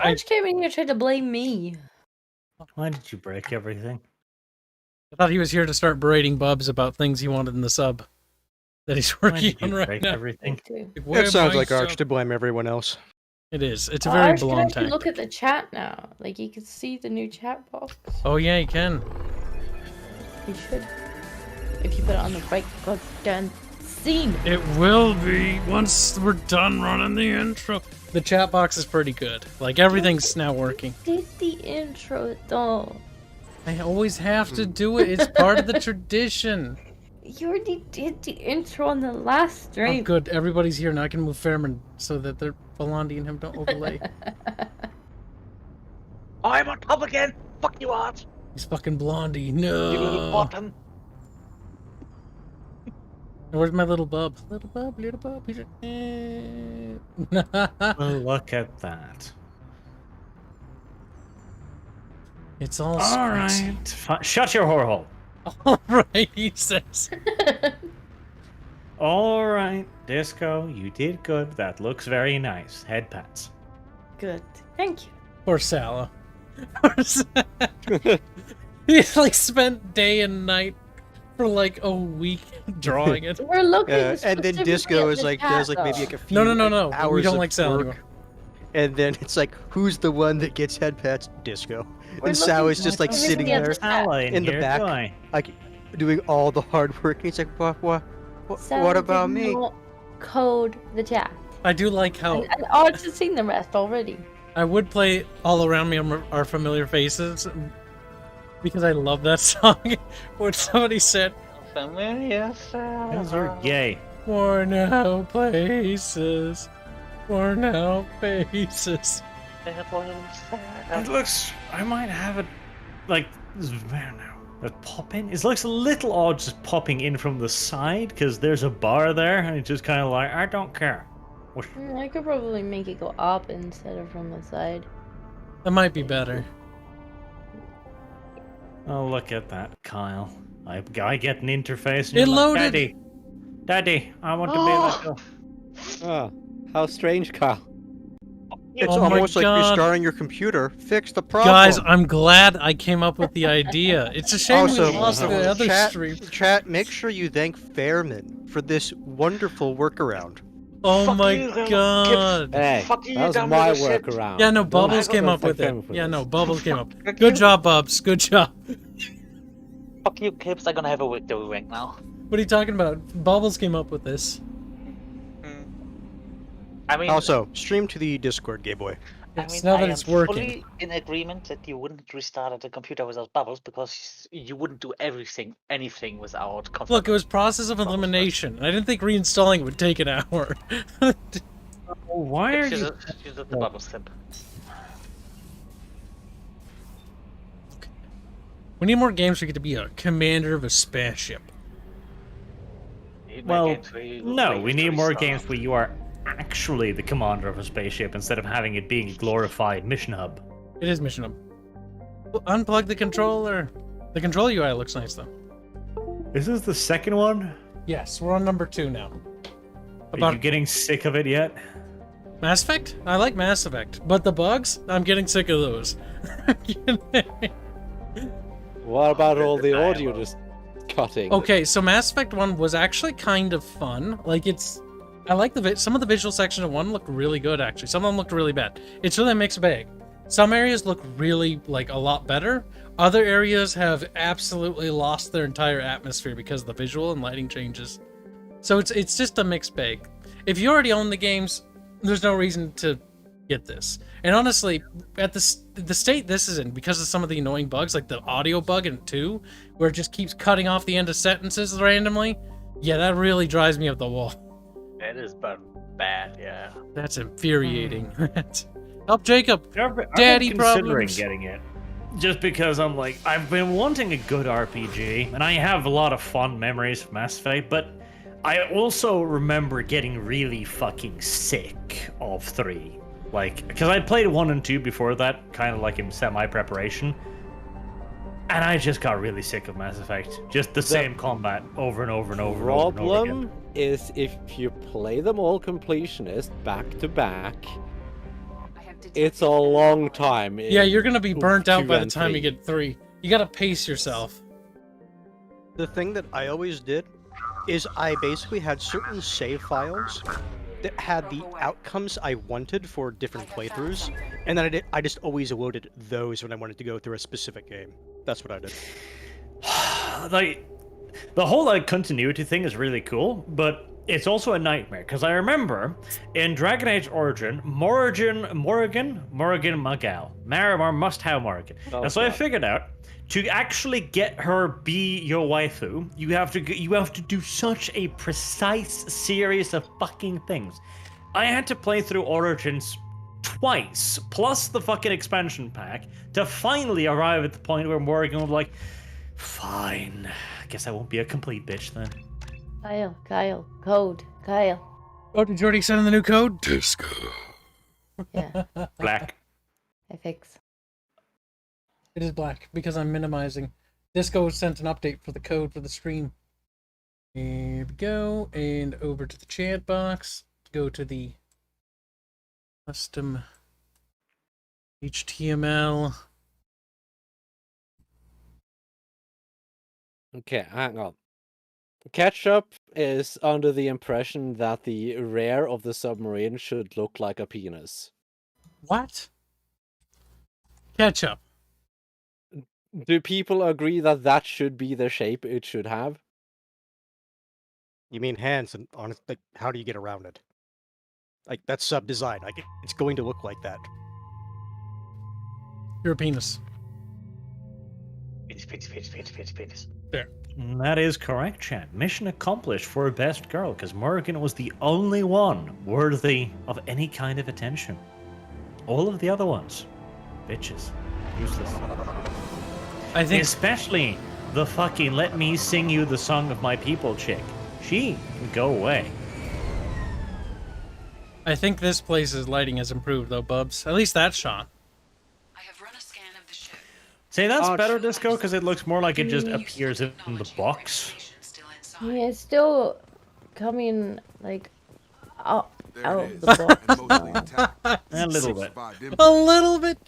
Arch came in here and tried to blame me. Why did you break everything? I thought he was here to start berating Bubs about things he wanted in the sub that he's working on right now. Everything? It sounds like Arch to blame everyone else. It is. It's a very blown Arch can tactic. look at the chat now. Like, you can see the new chat box. Oh, yeah, you can. You should. If you put it on the right goddamn scene. It will be once we're done running the intro. The chat box is pretty good. Like, everything's now working. Did the intro, though. I always have to do it. It's part of the tradition. You already did the intro on the last stream. Oh, good. Everybody's here now. I can move Fairman so that they're Blondie and him don't overlay. I'm on top again! Fuck you, Arch! He's fucking Blondie. No. You little bottom. Where's my little bub? Little bub, little bub. He's Well, look at that. It's all right. Shut your whore hole. All right, he says. All right, Disco, you did good. That looks very nice. Head pats. Good. Thank you. Poor Sala. Poor Sala. He's like spent day and night for like a week drawing it. We're looking and then Disco is like does like maybe like a few no. hours We don't of like Sal work. anymore. And then it's like, who's the one that gets head pats? Disco. And Sal is just like sitting there in the back, like doing all the hard work. And he's like, what about me? Code the chat. I do like how And Arch has seen the rest already. I would play All Around Me Are Familiar Faces because I love that song. When somebody said, Familiar Those are gay. worn out places, worn out faces. It looks. I might have it. Like. Where now? That pop in? It looks a little odd just popping in from the side because there's a bar there and it's just kind of like, I don't care. I could probably make it go up instead of from the side. That might be better. Oh, look at that, Kyle. I get an interface. And It you're loaded. Like, Daddy, I want to be like you. Oh, how strange, Kyle. It's Oh my almost like God. restarting your computer. Fix the problem. Guys, I'm glad I came up with the idea. It's a shame Also, we lost the other stream. Chat, make sure you thank Fairman for this wonderful workaround. Oh Fuck my you, god. Hey, Fuck you, that was dumb my little shit. workaround. Yeah, no, Don't Bubbles have came to up with thank it. him for Yeah, this. no, Bubbles came up. Good job, Bubs. Good job. Fuck you, Kibs. I'm gonna have a victory rank now. What are you talking about? Bubbles came up with this. I mean, Also, stream to the Discord, gay boy. Yes, now that I it's am working. fully in agreement that you wouldn't restart the computer without Bubbles because you wouldn't do anything without. Constant Look, it was process of elimination. I didn't think reinstalling would take an hour. Why are She's you? the Bubbles tip. We need more games where you get to be a commander of a spaceship. Well, no, we need more games where you are actually the commander of a spaceship instead of having it being a glorified mission hub. It is mission hub. Unplug the controller. The control UI looks nice though. Is this the second one? Yes, we're on number 2 now. Are you getting sick of it yet? Mass Effect? I like Mass Effect, but the bugs? I'm getting sick of those. What about all the audio just cutting? Okay, so Mass Effect 1 was actually kind of fun. Like, I like some of the visual sections of 1 looked really good, actually. Some of them looked really bad. It's really a mixed bag. Some areas look really, like, a lot better. Other areas have absolutely lost their entire atmosphere because of the visual and lighting changes. So it's just a mixed bag. If you already own the games, there's no reason to get this. And honestly, at the state this is in, because of some of the annoying bugs, like the audio bug in 2, where it just keeps cutting off the end of sentences randomly, yeah, that really drives me up the wall. It is bad, yeah. That's infuriating. Help Jacob. I've Daddy been considering problems. getting it. Just because I'm like, I've been wanting a good RPG, and I have a lot of fond memories of Mass Effect, but I also remember getting really fucking sick of 3. Like, because I'd played 1 and 2 before that, kind of like in semi-preparation, and I just got really sick of Mass Effect. Just the same combat over and over and over and over and over again. Problem is if you play them all completionist back to back, it's a long time. Yeah, you're gonna be burnt out by the 2 time and you 3. get 3. You gotta pace yourself. The thing that I always did is I basically had certain save files that had the outcomes I wanted for different playthroughs, and then I just always loaded those when I wanted to go through a specific game. That's what I did. Like, the whole like continuity thing is really cool, but it's also a nightmare because I remember in Dragon Age Origin, Morrigan Magal, Marimar must have Morrigan, and so I figured out to actually get her be your waifu, you have to do such a precise series of fucking things. I had to play through Origins twice, plus the fucking expansion pack, to finally arrive at the point where Morrigan was like, fine, I guess I won't be a complete bitch then. Kyle, code, Kyle. Oh, did you already send in the new code? Disco. Yeah, Black. I fix. It is black because I'm minimizing. Disco sent an update for the code for the stream. Here we go, and over to the chat box. Go to the custom HTML. Okay, hang on. Ketchup is under the impression that the rear of the submarine should look like a penis. What? Ketchup. Do people agree that that should be the shape it should have? You mean hands, and honest, like, how do you get around it? Like, that's sub-design. Like, it's going to look like that. You're a penis. Penis. There. That is correct, Chad. Mission accomplished for best girl, because Morrigan was the only one worthy of any kind of attention. All of the other ones, bitches, useless. I think Especially the fucking let me sing you the song of my people chick. She can go away. I think this place's lighting has improved though, Bubs. At least that shot. I have run a scan of the ship. Say that's better, Disco, because it looks more like it just appears in the box. Yeah, it's still coming like out of the box. A little bit. A little bit.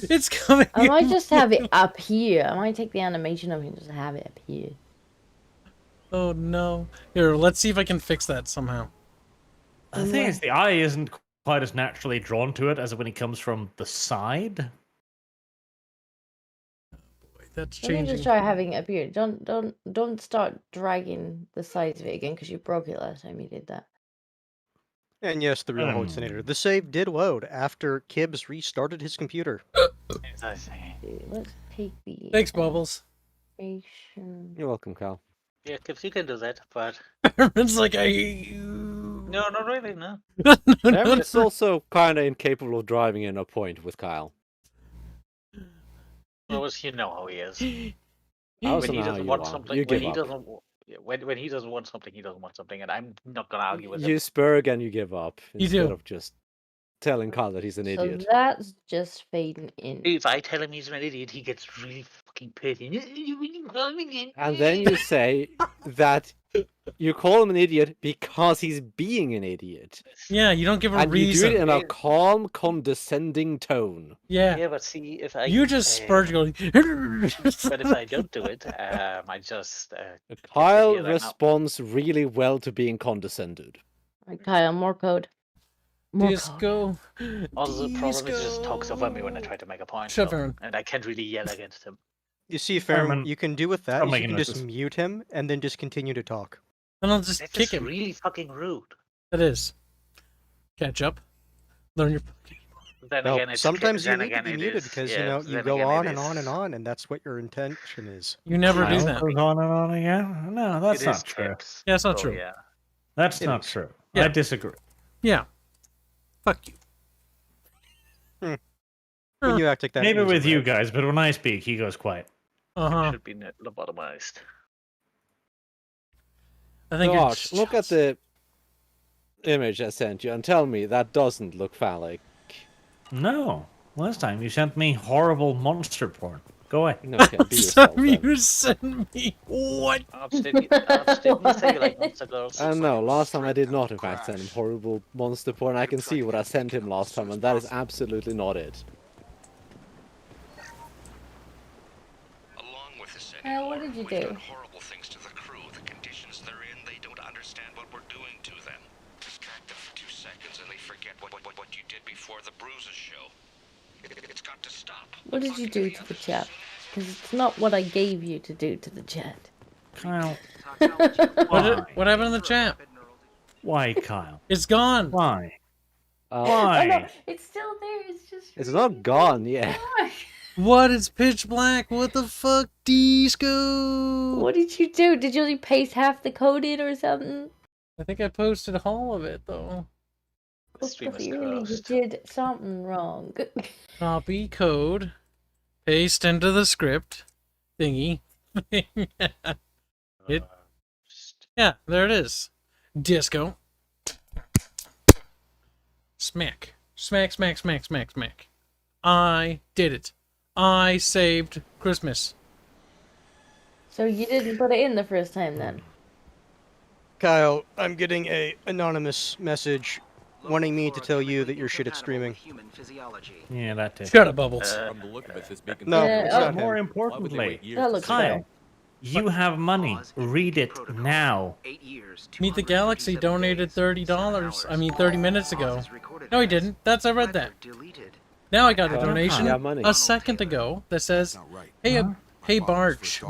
It's coming. I might just have it up here. I might take the animation of it and just have it up here. Oh no. Here, let's see if I can fix that somehow. The thing is, the eye isn't quite as naturally drawn to it as when it comes from the side. That's Let me changing. just try having it up here. Don't start dragging the sides of it again because you broke it last time you did that. And yes, the real hallucinator. The save did load after Kibs restarted his computer. Let's take the Thanks, Bubbles. animation. You're welcome, Cal. Yeah, Kibs, you can do that, but It's like I hate you. no, not really, no. Evan's also kind of incapable of driving in a point with Kyle. Well, you know how he is. I also When he know how doesn't you want are. something, You when give he up. doesn't, when he doesn't want something, he doesn't want something, and I'm not gonna argue with You him. spurg and you give up You instead do. of just telling Kyle that he's an So idiot. that's just fading in. If I tell him he's an idiot, he gets really fucking pissed. And then you say that you call him an idiot because he's being an idiot. Yeah, you don't give a And you do reason. it in a calm, condescending tone. Yeah. Yeah, but see, if I You just spurge going. but if I don't do it, I just Kyle yeah, they're not- responds really well to being condescended. Right, Kyle, more code. More code. Disco. Also, the problem is he just Disco. talks over me when I try to make a point, Shut so- Aaron. and I can't really yell against him. You see, Fairman, Fairman, you can do with that stop is you making can just noises. mute him and then just continue to talk. And I'll just That's kick just him. really fucking rude. That is. Catch up. Learn your. Then Well, again, it's sometimes you then need to again, be it muted is- because, yeah, you know, you then go again, it on and is- on and on, and that's what your intention is. You never do Kyle that. Goes on and on again? No, that's it not is true. tips. Yeah, it's not So, true. Yeah. That's It not is. true. Yeah. I disagree. Yeah. Fuck you. When you act like that, Maybe it was with you red. guys, but when I speak, he goes quiet. Uh-huh. Should be lobotomized. I think you're Gosh, look at the image I sent you and tell me that doesn't look phallic. No. Last time you sent me horrible monster porn. Go away. No, okay, be yourself Some then. you sent me. What? Arch, didn't you say you like monster girls? No, last time I did not in fact send him horrible monster porn. I can see what I sent him last time, and that is absolutely not it. Along with the setting, What did you we've do? done horrible things to the crew. The conditions they're in, they don't understand what we're doing to them. Distract them for 2 seconds and they forget what you did before the bruises show. It's got to stop. What did you do to the chat? Because it's not what I gave you to do to the chat. Kyle. What happened in the chat? Why, Kyle? It's gone. Why? Oh, no, Why? it's still there. It's just. It's not gone yet. What? It's pitch black. What the fuck, Disco? What did you do? Did you only paste half the code in or something? I think I posted all of it though. The stream is You really cursed. did something wrong. Copy code, paste into the script thingy. Yeah, there it is. Disco. Smack. Smack, smack, smack, smack, smack. I did it. I saved Christmas. So you didn't put it in the first time then? Kyle, I'm getting a anonymous message wanting me to tell you that you're shit at streaming. Yeah, that too. Shut up, Bubbles. No, Yeah, it's oh, not More him. importantly, That looks Kyle, better. you have money. Read it now. Meet the Galaxy donated $30. I mean, 30 minutes ago. No, he didn't. I read that. Now I got a donation Yeah, money. a second ago that says, "Hey, hey, Barch,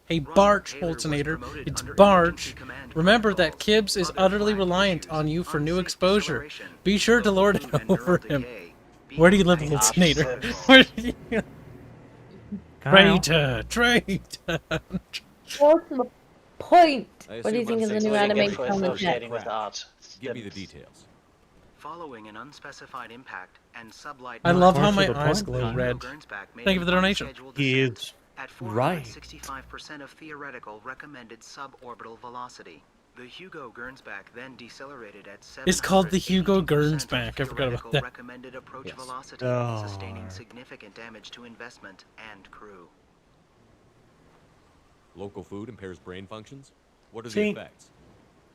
hey, Barch, Holtzinator, it's Barch. Remember that Kibs is utterly reliant on you for new exposure. Be sure to lord it over him." Where do you live, Holtzinator? Where do you... Kyle. Traitor. What's the point? I What do you think assume of the I'm new saying anime For on the chat? associating with art. Give me the details. Following an unspecified impact and sublight. I love how Part my of the eyes point, glow Kyle. red. Thank you for the donation. Kids. At Right. 465% of theoretical recommended suborbital velocity. The Hugo Gernsback then decelerated at 700. It's called the Hugo 18% Gernsback. I forgot about theoretical that. Recommended approach Yes. velocity, Oh. sustaining significant damage to investment and crew. Local food impairs brain functions? What are See, the effects?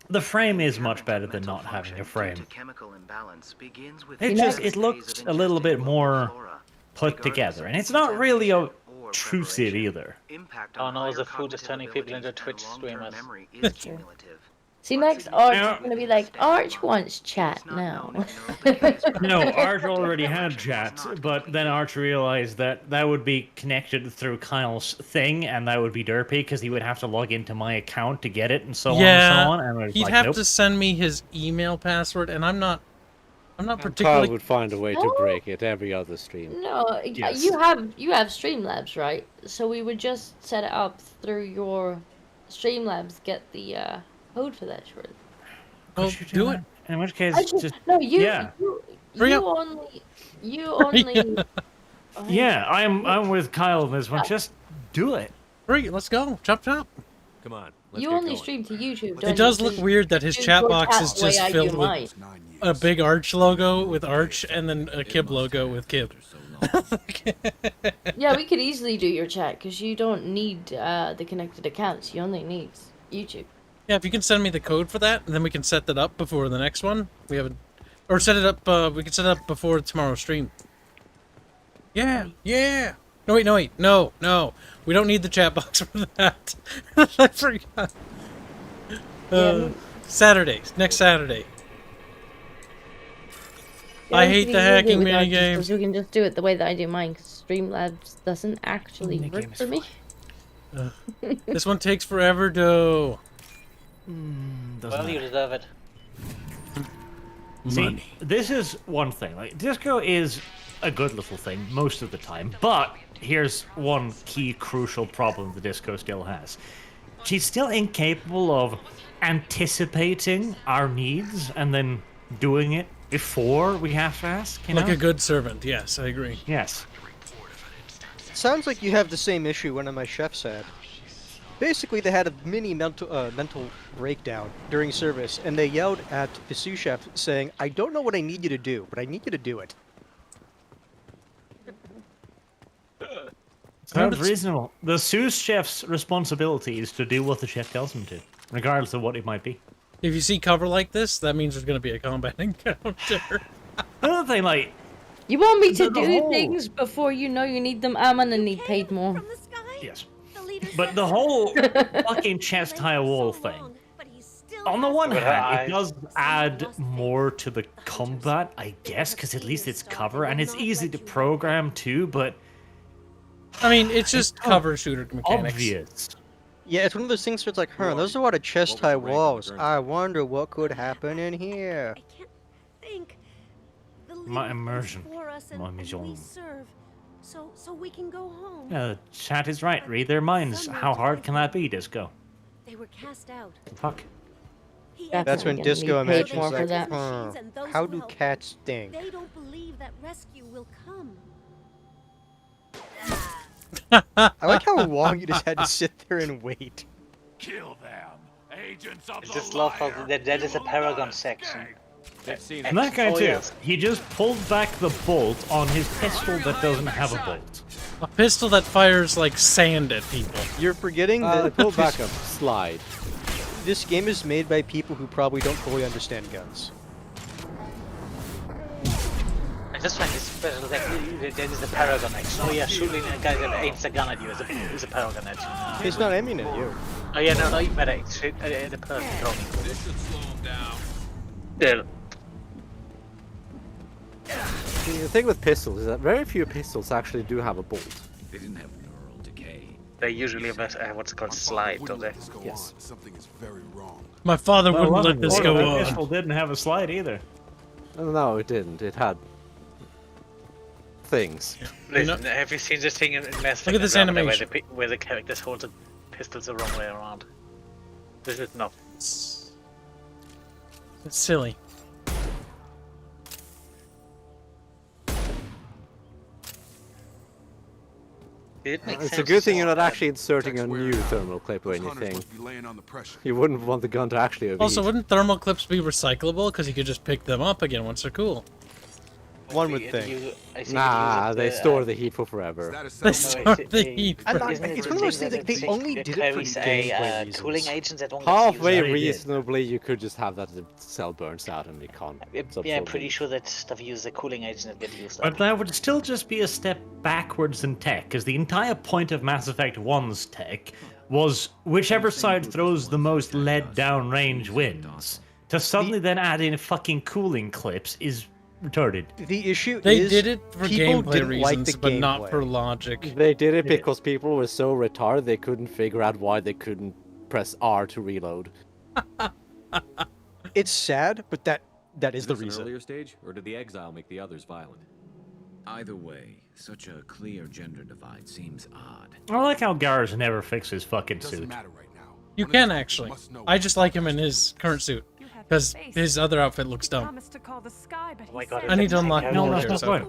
The frame is much Impairment better of than mental not having a function frame. due to chemical imbalance begins with It the just- first it phase looks of a little bit ingesting more flora, put regardless together, of and it's not really contamination or obtrusive preparation. either. Impact Oh on no, higher the food is cognitive turning people into abilities Twitch and long-term streamers. memory is cumulative. See, But next significant Arch is Yeah. gonna be like, Arch wants chat It's not now. known if neural decay is No, present. Arch already The had correction was chat, not but then completed. Arch realized that that would be connected through Kyle's thing, and that would be derpy because he would have to log into my account to get it, and so on and so on. And I was he'd like, have nope. to send me his email password, and I'm not Kyle particularly. would find a way to No. break it every other stream. No, Yes. you have Streamlabs, right? So we would just set it up through your Streamlabs, get the code for that short. Well, Could you do it. that? In which case, Actually, just no, you yeah. Hurry you up. only Oh, yeah, I'm with Kyle on this one. Just do it. Great, let's go. Chop chop. Come on, let's You get only going. stream to YouTube, don't It does you? look weird that his You chat go box chat is the way just I do filled with mine. a big Arch logo with Arch and then a Kib logo with Kib. Yeah, we could easily do your chat because you don't need the connected accounts. You only need YouTube. Yeah, if you can send me the code for that, and then we can set that up before the next one. We haven't, or set it up. We can set it up before tomorrow's stream. Yeah, yeah. No wait, no. We don't need the chat box for that. I forgot. Yeah. Saturday, next Saturday. Yeah, I we hate could the easily do hacking it with Arch, minigames. because we can just do it the way that I do mine. Because Streamlabs doesn't actually work Minigames for me. This one takes forever, though. Well, you deserve it. See, this is one thing. Like, disco is a good little thing most of the time, but here's one key crucial problem the disco still has. She's still incapable of anticipating our needs and then doing it before we have to ask. You Like know? a good servant. Yes, I agree. Yes. Sounds like you have the same issue one of my chefs had. Basically, they had a mini mental breakdown during service, and they yelled at the sous chef saying, "I don't know what I need you to do, but I need you to do it." Sounds reasonable. The sous chef's responsibility is to do what the chef tells him to, regardless of what it might be. If you see cover like this, that means there's going to be a combat encounter. Another thing, like... You want me to do things before you know you need them? I'm gonna need paid more. Yes. But the whole fucking chest high wall thing. On the one hand, it does add more to the combat, I guess, because at least it's cover, and it's easy to program too, but... I mean, it's just cover shooter mechanics. Obvious. Yeah, it's one of those things where it's like, there's a lot of chest-high walls. I wonder what could happen in here. I can't think. My immersion. My mission. So we can go home. Yeah, the chat is right. Read their minds. How hard can that be, Disco? They were cast out. Fuck. That's when Disco imagines more for like, that. how do cats think? They don't believe that rescue will come. I like how long you just had to sit there and wait. Kill them, agents of I just love how that is a Paragon section. And that guy too. He just pulled back the bolt on his pistol that doesn't have a bolt. A pistol that fires like sand at people. You're forgetting that pull back a slide. This game is made by people who probably don't fully understand guns. I just find it special that there is a Paragon action. Oh yeah, shooting a guy that aims a gun at you is a Paragon action. He's not aiming at you. Oh yeah, no, you better shoot the person throwing. This should slow him down. Yeah. The thing with pistols is that very few pistols actually do have a bolt. They didn't have neural decay. They usually have what's it called slide, don't they? Yes. Something is very wrong. My father wouldn't let this go That on. pistol didn't have a slide either. No, it didn't. It had things. Listen, have you seen this thing in Mass Look at this Andromeda animation. where the characters hold the pistols the wrong way around? This is not. It's silly. It's a good thing you're not actually inserting a new thermal clip or anything. You wouldn't want the gun to actually overheat. Also, wouldn't thermal clips be recyclable? Because you could just pick them up again once they're cool. One would think. Nah, they store the heat for forever. They store the heat forever. It's one of those things that they only did it for gameplay reasons. Cooling agents that only Halfway reasonably, you could just have that the cell burns out and it can't. Yeah, I'm pretty sure that stuff uses a cooling agent that get used But up. that would still just be a step backwards in tech, because the entire point of Mass Effect 1's tech was whichever side throws the most lead down range wins. To suddenly then add in fucking cooling clips is retarded. The issue They is did it for people gameplay didn't reasons, like the but gameplay. not for logic. They did it because people were so retarded they couldn't figure out why they couldn't press R to reload. It's sad, but that is the An reason. earlier stage, or did the exile make the others violent? Either way, such a clear gender divide seems odd. I like how Garrus never fixed his fucking suit. You can actually. I just like him in his current suit. Because his other outfit looks dumb. Oh my god, I need to unlock No, more that's here, not so. right.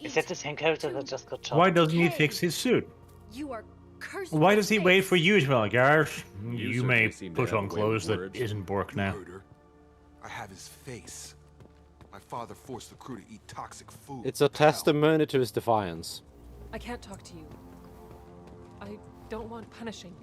Is that the same character that just got shot? Why doesn't he fix his suit? You are cursed. Why does he wait for you to Garrus? You certainly may seem to put have on a way clothes with that words. isn't Bork now. Murder. I have his face. My father forced the crew to eat toxic food. It's a testimony to his defiance. I can't talk to you. I don't want punishing.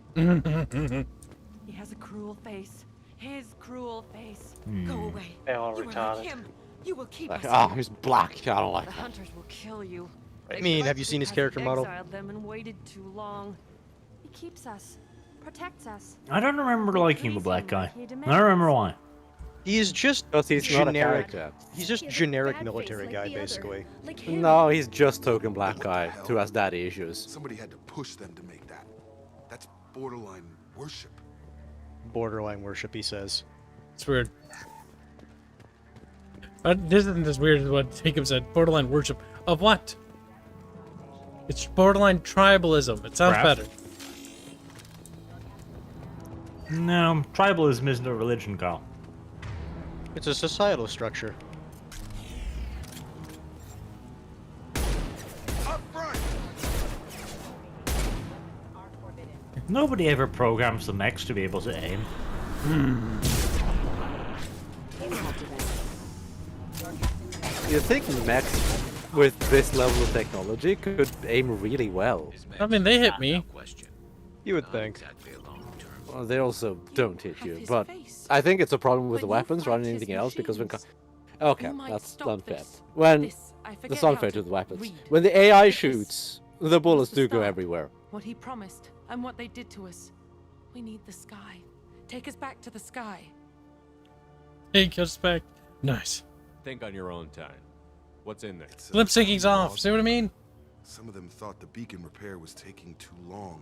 He has a cruel face. His cruel face. Go away. They're all You are like retarded. him. You will keep Like, us. he's black. I don't like The that. hunters will kill you. I mean, have you seen his character model? Exiled them and waited too long. He keeps us, protects us. I don't remember liking the black guy. I don't remember why. He's just Because he's not a generic. character. He's just generic military guy, basically. No, he's just token black guy who has daddy issues. Somebody had to push them to make that. That's borderline worship. Borderline worship, he says. It's weird. This isn't as weird as what Jacob said. Borderline worship. Of what? It's borderline tribalism. It sounds Perhaps. better. No, tribalism isn't a religion, Carl. It's a societal structure. Nobody ever programs the mechs to be able to aim. You think mechs with this level of technology, could aim really well. I mean, they hit me. You would think. Well, they also don't hit you, but I think it's a problem with the weapons rather than anything else, because when... Okay, that's unfair. When... That's unfair to the weapons. When the AI shoots, the bullets do go everywhere. What he promised, and what they did to us. We need the sky. Take us back to the sky. Take us back. Nice. Think on your own time. What's in there? Lip syncing's off. See what I mean? Some of them thought the beacon repair was taking too long.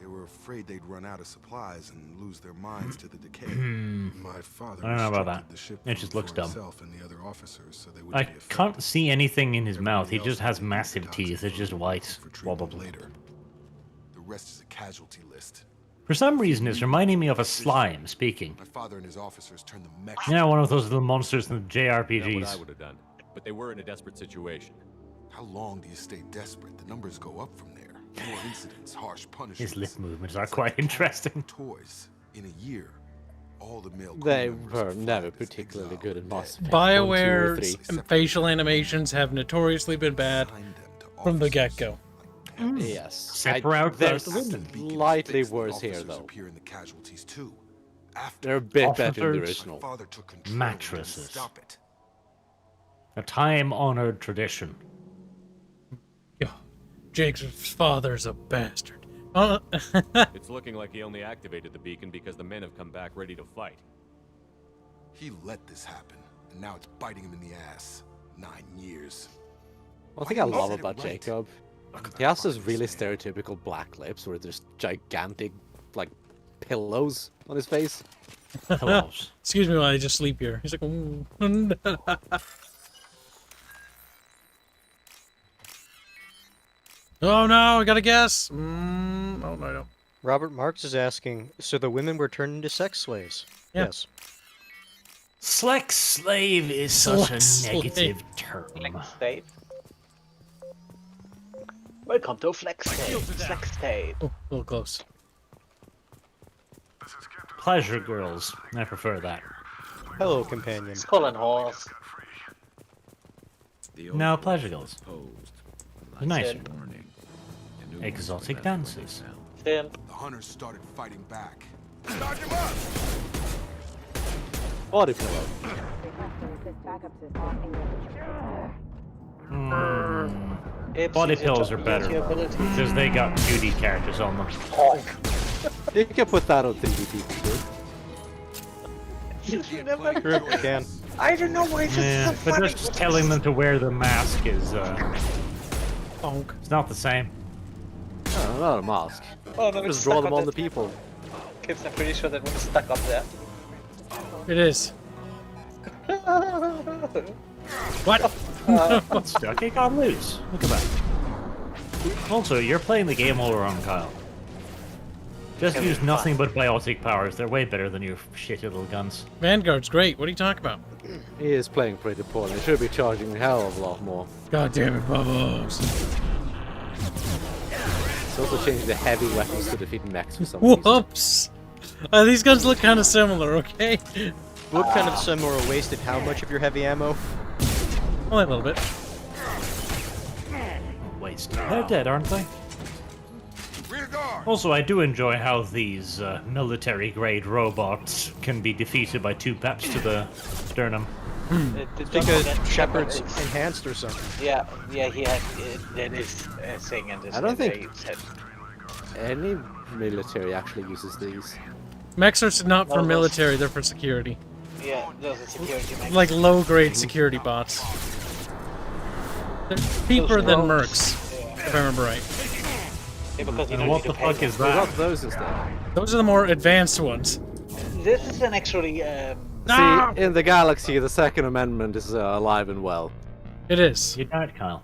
They were afraid they'd run out of supplies and lose their minds to the decay. My father I don't know about that. restricted the ship It just looks dumb. himself and the other officers so they wouldn't I be affected. can't see anything in his mouth. He Everybody just else has would be massive toxic teeth. It's just food white. for treatment Probably. later. The rest is a casualty list. For some reason, it's reminding me of a slime speaking. My father and his officers turned the mech. Yeah, one of those little monsters in the Not what JRPGs. I would have done. But they were in a desperate situation. How long do you stay desperate? The numbers go up from there. More incidents, harsh punishments. His lip movements are quite interesting. Toys. In a year, all the male They were never particularly good in Mass Effect 1, 2, or BioWare's 3. facial animations have notoriously been bad from the get-go. Yes. Separate they're those women. slightly worse here, though. appear in the casualties too. They're a bit better in the Officers. original. Father took control and Mattresses. didn't stop it. A time-honored tradition. Jake's father's a bastard. It's looking like he only activated the beacon because the men have come back ready to fight. He let this happen, and now it's biting him in the ass. 9 years. One thing I love about Jacob, he has those really stereotypical black lips where there's gigantic, like, pillows on his face. Pillows. Excuse me while I just sleep here. He's like, ooh. Oh no, I gotta guess. Oh no, I don't. Robert Marks is asking, so the women were turned into sex slaves? Yeah. Yes. Sqek slave is such a Sqek negative term. Slave. Welcome to Flex State. Flex State. Oh, a little close. Pleasure girls. I prefer that. Hello, companion. Skull and horse. No, pleasure girls. Nice. Sin. Exotic dances. Sin. The hunters started fighting back. Body pillow. Body pillows are better because they got cutie characters on them. You can put that on 3D too. You never Sure, we can. I don't know why this Yeah, is so but funny. just telling them to wear the mask is Bonk. it's not the same. Oh, not a mask. Oh, no, it's Just draw stuck them on on the that. people. Kibs, I'm pretty sure that one's stuck up there. It is. What? It's stuck. It got loose. Look at that. Also, you're playing the game all wrong, Kyle. Just Okay, use fine. nothing but biotic powers. They're way better than your shitty little guns. Vanguard's great. What are you talking about? He is playing pretty poorly. He should be charging a hell of a lot more. God damn it, Bubbles. He's also changing the heavy weapons to defeat mechs for some reason. Whoops. These guns look kind of similar, okay? Look kind of similar, wasted how much of your heavy ammo? Only a little bit. Waste. They're dead, aren't they? Also, I do enjoy how these military-grade robots can be defeated by 2 peps to the sternum. Because Shepard's enhanced or something. Yeah, he had that is a thing in this. I don't think- they said- Any military actually uses these. Mechs are not for No, those- military, they're for security. Yeah, those are security mechs. Like low-grade security bots. They're cheaper than mercs, if I remember right. Yeah, because you And don't what need the to pay fuck them. is What that? about those instead? Those are the more advanced ones. This is an actually. Ah! See, in the galaxy, the Second Amendment is alive and well. It is. You died, Kyle.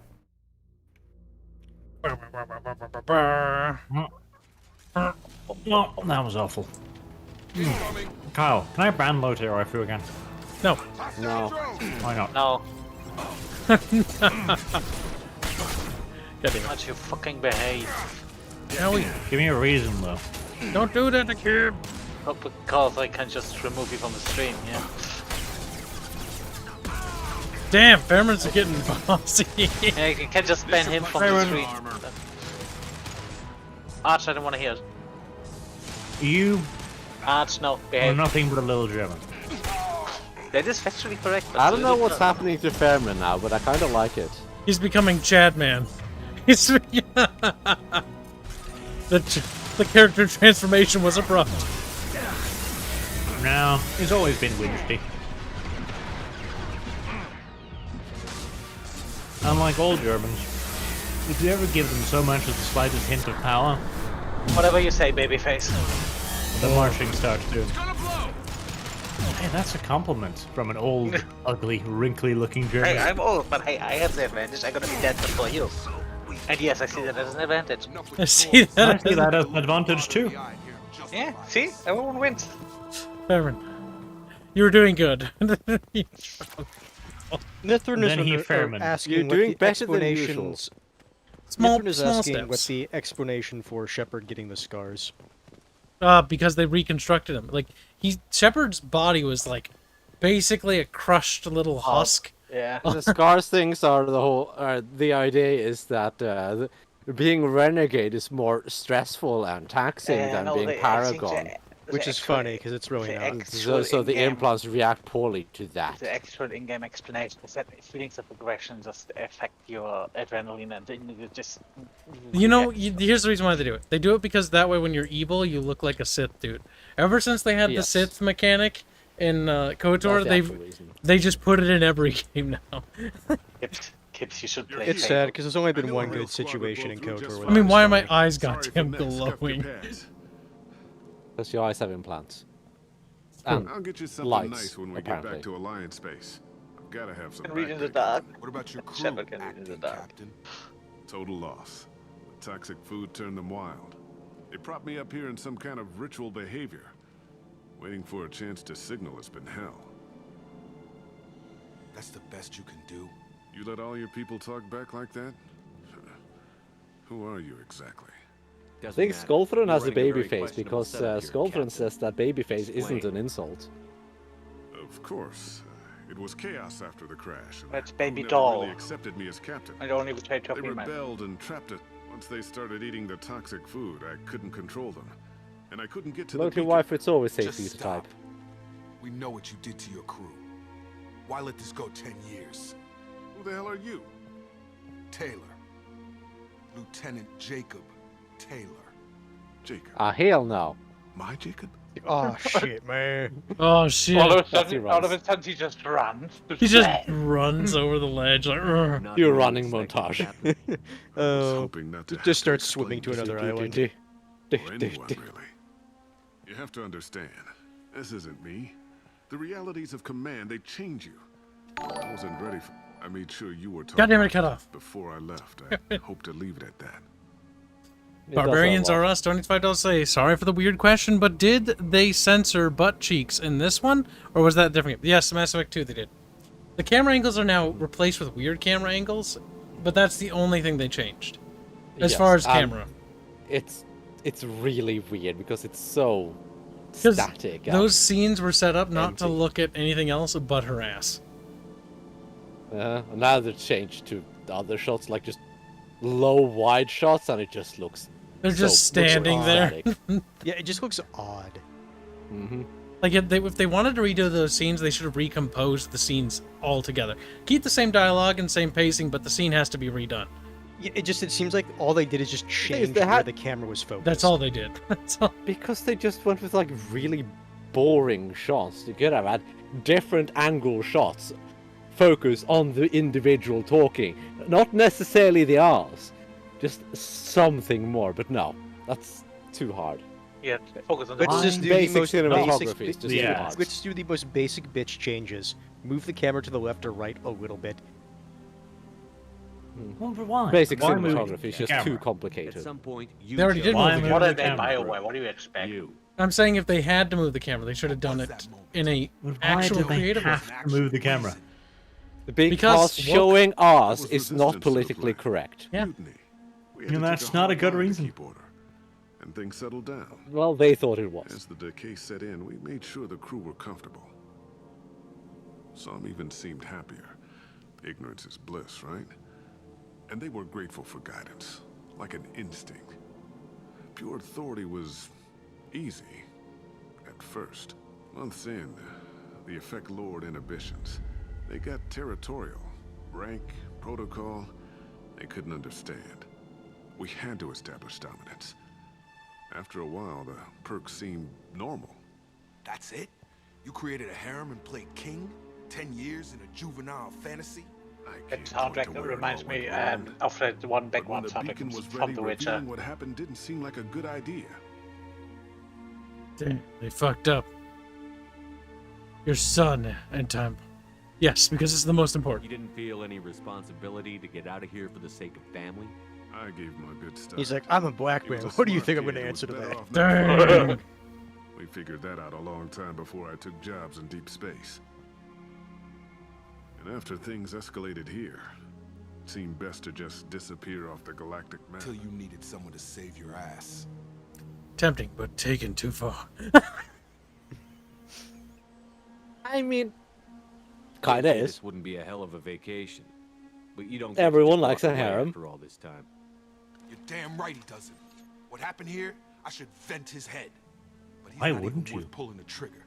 Oh, that was awful. Kyle, can I brand load your rifle again? No. No. Why not? No. God damn it. Don't you fucking behave? Ellie, Give me a reason, though. don't do that to Kib. Oh, because I can just remove you from the stream, yeah. Damn, Fairman's getting bossy. Yeah, you can just ban him from the street. Arch, I don't want to hear it. You Arch, no. are Behave. nothing but a little German. That is factually correct. But I don't know what's happening to Fairman now, but I kind of like it. He's becoming Chadman. He's the character transformation was abrupt. No, he's always been Winsty. Unlike all Germans, if you ever give them so much as the slightest hint of power, whatever you say, babyface. the marching starts doing. Hey, that's a compliment from an old, ugly, wrinkly-looking German. Hey, I'm old, but hey, I have the advantage. I'm gonna be dead before you. And yes, I see that as an advantage. I see that as an advantage too. Yeah, see? Everyone wins. Fairman, you were doing good. Nithrin Then he is Fairman. asking You're what doing the better than usual. explanations. Small Nithrin is asking steps. what the explanation for Shepard getting the scars. Because they reconstructed him. Like Shepard's body was like basically a crushed little husk. Yeah. The scars things are the whole. The idea is that being renegade is more stressful and taxing than being paragon. Which is funny because it's really not. So the implants react poorly to that. The actual in-game explanation is that feelings of aggression just affect your adrenaline and then you just... You know, here's the reason why they do it. They do it because that way when you're evil, you look like a Sith dude. Ever since they had the Sith mechanic in KOTOR, they just put it in every game now. Kibs, you should play. It's sad because there's only been one good situation in KOTOR. I mean, why are my eyes goddamn glowing? Because your eyes have implants. I'll get you something lights, nice when we apparently. get back to Alliance space. I've gotta have some. Can read in the dark. What about your crew, Shepard can read in the acting dark. captain? Total loss. The toxic food turned them wild. They propped me up here in some kind of ritual behavior. Waiting for a chance to signal it's been hell. That's the best you can do? You let all your people talk back like that? Who are you exactly? I think Skullthron has a babyface because Skullthron says that babyface isn't an insult. Of course. It was chaos after the crash. And That's baby never doll. really accepted me as captain. I only betrayed They Chucky, man. rebelled and trapped it. Once they started eating the toxic food, I couldn't control them. And I couldn't get to the Look, your beacon. wife, it's always safe Just for you to stop. type. We know what you did to your crew. Why let this go 10 years? Who the hell are you? Taylor. Lieutenant Jacob Taylor. Jacob. Ah, hell no. My Jacob? Oh shit, man. Oh shit. All of a sudden, he just runs. He just runs over the ledge like. "Rrr." You're running montage. hoping not to Just starts swimming to another island. Or anyone, really. You have to understand, this isn't me. The realities of command, they change you. I wasn't ready for... I made sure you were taught God damn it, cut off. before I left. I hope to leave it at that. Barbarians are us. $25 say, sorry for the weird question, but did they censor butt cheeks in this one? Or was that different? Yes, Mass Effect 2 they did. The camera angles are now replaced with weird camera angles, but that's the only thing they changed. As far as camera. It's really weird because it's so static. Those scenes were set up not to look at anything else but her ass. Now they're changed to the other shots, like just low wide shots, and it just looks. They're just standing there. Yeah, it just looks odd. Like if they wanted to redo those scenes, they should have recomposed the scenes altogether. Keep the same dialogue and same pacing, but the scene has to be redone. Yeah, it seems like all they did is just change where the camera was focused. That's all they did. That's all. Because they just went with like really boring shots. You could have had different angle shots, focus on the individual talking, not necessarily the arse, just something more. But no, that's too hard. Yeah, focus on the Let's just do basic the most cinematography basic. is just too hard. Let's do the most basic bitch changes. Move the camera to the left or right a little bit. Why? Basic Why cinematography is just camera? too complicated. At some point, you They already did move the camera. What are they, BioWare? What do you expect? I'm saying if they had to move the camera, they should have done it in a actual creative way. Have to move the camera. Because showing ours is not politically correct. Yeah. And that's not a good reason. And things settled down. Well, they thought it was. As the decay set in, we made sure the crew were comfortable. Some even seemed happier. Ignorance is bliss, right? And they were grateful for guidance, like an instinct. Pure authority was easy, at first. Months in, the effect lowered inhibitions. They got territorial. Rank, protocol, they couldn't understand. We had to establish dominance. After a while, the perks seemed normal. That's it? You created a harem and played king? 10 years in a juvenile fantasy? That soundtrack reminds me of the one background soundtrack from The Witcher. What happened didn't seem like a good idea. Damn, they fucked up. Your son and time. Yes, because it's the most important. You didn't feel any responsibility to get out of here for the sake of family? I gave him a good start. He's like, I'm a black man. What do you think I'm going to answer to that? Dang. We figured that out a long time before I took jobs in deep space. And after things escalated here, it seemed best to just disappear off the galactic map. Till you needed someone to save your ass. Tempting, but taken too far. I mean, kinda is. This wouldn't be a hell of a vacation. But you don't. Everyone likes a harem. After all this time. You're damn right he doesn't. What happened here, I should vent his head. But he's Why not wouldn't even you? worth pulling the trigger.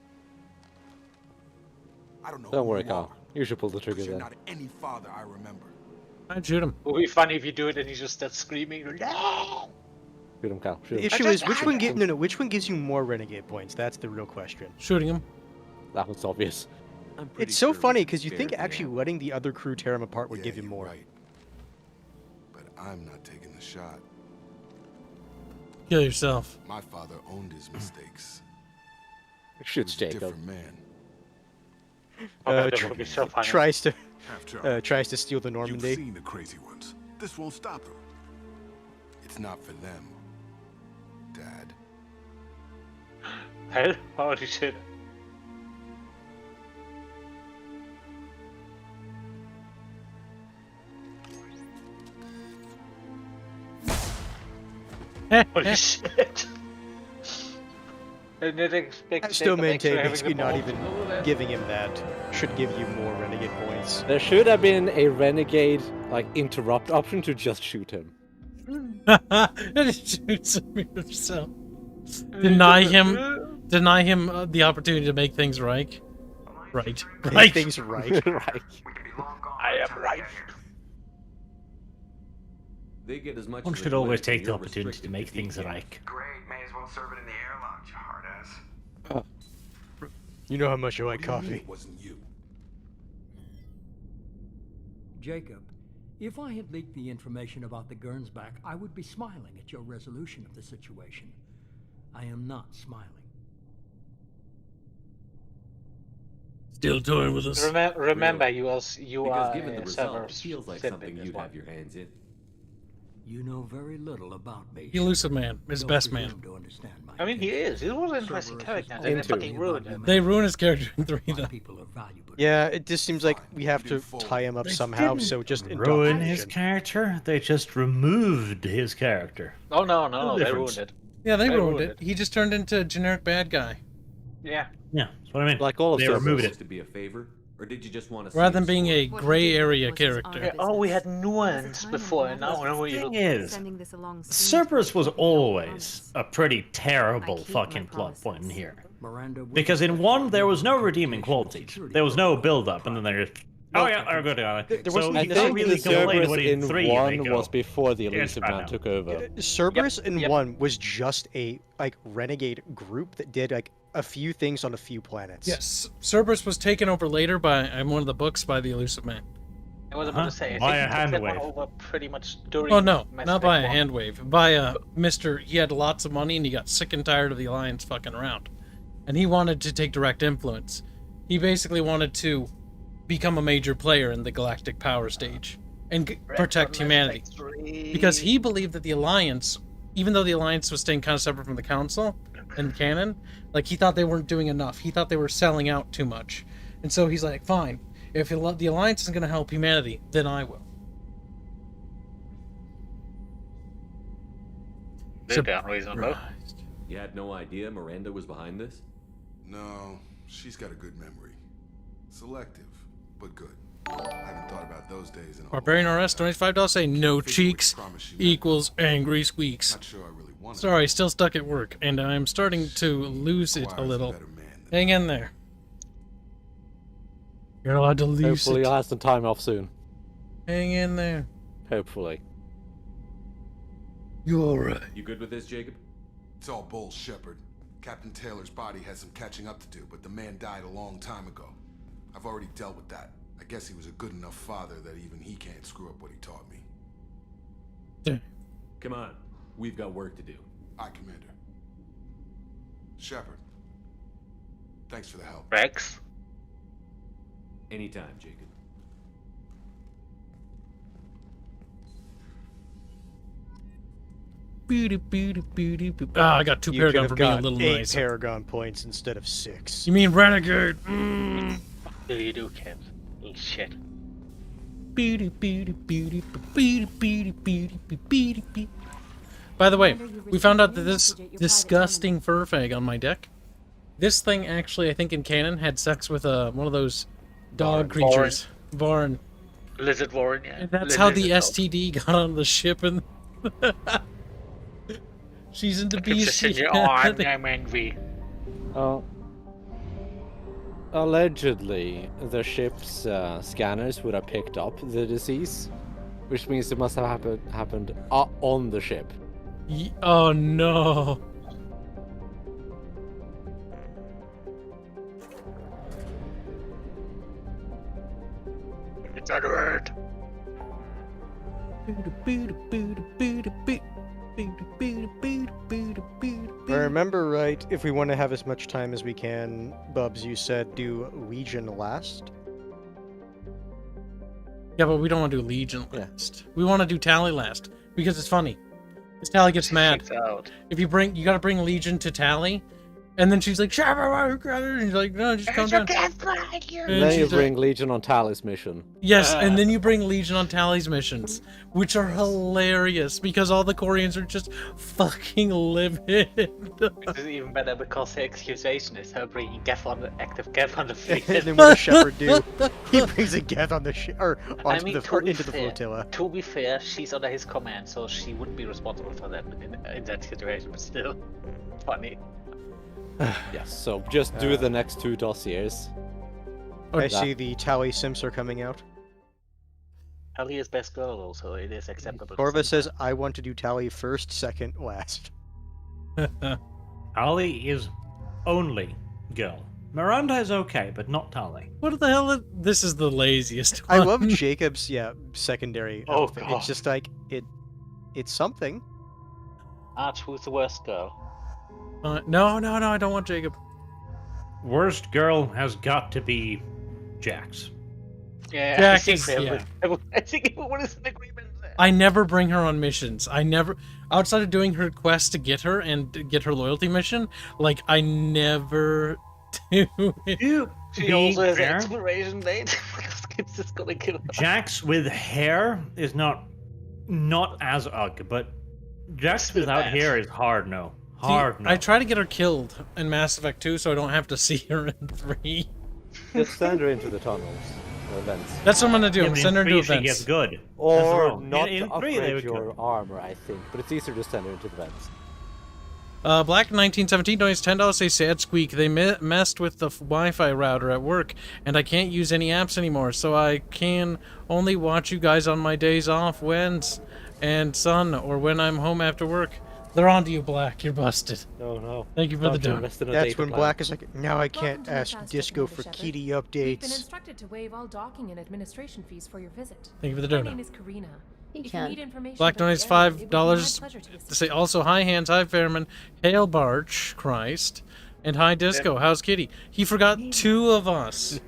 I don't know. Don't who worry, you Carl. are, You should pull the trigger 'cause you're then. not any father I remember. I'd shoot him. It would be funny if you do it and he just starts screaming. No! Shoot him, Carl. Shoot The him. issue is which one which one gives you more renegade points? That's the real question. Shooting him. That one's obvious. It's so funny because you think actually letting the other crew tear him apart would give you more. Right. But I'm not taking the shot. Kill yourself. My father owned his mistakes. Shoots He was a Jacob. different man. That would be so funny. Tries to Half-Charlie. steal the Normandy. You've seen the crazy ones. This won't stop them. It's not for them, Dad. Hell, holy shit. Holy shit. I didn't expect I still Jacob maintain actually basically having not the even balls. giving him that should give you more renegade points. There should have been a renegade, like, interrupt option to just shoot him. And he shoots him himself. Deny him the opportunity to make things right. Right. Make things right. Right. I am right. They get as much One as should a always glimpse take of the your opportunity to restricted make things defeat. right. Great, may as well serve it in the air lounge, you hard ass. You know how much I like What do you mean coffee. it wasn't you? Jacob, if I had leaked the information about the Gernsback, I would be smiling at your resolution of the situation. I am not smiling. Still toying with us. Remember, you Because are given the result, Severus it feels like sibling something as you'd well. have your hands in. You know very little about me. Elusive man, his Don't best presume man. to understand my I mean, he is. He was an Cerberus interesting is character. all They Into. fucking ruined him. They ruin his character in 3 My though. people are valuable. Yeah, it just seems like we have to tie him up somehow, so just Ruin his indoctrination. character? They just removed his character. Oh, no, they difference. ruined it. Yeah, they They ruined ruined it. He just turned into a generic bad guy. Yeah. Yeah, that's what I mean. Like all of They Cerberus. removed Supposed it. to be a favor, or did you just want to? Rather than being a gray area character. Yeah, oh, we had nuance before, and now The we thing look. is, Cerberus was always a pretty terrible fucking plot point in here. Miranda will Because in 1, there was no redeeming qualities. There was no build-up, and then they just... Oh yeah, I'm good. There So wasn't you I can't think really the complain Cerberus when in 3 they 1 go. was before the Yes, Elusive I Man know. took over. Cerberus in Yep. 1 was just a renegade group that did like a few things on a few planets. Yes, Cerberus was taken over later by in one of the books by the Elusive Man. I was about to say, I By think a he took hand that one wave. over pretty much during. Oh no, Mass not by a Effect 1. hand wave. By a Mr. He had lots of money and he got sick and tired of the Alliance fucking around, and he wanted to take direct influence. He basically wanted to become a major player in the galactic power stage and protect humanity, because he believed that the Alliance, even though the Alliance was staying kind of separate from the Council and canon, like he thought they weren't doing enough. He thought they were selling out too much, and so he's like, fine, if the Alliance isn't going to help humanity, then I will. They're unreasonable. You had no idea Miranda was behind this? No, she's got a good memory. Selective, but good. I haven't thought about those days in a Barbarian RS donates $5 saying no cheeks equals angry squeaks. Not sure I really want it. Sorry, still stuck at work, and I'm starting to lose it a little. Hang in there. You're allowed to lose Hopefully it. you'll have some time off soon. Hang in there. Hopefully. You alright? You good with this, Jacob? It's all bull, Shepard. Captain Taylor's body has some catching up to do, but the man died a long time ago. I've already dealt with that. I guess he was a good enough father that even he can't screw up what he taught me. Come on. We've got work to do. Aye, Commander. Shepard. Thanks for the help. Rex? Anytime, Jacob. Ah, I got 2 You Paragon could for have being a got little 8 nicer. Paragon points instead of 6. You mean Renegade? What do you do, Kibs? Eat shit. By the way, we found out that this disgusting fur fag on my deck, this thing actually, I think in canon, had sex with one of those dog creatures. Varn. Lizard Warren, yeah. And that's how the STD got on the ship, and she's into bestiality. Oh, I'm envy. Allegedly, the ship's scanners would have picked up the disease, which means it must have happened on the ship. Oh no. It's Edward. If I remember right, if we want to have as much time as we can, Bubs, you said do Legion last? Yeah, but we don't want to do Legion last. We want to do Tally last, because it's funny. Because Tally gets mad. If you gotta bring Legion to Tally, and then she's like, and he's like, no, just calm down. And then you bring Legion on Tally's mission. Yes, and then you bring Legion on Tally's missions, which are hilarious because all the Koreans are just fucking livid. This is even better because her accusation is her bringing active Geth on the fleet. And then what does Shepard do? He brings a Geth on the ship, or onto into the flotilla. To be fair, she's under his command, so she wouldn't be responsible for that in that situation, but still, funny. Yes, so just do the next 2 dossiers. I see the Tally Sims are coming out. Tally is best girl, also it is acceptable. Corva says, I want to do Tally first, second, last. Tally is only girl. Miranda is okay, but not Tally. What the hell? This is the laziest one. I love Jacob's, secondary outfit. God. It's just like, it's something. Arch, who's the worst girl? No, I don't want Jacob. Worst girl has got to be Jax. Yeah, Jax I is, think everyone is in agreement there. I never bring her on missions. Outside of doing her quest to get her and get her loyalty mission, like, I never do it. She also has an exploration date. It's just gonna kill her. Jax with hair is not as ugly, but Jax without hair is hard no. Hard no. I try to get her killed in Mass Effect 2 so I don't have to see her in 3. Just send her into the tunnels or events. That's what I'm gonna do. Yeah, I'm send her into she events. gets good. Or not in upgrade your armor, I think. But it's easier to send her into the events. Black 1917 donates $10. Say sad Sqek. They messed with the Wi-Fi router at work, and I can't use any apps anymore. So I can only watch you guys on my days off, Wednesdays and Sun, or when I'm home after work. They're on to you, Black. You're busted. No. Thank you for the donut. That's when Black is like, now I can't ask Disco for kitty You've been updates. instructed to waive all docking and administration fees for your visit. Thank you for the My donut. name is Karina. If you can. need information Black about donates the area, it would be my $5 pleasure to assist. to say also hi Hands, hi Fairman, hail Barch, Christ, and hi Disco. How's Kitty? He forgot 2 of us.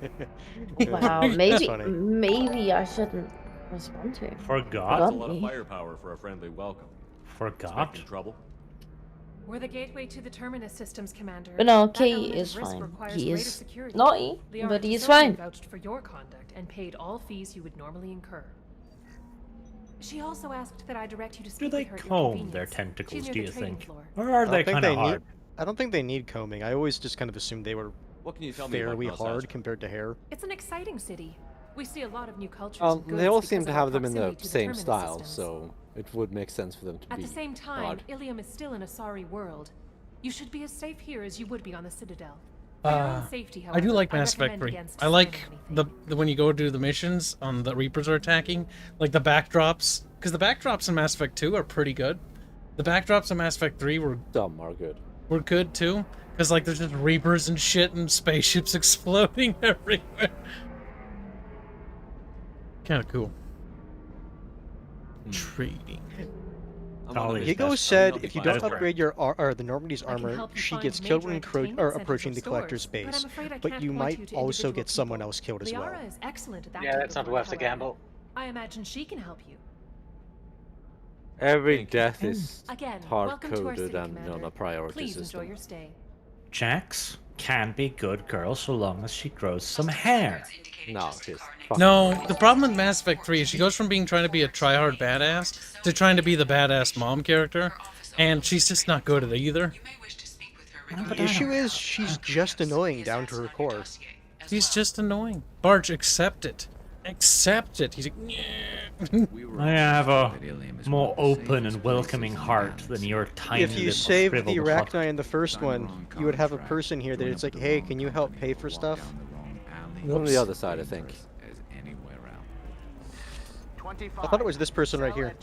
Wow, maybe I shouldn't respond to it. Forgot? That's a lot of firepower for a friendly welcome. Forgot? Expecting trouble? We're the gateway to the Terminus systems, Commander. But no, That Kay element is of risk fine. requires He greater is security. naughty, The but Arctic he's Circle fine. vouched for your conduct and paid all fees you would normally incur. She also asked that I direct you to Do speak they with her at your comb convenience. their tentacles, She's near do the you trading think? floor. Or are they kind of hard? I don't think they need combing. I always just kind of assumed they were What can you tell me about fairly Nos hard Astra? compared to hair. It's an exciting city. We see a lot of new cultures and goods They all because seem to of have our them in the proximity to same terminus style, systems. so it would make sense for them to At be the same time, odd. Ilium is still in a sorry world. You should be as safe here as you would be on the Citadel. For your own safety, I do however, like Mass Effect recommend 3. against I like signing the when you go do the missions on the Reapers are attacking, like the backdrops, because the backdrops in Mass Effect 2 are pretty good. The backdrops in Mass Effect 3 were good. Were good too, because like there's just Reapers and shit and spaceships exploding everywhere. Kind of cool. Trading. Hugo said if you don't upgrade your the Normandy's armor, she gets killed when approaching the collector's base, but you might also get someone else killed as well. Liara is excellent at that Yeah, type that's of not work, worth the however. gamble. I imagine she can help you. Every death is Again, hard welcome to our coded city, and on Commander. a priority Please system. enjoy your stay. Jax can be good girl so long as she grows some hair. No, she's No, the problem with Mass Effect 3 is she goes from being trying to be a tryhard badass to trying to be the badass mom character, and she's just not good at either. The issue is she's just annoying down to her core. She's just annoying. Barge, accept it. Accept it. He's like, I have a more open and welcoming heart than your tiny If you little saved the shriveled heart. Arachni in the first one, you would have a person here that it's like, hey, can you help pay for stuff? On the other side, I think. I thought it was this person right here.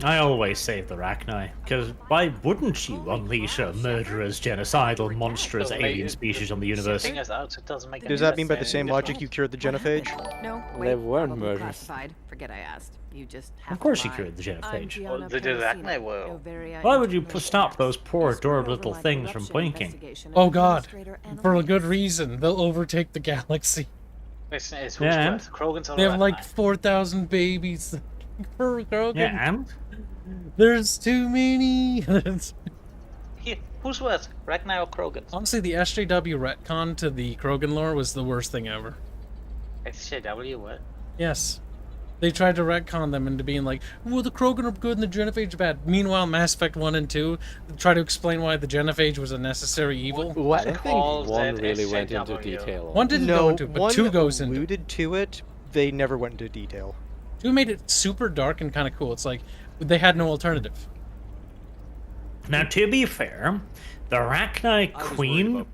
I always save the Arachni, because why wouldn't you unleash a murderous, genocidal, monstrous alien species on the universe? Thing is out, so it doesn't make Does any that mean by the sense. same logic you cured the genophage? No, They wait, weren't probably murderers. classified. Forget I asked. You just have Of course to you lie. cured the genophage. Well, they did that, they will. Why would you stop those poor, adorable little things from blinking? oh god, for a good reason. They'll overtake the galaxy. It's who's Yeah, worth. Krogan's on They the have right like 4,000 babies. For Krogan. Yeah, and? There's too many. Here, who's worse, Ragnar or Krogan? Honestly, the SJW retcon to the Krogan lore was the worst thing ever. SJW, what? Yes. They tried to retcon them into being like, well, the Krogan are good and the Genophage are bad. Meanwhile, Mass Effect 1 and 2 try to explain why the Genophage was a necessary evil. I think one really went into detail. One didn't go into it, but one 2 goes into it. alluded to it. They never went into detail. 2 made it super dark and kind of cool. It's like they had no alternative. Now, to be fair, the Arachni Queen,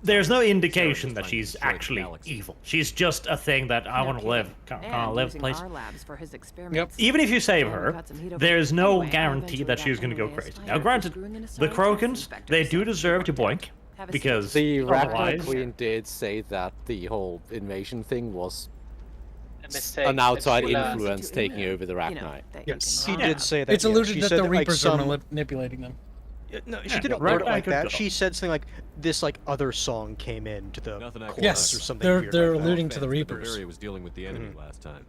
there's no indication that she's actually evil. She's just a thing that I want to live, kind of live using place. our labs for his experiments. Even if you save her, Got some heat over there's there. no Anyway, I guarantee eventually that got she's going to go Henry crazy. Astier Now, granted, screwing in a the scientist Krogans, inspector, they so do deserve to boink, Have a because The Arachni otherwise... Queen did say that the whole invasion thing was mistake. an outside It's related influence to taking over the Arachni. Yes, he did say that. It's yes. alluded She that said the like, Reapers some... are manipulating them. No, she Yeah, didn't right, word it I like could that. go. She said something like this, like other song came in to the chorus Yes, or something. they're weird they're like that. alluding to the Reapers. Bavaria was dealing with the enemy last time.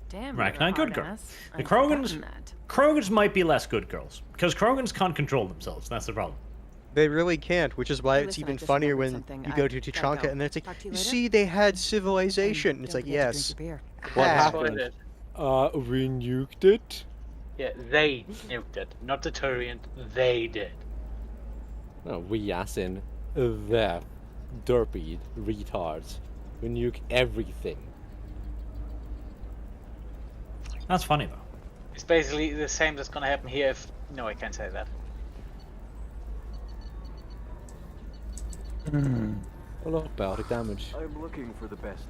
Damn, Arachni, good girl. The Krogans might be less good girls, because Krogans can't control themselves. That's the problem. They really can't, which is why Hey, it's listen, I even just funnier remembered when something. you I go to gotta Tuchanka go. and then it's like, Talk to you you later. see, they had civilization. And it's like, Don't forget to yes. drink your beer. What had. happened? We nuked it? Yeah, they nuked it, not the Turian. They did. No, we as in the derpy retards who nuke everything. That's funny, though. It's basically the same that's gonna happen here if... No, I can't say that. A lot of biotic damage. I'm looking for the best.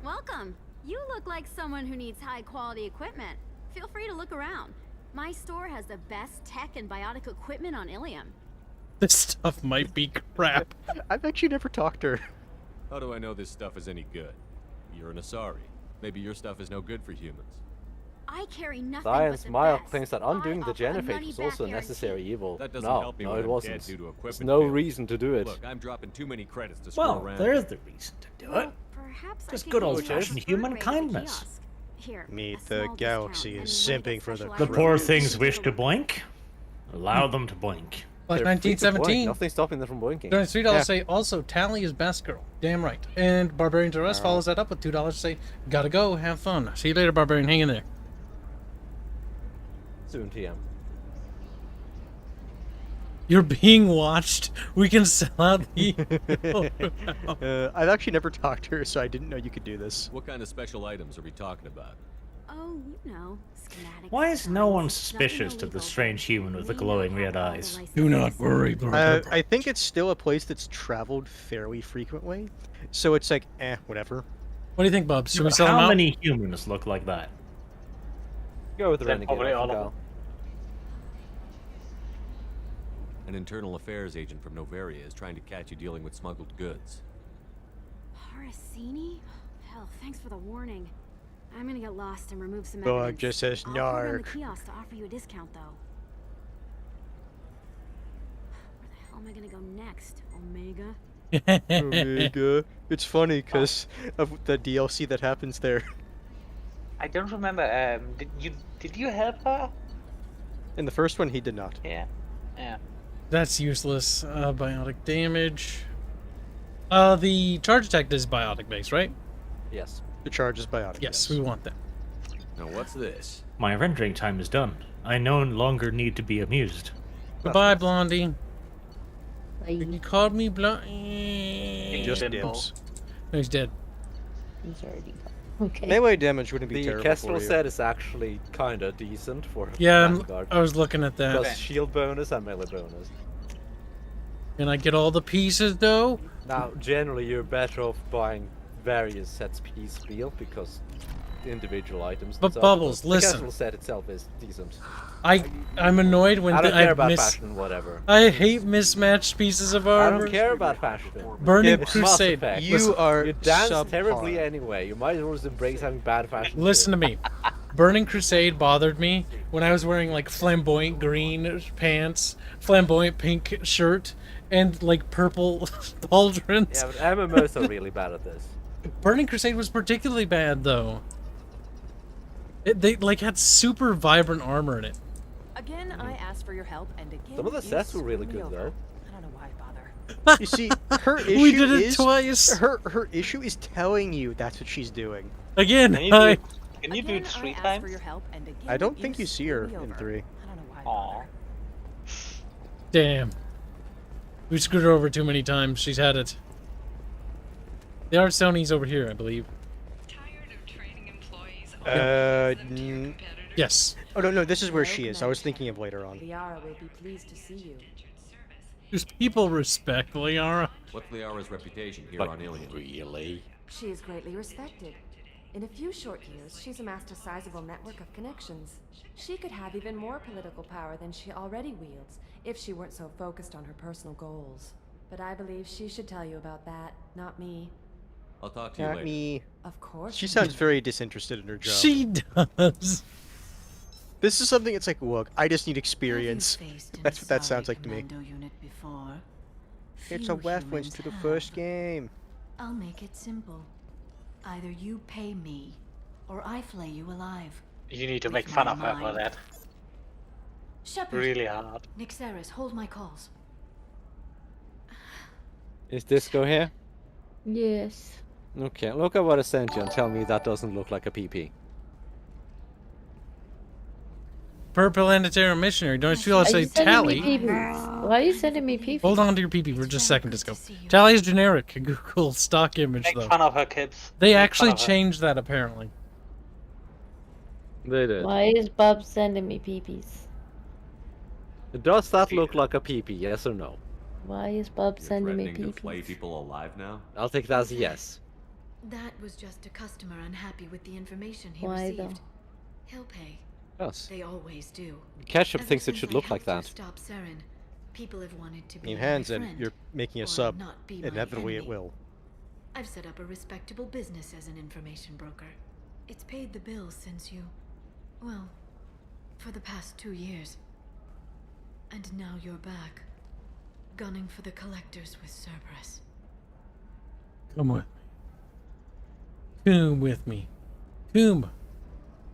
Welcome. You look like someone who needs high-quality equipment. Feel free to look around. My store has the best tech and biotic equipment on Ilium. This stuff might be crap. I bet you never talked to her. How do I know this stuff is any good? You're an Asari. Maybe your stuff is no good for humans. I carry nothing Science but the Mile best. claims that undoing the I offer a genophage was money-back also a guarantee. necessary evil. That doesn't No, help me no, when it I'm wasn't. dead due to equipment There's no failure. reason to do it. Look, I'm dropping too many credits to screw Well, around. there's the reason to do it. Perhaps I Just could good use old-fashioned the human rate of the kindness. kiosk. Here, Meet a the small galaxy discount, is and you might simping get for the specialized The poor rates. things wish to blink. Allow them to blink. Like They're free to blink. 1917. Nothing's stopping them from blinking. $3 Yeah. say also Tally is best girl. Damn right. And Barbarian to Rest follows that up with $2 to say gotta go, have fun. See you later, Barbarian. Hang in there. Soon TM. You're being watched. We can sell out the... I've actually never talked to her, so I didn't know you could do this. What kind of special items are we talking about? Oh, you know, schematic. Why is no one suspicious to the strange human with the glowing red eyes? Do not worry, brother. I think it's still a place that's traveled fairly frequently, so it's like, whatever. What do you think, Bubs? Should we sell them How out? many humans look like that? Go with the Then renegade. probably all of Go. them. An internal affairs agent from Novaria is trying to catch you dealing with smuggled goods. Parasini? Hell, thanks for the warning. I'm gonna get lost and remove some Dog evidence. just says I'll program narc. the kiosk to offer you a discount, though. Where the hell am I gonna go next, Omega? Omega. It's funny because of the DLC that happens there. I don't remember. Did you help her? In the first one, he did not. Yeah. Yeah. That's useless. Biotic damage. The charge attack is biotic based, right? Yes. The charge is biotic. Yes, we want that. Now what's this? My rendering time is done. I no longer need to be amused. Goodbye, Blondie. Bye. You called me Blondie. Just dibs. No, he's dead. He's already gone. Okay. Melee damage wouldn't be The terrible Kestrel for you. set is actually kind of decent for Yeah, Vanguard. I was looking at that. Plus shield bonus and melee bonus. Can I get all the pieces, though? Now, generally, you're better off buying various sets piece deal because individual items. But themselves- Bubbles, the listen. Kestrel set itself is decent. I'm annoyed when I don't I care about miss. fashion, whatever. I hate mismatched pieces of I armor. don't care about fashion. Burning It's Mass Crusade. Effect. You Listen, are you dance subpar. terribly anyway. You might as well just embrace having bad fashion. Listen to me. Burning Crusade bothered me when I was wearing like flamboyant green pants, flamboyant pink shirt, and like purple pauldrons. Yeah, but MMOs are really bad at this. Burning Crusade was particularly bad though. They like had super vibrant armor in it. Again, I asked for your help, and again, Some of the you sets were really screwed me good, over. though. I don't know why I bother. You see, her issue We did it is twice. Her issue is telling you that's what she's doing. Again, Can you do it, can you do Again, it I 3 asked times? for your help, and again, I don't think you see her screwed me in over. 3. I don't know why I Aw. bother. Damn. We screwed her over too many times. She's had it. The art Sony's over here, I believe. Yes. Oh no, this is where she is. I was thinking of later on. Liara will be pleased to see you. Does people respect Liara? What's Liara's reputation here Like, on Ilion? really? She is greatly respected. In a few short years, she's amassed a sizable network of connections. She could have even more political power than she already wields if she weren't so focused on her personal goals. But I believe she should tell you about that, not me. I'll talk to you Not later. me. Of course. She sounds very disinterested in her job. She does. This is something. It's like, look, I just need experience. That's what that sounds like to me. It's a reference to the first game. I'll make it simple. Either you pay me, or I flay you alive. You need to make fun of her for that. Shepard. Really hard. Nixeris, hold my calls. Is Disco here? Yes. Okay, look at what I sent you and tell me that doesn't look like a PP. Planetary missionary. Don't you feel Are to say you sending Tally? me peepees? Why are you sending me peepees? Hold on to your PP for just a second, Disco. Tally is generic. A Google stock image, Make though. fun of her, Kibs. They Make actually fun of her. changed that, apparently. They did. Why is Bob sending me peepees? Does that look like a PP, yes or no? Why is Bob You're sending me threatening to flay peepees? people alive now? I'll take that as a yes. That was just a customer unhappy with the information he Why, received. though? He'll pay. Yes. They always do. Ketchup Ever thinks it since should I look like helped you that. Stop Saren, people have wanted to be In my hands, and friend, you're making a or sub. not be my Inevitably, it enemy. will. I've set up a respectable business as an information broker. It's paid the bills since you... well, for the past 2 years. And now you're back, gunning for the collectors with Cerberus. Come with me. Come with me. Come.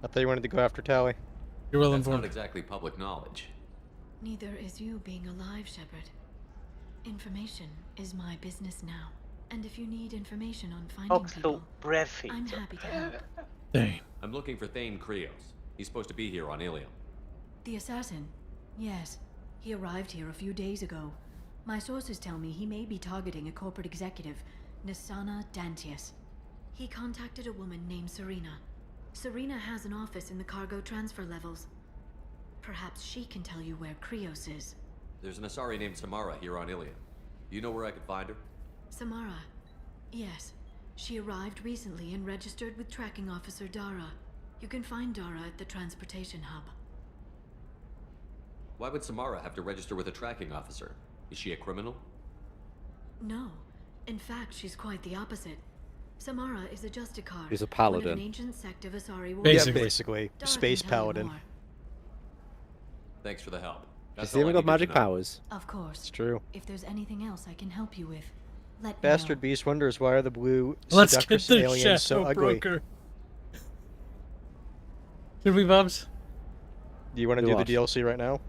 I thought you wanted to go after Tally. You're well That's not informed. exactly public knowledge. Neither is you being alive, Shepard. Information is my business now. And if you need information on finding Talk so people, breathy. I'm happy to help. Dang. I'm looking for Thane Krios. He's supposed to be here on Ilium. The assassin? Yes. He arrived here a few days ago. My sources tell me he may be targeting a corporate executive, Nisana Dantius. He contacted a woman named Serena. Serena has an office in the cargo transfer levels. Perhaps she can tell you where Krios is. There's an Asari named Samara here on Ilium. You know where I could find her? Samara? Yes. She arrived recently and registered with tracking officer Dara. You can find Dara at the transportation hub. Why would Samara have to register with a tracking officer? Is she a criminal? No. In fact, she's quite the opposite. Samara is a Justicar. He's a paladin. One of an ancient sect of Asari warriors. Basically. Yeah, basically. Dara Space can tell you paladin. more. Thanks for the help. She's all I even got need to magic know. powers. Of course. It's true. If there's anything else I can help you with, let me Bastard know. Beast wonders why are the blue Let's get seductress the aliens so Shadow ugly. Broker. Should we, Bubs? Do you want to Do do what? the DLC right now?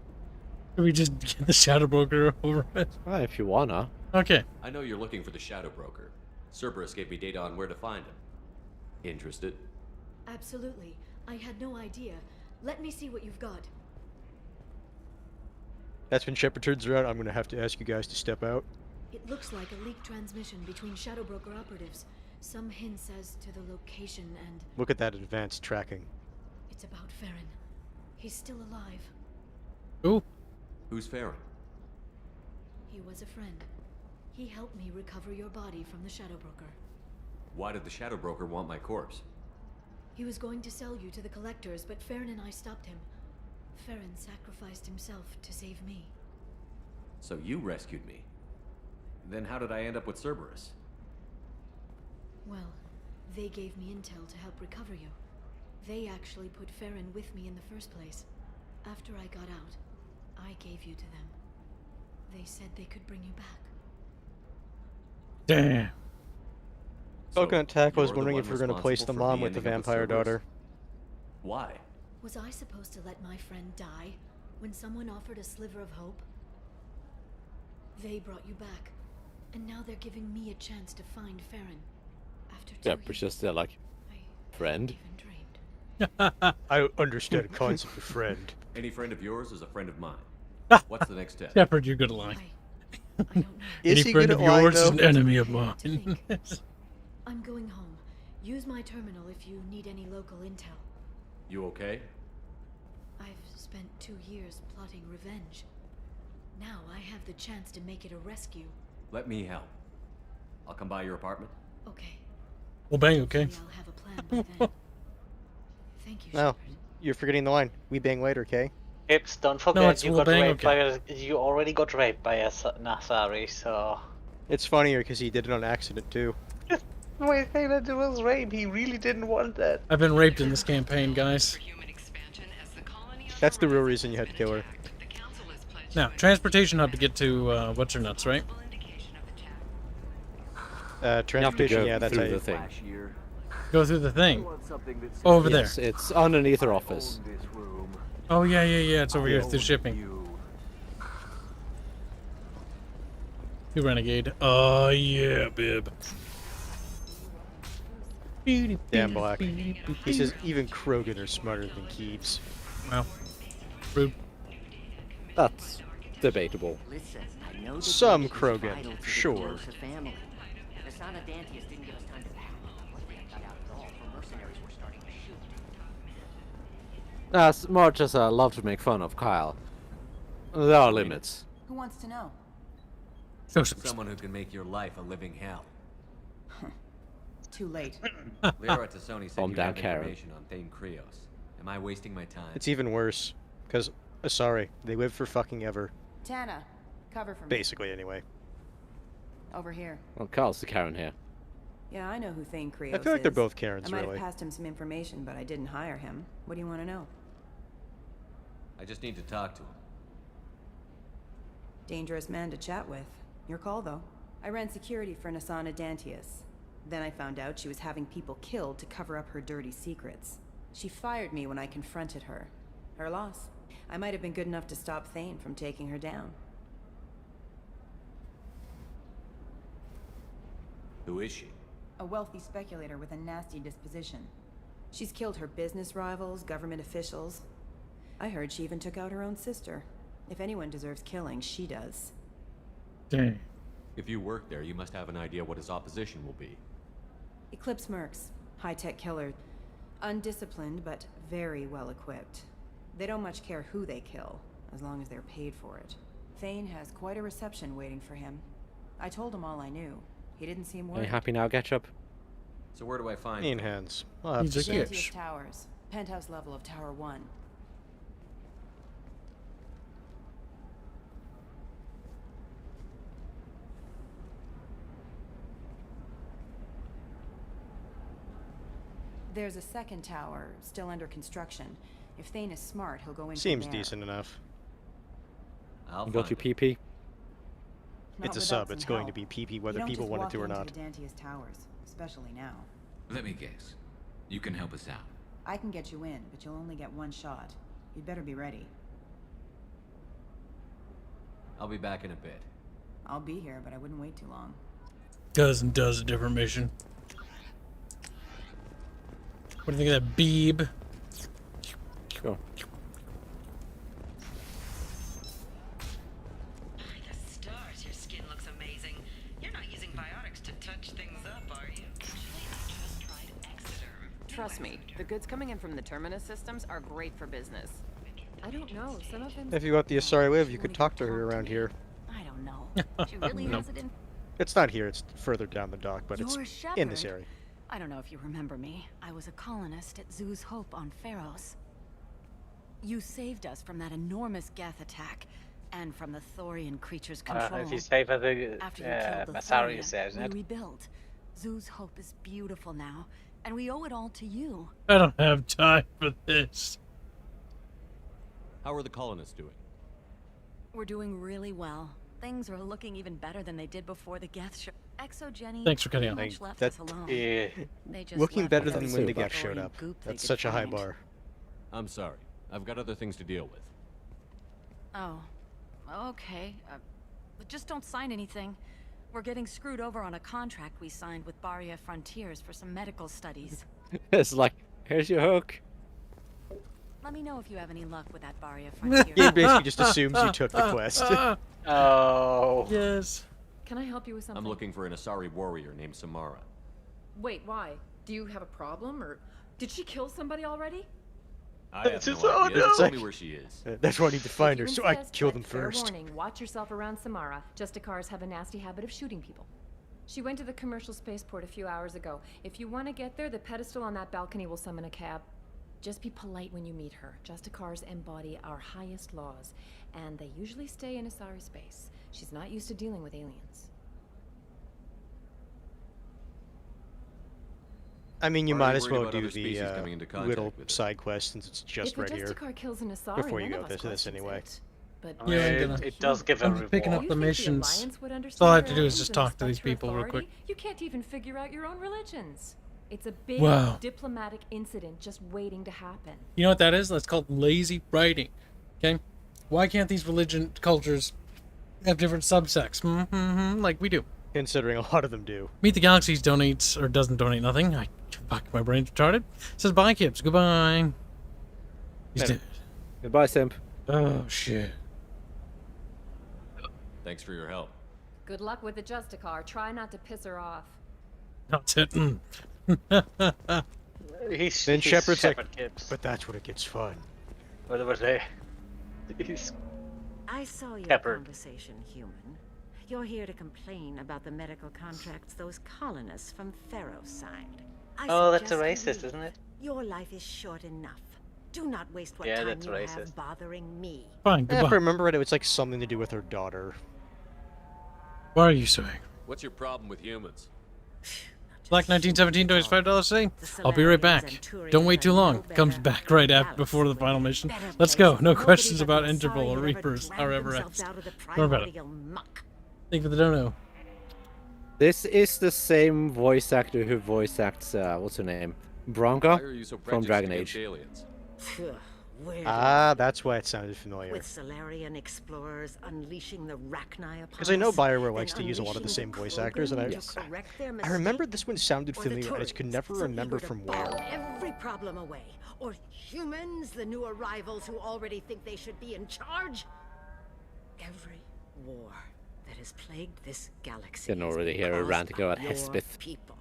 Should we just get the Shadow Broker over it? If you wanna. Okay. I know you're looking for the Shadow Broker. Cerberus gave me data on where to find him. Interested? Absolutely. I had no idea. Let me see what you've got. That's when Shepard turns around. I'm gonna have to ask you guys to step out. It looks like a leaked transmission between Shadow Broker operatives. Some hints as to the location and... Look at that advanced tracking. It's about Farron. He's still alive. Who? Who's Farron? He was a friend. He helped me recover your body from the Shadow Broker. Why did the Shadow Broker want my corpse? He was going to sell you to the collectors, but Farron and I stopped him. Farron sacrificed himself to save me. So you rescued me. Then how did I end up with Cerberus? Well, they gave me intel to help recover you. They actually put Farron with me in the first place. After I got out, I gave you to them. They said they could bring you back. Damn. Coconut Tackle was you're the wondering one if we're gonna place the responsible for mom me with the ending up with vampire Cerberus? daughter. Why? Was I supposed to let my friend die when someone offered a sliver of hope? They brought you back, and now they're giving me a chance to find Farron. After 2 Yeah, but just like friend. I understand the concept of friend. Any friend of yours is a friend of mine. What's the next step? Shepard, you're good at lying. Is Any he friend good of at lying, yours is though? an enemy of mine. I'm going home. Use my terminal if you need any local intel. You okay? I've spent 2 years plotting revenge. Now I have the chance to make it a rescue. Let me help. I'll come by your apartment. Okay. Well, bang, okay. I'll have a plan by then. Thank you. No, you're forgetting the line. We bang later, okay? Kibs, don't forget it's you well got bang, raped okay. by you already got raped by a Nasari, so... It's funnier because he did it on accident too. Wait, say that it was rape. He really didn't want that. I've been raped in this campaign, guys. That's the real reason you had to kill her. Now, transportation hub to get to what's her nuts, right? Transportation, yeah, that's how through you... the thing. Go through the thing. Over Yes, there. it's underneath her office. Oh yeah, it's over here through shipping. You renegade. Oh yeah, bib. Damn black. He says even Krogan are smarter than Kibs. Well, rude. That's debatable. Listen, I know that Some this is Krogan, vital to the sure. Closer family. Rosetta Dantius didn't give us time to pack. What they got out at all, for mercenaries were starting to shoot. That's more just a love to make fun of Kyle. There are limits. Who wants to know? Someone who can make your life a living hell. Too late. Lyra Tassoni said Calm you down, have Karen. information on Thane Krios. Am I wasting my time? It's even worse. Because, sorry, they live for fucking ever. Tana, cover for me. Basically, anyway. Over here. Well, Kyle's the Karen here. Yeah, I know who Thane Krios is. I feel like they're both Karens, I might really. have passed him some information, but I didn't hire him. What do you want to know? I just need to talk to him. Dangerous man to chat with. Your call, though. I ran security for Nisana Dantius. Then I found out she was having people killed to cover up her dirty secrets. She fired me when I confronted her. Her loss. I might have been good enough to stop Thane from taking her down. Who is she? A wealthy speculator with a nasty disposition. She's killed her business rivals, government officials. I heard she even took out her own sister. If anyone deserves killing, she does. Dang. If you work there, you must have an idea what his opposition will be. Eclipse mercs. High-tech killer. Undisciplined, but very well equipped. They don't much care who they kill, as long as they're paid for it. Thane has quite a reception waiting for him. I told him all I knew. He didn't seem Are worried. you happy now, Ketchup? So where do I find In him? hands. I'll have to He's a say. gish. Towers. Penthouse level of Tower 1. There's a second tower, still under construction. If Thane is smart, he'll go in Seems from there. decent enough. I'll Go find to him. PP. Not It's a without sub. some It's going to help. be PP You whether don't people just want it walk to or into not. the Dantius Towers, especially now. Let me guess. You can help us out. I can get you in, but you'll only get one shot. You'd better be ready. I'll be back in a bit. I'll be here, but I wouldn't wait too long. Does a different mission. What do you think of that, Beeb? Go. The stars, your skin looks amazing. You're not using biotics to touch things up, are you? Actually, I just tried Exoderm. Trust me, the goods coming in from the Terminus systems are great for business. I don't know, some of them... If you got the Asari Live, you could talk to her around here. I don't know. She really No. has it in. It's not here. It's further down the dock, but You're a it's in this shepherd. area. I don't know if you remember me. I was a colonist at Zoo's Hope on Pharos. You saved us from that enormous Geth attack, and from the Thorian creature's control. If you save the After you killed the Masari, you Thorian, say, isn't we it? rebuilt. Zoo's Hope is beautiful now, and we owe it all to you. I don't have time for this. How are the colonists doing? We're doing really well. Things are looking even better than they did before the Geth show. Exogeny Thanks for cutting pretty out. much left That- us alone. Yeah. They just Looking left better us than with when the the Geth showed Thorian up. goop they That's could such a high find. bar. I'm sorry. I've got other things to deal with. Oh, okay. But just don't sign anything. We're getting screwed over on a contract we signed with Barria Frontiers for some medical studies. It's like, here's your hook. Let me know if you have any luck with that Barria Frontier. He basically just assumes you took the quest. Oh. Yes. Can I help you with something? I'm looking for an Asari warrior named Samara. Wait, why? Do you have a problem, or did she kill somebody already? I have Just- no oh, idea. no. Tell me where she is. That's why I need to find her, If you so I insist, kill but them fair first. warning, watch yourself around Samara. Justicars have a nasty habit of shooting people. She went to the commercial spaceport a few hours ago. If you want to get there, the pedestal on that balcony will summon a cab. Just be polite when you meet her. Justicars embody our highest laws, and they usually stay in Asari space. She's not used to dealing with aliens. I mean, you Are might you as worried well about do other the species coming into contact little with it? side quest since it's just if right a here. Justicar kills an Asari, Before you none go of us to this questions anyway. it. But Yeah, I'm it, gonna- it does give a I'm reward. picking up You the think missions. Alliance would So all I have to understand do your is just actions and talk to these respect your people real quick. authority? You can't even figure out your own religions. It's a big Wow. diplomatic incident just waiting to happen. You know what that is? That's called lazy writing. Okay? Why can't these religion cultures have different subsects? Like we do. Considering a lot of them do. Meet the Galaxies donates or doesn't donate nothing. Fuck, my brain's retarded. Says bye, Kibs. Goodbye. He's dead. Goodbye, Simp. Oh shit. Thanks for your help. Good luck with the Justicar. Try not to piss her off. That's it. He's Then Shepard's like, Shepard Kibs. but that's when it gets fun. What was they? He's I saw your Shepard. conversation, human. You're here to complain about the medical contracts those colonists from Pharos signed. Oh, that's a suggest you racist, leave. isn't it? Your life is short enough. Do not waste what Yeah, time that's you racist. have bothering me. Fine, If I goodbye. remember it, it was like something to do with her daughter. What are you saying? What's your problem with humans? Black 1917 donates $5 today. I'll be right back. Don't wait too long. Comes back right after before the final mission. Let's go. No questions about Interval or Reapers. However, X. More about it. Thank you for the dono. This is the same voice actor who voice acts, what's her name? Bronca Why are you so from prejudiced Dragon against Age. aliens? Ah, that's why it sounded familiar. With Solarian explorers unleashing the Rachni upon Because I know us, BioWare then likes to use a lot of the unleashing same voice actors, and Krogan to correct their I remember mistakes. this one sounded Or the familiar. I just could Turians, never so remember eager to from battle where. every problem away. Or humans, the new arrivals who already think they should be in charge. Every war that has plagued this galaxy Can already hear a rant go at Hespith. People.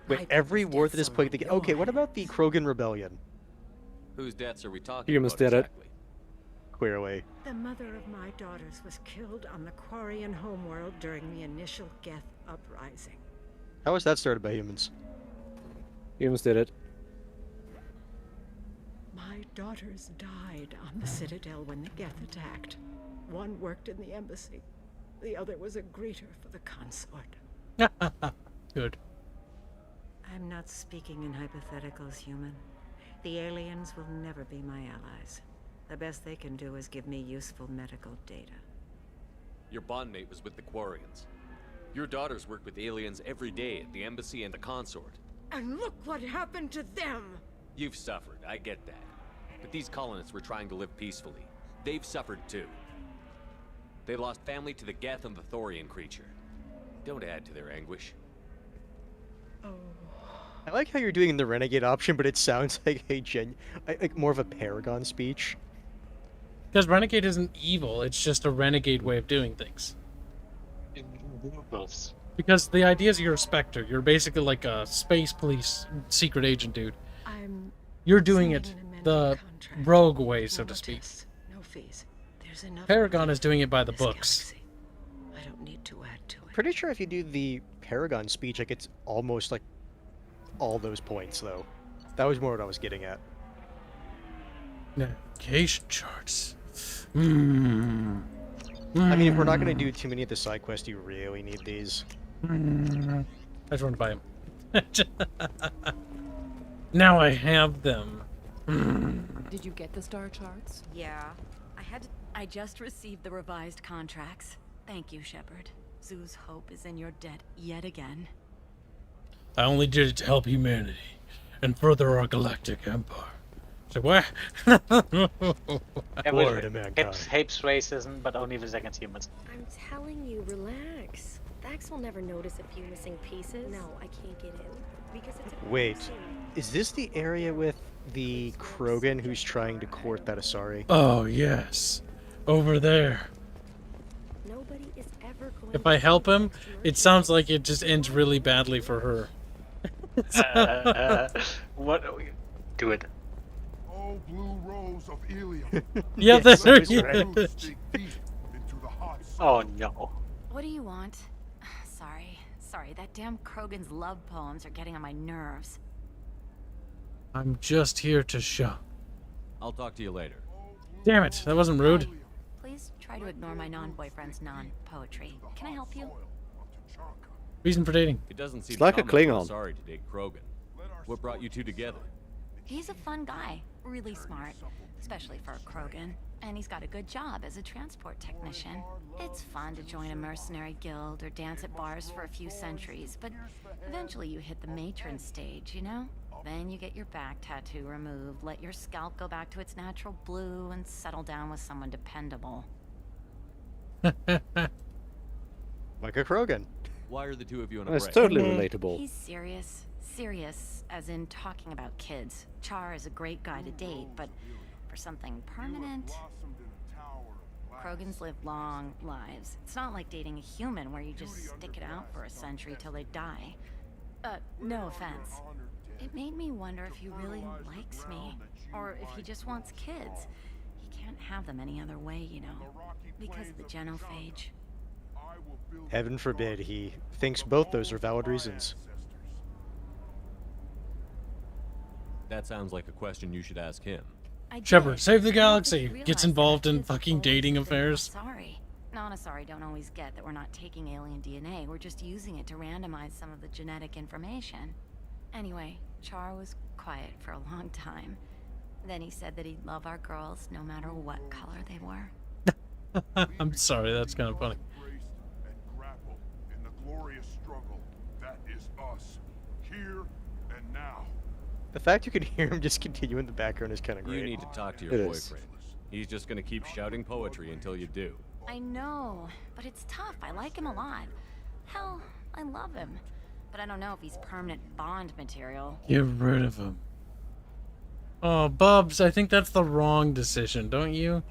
Wait, every war that is plagued the... Okay, what about the Krogan Rebellion? Whose deaths are we talking Humans about did it. exactly? Clearly. The mother of my daughters was killed on the Quarian homeworld during the initial Geth uprising. How was that started by humans? Humans did it. My daughters died on the Citadel when the Geth attacked. One worked in the embassy. The other was a greeter for the consort. Good. I'm not speaking in hypotheticals, human. The aliens will never be my allies. The best they can do is give me useful medical data. Your bondmate was with the Quarians. Your daughters work with aliens every day at the embassy and the consort. And look what happened to them! You've suffered, I get that. But these colonists were trying to live peacefully. They've suffered too. They lost family to the Geth and the Thorian creature. Don't add to their anguish. I like how you're doing the renegade option, but it sounds like a like more of a Paragon speech. Because renegade isn't evil; it's just a renegade way of doing things. Because the idea is you're a Spectre. You're basically like a space police secret agent dude. You're doing it the rogue way, so to speak. No fees. There's enough. Paragon is doing it by the books. I don't need to add to it. Pretty sure if you do the Paragon speech, like it's almost like all those points, though. That was more what I was getting at. Navigation charts. I mean, if we're not going to do too many of the side quests, you really need these. I just want to buy them. Now I have them. Did you get the star charts? Yeah. I just received the revised contracts. Thank you, Shepard. Zoo's hope is in your debt yet again. I only did it to help humanity and further our galactic empire. So what? Hates racism, but only with against humans. I'm telling you, relax. Vax will never notice a few missing pieces. No, I can't get in. Because it's a Wait, is this the area with the Krogan who's trying to court that Asari? Oh, yes. Over there. Nobody is ever going If I help him, it sounds like it just ends really badly for her. What? Do it. Oh, blue rose of Ilium. Yeah, Yes, there that's you right. Oh no. What do you want? Sorry, that damn Krogan's love poems are getting on my nerves. I'm just here to shop. I'll talk to you later. Damn it, that wasn't rude. Please try to ignore my non-boyfriend's non-poetry. Can I help you? Reason for dating. It doesn't seem It's like a Klingon. Sorry to date Krogan. What brought you two together? He's a fun guy, really smart, especially for a Krogan. And he's got a good job as a transport technician. It's fun to join a mercenary guild or dance at bars for a few centuries, but eventually you hit the matron stage, you know? Then you get your back tattoo removed, let your scalp go back to its natural blue, and settle down with someone dependable. Like a Krogan. Why are the two of you on a That's break? totally relatable. He's serious. Serious, as in talking about kids. Char is a great guy to date, but for something permanent... Krogans live long lives. It's not like dating a human where you just stick it out for a century till they die. No offense. It made me wonder if he really likes me, or if he just wants kids. He can't have them any other way, you know, because of the genophage. Heaven forbid he thinks both those are valid reasons. That sounds like a question you should ask him. Shepard, save the galaxy. Gets involved in fucking dating affairs. Sorry. Non-Asari don't always get that we're not taking alien DNA, we're just using it to randomize some of the genetic information. Anyway, Char was quiet for a long time. Then he said that he'd love our girls no matter what color they were. I'm sorry, that's kind of funny. In the glorious struggle, that is us, here and now. The fact you can hear him just continue in the background is kind of great. You need to talk to your boyfriend. He's just gonna keep shouting poetry until you do. I know, but it's tough. I like him a lot. Hell, I love him. But I don't know if he's permanent Bond material. Get rid of him. Oh, Bubs, I think that's the wrong decision, don't you?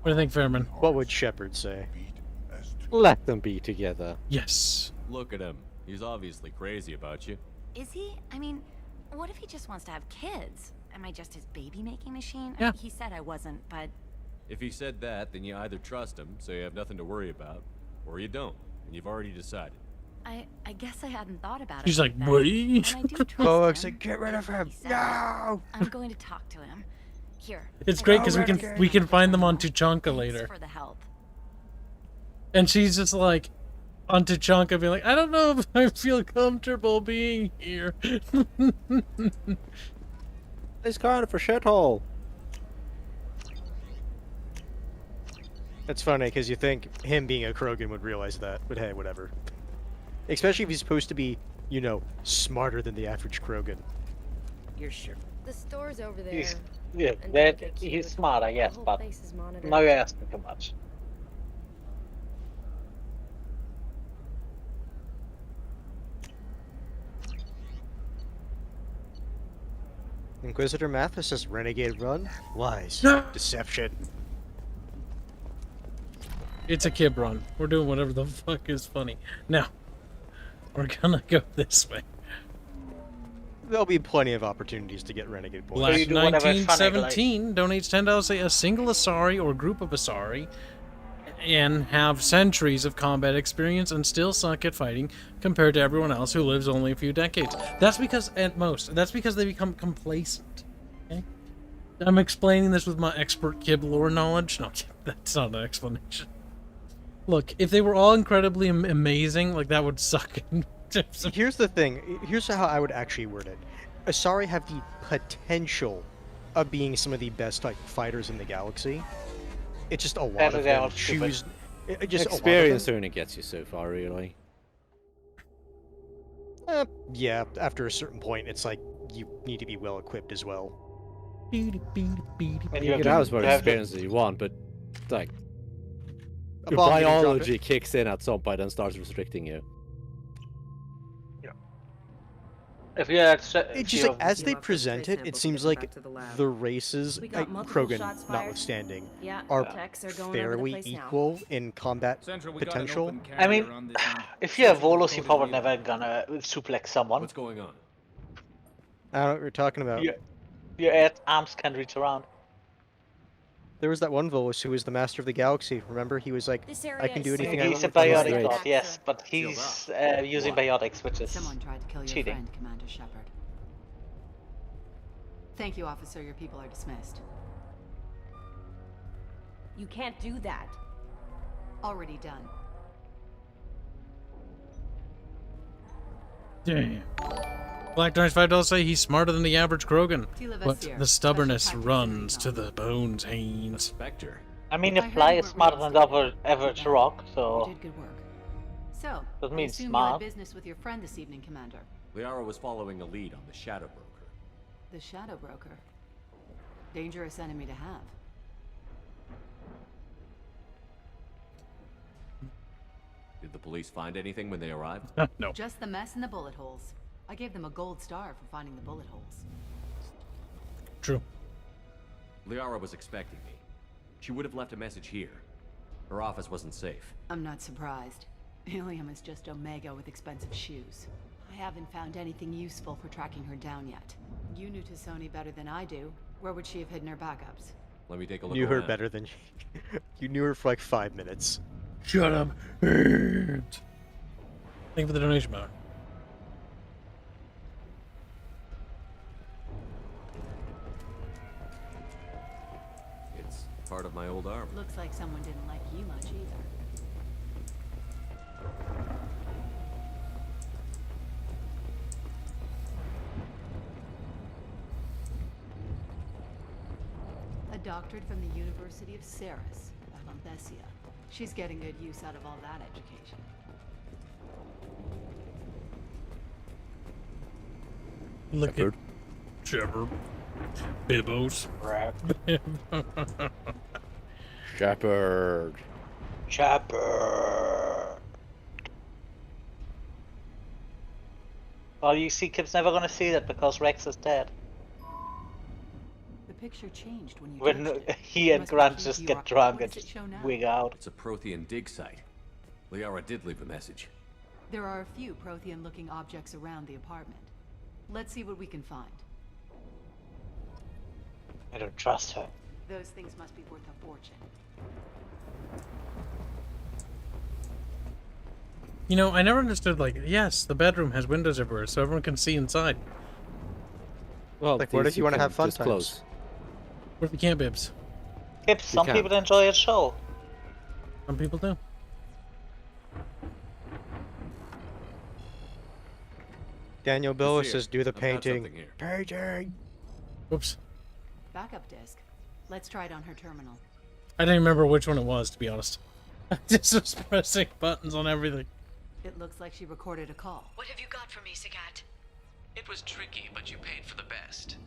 What do you think, Fairman? What would Shepard say? Let them be together. Yes. Look at him. He's obviously crazy about you. Is he? I mean, what if he just wants to have kids? Am I just his baby-making machine? Yeah. He said I wasn't, but... If he said that, then you either trust him, so you have nothing to worry about, or you don't, and you've already decided. I guess I hadn't thought about it. She's like, that. wait. And I do trust Box, him. get rid of him. He said, No. I'm going to talk to him. Here. It's I great got because a we can find them on Thanks Tuchanka later. for the help. And she's just like, on Tuchanka being like, I don't know if I feel comfortable being here. It's kind of a shithole. That's funny, because you think him being a Krogan would realize that, but hey, whatever. Especially if he's supposed to be, you know, smarter than the average Krogan. You're sure? The store's over there. He's smart, I guess, The whole but place is monitored. now you're asking too much. Inquisitor Mathis says Renegade Run? Lies. Deception. It's a Kib run. We're doing whatever the fuck is funny. Now, we're gonna go this way. There'll be plenty of opportunities to get Renegade points. Black 1917 donates $10 say a single Asari or group of Asari and have centuries of combat experience and still suck at fighting compared to everyone else who lives only a few decades. That's because, at most, that's because they become complacent. Okay? I'm explaining this with my expert Kib lore knowledge. No, that's not an explanation. Look, if they were all incredibly amazing, like that would suck. Here's the thing. Here's how I would actually word it. Asari have the potential of being some of the best like fighters in the galaxy. It's just a lot of them choose. Just experience only gets you so far, really. Yeah, after a certain point, it's like you need to be well equipped as well. You can have as much experience as you want, but like your biology kicks in at some point and starts restricting you. If you had, it's just like as they present it, it seems like the races, Krogan notwithstanding, are fairly equal in combat potential. I mean, if you have Volos, you're probably never gonna suplex someone. What's going on? I don't know what you're talking about. Your arms can reach around. There was that one Volos who was the master of the galaxy. Remember, he was like, "I can do anything I want." He's a biotic god, yes, but he's using biotics, which is Someone tried to kill your cheating. friend, Commander Shepard. Thank you, officer. Your people are dismissed. You can't do that. Already done. Damn. Black Dice $5 say he's smarter than the average Krogan, but the stubbornness runs to the bones, Haynes. Spectre. I mean, a fly is smarter than the average rock, so. You did good work. So, That I means assume smart. you had business with your friend this evening, Commander. Liara was following a lead on the Shadow Broker. The Shadow Broker. Dangerous enemy to have. Did the police find anything when they arrived? No. Just the mess and the bullet holes. I gave them a gold star for finding the bullet holes. True. Liara was expecting me. She would have left a message here. Her office wasn't safe. I'm not surprised. Ilium is just Omega with expensive shoes. I haven't found anything useful for tracking her down yet. You knew Tassoni better than I do. Where would she have hidden her backups? Let me take a look Knew her around. better than you knew her for like 5 minutes. Shut up. Thank you for the donation, Miller. It's part of my old armor. Looks like someone didn't like you much either. A doctorate from the University of Ceres, Alambesia. She's getting good use out of all that education. Look at Shepard. Bibbos. Shepard. Chopper. Well, you see, Kib's never gonna see that because Rex is dead. The picture changed when you When touched it. he and Must be Grant key just to get your- drunk What and does it just show now? wig out. It's a Prothean dig site. Liara did leave a message. There are a few Prothean-looking objects around the apartment. Let's see what we can find. I don't trust her. Those things must be worth a fortune. You know, I never understood, like, yes, the bedroom has windows everywhere, so everyone can see inside. Well, like, what if you want to have fun times? Close. What if you can't, Bibs? Kibs, some people enjoy a show. Some people do. Daniel Billis here. says, do the I've got painting. something here. Painting! Oops. Backup disk. Let's try it on her terminal. I didn't remember which one it was, to be honest. I just was pressing buttons on everything. It looks like she recorded a call. What have you got for me, Sqek? It was tricky, but you paid for the best.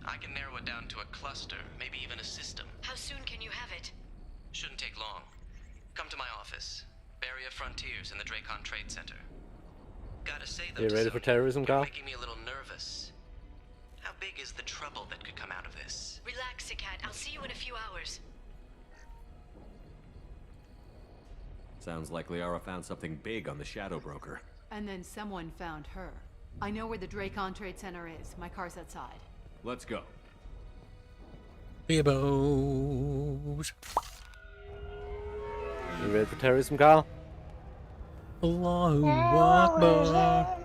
I can narrow it down to a cluster, maybe even a system. How soon can you have it? Shouldn't take long. Come to my office. Barrier Frontiers in the Dracon Trade Center. Gotta say though, Are you ready for terrorism, Carl? making me a little nervous. How big is the trouble that could come out of this? Relax, Sqek. I'll see you in a few hours. Sounds like Liara found something big on the Shadow Broker. And then someone found her. I know where the Dracon Trade Center is. My car's outside. Let's go. Bibos. You ready for terrorism, Carl? Allahu Akbar.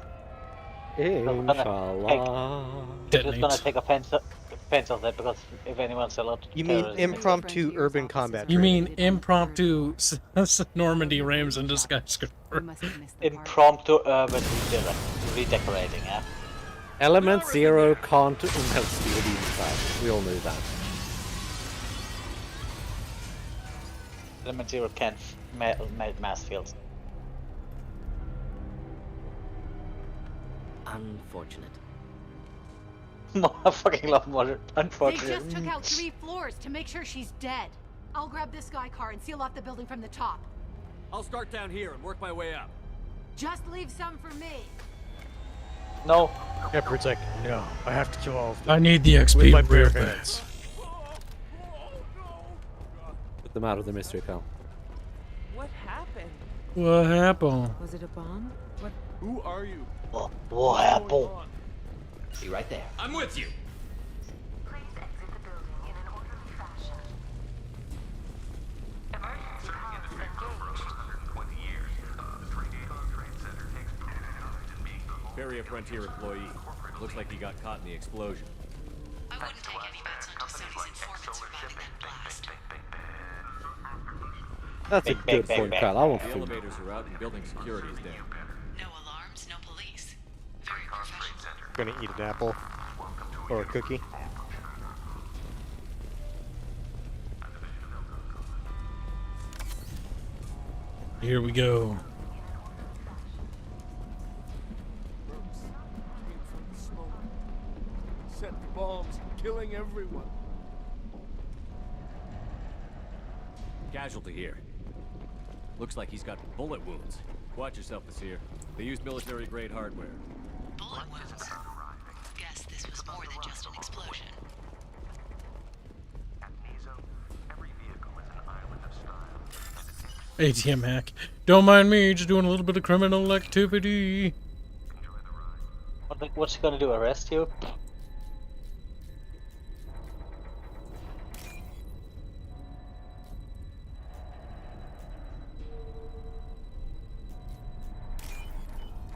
Inshallah. I'm just gonna take offense of that because if anyone's allowed to You mean terrorism- impromptu urban combat? You mean impromptu Normandy rams into skyscraper? impromptu urban redecorating, yeah? Element 0 can't have speed inside. We all knew that. Element 0 can't melt mass fields. Unfortunate. I fucking love modern. They Unfortunate. just took out 3 floors to make sure she's dead. I'll grab this Sqek car and seal off the building from the top. I'll start down here and work my way up. Just leave some for me. No. Shepard's like, no, I have to kill all of them. I need the XP with my real bare fast. hands. Put them out of the mystery, Carl. What happened? What happened? Was it a bomb? What? Who are you? What happened? See right there. I'm with you. Barrier Frontier employee. Looks like he got caught in the explosion. I wouldn't take any bets on Sony's informants surviving that blast. That's a good point, Carl. I want The food. elevators are out and building security is down. No alarms, no police. Very professional. Gonna eat an apple or a cookie. Here we go. Set the bombs, killing everyone. Casualty here. Looks like he's got bullet wounds. Watch yourself, Nasir. They used military-grade hardware. Bullet wounds. Guess this was more than just an explosion. ATM hack. Don't mind me, just doing a little bit of criminal activity. What's he gonna do? Arrest you?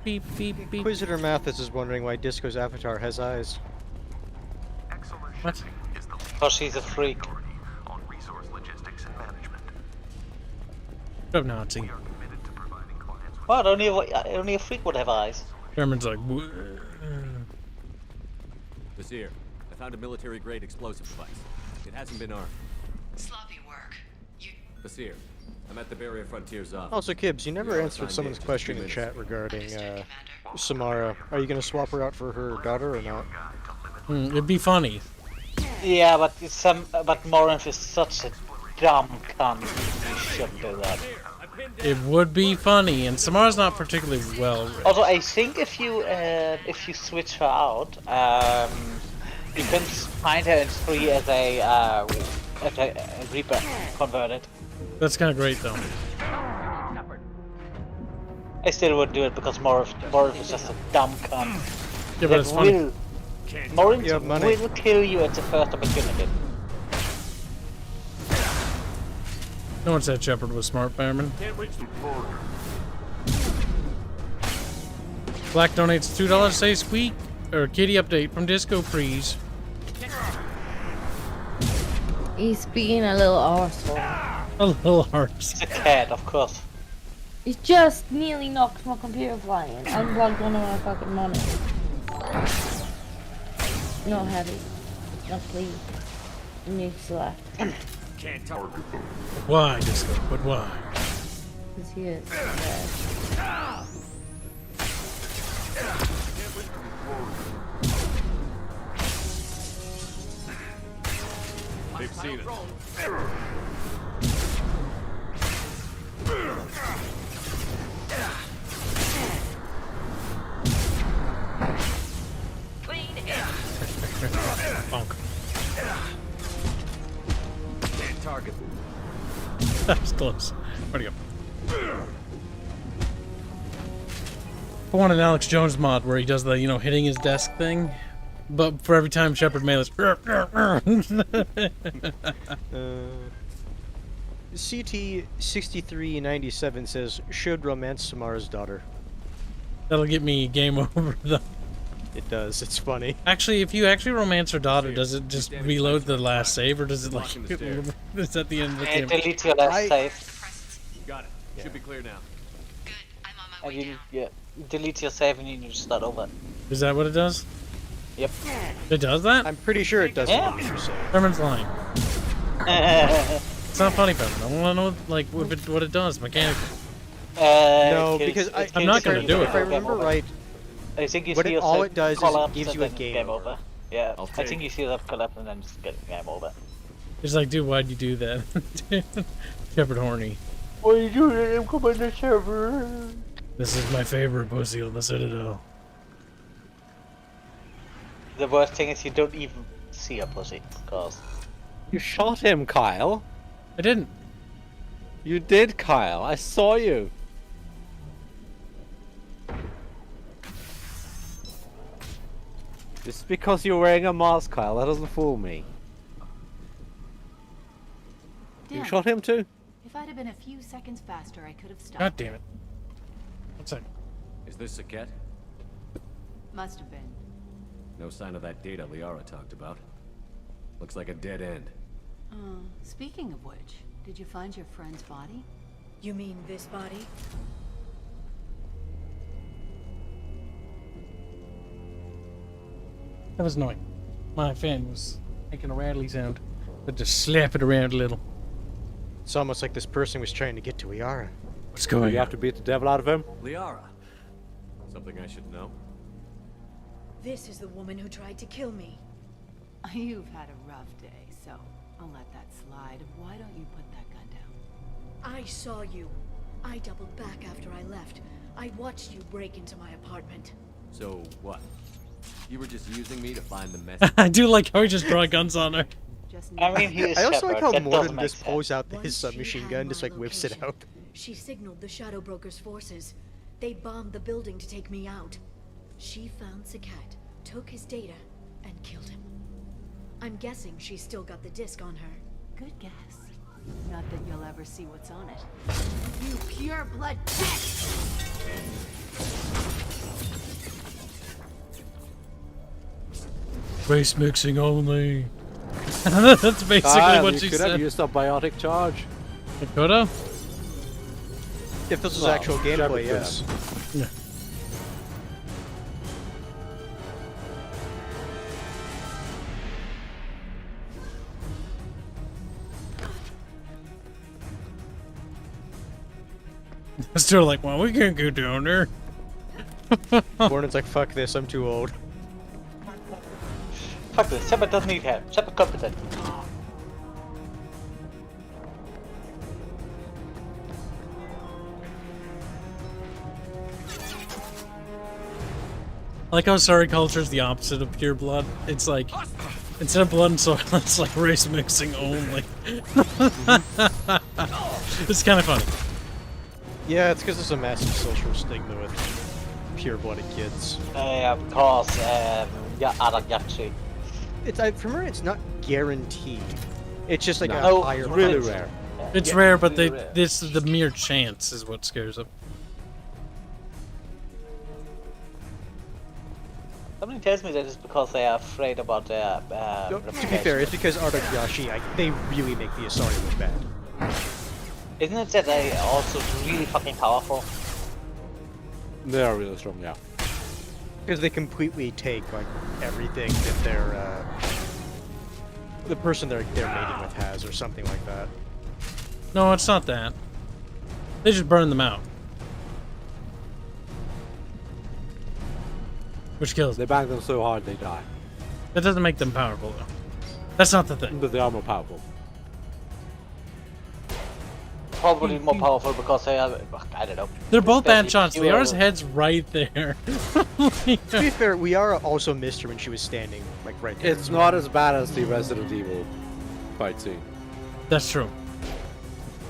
Beep, beep, beep. Inquisitor Mathis is wondering why Disco's avatar has eyes. What? Because she's a freak. Of Nazi. What? Only a freak would have eyes. Sherman's like, Nasir, I found a military-grade explosive device. It hasn't been armed. Sloppy work. You... Nasir, I'm at the Barrier Frontiers office. Also, Kibs, you never You're answered assigned someone's in just question 2 in minutes. chat regarding Samara. Are you gonna swap her out for her daughter or not? it'd be funny. Yeah, but but Morinth is such a dumb cunt. You shouldn't do that. It would be funny, and Samara's not particularly well written. Also, I think if you switch her out, You can find her in 3 as a Reaper converted. That's kind of great, though. I still would do it because Morph is just a dumb cunt. Yeah, but it's funny. Morph will kill you at the first opportunity. No one said Shepard was smart, Fireman. Black donates $2 to say Sqek or Kitty update from Disco Freeze. He's being a little arsehole. A little arse. It's a cat, of course. He just nearly knocked my computer flying. Unplugged one of my fucking monitors. Not heavy. Not clean. Needs left. Can't target them. Why, Disco? But why? Because he is dead. They've seen us. Bonk. Can't target. That was close. Where'd he go? I want an Alex Jones mod where he does the, hitting his desk thing, but for every time Shepard Mailis. CT6397 says, should romance Samara's daughter. That'll get me game over, though. It does. It's funny. Actually, if you actually romance her daughter, does it just reload the last save, or does it like it's at the end of the game? Delete your last save. Got it. Should be clear now. And you delete your save and you need to start over. Is that what it does? Yep. It does that? I'm pretty sure it does. Yeah. Herman's lying. It's not funny, Herman. I want to know what it does mechanically. No, because I'm not going to do it. If I remember right, I think you see all it does is it gives you a game over. Yeah, I think you see that collapse and then just get game over. It's like, dude, why'd you do that? Shepard horny. Why you do that? I'm Commander Shepard. This is my favorite pussy on the Citadel. The worst thing is you don't even see a pussy, cause You shot him, Kyle. I didn't. You did, Kyle. I saw you. Just because you're wearing a mask, Kyle, that doesn't fool me. Damn. You shot him too? If I'd have been a few seconds faster, I could have stopped. God damn it. What's that? Is this Sqek? Must have been. No sign of that data Liara talked about. Looks like a dead end. Speaking of which, did you find your friend's body? You mean this body? That was annoying. My fan was making a rattly sound. But just slap it around a little. It's almost like this person was trying to get to Liara. What's going on? You have to beat the devil out of him? Liara. Something I should know? This is the woman who tried to kill me. You've had a rough day, so I'll let that slide. Why don't you put that gun down? I saw you. I doubled back after I left. I watched you break into my apartment. So what? You were just using me to find the message. I do like how he just draw guns on her. I mean, he is I also like how Shepard. Morden just pulls out his submachine gun, just like whips it out. She signaled the Shadow Broker's forces. They bombed the building to take me out. She found Sqek, took his data, and killed him. I'm guessing she's still got the disc on her. Good guess. Not that you'll ever see what's on it. You pure blood Race mixing only. That's basically what she could have said. used a biotic charge. It could have. If this was Well, actual gameplay, yes. Yeah. Still like, well, we can't go down there. Mordin's like, fuck this, I'm too old. Fuck this, Shepard doesn't need help. Shepard competent. I like how sorry culture is the opposite of pure blood. It's like Instead of blood and soil, it's like race mixing only. It's kind of funny. Yeah, it's because there's a massive social stigma with pure-blooded kids. Of course, yeah, Aragyachi. From her, it's not guaranteed. It's just like a higher really potential. rare. It's Yeah, rare, but really rare. this the mere chance is what scares them. Something tells me that it's because they are afraid about their No, to be fair, it's because Aragyachi, they really make the Asari look bad. Isn't it that they are also really fucking powerful? They are really strong, yeah. Because they completely take like everything that their the person they're mating with has, or something like that. No, it's not that. They just burn them out. Which kills them. They bang them so hard they die. That doesn't make them powerful, though. That's not the thing. But they are more powerful. Probably more powerful because they are, I don't know. They're both bad Especially shots. The fewer- Yara's head's right there. To be fair, Yara also missed her when she was standing like right there. It's not as bad as the Resident Evil fight scene. That's true.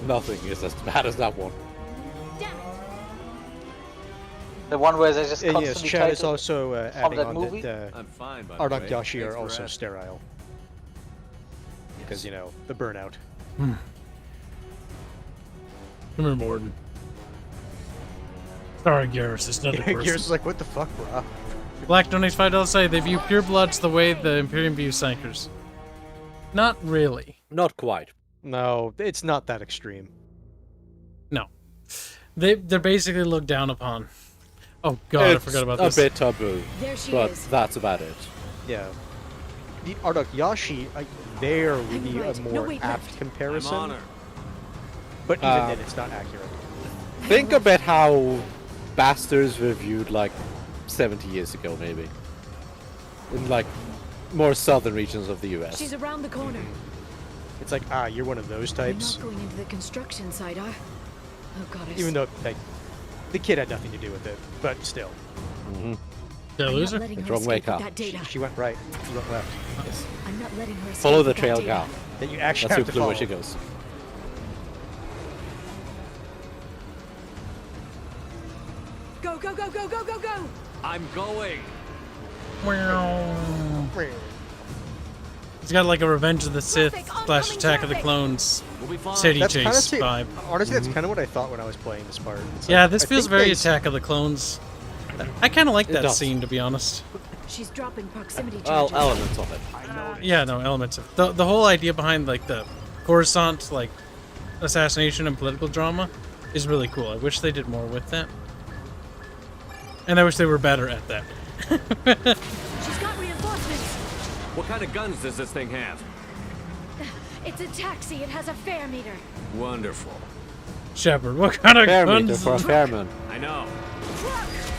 Nothing is as bad as that one. The one where they just And constantly yes, try Chad is to also adding that on movie? that I'm fine, by the way. Aragyachi Thanks are for also asking. sterile. Because, you know, the burnout. Come here, Morden. Sorry, Garrus, it's not a person. Garrus is like, what the fuck, bro? Black donates $5 say they view purebloods the way the Imperium views Sankers. Not really. Not quite. No, it's not that extreme. No. They're basically looked down upon. Oh god, I forgot about this. It's a bit taboo, There she but is. that's about it. Yeah. The Aragyachi, they're really right. a No, more wait, apt left. comparison. I'm on her. But even then, it's not accurate. Think about how bastards were viewed like 70 years ago, maybe. In like more southern regions of the US. She's around the corner. It's like, you're one of those We're types. not going into the construction site, Oh, goddess. Even though, like, the kid had nothing to do with it, but still. Mm-hmm. Did I lose her? letting The her wrong way, escape with Cal. that data. She went right. You went left. Yes. I'm not letting her escape Follow the with that trail, data. Gal. Then you actually That's have to the follow. way she goes. Go, go, go, go, go, go, go! I'm going. It's got like a Revenge of the Sith / Attack of the Clones We'll be fine. city That's chase kinda vibe. Honestly, that's kind of what I thought when I was playing this part. It's Yeah, like, this I feels think very they- Attack of the Clones. I kind of like It that does. scene, to be honest. She's dropping proximity Well, charges. elements of it. Yeah, no, elements of the whole idea behind like the Coruscant like assassination and political drama is really cool. I wish they did more with that, and I wish they were better at that. She's got reinforcements. What kind of guns does this thing have? It's a taxi. It has a fare meter. Wonderful. Shepard, what kind of Fair meter guns? for a fairman. I know.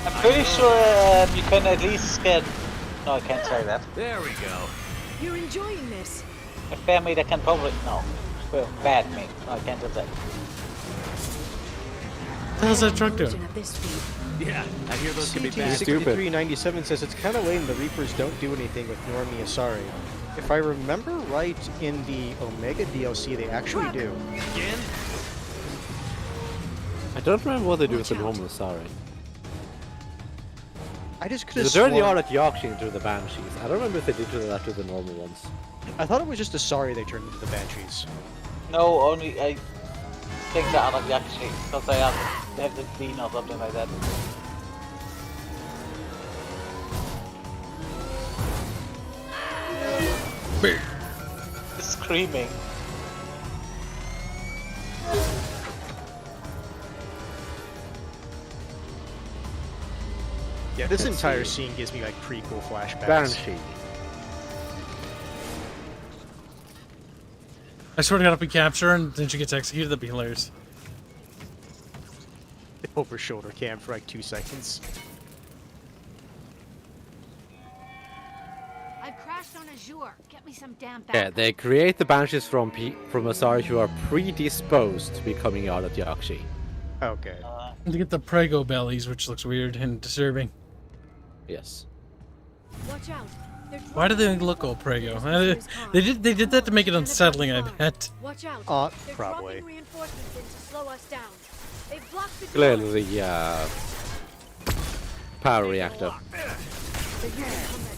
I'm pretty sure you can at least get... No, I can't say that. There we go. You're enjoying this. A fair meter can probably... No. Well, bad me. No, I can't do that. What the hell's that truck doing? Version at this speed. Yeah, I hear those can be bad. CT6397 says it's kind of lame the Reapers don't do anything with Normie Asari. If I remember right, in the Omega DLC, they actually do. Again? I don't remember what they do with the normal Asari. I just could They have turn the sworn... Aragyachi into the Banshees. I don't remember if they did that to the normal ones. I thought it was just Asari they turned into the Banshees. No, only I think the Aragyachi, because they have the clean or something like that. Screaming. Yeah, this entire scene gives me like prequel flashbacks. Banshee. I swear to God, if we capture her and then she gets executed, that'd be hilarious. Over shoulder cam for like 2 seconds. I've crashed on Azure. Get me some damn Yeah, backup. they create the Banshees from Asari who are predisposed to becoming Aragyachi. Okay. They get the prego bellies, which looks weird and disturbing. Yes. Watch out. Why do they look all prego? They did that to make it unsettling, I bet. Watch out. They're Probably. dropping reinforcements in to slow us down. They've blocked the door. Clearly the power reactor. They're using combat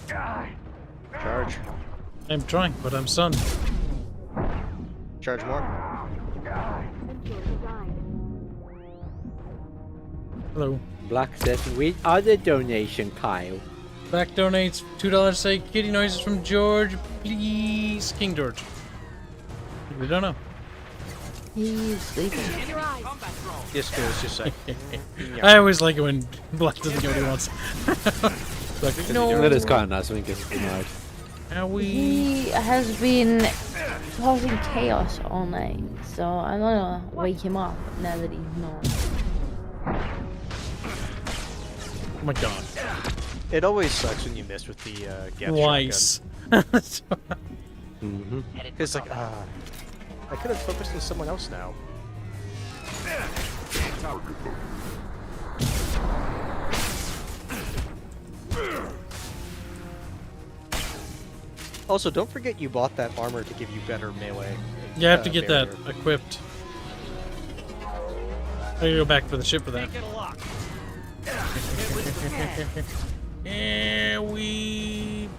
drones. Charge. I'm trying, but I'm stunned. Charge more. Hello. Black says, "We are the donation pile." Black donates $2 to say kitty noises from George, please. King George. We don't know. He's sleeping. Disco is just like. I always like it when Black doesn't get what he wants. Like, no. That is kind of nice when he gets denied. He has been causing chaos all night, so I'm gonna wake him up now that he's not. Oh my god. It always sucks when you miss with the gas Twice. It's like, I could have focused on someone else now. Also, don't forget you bought that armor to give you better melee. You have to get barrier. that equipped. I gotta go back for the ship for that. Yeah, we.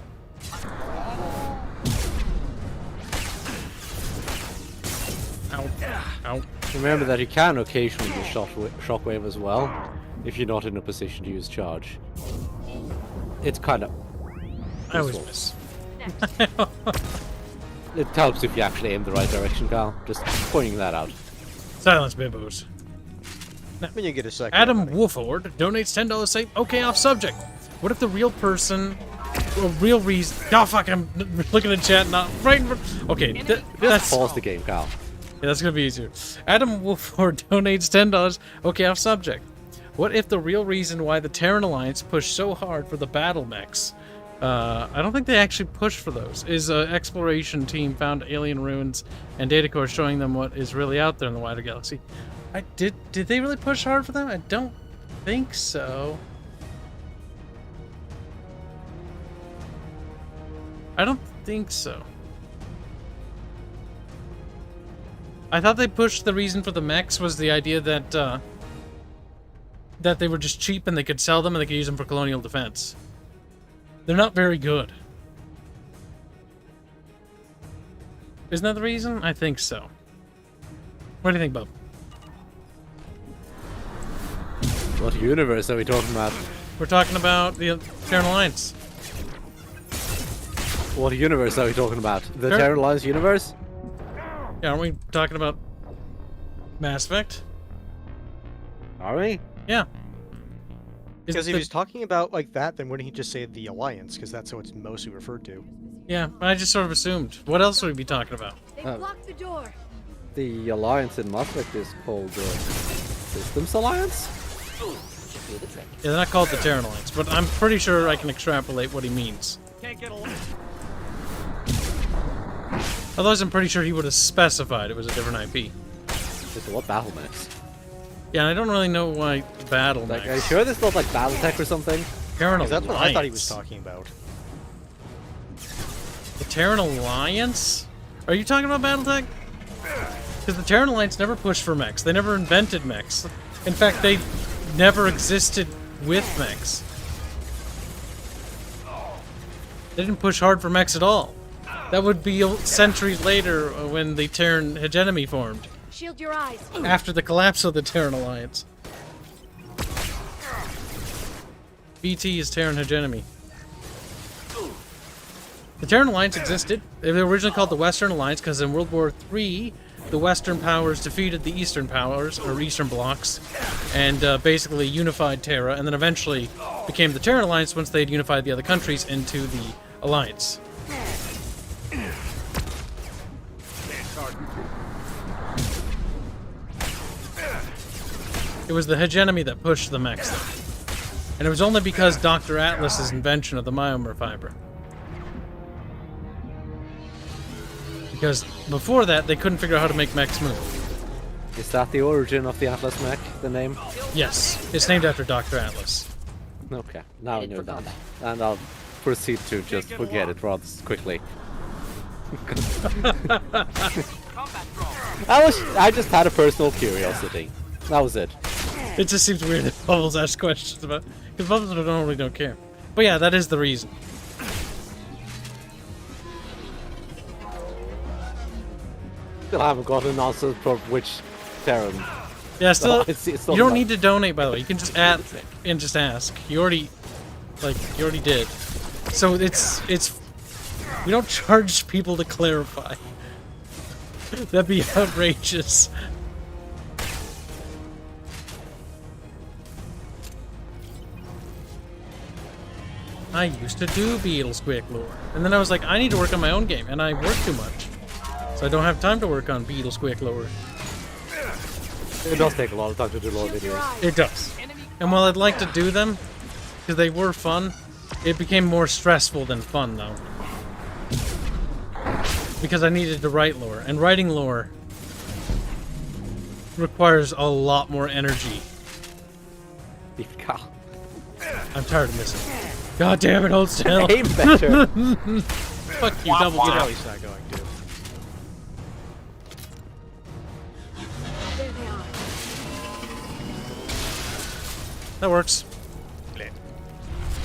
Ow. Ow. Remember that you can occasionally use shockwave as well, if you're not in a position to use charge. It's kind of. I always miss. It helps if you actually aim the right direction, Carl. Just pointing that out. Silence, bimbos. When you get a second. Adam Wolford donates $10 say, okay, off subject. What if the real person, or real reason... Oh, fuck, I'm looking at chat, not right... Okay, Just pause the game, Carl. Yeah, that's gonna be easier. Adam Wolford donates $10. Okay, off subject. What if the real reason why the Terran Alliance pushed so hard for the battle mechs, I don't think they actually pushed for those, is an exploration team found alien ruins and data core showing them what is really out there in the wider galaxy. Did they really push hard for them? I don't think so. I don't think so. I thought they pushed the reason for the mechs was the idea that that they were just cheap and they could sell them and they could use them for colonial defense. They're not very good. Isn't that the reason? I think so. What do you think, Bub? What universe are we talking about? We're talking about the Terran Alliance. What universe are we talking about? The Terran Alliance universe? Yeah, aren't we talking about Mass Effect? Are we? Yeah. Because if he's talking about like that, then wouldn't he just say the Alliance? Because that's what it's mostly referred to. Yeah, I just sort of assumed. What else would we be talking about? They blocked the door. The Alliance in Mass Effect is called Systems Alliance? Yeah, they're not called the Terran Alliance, but I'm pretty sure I can extrapolate what he means. Can't get along. Otherwise, I'm pretty sure he would have specified it was a different IP. What battle mechs? Yeah, and I don't really know why battle Like, mechs. are you sure this is not like BattleTech or something? Terran Alliance. That's what I thought he was talking about. The Terran Alliance? Are you talking about BattleTech? Because the Terran Alliance never pushed for mechs. They never invented mechs. In fact, they never existed with mechs. They didn't push hard for mechs at all. That would be centuries later when the Terran hegemony formed. Shield your eyes. After the collapse of the Terran Alliance. BT is Terran hegemony. The Terran Alliance existed. They were originally called the Western Alliance because in World War III, the Western powers defeated the Eastern powers, or Eastern blocs, and basically unified Terra, and then eventually became the Terran Alliance once they had unified the other countries into the Alliance. It was the hegemony that pushed the mechs, though. And it was only because Dr. Atlas's invention of the myomer fiber. Because before that, they couldn't figure out how to make mechs move. Is that the origin of the Atlas mech, the name? Yes, it's named after Dr. Atlas. Okay, now I know that. And I'll proceed to just forget it rather quickly. I just had a personal curiosity. That was it. It just seems weird that Bubbles asks questions about, because Bubbles normally don't care. But yeah, that is the reason. Still haven't gotten an answer for which Terran. Yeah, still, it's you don't need to donate, by the way. You can just add and just ask. You already did. So it's we don't charge people to clarify. That'd be outrageous. I used to do Beetle Sqek lore, and then I was like, I need to work on my own game, and I work too much, so I don't have time to work on Beetle Sqek lore. It does take a lot of time to do lore videos. It does. And while I'd like to do them, because they were fun, it became more stressful than fun, though. Because I needed to write lore, and writing lore requires a lot more energy. I'm tired of missing. God damn it, hold still. Aim better. Fuck you, double You know tap. he's not going to. There they are. That works.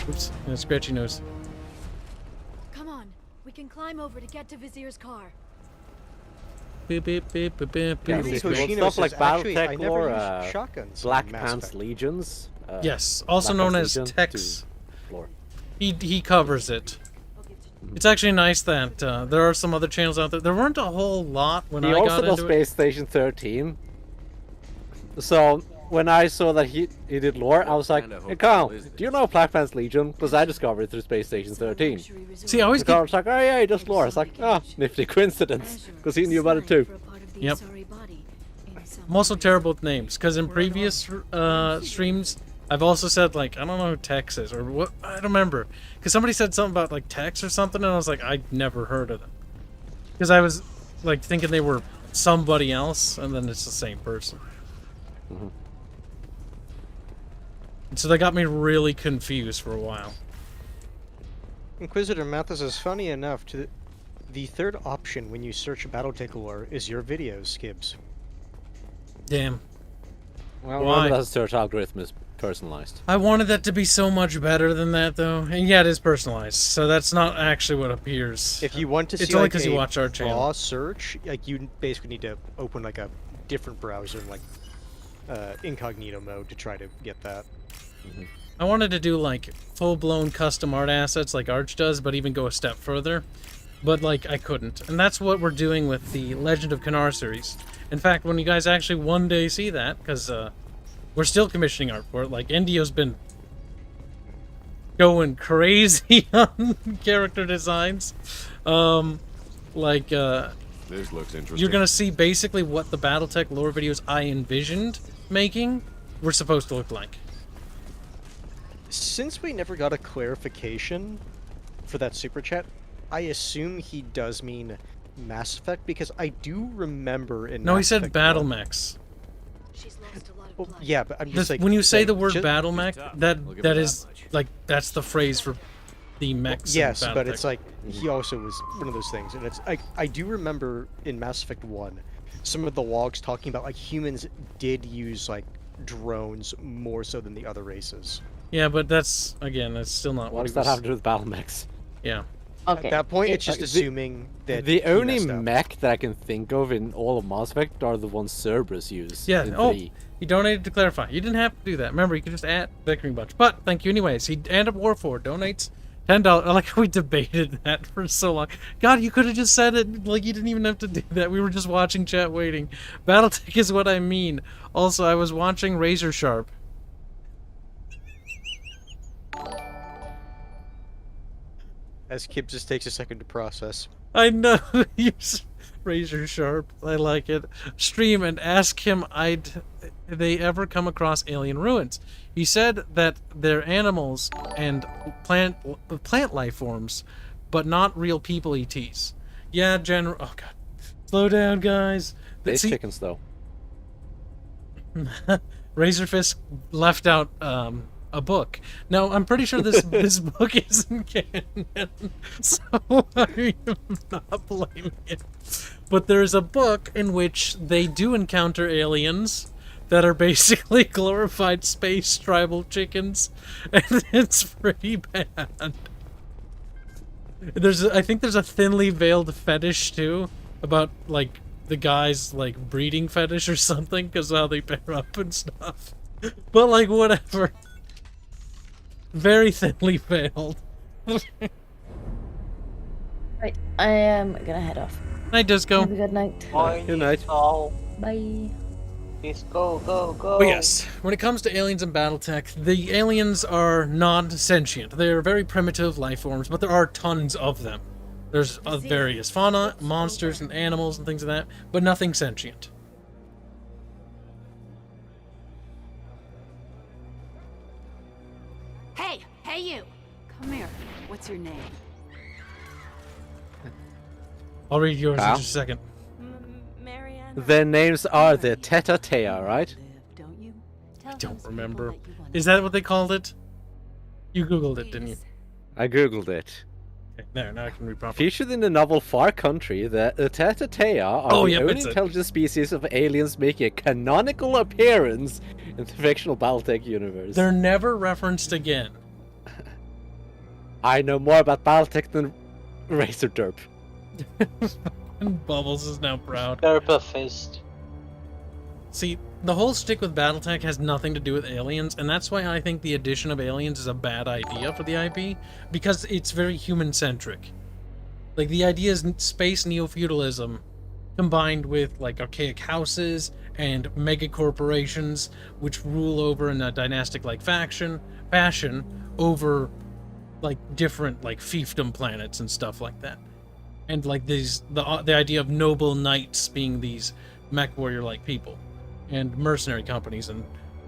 Oops, and a scratchy nose. Come on, we can climb over to get to Vizier's car. Beep, beep, beep, beep, beep, Yeah, beep, see, beep. stuff like actually, I Battletech never lore, used shotguns Black in Mass Pants Effect. Legions. Yes, also Black known Pants as Legion Tex. to lore. He covers it. It's actually nice that there are some other channels out there. There weren't a whole lot when He I also got does into Space Station 13. So when I saw that he did lore, I was like, hey Kyle, do you know Black Pants Legion? Because I discovered it through Space Station 13. See, I always Carl was like, oh yeah, he does lore. I was like, oh, nifty coincidence. Because he knew about it too. Yep. I'm also terrible with names, because in previous streams, I've also said, like, I don't know who Tex is, or what, I don't remember. Because somebody said something about, like, Tex or something, and I was like, I'd never heard of them. Because I was, like, thinking they were somebody else, and then it's the same person. Mm-hmm. And so that got me really confused for a while. Inquisitor Mathis is funny enough to the third option when you search Battletech lore is your videos, Kibs. Damn. Well, Why? remember that search algorithm is personalized. I wanted that to be so much better than that, though. And yeah, it is personalized, so that's not actually what appears. If you want to see it's only like because a you watch our channel. raw search, like you basically need to open like a different browser, like incognito mode, to try to get that. Mm-hmm. I wanted to do like full-blown custom art assets like Arch does, but even go a step further. But like I couldn't, and that's what we're doing with the Legend of Kanar series. In fact, when you guys actually one day see that, because we're still commissioning art for it, like Indio's been going crazy on character designs. This looks interesting. You're gonna see basically what the Battletech lore videos I envisioned making were supposed to look like. Since we never got a clarification for that super chat, I assume he does mean Mass Effect, because I do remember in No, he Mass said Effect battle 1 mechs. Well, yeah, but I'm just like, when you say like, the word just- battle mech, that is like that's the phrase for the mechs. in Yes, but Battletech. it's like he also was one of those things, and it's like I do remember in Mass Effect 1 some of the logs talking about like humans did use like drones more so than the other races. Yeah, but that's again, that's still not What does that have to do with battle mechs? Yeah. At that point, it's just The- assuming that the he only messed up. mech that I can think of in all of Mass Effect are the ones Cerberus use. Yeah. in Oh, 3. he donated to clarify. You didn't have to do that. Remember, you could just add Bickering Bunch. But thank you anyways. He and up War 4 donates $10. I like how we debated that for so long. God, you could have just said it. Like you didn't even have to do that. We were just watching chat, waiting. Battletech is what I mean. Also, I was watching Razor Sharp. As Kib just takes a second to process. I know. Razor Sharp. I like it. Stream and ask him they ever come across alien ruins. He said that they're animals and plant life forms, but not real people ETs. Yeah, general. Oh god. Slow down, guys. Space chickens, though. Razorfist left out a book. Now, I'm pretty sure this book isn't canon, so I'm not blaming it. But there's a book in which they do encounter aliens that are basically glorified space tribal chickens, and it's pretty bad. I think there's a thinly veiled fetish too, about like the guy's like breeding fetish or something, because how they pair up and stuff. But like whatever. Very thinly veiled. Right, I am gonna head off. Night, Disco. Have a good night. Good night. Bye. Please go. But yes, when it comes to aliens and Battletech, the aliens are non-sentient. They are very primitive life forms, but there are tons of them. There's various fauna, monsters, and animals and things like that, but nothing sentient. Hey you! Come here. What's your name? I'll read yours in just a second. Their names are the Tetatea, right? I don't remember. Is that what they called it? You googled it, didn't you? I googled it. Okay, there, now I can read properly. Featured in the novel Far Country, the Tetatea are the only intelligent species of aliens making a canonical appearance in the fictional Battletech universe. They're never referenced again. I know more about Battletech than Razor Derp. Bubbles is now proud. Derpa fist. See, the whole stick with Battletech has nothing to do with aliens, and that's why I think the addition of aliens is a bad idea for the IP, because it's very human-centric. Like, the idea is space neo-feudalism combined with, like, archaic houses and mega-corporations which rule over in a dynastic-like fashion over, like, different, like, fiefdom planets and stuff like that. And, like, the idea of noble knights being these mech warrior-like people. And mercenary companies, and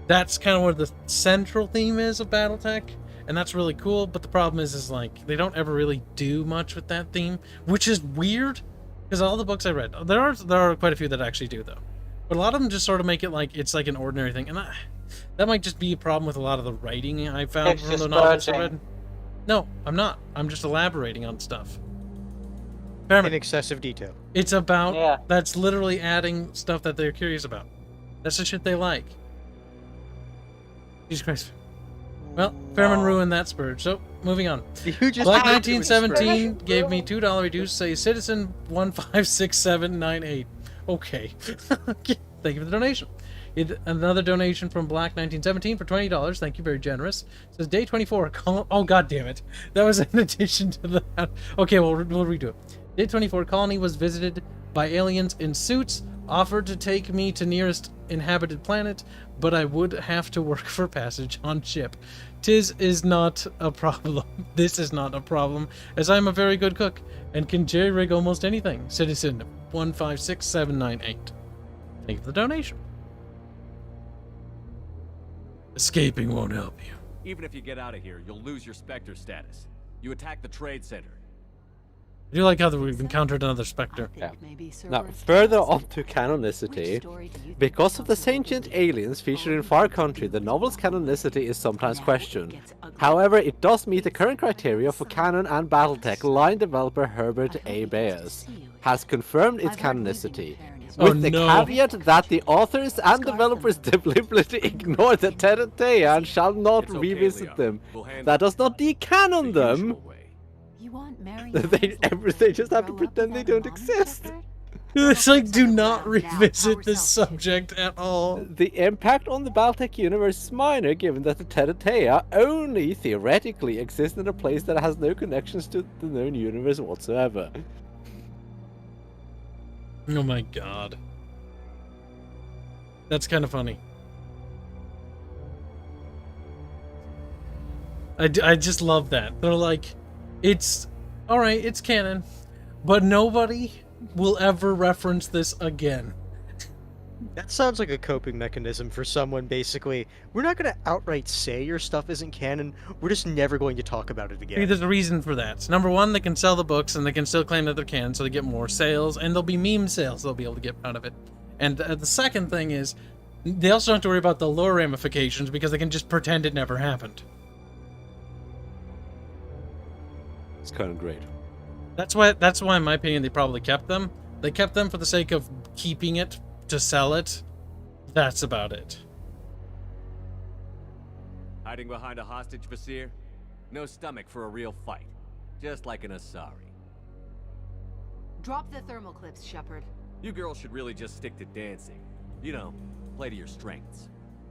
that's kind of what the central theme is of Battletech, and that's really cool. But the problem is like they don't ever really do much with that theme, which is weird because all the books I read, there are quite a few that actually do though, but a lot of them just sort of make it like it's like an ordinary thing, and that might just be a problem with a lot of the writing I found from the novels I read. No, I'm not. I'm just elaborating on stuff. In excessive detail. It's about that's literally adding stuff that they're curious about. That's the shit they like. Jesus Christ. Well, Fairman ruined that spurge, so moving on. Black 1917 gave me $2 reduce, say Citizen 156798. Okay. Thank you for the donation. Another donation from Black 1917 for $20. Thank you, very generous. It says day 24. Oh god damn it. That was in addition to that. Okay, well we'll redo it. Day 24 colony was visited by aliens in suits, offered to take me to nearest inhabited planet, but I would have to work for passage on ship. This is not a problem, as I'm a very good cook and can jerry-rig almost anything. Citizen 156798. Thank you for the donation. Escaping won't help you. Even if you get out of here, you'll lose your Spectre status. You attack the trade center. I do like how we've encountered another Spectre. Yeah. Now, further on to canonicity, because of the sentient aliens featured in Far Country, the novel's canonicity is sometimes questioned. However, it does meet the current criteria for canon, and Battletech line developer Herbert A. Bayes has confirmed its canonicity, with the caveat that the authors and developers deliberately ignore the Tetatea and shall not revisit them. That does not decanon them. They just have to pretend they don't exist. It's like, do not revisit this subject at all. The impact on the Battletech universe is minor, given that the Tetatea only theoretically exist in a place that has no connections to the known universe whatsoever. Oh my god. That's kind of funny. I just love that. They're like, it's alright, it's canon, but nobody will ever reference this again. That sounds like a coping mechanism for someone, basically. We're not going to outright say your stuff isn't canon, we're just never going to talk about it again. There's a reason for that. Number one, they can sell the books and they can still claim that they're canon, so they get more sales, and there'll be meme sales they'll be able to get out of it. And the second thing is, They also don't have to worry about the lore ramifications because they can just pretend it never happened. It's kind of great. That's why, in my opinion, they probably kept them. They kept them for the sake of keeping it to sell it. That's about it. Hiding behind a hostage, Vasir? No stomach for a real fight. Just like an Asari. Drop the thermal clips, Shepard. You girls should really just stick to dancing. You know, play to your strengths.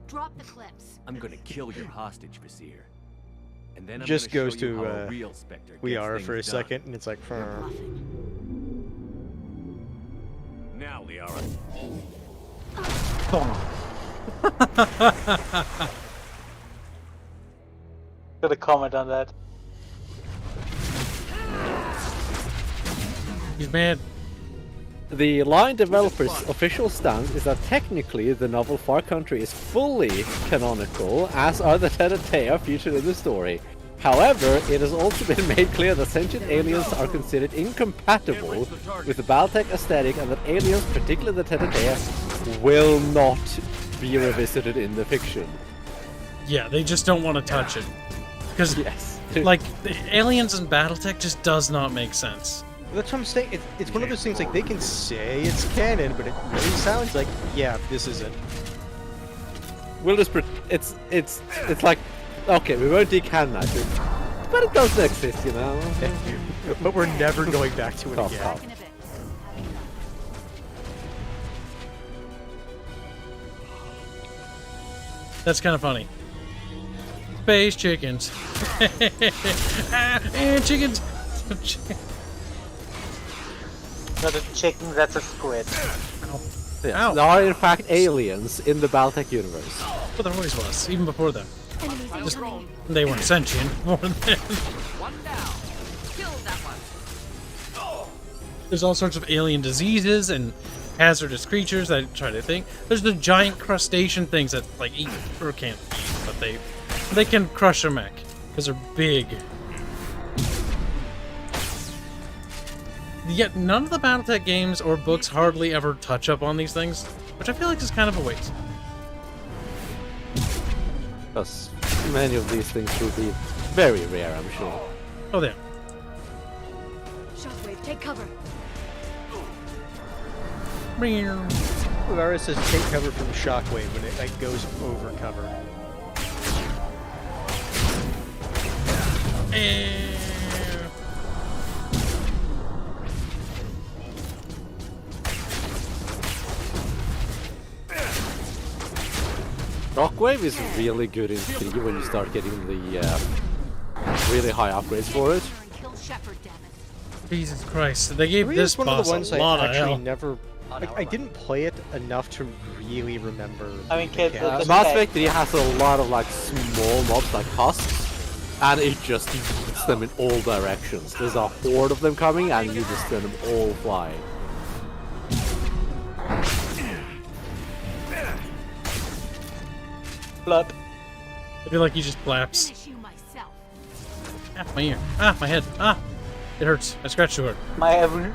Drop the clips. I'm gonna kill your hostage, Vasir. And then I'm Just gonna goes show you to how a real Spectre we gets are things for a done. second, and it's like. Now, Liara. Got a comment on that. He's mad. The line developer's official stance is that technically the novel Far Country is fully canonical, as are the Tenetea featured in the story. However, it has also been made clear that sentient aliens are considered incompatible with the Baltec aesthetic, and that aliens, particularly the Tenetea, will not be revisited in the fiction. Yeah, they just don't want to touch it. Because, like, the aliens and Battletech just does not make sense. That's what I'm saying. It's one of those things, like, they can say it's canon, but it really sounds like, yeah, this isn't. We'll just it's like, okay, we won't decanonize it, but it doesn't exist, you know. But we're never going back to it again. That's kind of funny. Space chickens. Chickens. Not a chicken, that's a squid. Yeah, there are in fact aliens in the Baltec universe. But there always was, even before them. Just, they weren't sentient more than them. There's all sorts of alien diseases and hazardous creatures. I try to think. There's the giant crustacean things that like eat or can't eat, but they can crush a mech because they're big. Yet none of the Battletech games or books hardly ever touch up on these things, which I feel like is kind of a waste. Because many of these things will be very rare, I'm sure. Oh, there. Shockwave, take cover. Whoever says take cover from Shockwave when it like, goes over cover. Shockwave is really good in 3 when you start getting the really high upgrades for it. Jesus Christ, they gave 3 this is one boss of the ones a lot I of actually hell. never. Like, I didn't play it enough to really remember. I mean, kids, Mass Effect 3 has a lot of like small mobs like husks, and it just eats them in all directions. There's a horde of them coming, and you just send them all flying. Blood. I feel like he just flaps. Ah, my ear. Ah, my head. Ah, it hurts. I scratched too hard. My everything.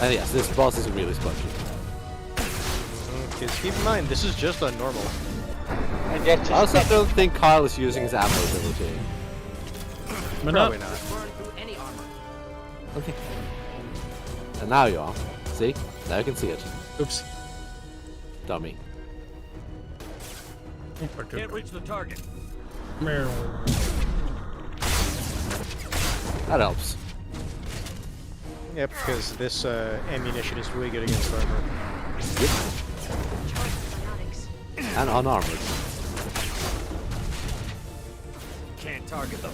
And yes, this boss is really spongy. Because keep in mind, this is just on normal. I also don't think Kyle is using his ammo ability. Probably not. Okay. And now you are. See? Now you can see it. Oops. Dummy. Can't reach the target. That helps. Yep, because this ammunition is really good against armor. Yep. And unarmored. Can't target them.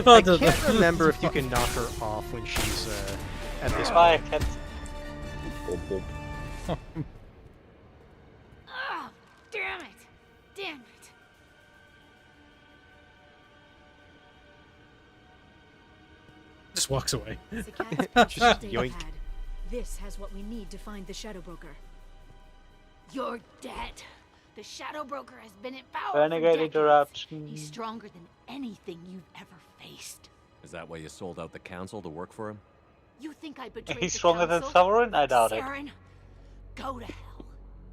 I can't remember if you can knock her off when she's at this point. Oh, damn it! Damn it! Just walks away. Just yoink. This has what we need to find the Shadow Broker. You're dead. The Shadow Broker has been in power Renegade for interruption. He's stronger than anything you've ever faced. Is that why you sold out the council to work for him? You think I betrayed He's the stronger than council? Sovereign? I doubt it. Saren, go to hell.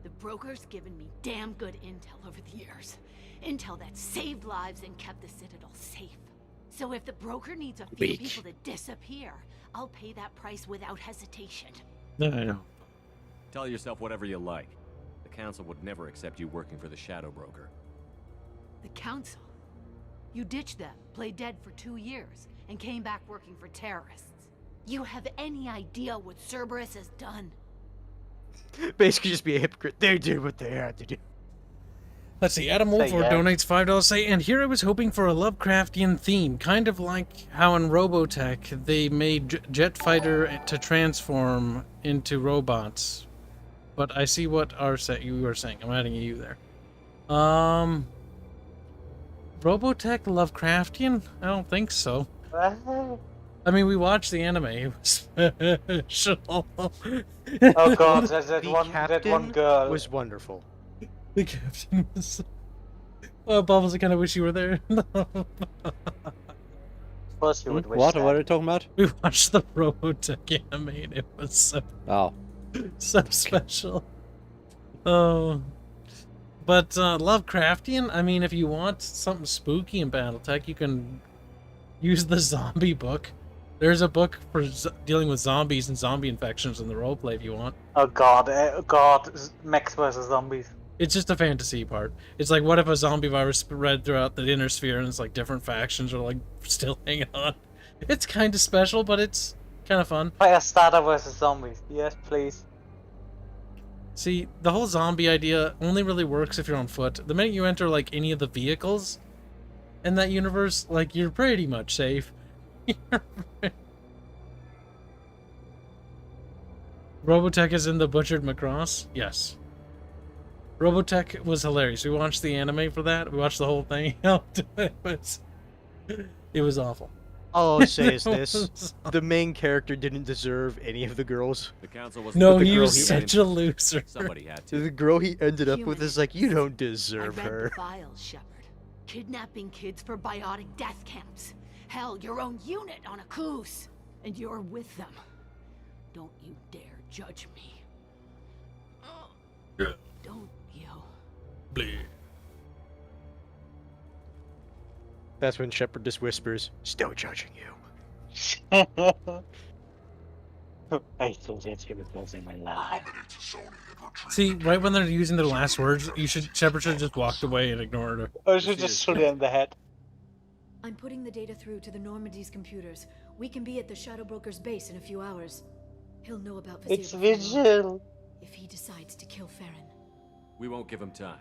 The Broker's given me damn good intel over the years. Intel that saved lives and kept the Citadel safe. So if the Broker needs a few people to disappear, I'll pay that price without hesitation. No, I know. Tell yourself whatever you like. The council would never accept you working for the Shadow Broker. The Council? You ditched them, played dead for 2 years, and came back working for terrorists. You have any idea what Cerberus has done? Basically just be a hypocrite. They did what they had to do. Let's see, Adam Wolford donates $5 say, and here I was hoping for a Lovecraftian theme, kind of like how in Robotech they made Jet Fighter to transform into robots. But I see what you were saying. I'm adding you there. Robotech Lovecraftian? I don't think so. I mean, we watched the anime. It was special. Oh god, that one girl was wonderful. The captain was. Oh, Bubbles, I kind of wish you were there. Of course you would wish What? that. What are you talking about? We watched the Robotech anime and it was so, so special. Oh. But Lovecraftian, I mean, if you want something spooky in Battletech, you can use the zombie book. There's a book for dealing with zombies and zombie infections in the roleplay if you want. Oh god, Mechs versus zombies. It's just a fantasy part. It's like, what if a zombie virus spread throughout the inner sphere and it's like different factions are like still hanging on. It's kind of special, but it's kind of fun. Firestarter versus zombies. Yes, please. See, the whole zombie idea only really works if you're on foot. The minute you enter like any of the vehicles in that universe, like you're pretty much safe. Robotech is in the Butchered Macross? Yes. Robotech was hilarious. We watched the anime for that. We watched the whole thing. It was awful. All I'll say is this. The main character didn't deserve any of the girls. The council was No, he was such a loser. Somebody had to. The girl he ended up with is like, you don't deserve I read her. the files, Shepard. Kidnapping kids for biotic death camps. Hell, your own unit on a cruise. And you're with them. Don't you dare judge me. Yeah. Don't you? Bleed. That's when Shepard just whispers, still judging you. I still judge you because in my life. See, right when they're using their last words, Shepard should have just walked away and ignored her. Or should just shoot it in the head. I'm putting the data through to the Normandy's computers. We can be at the Shadow Broker's base in a few hours. He'll know about It's Vizier Vigil. if he decides to kill Farron. We won't give him time.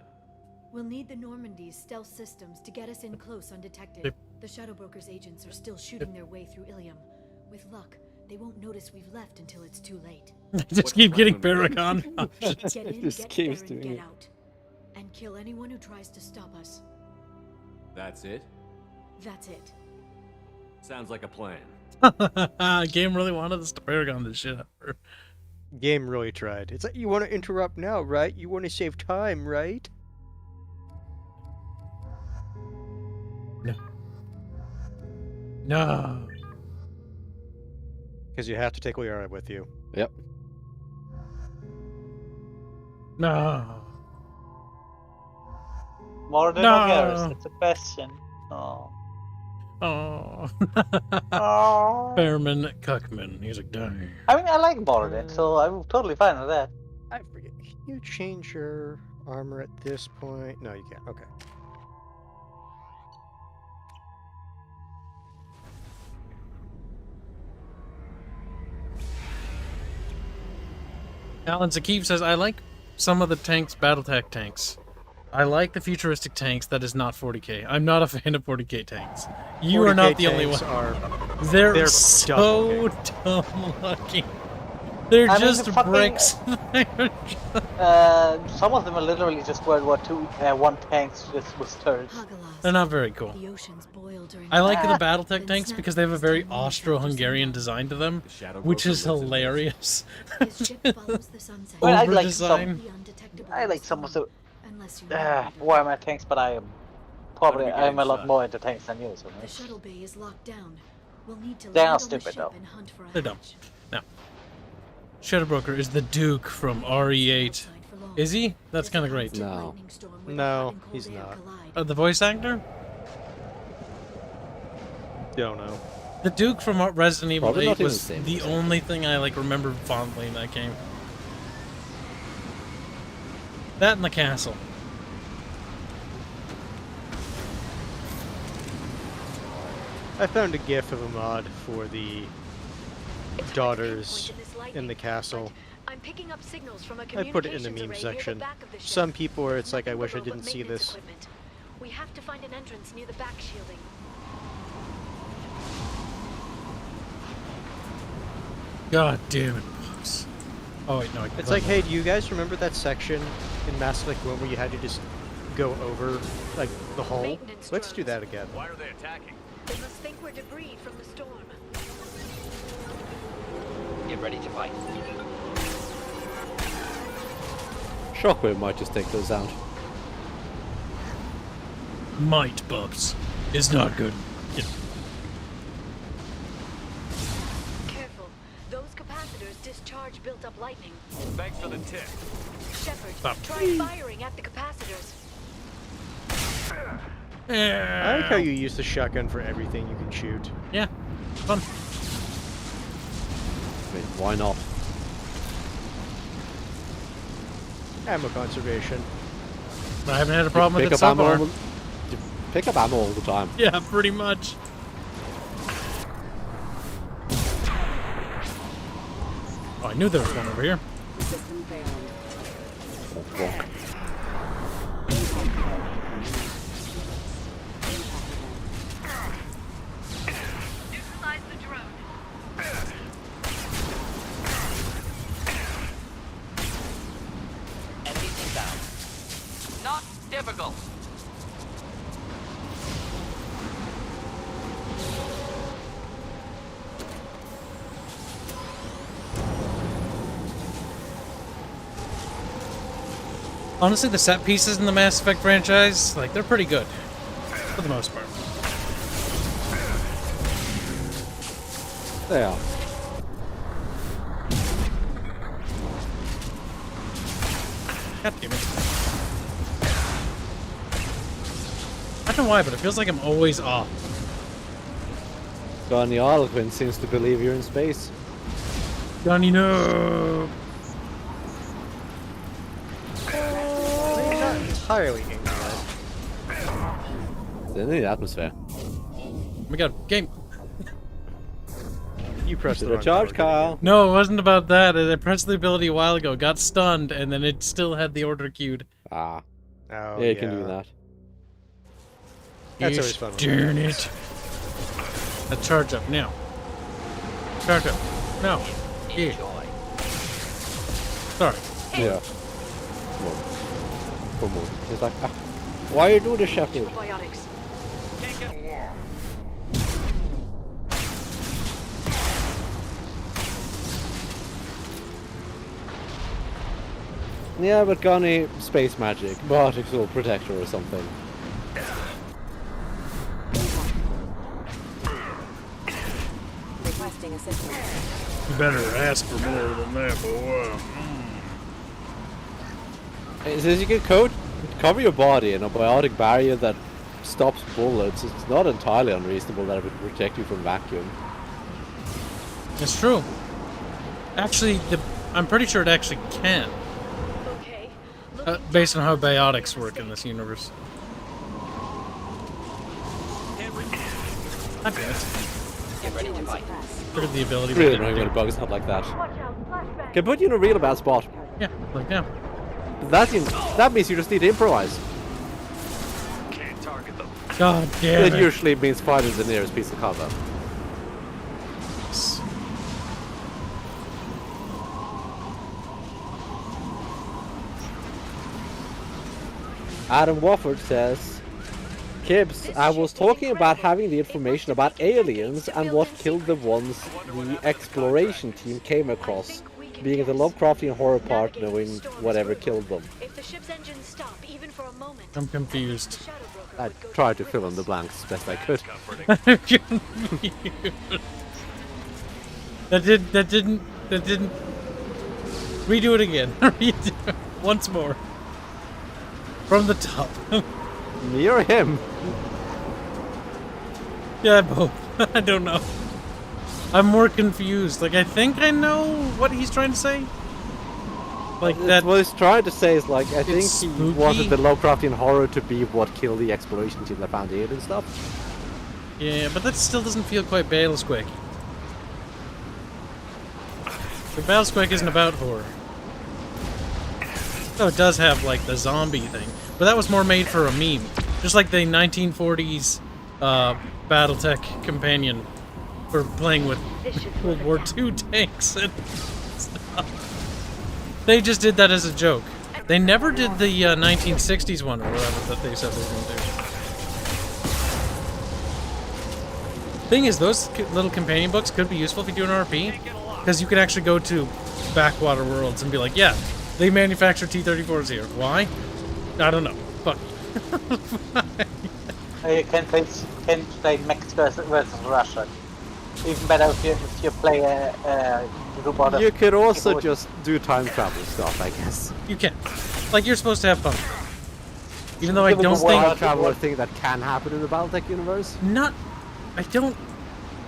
We'll need the Normandy's stealth systems to get us in close undetected. The Shadow Broker's agents are still shooting their way through Ilium. With luck, they won't notice we've left until it's too late. Just keep getting Paragon. Get in, Just get keeps Farron, doing get it. out. And kill anyone who tries to stop us. That's it? That's it. Sounds like a plan. Game really wanted us to Paragon this shit up. Game really tried. It's like, you want to interrupt now, right? You want to save time, right? No. No. Because you have to take Liara with you. Yep. No. More than No. Garrus, it's a question. Oh. Oh. Oh. Behrman Cuckman. He's like, dang. I mean, I like Moradin, so I'm totally fine with that. I forget. Can you change your armor at this point? No, you can't. Okay. Alan Zakiev says, I like some of the tanks, Battletech tanks. I like the futuristic tanks that is not 40k. I'm not a fan of 40k tanks. You are not the only one. They're so dumb looking. They're just the fucking, bricks. Some of them are literally just World War II one tanks just with turrets. They're not very cool. I like the Battletech tanks because they have a very Austro-Hungarian design to them, which is hilarious. Well, I like some of the Unless you Warhammer tanks, but I'm a lot more into tanks than you. So the shuttle bay is locked down. We'll need to They land are on the stupid ship though. and hunt for a They're dumb. hatch. Now, Shadow Broker is the Duke from RE8. Is he? That's kind of great. No. No, he's not. The voice actor? Don't know. The Duke from Resident Evil Probably 8 not even was the same. the only thing I like remember fondly in that game. That and the castle. I found a GIF of a mod for the daughters in the castle. I'm picking up signals from a I put it in the communications meme array near the section. back of the ship. Some people where it's like, I Nothing wish I but didn't see maintenance this. equipment. We have to find an entrance near the back shielding. God damn it, Pops. Oh wait, no. I can It's like, hey, do you guys remember that section in Mass Effect 1 where you had to just go over, like, the hull? Maintenance Let's do that again. Why are they attacking? They must think we're debris from the storm. Get ready to fight. Shockwave might just take those out. Might, Bubs, is not good. Yeah. Careful. Those capacitors discharge built-up lightning. Thanks for the tip. Shepard, Stop. try firing at the capacitors. I like how you use the shotgun for everything you can shoot. Yeah, fun. I mean, why not? Ammo conservation. I haven't had a problem with Pick it up so ammo far. you pick up ammo all the time. Yeah, pretty much. Oh, I knew there was one over here. Walk. Neutralize the drone. Enemy inbound. Not difficult. Honestly, the set pieces in the Mass Effect franchise, like, they're pretty good. For the most part. They are. God damn it. I don't know why, but it feels like I'm always off. Donny Alquin seems to believe you're in space. Donny, no! Not entirely incorrect. It's in the atmosphere. Oh my god, game! You pressed the Should wrong have charged, button. Kyle. No, it wasn't about that. I pressed the ability a while ago, got stunned, and then it still had the order queued. Ah. Oh, Yeah, you can do that. That's always fun. Darn it. Let's charge up now. Charge up. No. Yeah. Sorry. Yeah. Come on. Come on. He's like, ah, why are you doing this, Sheffield? Biotics. Yeah, but Gunny, space magic. Biotics will protect her or something. Requesting assistance. You better ask for more than that, boy. It says you can cover your body in a biotic barrier that stops bullets. It's not entirely unreasonable that it would protect you from vacuum. It's true. Actually, I'm pretty sure it actually can. Based on how biotics work in this universe. I bet. Get ready to fight. Look at the ability. Really annoying when a bug is not like that. Can put you in a real bad spot. Yeah, like now. That means you just need to improvise. Can't target them. God damn it. It usually means finding the nearest piece of cover. Adam Wofford says, Kibs, I was talking about having the information about aliens and what killed the ones the exploration team came across. being the Lovecraftian horror part, knowing whatever killed them. If the ship's engines stop, even for a moment, I'm confused. I tried to fill in the blanks as best I could. I'm confused. That didn't. Redo it again. Redo it once more. From the top. Me or him? Yeah, both. I don't know. I'm more confused. Like, I think I know what he's trying to say. Like that. What he's trying to say is, like, I think he spooky. wanted the Lovecraftian horror to be what killed the exploration team that found the alien stuff. Yeah, but that still doesn't feel quite Sqek. The Sqek isn't about horror. Oh, it does have, like, the zombie thing. But that was more made for a meme. Just like the 1940s Battletech companion for playing with World War II tanks and stuff. They just did that as a joke. They never did the 1960s one or whatever that they said they were going to do. Thing is, those little companion books could be useful if you do an RP, because you can actually go to backwater worlds and be like, yeah, they manufacture T-34s here. Why? I don't know. Fuck. You can play Mexico versus Russia. Even better if you play a group order. You could also just do time travel stuff, I guess. You can. Like, you're supposed to have fun. Even though I don't think... Time travel a thing that can happen in the Battletech universe? Not... I don't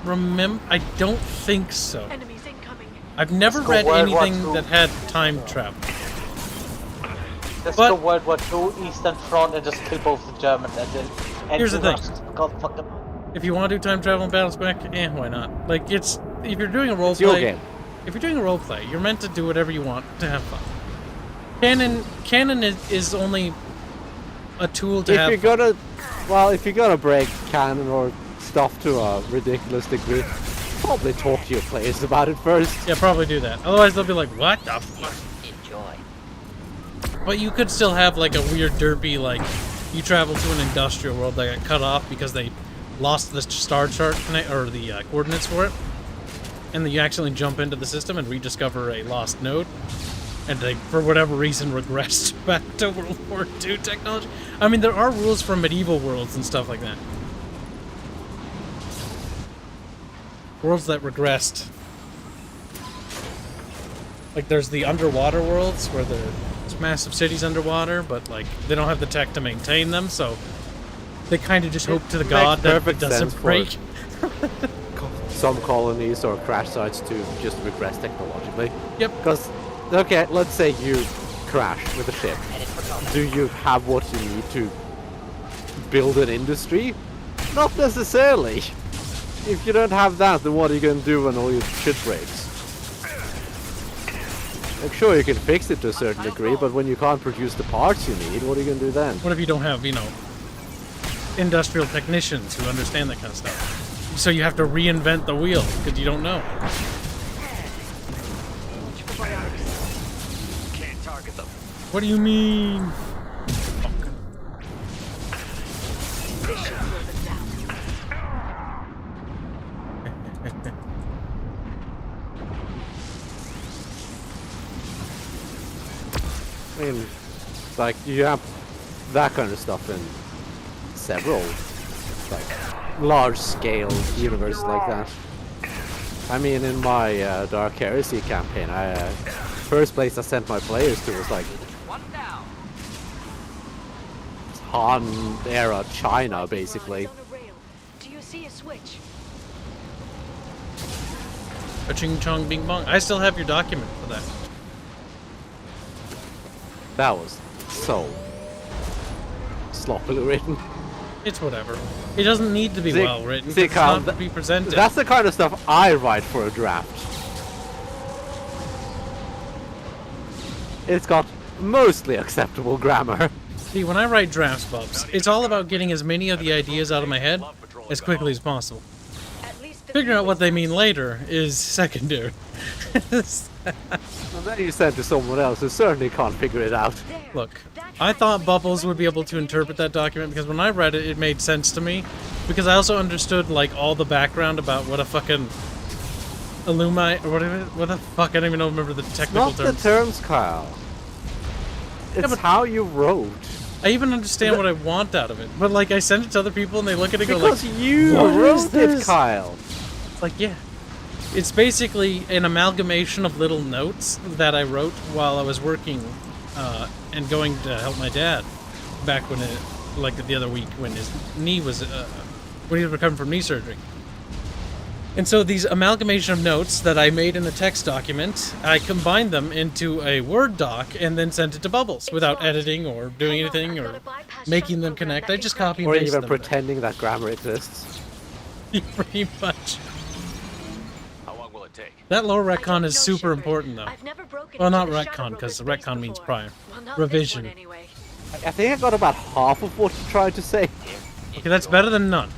remember... I don't think so. I've never read anything that had time travel. Let's go World War II, Eastern Front, and just kill both the Germans and then... Here's the thing. God, fuck them. If you want to do time travel in Battlespec, why not? Like, it's... If you're doing a role It's your play... game. If you're doing a role play, you're meant to do whatever you want to have fun. Canon is only a tool to have If you're gonna... Well, if you're gonna break canon or stuff to a ridiculous degree, probably talk to your players about it first. Yeah, probably do that. Otherwise they'll be like, what the fuck? Enjoy. But you could still have like a weird derpy, like, you travel to an industrial world that got cut off because they lost the star chart or the coordinates for it, and then you actually jump into the system and rediscover a lost node, and they, for whatever reason, regressed back to World War II technology. I mean, there are rules from medieval worlds and stuff like that. Worlds that regressed. Like, there's the underwater worlds where there's massive cities underwater, but, like, they don't have the tech to maintain them, so they kind of just hope to the god that it doesn't break. Some colonies or crash sites to just regress technologically. Yep. Because, okay, let's say you crash with a ship. Do you have what you need to build an industry? Not necessarily. If you don't have that, then what are you going to do when all your shit breaks? I'm sure you can fix it to a certain degree, but when you can't produce the parts you need, what are you going to do then? What if you don't have, you know, industrial technicians who understand that kind of stuff? So you have to reinvent the wheel, because you don't know. Can't target them. What do you mean? I mean, like, you have that kind of stuff in several, like, large-scale universes like that. I mean, in my Dark Heresy campaign, first place I sent my players to was, like, Han-era China, basically. Do you see a switch? A ching chong bing bong. I still have your document for that. That was so sloppily written. It's whatever. It doesn't need to be well written. It's not to be presented. That's the kind of stuff I write for a draft. It's got mostly acceptable grammar. See, when I write drafts, Bubs, it's all about getting as many of the ideas out of my head as quickly as possible. Figuring out what they mean later is secondary. And then you send to someone else who certainly can't figure it out. Look, I thought Bubbles would be able to interpret that document because when I read it, it made sense to me. Because I also understood, like, all the background about what a fucking Illumite, or whatever. What the fuck? I don't even remember the technical Not terms. the terms, Kyle. It's how you wrote. I even understand what I want out of it, but like I send it to other people and they look at it and go like, because you what wrote it, Kyle. It's like, yeah. It's basically an amalgamation of little notes that I wrote while I was working and going to help my dad back when it, like the other week when his knee was, when he was recovering from knee surgery. And so these amalgamation of notes that I made in a text document, I combined them into a Word doc and then sent it to Bubbles without editing or doing anything or making them connect. I just copy and Or paste even them. pretending that grammar exists. Pretty much. How long will it take? That lower retcon is super important, though. Well, not retcon, because the retcon means prior. Revision. I think I got about half of what you tried to say. Okay, that's better than none.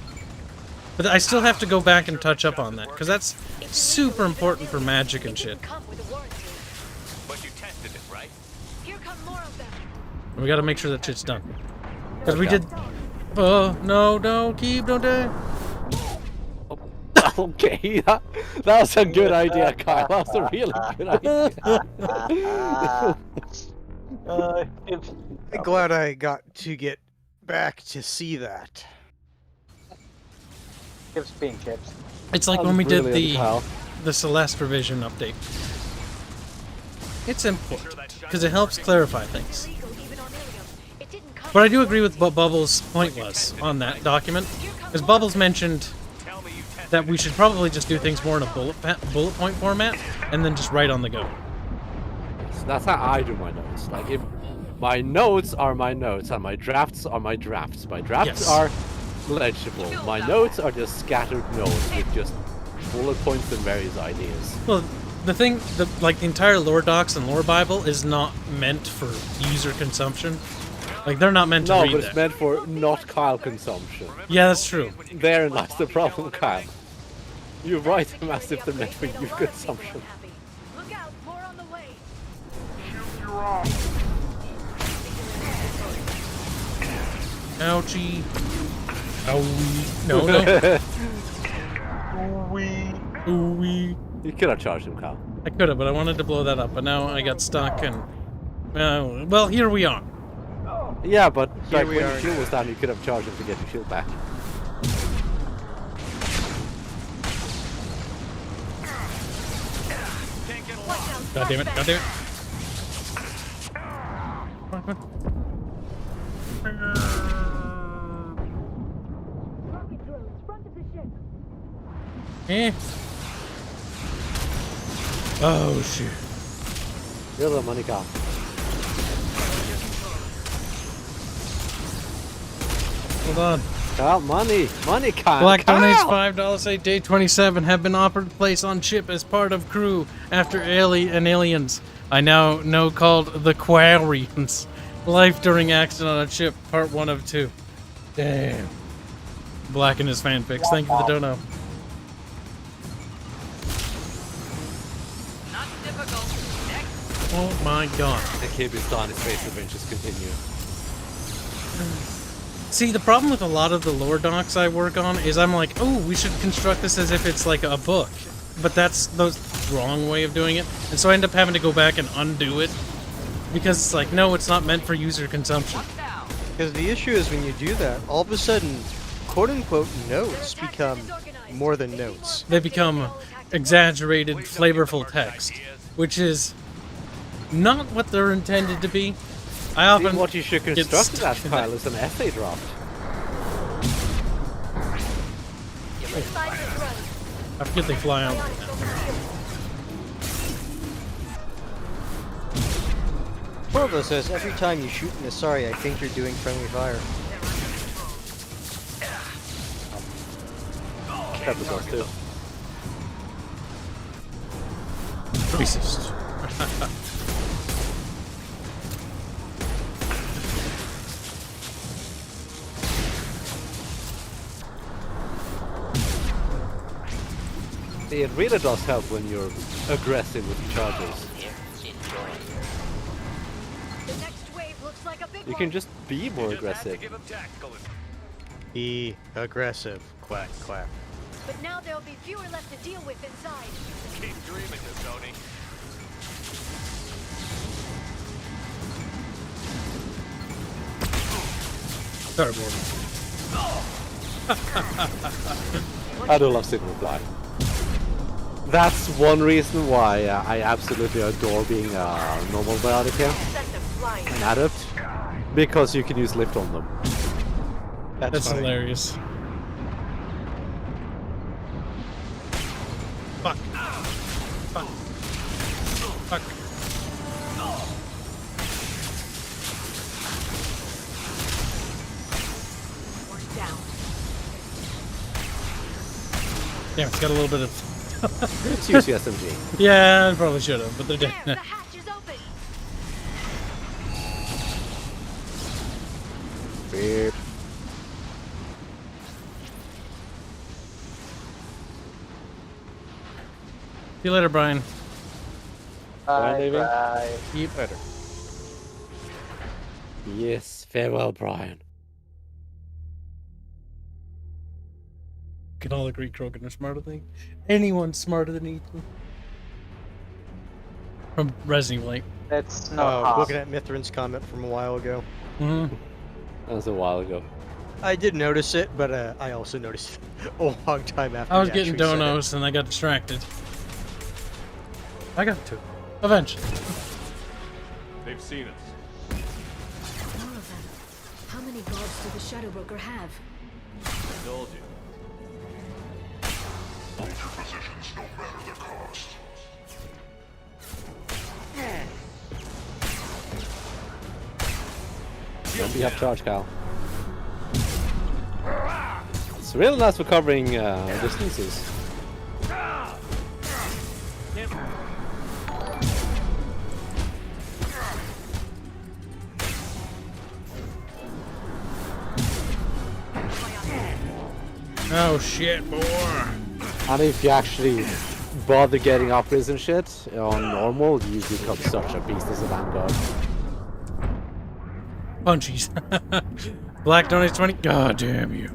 But I still have to go back and touch up on that, because that's super important for magic and shit. But you tested it, right? We gotta make sure that shit's done. Because we did... Oh, no, Kib, don't die. Okay, that was a good idea, Kyle. That was a really good idea. I'm glad I got to get back to see that. Kibs being Kibs. It's like when we did the Celeste revision update. It's important, because it helps clarify things. But I do agree with what Bubbles' point was on that document, because Bubbles mentioned that we should probably just do things more in a bullet point format, and then just write on the go. So that's how I do my notes. Like, if my notes are my notes, and my drafts are my drafts. My drafts are legible. My notes are just scattered notes with just bullet points and various ideas. Well, the thing, the entire lore docs and lore Bible is not meant for user consumption. Like, they're not meant to read No, but it's that. meant for not Kyle consumption. Yeah, that's true. Therein lies the problem, Kyle. You write them as if they're meant for your consumption. Look out, more on the way. Ouchie. Owie. No. Ooh-wee. You could have charged him, Kyle. I could have, but I wanted to blow that up, but now I got stuck and... well, here we are. Yeah, but like, when we your are shield was down, you could have charged him to get your shield back. God damn it, god damn it. Eh. Oh, shit. You're the money, Kyle. Hold on. Kyle, money, Kyle. Black Kyle! donates $5. Say day 27 have been offered to place on ship as part of crew after aliens. I now know called the Quarians. Life during accident on a ship, part 1 of 2. Damn. Black and his fanfics. Thank you for the dono. Not difficult. Next. Oh my god. The Kibs space adventures continue. See, the problem with a lot of the lore docs I work on is I'm like, oh, we should construct this as if it's like a book. But that's the wrong way of doing it. And so I end up having to go back and undo it. Because it's like, no, it's not meant for user consumption. Because the issue is when you do that, all of a sudden, quote-unquote notes become more than notes. They become exaggerated, flavorful text. Which is not what they're intended to be. I often what you should construct that file is an essay draft. I forget they fly out right now. Corvo says, every time you shoot an Asari, I think you're doing friendly fire. That was us too. Racist. It really does help when you're aggressive with your charges. You can just be more aggressive. Be aggressive. Quack, quack. but now there'll be fewer left to deal with inside. Keep dreaming, Tony. Sorry, Morgan. I do love Signal Fly. That's one reason why I absolutely adore being a normal biotic here. An adept. Because you can use lift on them. That's hilarious. Fuck. Fuck. Fuck. Damn, it's got a little bit of... Let's use the SMG. Yeah, I probably should have, but they're dead. The hatch is open. Beep. See you later, Brian. Bye. Keep better. Yes, farewell, Brian. Can all agree Krogan are smarter than anyone smarter than Ethan. From Resident Evil 8. That's not looking at Mithrin's comment from a while ago. Mm-hmm. That was a while ago. I did notice it, but I also noticed it a long time after. I was getting donos and I got distracted. I got to. Eventually. They've seen us. More of them. How many guards do the Shadow Broker have? I told you. Hold your positions, no matter the cost. Don't be up charge, Kyle. It's really nice for covering distances. Oh shit, boy. And if you actually bother getting upgrades and shit on normal, you become such a beast as a vanguard. Punchies. Black donates 20. God damn you.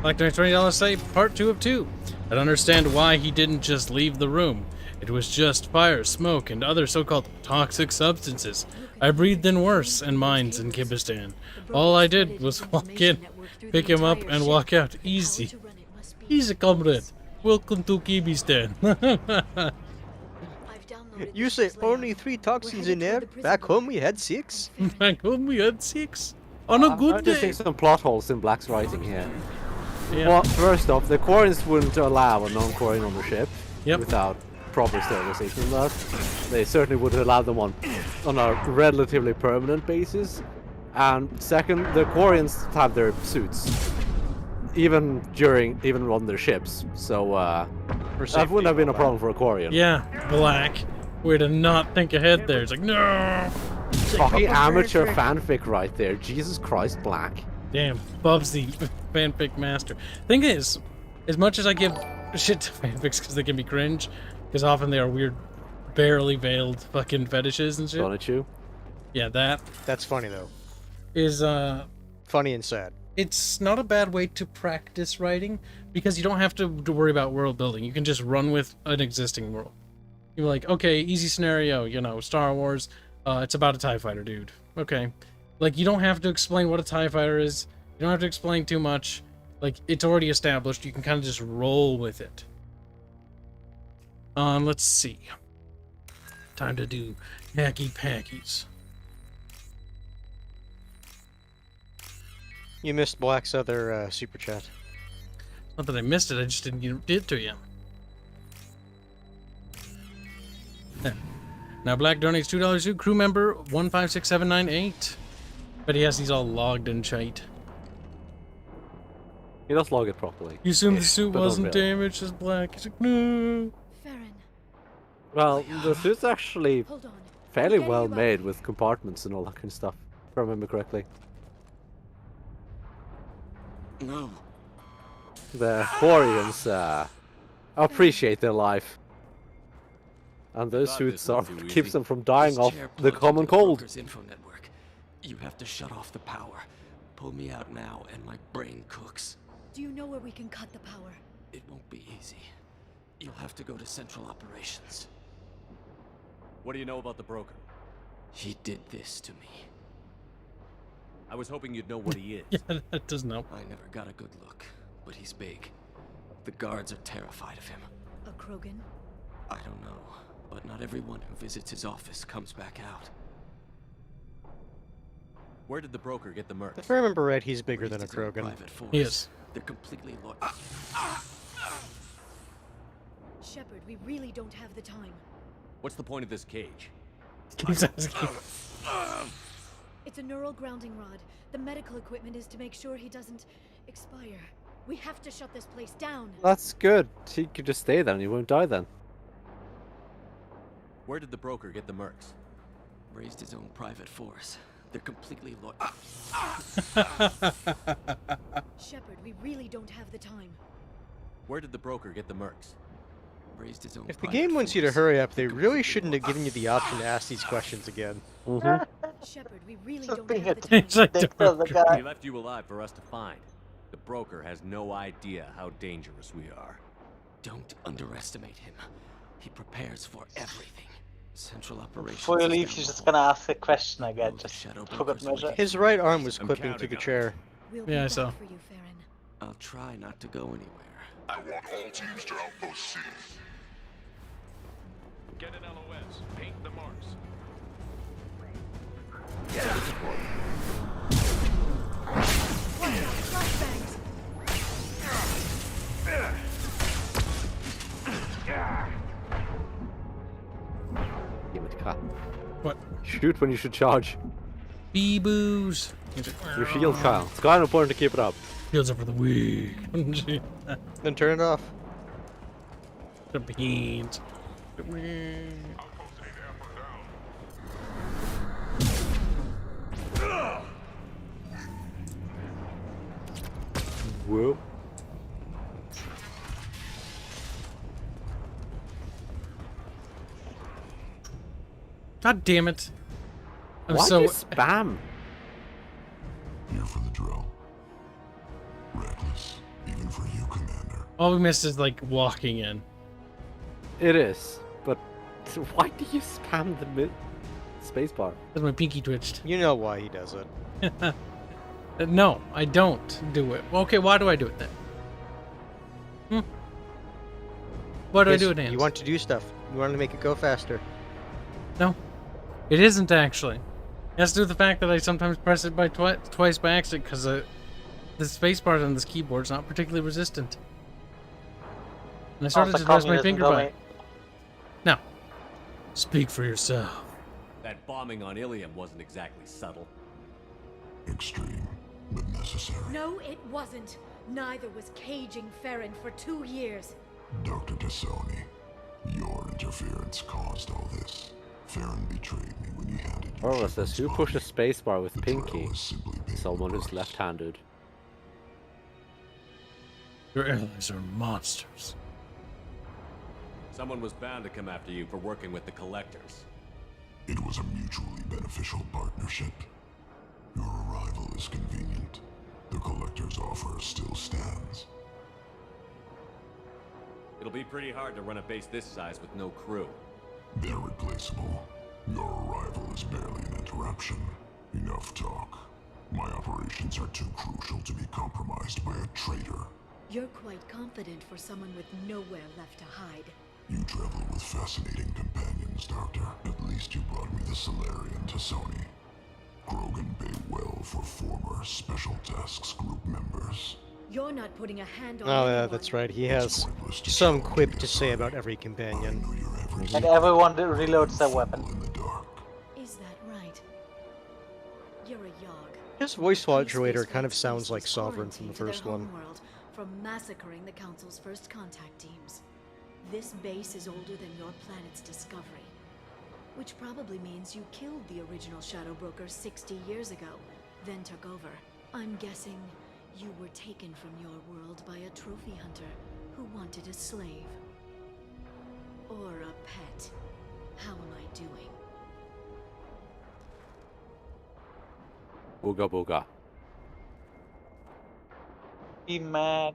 Black donates $20 say part 2 of 2. I don't understand why he didn't just leave the room. It was just fire, smoke, and other so-called toxic substances. I breathed in worse and mines in Kibistan. All I did was walk in, pick him up, and walk out. Easy. Easy, comrade. Welcome to Kibistan. You say only 3 toxins in there? Back home we had 6? Back home we had 6? On a good I'm just day. seeing some plot holes in Black's writing here. Yeah. Well, first off, the Quarians wouldn't allow a non-Quarian on the ship without proper sterilization and that. They certainly would allow them on a relatively permanent basis. And second, the Quarians have their suits. Even on their ships. So that wouldn't have been a problem for a Quarian. Yeah, Black. Way to not think ahead there. It's like, no! Fucking amateur fanfic right there. Jesus Christ, Black. Damn, Bub's the fanfic master. Thing is, as much as I give shit to fanfics because they can be cringe, because often they are weird, barely veiled fucking fetishes and shit. Don't you? Yeah, that. That's funny though. Is funny and sad. It's not a bad way to practice writing because you don't have to worry about world building. You can just run with an existing world. You're like, okay, easy scenario, you know, Star Wars. It's about a TIE fighter, dude. Okay. Like, you don't have to explain what a TIE fighter is. You don't have to explain too much. Like, it's already established. You can kind of just roll with it. Let's see. Time to do hacky packies. You missed Black's other super chat. Not that I missed it, I just didn't get it to you. There. Now Black donates $2 to crew member 156798. But he has these all logged and shite. He does log it properly. You assume the suit wasn't damaged as Black. He's like, no. Well, the suit's actually fairly well made with compartments and all that kind of stuff, if I remember correctly. No. The Quarians appreciate their life. And those suits keeps them from dying off the common cold. Info network. You have to shut off the power. Pull me out now and my brain cooks. Do you know where we can cut the power? It won't be easy. You'll have to go to Central Operations. What do you know about the broker? He did this to me. I was hoping you'd know what he is. Yeah, that doesn't help. I never got a good look, but he's big. The guards are terrified of him. A Krogan? I don't know, but not everyone who visits his office comes back out. Where did the broker get the mercs? If I remember right, he's bigger than a Krogan. He is. They're completely loyal. Shepard, we really don't have the time. What's the point of this cage? It's a neural grounding rod. The medical equipment is to make sure he doesn't expire. We have to shut this place down. That's good. He could just stay there and he won't die then. Where did the broker get the mercs? Raised his own private force. They're completely loyal. Shepard, we really don't have the time. Where did the broker get the mercs? Raised his own If the game wants you to hurry up, they really shouldn't have given you the option to ask these questions again. Shepard, we really don't have the He left you alive for us to find. The broker has no idea how dangerous we are. Don't underestimate him. He prepares for everything. Central Operations. Before you leave, she's just gonna ask a question again, just for good measure. His right arm was clipping to the chair. Yeah, I saw. I'll try not to go anywhere. I want all teams to outpost C. Get an LOS. Paint the marks. What? Shoot when you should charge. Bee-boos. Your shield, Kyle. It's kind of important to keep it up. Shields are for the weak. Then turn it off. The beans. Whoa. God damn it. Why do you spam? Here for the drill. Reckless, even for you, Commander. All we missed is like walking in. It is, but why do you spam the spacebar? Because my pinky twitched. You know why he does it. No, I don't do it. Well, okay, why do I do it then? Why do I do it, Hans? You want to do stuff. You want to make it go faster. No, it isn't actually. It has to do with the fact that I sometimes press it by twice by accident because the spacebar on this keyboard is not particularly resistant. And I started to press my finger by it. Now, speak for yourself. That bombing on Ilium wasn't exactly subtle. Extreme, but necessary. No, it wasn't. Neither was caging Farron for 2 years. Dr. Tassoni, your interference caused all this. Farron betrayed me when he handed you. Or was this who pushed a spacebar with pinky? Someone who's left-handed. Your allies are monsters. Someone was bound to come after you for working with the Collectors. It was a mutually beneficial partnership. Your arrival is convenient. The Collector's offer still stands. It'll be pretty hard to run a base this size with no crew. They're replaceable. Your arrival is barely an interruption. Enough talk. My operations are too crucial to be compromised by a traitor. You're quite confident for someone with nowhere left to hide. You travel with fascinating companions, Doctor. At least you brought me the Salarian Tassoni. Krogan pay well for former Special Tasks Group members. You're not putting a hand on Oh, yeah, anyone. that's right. He has some quip to say about every companion. And everyone reloads their weapon. Is that right? You're a Yogg. His voice modulator kind of sounds like Sovereign from the first one. World from massacring the Council's first contact teams. This base is older than your planet's discovery. Which probably means you killed the original Shadow Broker 60 years ago, then took over. I'm guessing you were taken from your world by a trophy hunter who wanted a slave. Or a pet. How am I doing? Booga booga. Be mad.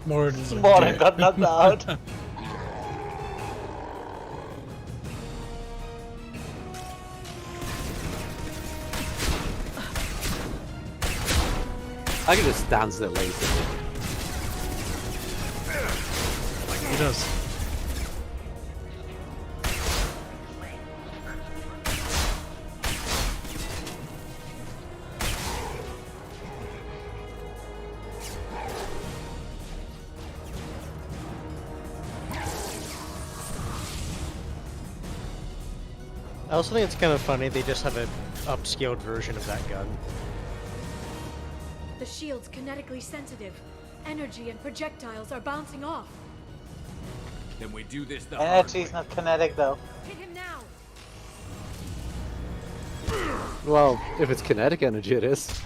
Morden got knocked out. I can just stand there later. He does. I also think it's kind of funny they just have an upscaled version of that gun. The shield's kinetically sensitive. Energy and projectiles are bouncing off. Then we do this the hard Energy's way. not kinetic though. Hit him now. Well, if it's kinetic energy, it is.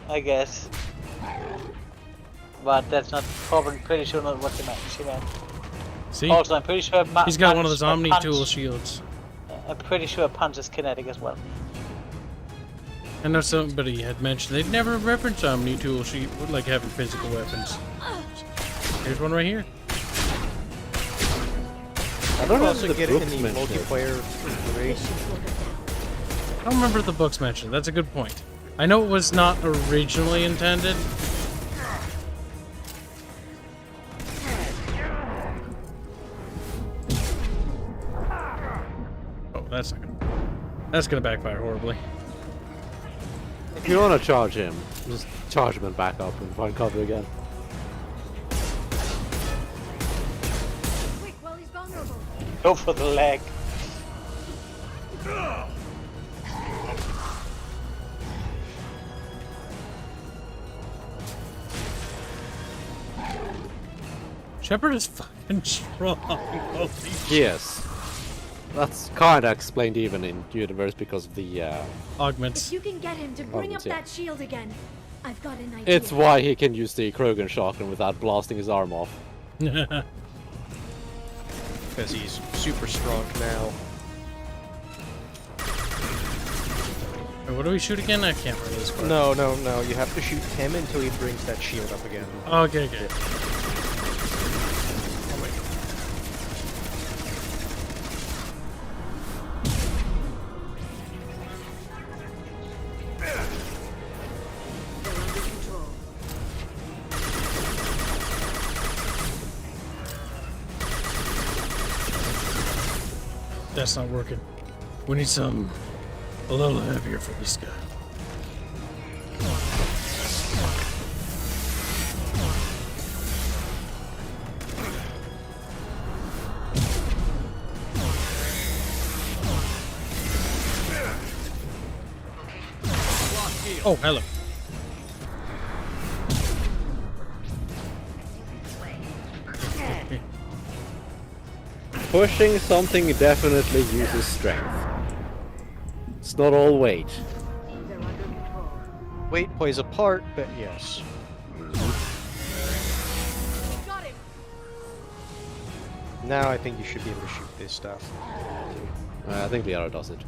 I guess. But that's not probably pretty sure not what she meant. See? Also, I'm pretty sure He's got one of those Omni Tool shields. I'm pretty sure punch is kinetic as well. I know somebody had mentioned they'd never referenced Omni Tool sheet like having physical weapons. Here's one right here. I don't also know get it in the multiplayer. I don't remember the books mentioned. That's a good point. I know it was not originally intended. Oh, that's not gonna. That's gonna backfire horribly. If you want to charge him, just charge him and back up and find cover again. Quick, while he's vulnerable. Go for the leg. Shepard is fucking strong. Holy shit. Yes. That's kinda explained even in universe because of the augments. If you can get him to bring Augments, up yeah. that shield again, I've got an idea. It's why he can use the Krogan shotgun without blasting his arm off. Because he's super strong now. What do we shoot again? I can't remember this part. No. You have to shoot him until he brings that shield up again. Okay. That's not working. We need something a little heavier for this guy. Oh, hello. Pushing something definitely uses strength. It's not all weight. Weight plays a part, but yes. Got him. Now I think you should be able to shoot this stuff. I think the arrow does it.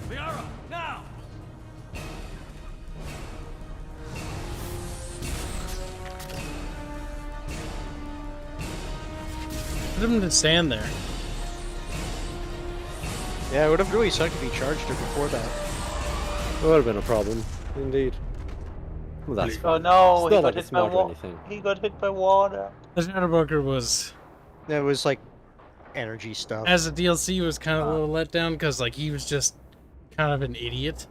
Liara, now! Put him to stand there. Yeah, it would have really sucked if he charged her before that. That would have been a problem, indeed. Well, that's Oh fine. no, It's he not like got it's hit by smart or water. anything. He got hit by water. The Shadowbroker was, That was like energy stuff. as a DLC, was kind of a little let down because like he was just kind of an idiot.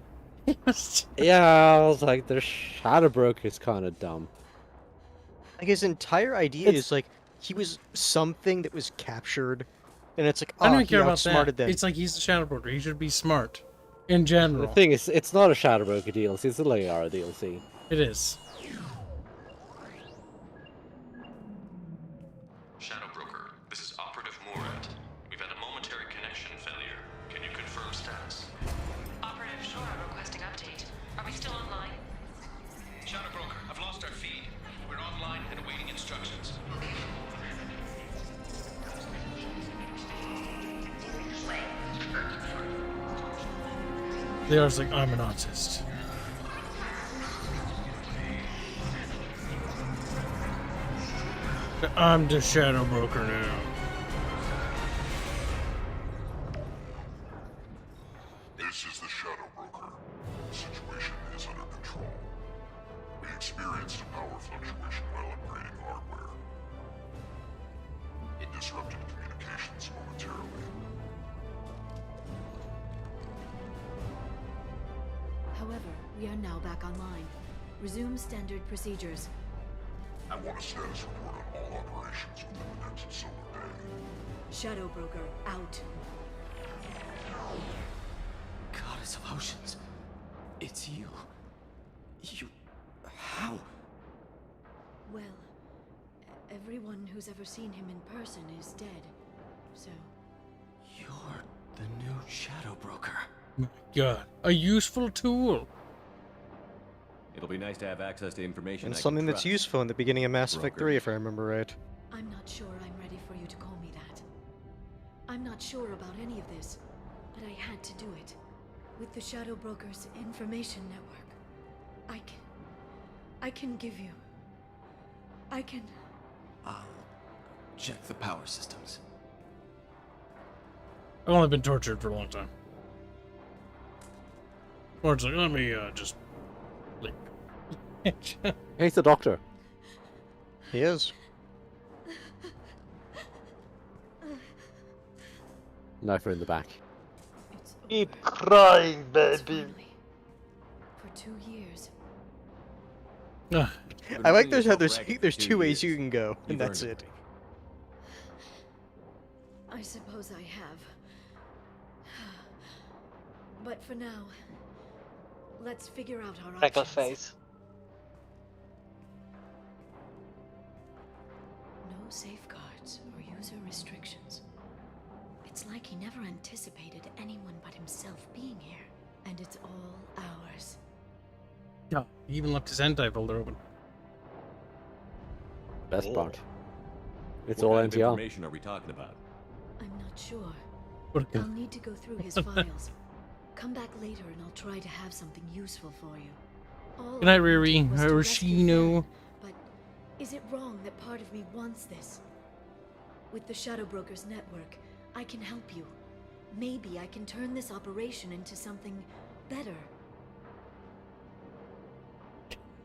Yeah, I was like, the Shadowbroker is kind of dumb. Like his entire idea is like he was something that was captured, and it's like, I don't oh, even he care about outsmarted that. them. It's like he's the Shadowbroker. He should be smart, in general. The thing is, it's not a Shadowbroker DLC, it's a Liara DLC. It is. Shadowbroker, this is Operative Murad. We've had a momentary connection failure. Can you confirm status? Operative Shore requesting update. Are we still online? Shadowbroker, I've lost our feed. We're online and awaiting instructions. Liara's like, I'm an artist. I'm the Shadow Broker now. This is the Shadow Broker. The situation is under control. We experienced a power fluctuation while upgrading hardware. It disrupted communications momentarily. However, we are now back online. Resume standard procedures. I want a status report on all operations within the next solar day. Shadow Broker, out. Goddess of Oceans. It's you. You... How? Well, everyone who's ever seen him in person is dead, so... You're the new Shadow Broker. My God, a useful tool. It'll be nice to have access to information And I can something that's trust. useful in the beginning of Mass Effect Broker. 3, if I remember right. I'm not sure I'm ready for you to call me that. I'm not sure about any of this, but I had to do it. With the Shadow Broker's information network, I can give you... I can... I'll check the power systems. I've only been tortured for a long time. Or it's like, let me just leave. He's the doctor. He is. Knife her in the back. Keep crying, baby. For 2 years. I like how there's two ways you can go, and that's it. I suppose I have. But for now, let's figure out our Freckle options. face. No safeguards or user restrictions. It's like he never anticipated anyone but himself being here, and it's all ours. Yeah, he even left his hentai folder open. Best part. It's What all kind of NTR. information are we talking about? I'm not sure. Okay. I'll need to go through his files. Come back later and I'll try to have something useful for you. All Good night, I wanted Riri. was to rescue Hiroshino. Fan, but is it wrong that part of me wants this? With the Shadow Broker's network, I can help you. Maybe I can turn this operation into something better.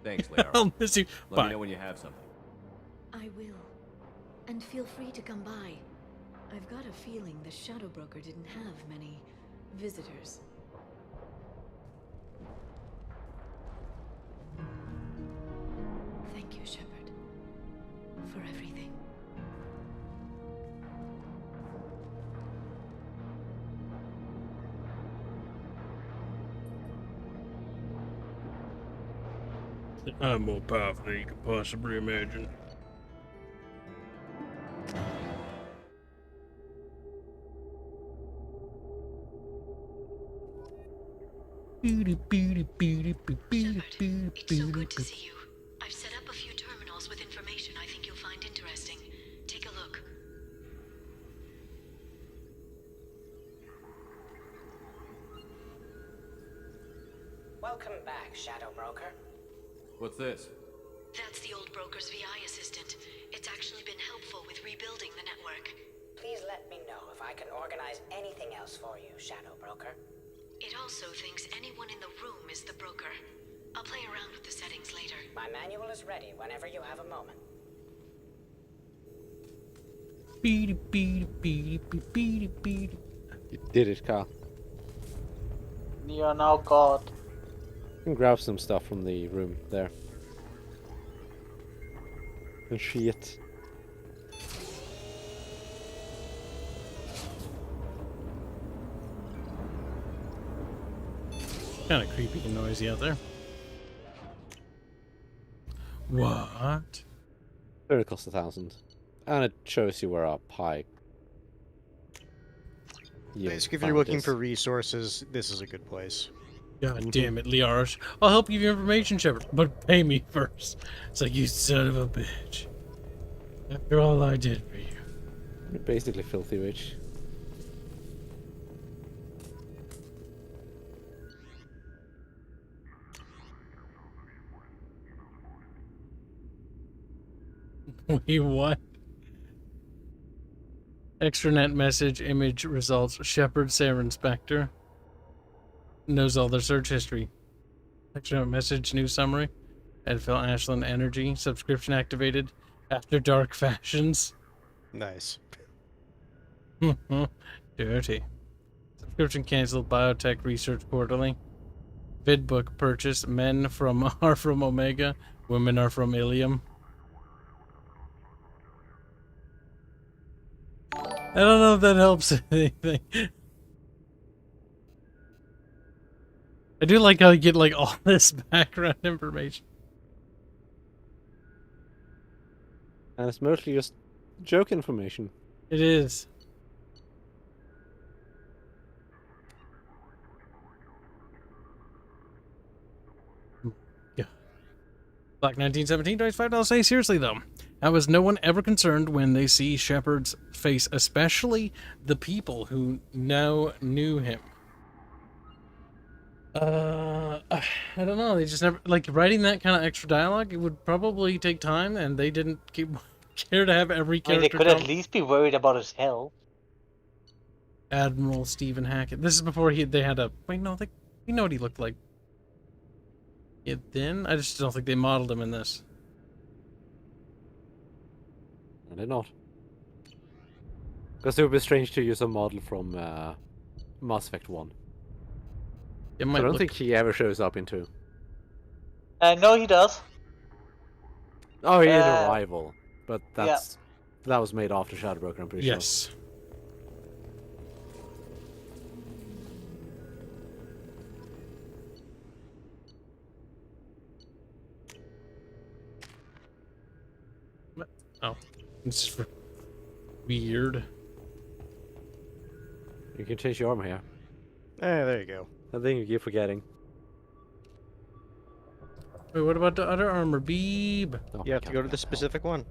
Thanks, Liara. I'll miss you. Let Bye. me know when you have something. I will. And feel free to come by. I've got a feeling the Shadow Broker didn't have many visitors. Thank you, Shepard, for everything. I'm more powerful than you could possibly imagine. It's so good to see you. I've set up a few terminals with information I think you'll find interesting. Take a look. Welcome back, Shadow Broker. What's this? That's the old broker's VI assistant. It's actually been helpful with rebuilding the network. Please let me know if I can organize anything else for you, Shadow Broker. It also thinks anyone in the room is the broker. I'll play around with the settings later. My manual is ready whenever you have a moment. You did it, Carl. You're now God. You can grab some stuff from the room there. And shit. Kind of creepy and noisy out there. What? It costs 1,000. And it shows you where up high. Basically, if you're looking for resources, this is a good place. God damn it, Liara. I'll help you with your information, Shepard, but pay me first. It's like, you son of a bitch. After all I did for you. You're basically filthy rich. Wait, what? Extranet message image results. Shepard Sarah Spectre. Knows all their search history. Extranet message news summary. Edfell Ashland Energy. Subscription activated. After Dark Fashions. Nice. Dirty. Subscription canceled. Biotech Research Quarterly. Vidbook purchase. Men are from Omega. Women are from Ilium. I don't know if that helps anything. I do like how you get like all this background information. And it's mostly just joke information. It is. Yeah. Black 1917 $5. Say seriously though. How is no one ever concerned when they see Shepard's face, especially the people who now knew him? I don't know. They just never like writing that kind of extra dialogue. It would probably take time, and they didn't care to have every I mean, character. they could at least be worried about his health. Admiral Stephen Hackett. This is before they had a. Wait, no, we know what he looked like. Yeah, then I just don't think they modeled him in this. I did not. Because it would be strange to use a model from Mass Effect 1. I don't think he ever shows up in 2. No, he does. Oh, he had a rival, but that was made after Shadow Broker, I'm pretty sure. Yes. Oh, it's weird. You can change your armor here. There you go. I think you keep forgetting. Wait, what about the other armor? Beeb. Oh, you have to go to the specific one.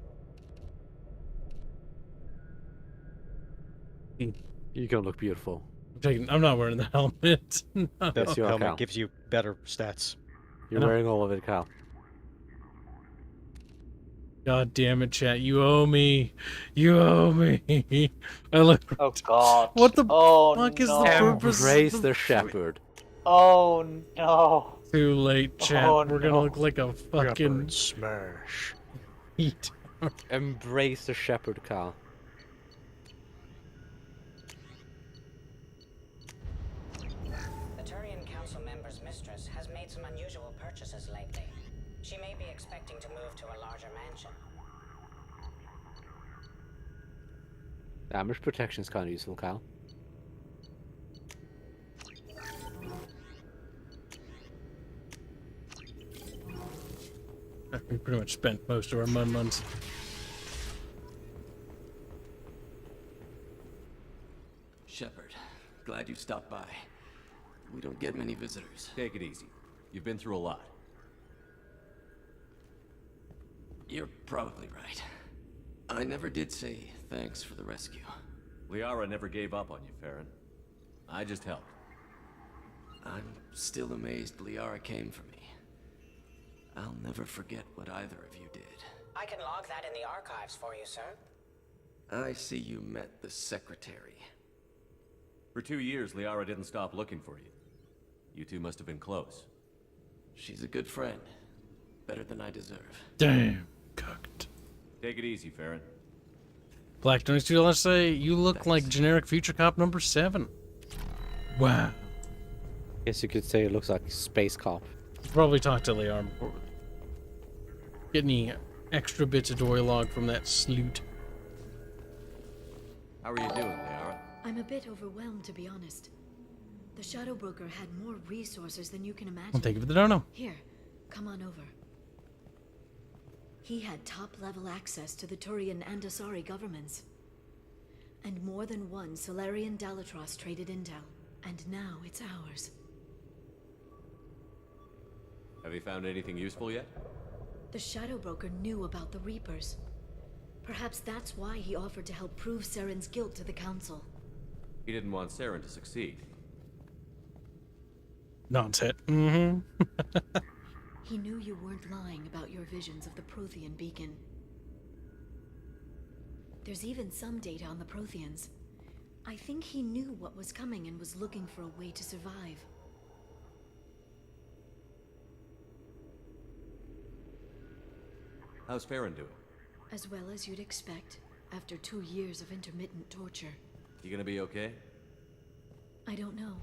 You're gonna look beautiful. I'm not wearing the helmet. No. That's your helmet Cal. gives you better stats. You're wearing all of it, Cal. God damn it, chat. You owe me. You owe me. I look. Oh, God. What the fuck is the purpose? Embrace the shepherd. Oh, no. Too late, chat. Oh, We're gonna look like a fucking smash. Eat. Embrace the shepherd, Cal. The Turian Council member's mistress has made some unusual purchases lately. She may be expecting to move to a larger mansion. Damage protection is kind of useful, Cal. We pretty much spent most of our months. Shepard, glad you stopped by. We don't get many visitors. Take it easy. You've been through a lot. You're probably right. I never did say thanks for the rescue. Liara never gave up on you, Farron. I just helped. I'm still amazed Liara came for me. I'll never forget what either of you did. I can log that in the archives for you, sir. I see you met the secretary. For 2 years, Liara didn't stop looking for you. You two must have been close. She's a good friend. Better than I deserve. Damn. Cooked. Take it easy, Farron. Black 22, let's say you look like generic Future Cop number 7. Wow. Guess you could say it looks like Space Cop. Probably talk to Liara before. Get any extra bits of dialogue from that sloot. How are you doing, Liara? I'm a bit overwhelmed, to be honest. The Shadow Broker had more resources than you can imagine. Well, thank you for the dono. Here, come on over. He had top-level access to the Turian and Asari governments. And more than one Solarian Dalatros traded intel. And now it's ours. Have you found anything useful yet? The Shadow Broker knew about the Reapers. Perhaps that's why he offered to help prove Saren's guilt to the Council. He didn't want Saren to succeed. Nonsense. Mm-hmm. He knew you weren't lying about your visions of the Prothean beacon. There's even some data on the Protheans. I think he knew what was coming and was looking for a way to survive. How's Farron doing? As well as you'd expect, after 2 years of intermittent torture. You gonna be okay? I don't know.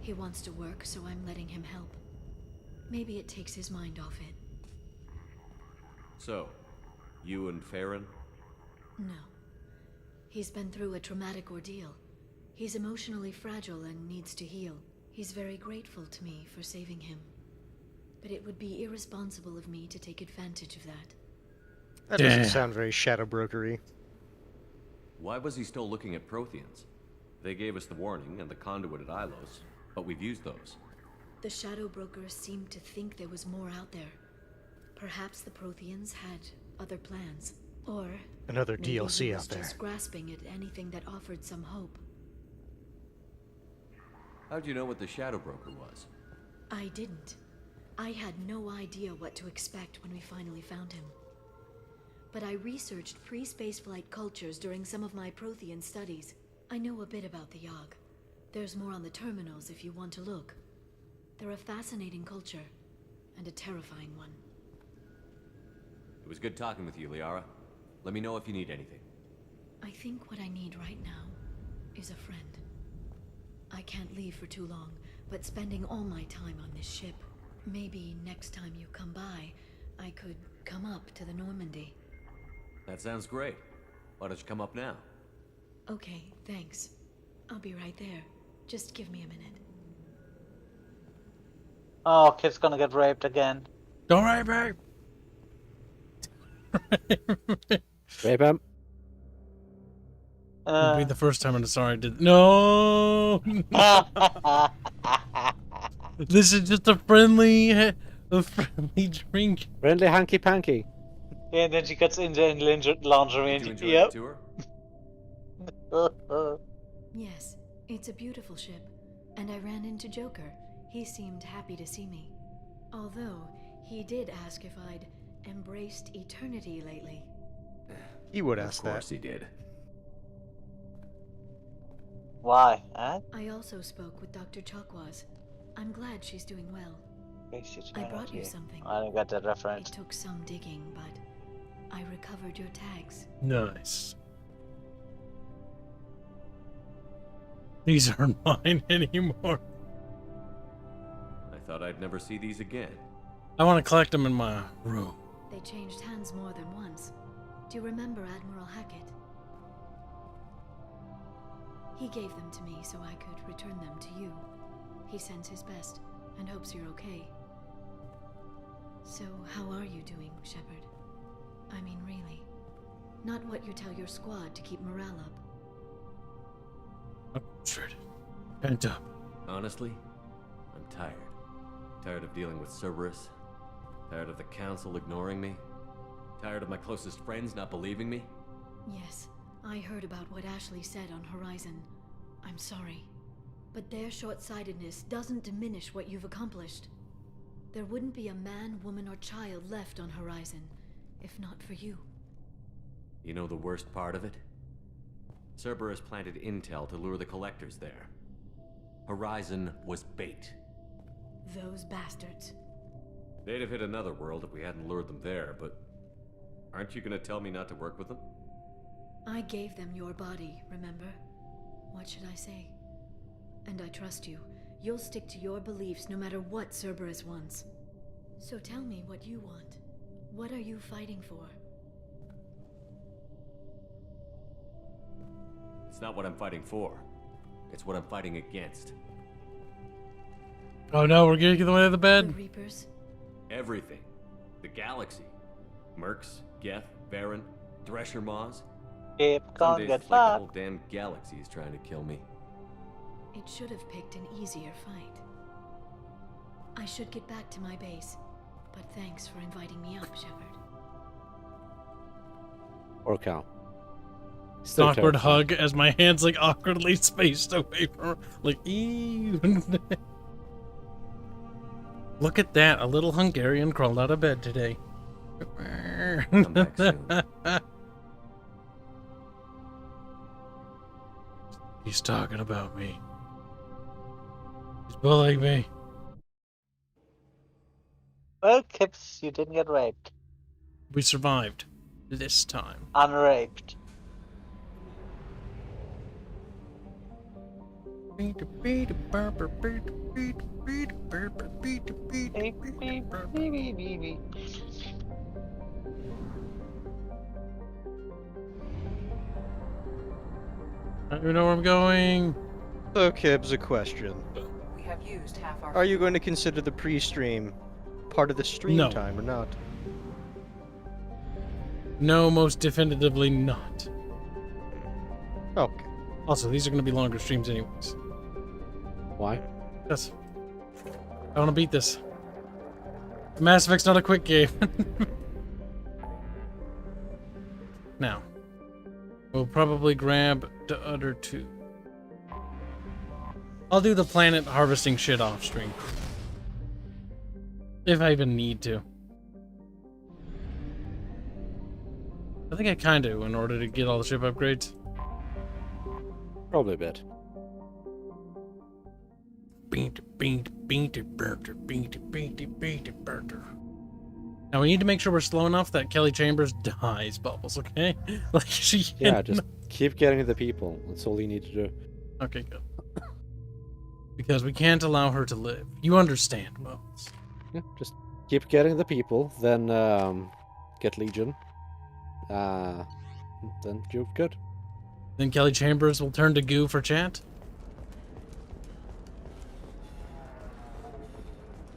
He wants to work, so I'm letting him help. Maybe it takes his mind off it. So, you and Farron? No. He's been through a traumatic ordeal. He's emotionally fragile and needs to heal. He's very grateful to me for saving him. But it would be irresponsible of me to take advantage of that. That doesn't sound very shadow brokery. Why was he still looking at Protheans? They gave us the warning and the conduit at Ilos, but we've used those. The Shadow Broker seemed to think there was more out there. Perhaps the Protheans had other plans. Or another maybe DLC he was out there. just grasping at anything that offered some hope. How'd you know what the Shadow Broker was? I didn't. I had no idea what to expect when we finally found him. But I researched pre-spaceflight cultures during some of my Prothean studies. I know a bit about the Yogg. There's more on the terminals if you want to look. They're a fascinating culture, and a terrifying one. It was good talking with you, Liara. Let me know if you need anything. I think what I need right now is a friend. I can't leave for too long, but spending all my time on this ship. Maybe next time you come by, I could come up to the Normandy. That sounds great. Why don't you come up now? Okay, thanks. I'll be right there. Just give me a minute. Oh, kid's gonna get raped again. Don't rape me! Rape him. It'll be the first time I'm sorry I did. No! This is just a friendly drink. Friendly hanky panky. Yeah, and then she gets into lingerie and yep. Yes, it's a beautiful ship. And I ran into Joker. He seemed happy to see me. Although, he did ask if I'd embraced eternity lately. He would ask that. Of course he did. Why? Huh? I also spoke with Dr. Chakwas. I'm glad she's doing well. I brought you something. I don't get that reference. It took some digging, but I recovered your tags. Nice. These aren't mine anymore. I thought I'd never see these again. I want to collect them in my room. They changed hands more than once. Do you remember Admiral Hackett? He gave them to me so I could return them to you. He sends his best and hopes you're okay. So, how are you doing, Shepard? I mean, really. Not what you tell your squad to keep morale up. I'm frustrated. Pent up. Honestly, I'm tired. Tired of dealing with Cerberus. Tired of the Council ignoring me. Tired of my closest friends not believing me. Yes, I heard about what Ashley said on Horizon. I'm sorry. But their short-sightedness doesn't diminish what you've accomplished. There wouldn't be a man, woman, or child left on Horizon, if not for you. You know the worst part of it? Cerberus planted intel to lure the collectors there. Horizon was bait. Those bastards. They'd have hit another world if we hadn't lured them there, but aren't you gonna tell me not to work with them? I gave them your body, remember? What should I say? And I trust you. You'll stick to your beliefs no matter what Cerberus wants. So tell me what you want. What are you fighting for? It's not what I'm fighting for. It's what I'm fighting against. Oh no, we're getting in the way of the bed. The Reapers? Everything. The galaxy. Mercs, Geth, Baron, Thresher Maws. Keep Some going, days get it's like the fucked. whole damn galaxy is trying to kill me. It should have picked an easier fight. I should get back to my base, but thanks for inviting me up, Shepard. Or Cal. It's an awkward hug as my hands like awkwardly spaced away from her. Like, ew. Look at that. A little Hungarian crawled out of bed today. Come back soon. He's talking about me. He's bullying me. Well, Kibs, you didn't get raped. We survived. This time. Unraped. I don't even know where I'm going. So, Kibs, a question. We have used half our. Are you going to consider the pre-stream part of the stream No. time or not? No, most definitively not. Okay. Also, these are going to be longer streams anyways. Why? Yes. I want to beat this. Mass Effect's not a quick game. Now, we'll probably grab the other two. I'll do the planet harvesting shit off stream. If I even need to. I think I kinda do in order to get all the ship upgrades. Probably a bit. Now we need to make sure we're slow enough that Kelly Chambers dies, Bubbles, okay? Like she Yeah, just keep getting the people. That's all you need to do. Okay, good. Because we can't allow her to live. You understand, Bubbles. Yeah, just keep getting the people, then get Legion. Then you're good. Then Kelly Chambers will turn to goo for chat.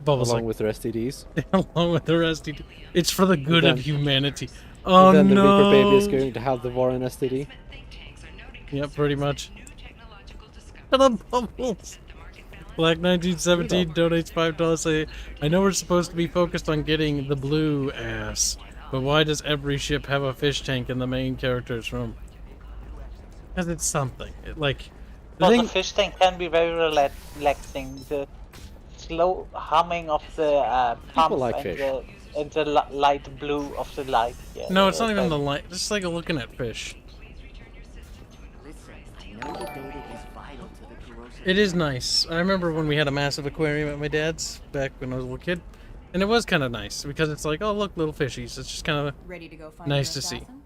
Bubbles Along like, with their STDs. along with their STD. It's for the good then- of humanity. Oh and then no! the Reaper baby is going to have the Warren STD. Yep, pretty much. Shut up, Bubbles. Black 1917 donates $5. Say, I know we're supposed to be focused on getting the blue ass, but why does every ship have a fish tank in the main character's room? Because it's something. The fish tank can be very relaxing. The slow humming of the pump like and, fish. and the light blue of the light. Yeah, No, it's not even the light. It's just like looking at fish. It is nice. I remember when we had a massive aquarium at my dad's back when I was a little kid, and it was kind of nice because it's like, oh look, little fishies. It's just kind of Ready to go find nice your to see. assassin?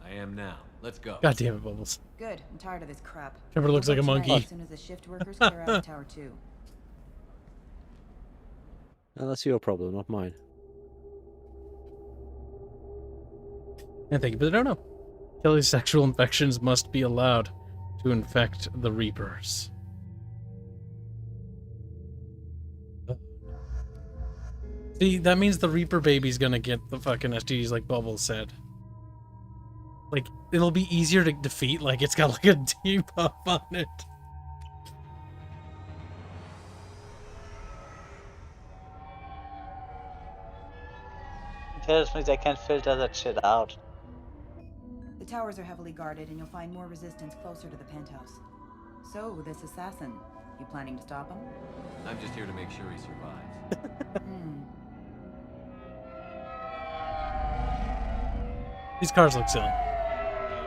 I am now. Let's go. God damn it, Bubbles. Good. I'm tired of this crap. Trevor looks We'll like a go monkey. tonight As soon as the shift workers clear out of Tower 2. Well, that's your problem, not mine. And thank you, but I don't know. Kelly's sexual infections must be allowed to infect the Reapers. See, that means the Reaper baby's gonna get the fucking STDs like Bubbles said. Like, it'll be easier to defeat, like it's got like a debuff on it. It tells me they can filter that shit out. The towers are heavily guarded, and you'll find more resistance closer to the penthouse. So, this assassin, you planning to stop him? I'm just here to make sure he survives. These cars look silly.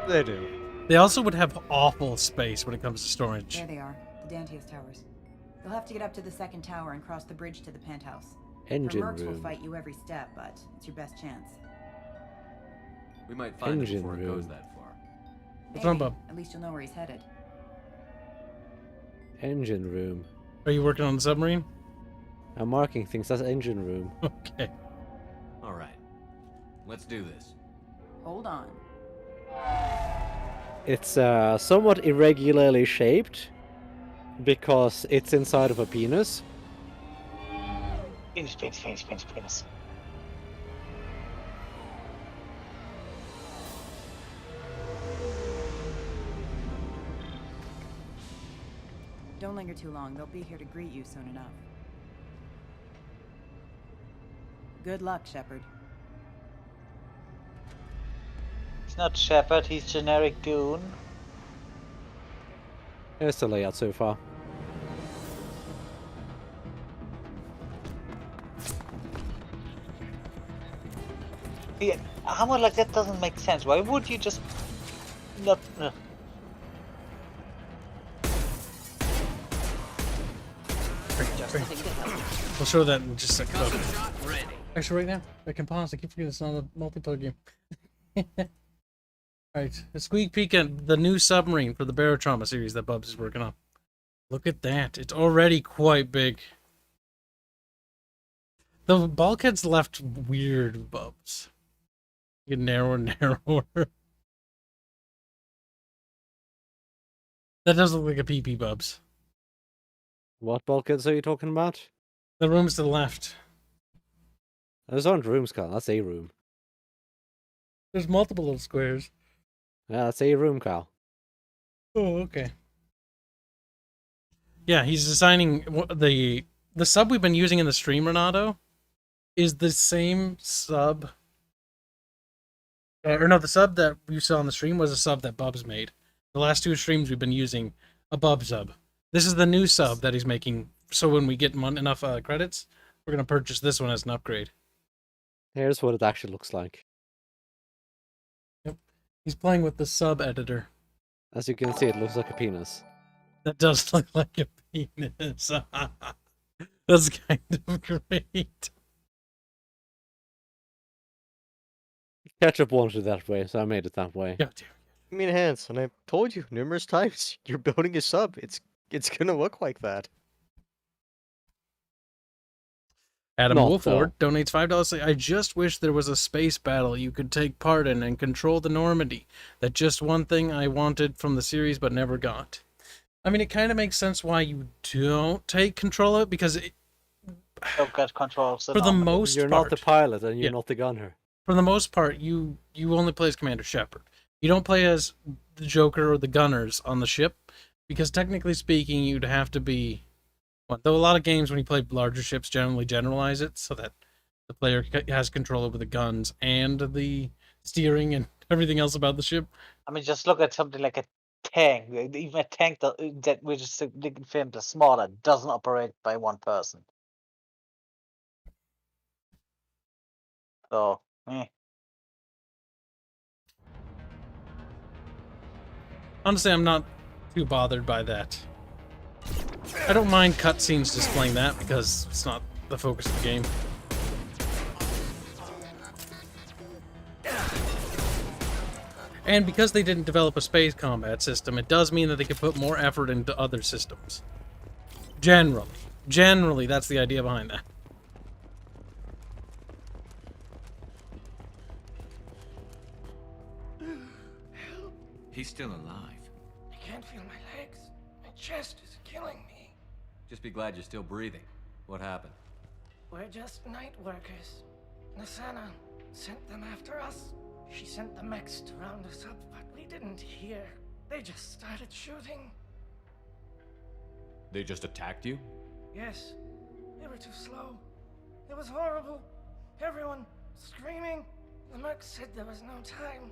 They do. They also would have awful space when it comes to storage. There they are, the Dantius towers. You'll have to get up to the second tower and cross the bridge to the penthouse. Engine Her mercs will room. fight you every step, but it's your best chance. We might find him Engine before it goes room. that far. What's wrong, Maybe. Bub? At least you'll know where he's headed. Engine room. Are you working on the submarine? I'm marking things. That's engine room. Okay. All right. Let's do this. Hold on. It's somewhat irregularly shaped because it's inside of a penis. Penis. Don't linger too long. They'll be here to greet you soon enough. Good luck, Shepard. He's not Shepard, he's generic goon. Here's the layout so far. Yeah, armor like that doesn't make sense. Why would you just not? We'll show that in just a second. Actually, right now, I can pause. I keep forgetting it's not a multiplayer game. Alright, a squeak peek at the new submarine for the Barotrauma series that Bubs is working on. Look at that. It's already quite big. The bulkhead's left weird, Bubs. Get narrower and narrower. That does look like a pee-pee, Bubs. What bulkheads are you talking about? The rooms to the left. Those aren't rooms, Carl. That's a room. There's multiple little squares. Yeah, that's a room, Carl. Oh, okay. Yeah, he's designing the sub we've been using in the stream, Renato, is the same sub. Or no, the sub that you saw on the stream was a sub that Bubs made. The last two streams we've been using a Bub sub. This is the new sub that he's making. So when we get enough credits, we're gonna purchase this one as an upgrade. Here's what it actually looks like. Yep, he's playing with the sub editor. As you can see, it looks like a penis. That does look like a penis. That's kind of great. Ketchup wanted it that way, so I made it that way. Yeah, I mean, Hans, and I've told you numerous times, you're building a sub. It's gonna look like that. Adam Not Wolford donates $5. I just wish there was a space battle you could take part in and control the Normandy. That's just one thing I wanted from the series but never got. I mean, it kind of makes sense why you don't take control of it, because it... Don't get control. For the most You're part, not the pilot and you're not the gunner. For the most part, you only play as Commander Shepard. You don't play as the Joker or the gunners on the ship, because technically speaking, you'd have to be... Well, though a lot of games, when you play larger ships, generally generalize it so that the player has control over the guns and the steering and everything else about the ship. I mean, just look at something like a tank. Even a tank that we just filmed a smaller doesn't operate by one person. So, Honestly, I'm not too bothered by that. I don't mind cutscenes displaying that because it's not the focus of the game. And because they didn't develop a space combat system, it does mean that they can put more effort into other systems. Generally, that's the idea behind that. He's still alive. I can't feel my legs. My chest is killing me. Just be glad you're still breathing. What happened? We're just night workers. Nasana sent them after us. She sent the mechs to round us up, but we didn't hear. They just started shooting. They just attacked you? Yes, they were too slow. It was horrible. Everyone screaming. The merc said there was no time.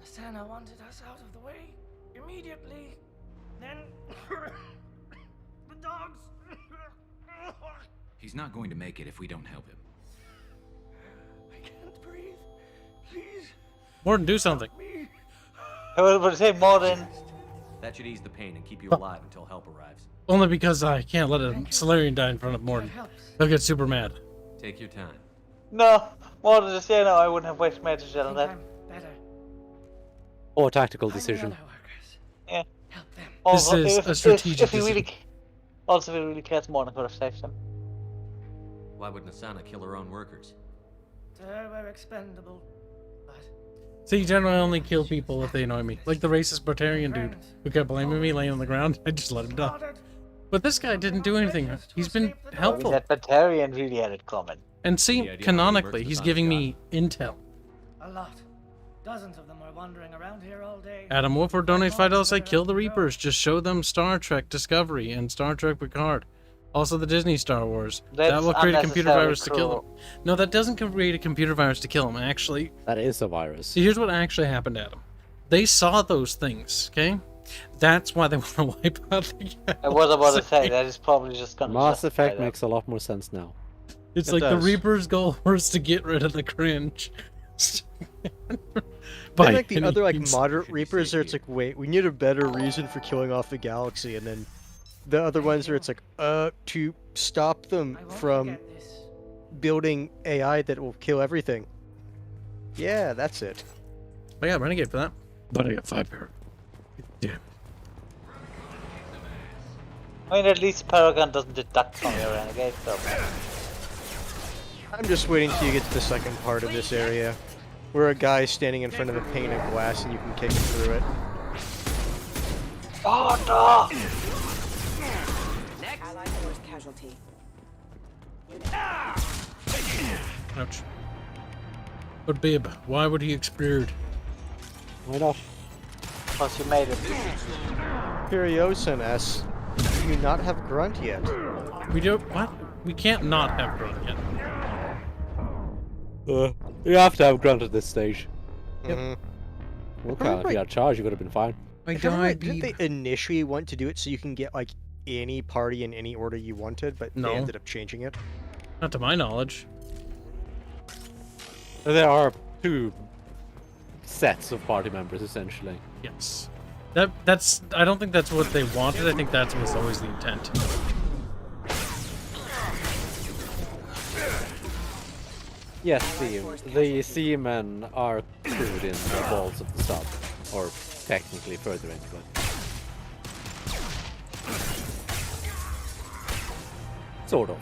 Nasana wanted us out of the way immediately. Then the dogs. He's not going to make it if we don't help him. I can't breathe. Please. Morden, do something. I would say Morden. That should ease the pain and keep you alive until help arrives. Only because I can't let a Solarian die in front of Morden. He'll get super mad. Take your time. No, Morden just say no. I wouldn't have wasted my energy on that. Or tactical decision. Yeah. This is a strategic decision. Also, if he really cares, Morden could have saved him. Why would Nasana kill her own workers? To her, we're expendable. But See, you generally only kill people if they annoy me. Like the racist Bartarian dude who kept blaming me laying on the ground. I just let him die. But this guy didn't do anything. He's been helpful. That Batarian really had it coming. And see, canonically, he's giving me intel. a lot. Dozens of them are wandering around here all day. Adam Wolford donates $5. Say, kill the Reapers. Just show them Star Trek Discovery and Star Trek Picard. Also the Disney Star Wars. That will create a computer virus to kill them. No, that doesn't create a computer virus to kill them, actually. That is a virus. See, here's what actually happened, Adam. They saw those things, okay? That's why they want to wipe out the galaxy. I was about to say, that is probably just gonna Mass Effect makes a lot more sense now. It's like the Reaper's goal was to get rid of the cringe. But like the other like moderate Reapers, it's like, wait, we need a better reason for killing off the galaxy, and then the other ones where it's like, to stop them from building AI that will kill everything. Yeah, that's it. I got Renegade for that. But I got 5 power. Yeah. I mean, at least Paragon doesn't deduct from your Renegade, so... I'm just waiting till you get to the second part of this area, where a guy's standing in front of a pane of glass and you can kick him through it. Oh no! Next. Allied force casualty. Ouch. But Bib, why would he explode? Why not? Because you made it. Furiosa and S, do you not have Grunt yet? We don't. What? We can't not have Grunt yet. You have to have Grunt at this stage. Yep. Okay, if you had charge, you could have been fine. Didn't they initially want to do it so you can get like any party in any order you wanted, but they ended up changing it? Not to my knowledge. There are 2 sets of party members, essentially. Yes. That's. I don't think that's what they wanted. I think that was always the intent. Yes, the seamen are crewed in the balls of the sub, or technically further into it. Sort of.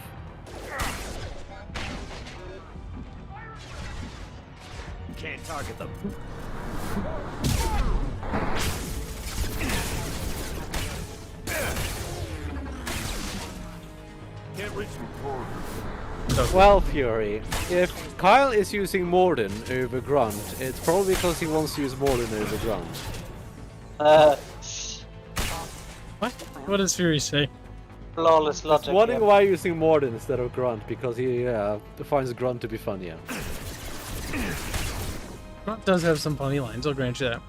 Can't target them. Can't reach them. Well, Fury, if Kyle is using Morden over Grunt, it's probably because he wants to use Morden over Grunt. What? What does Fury say? Flawless logic. He's wondering why using Morden instead of Grunt, because he finds Grunt to be funnier. Grunt does have some funny lines, I'll grant you that.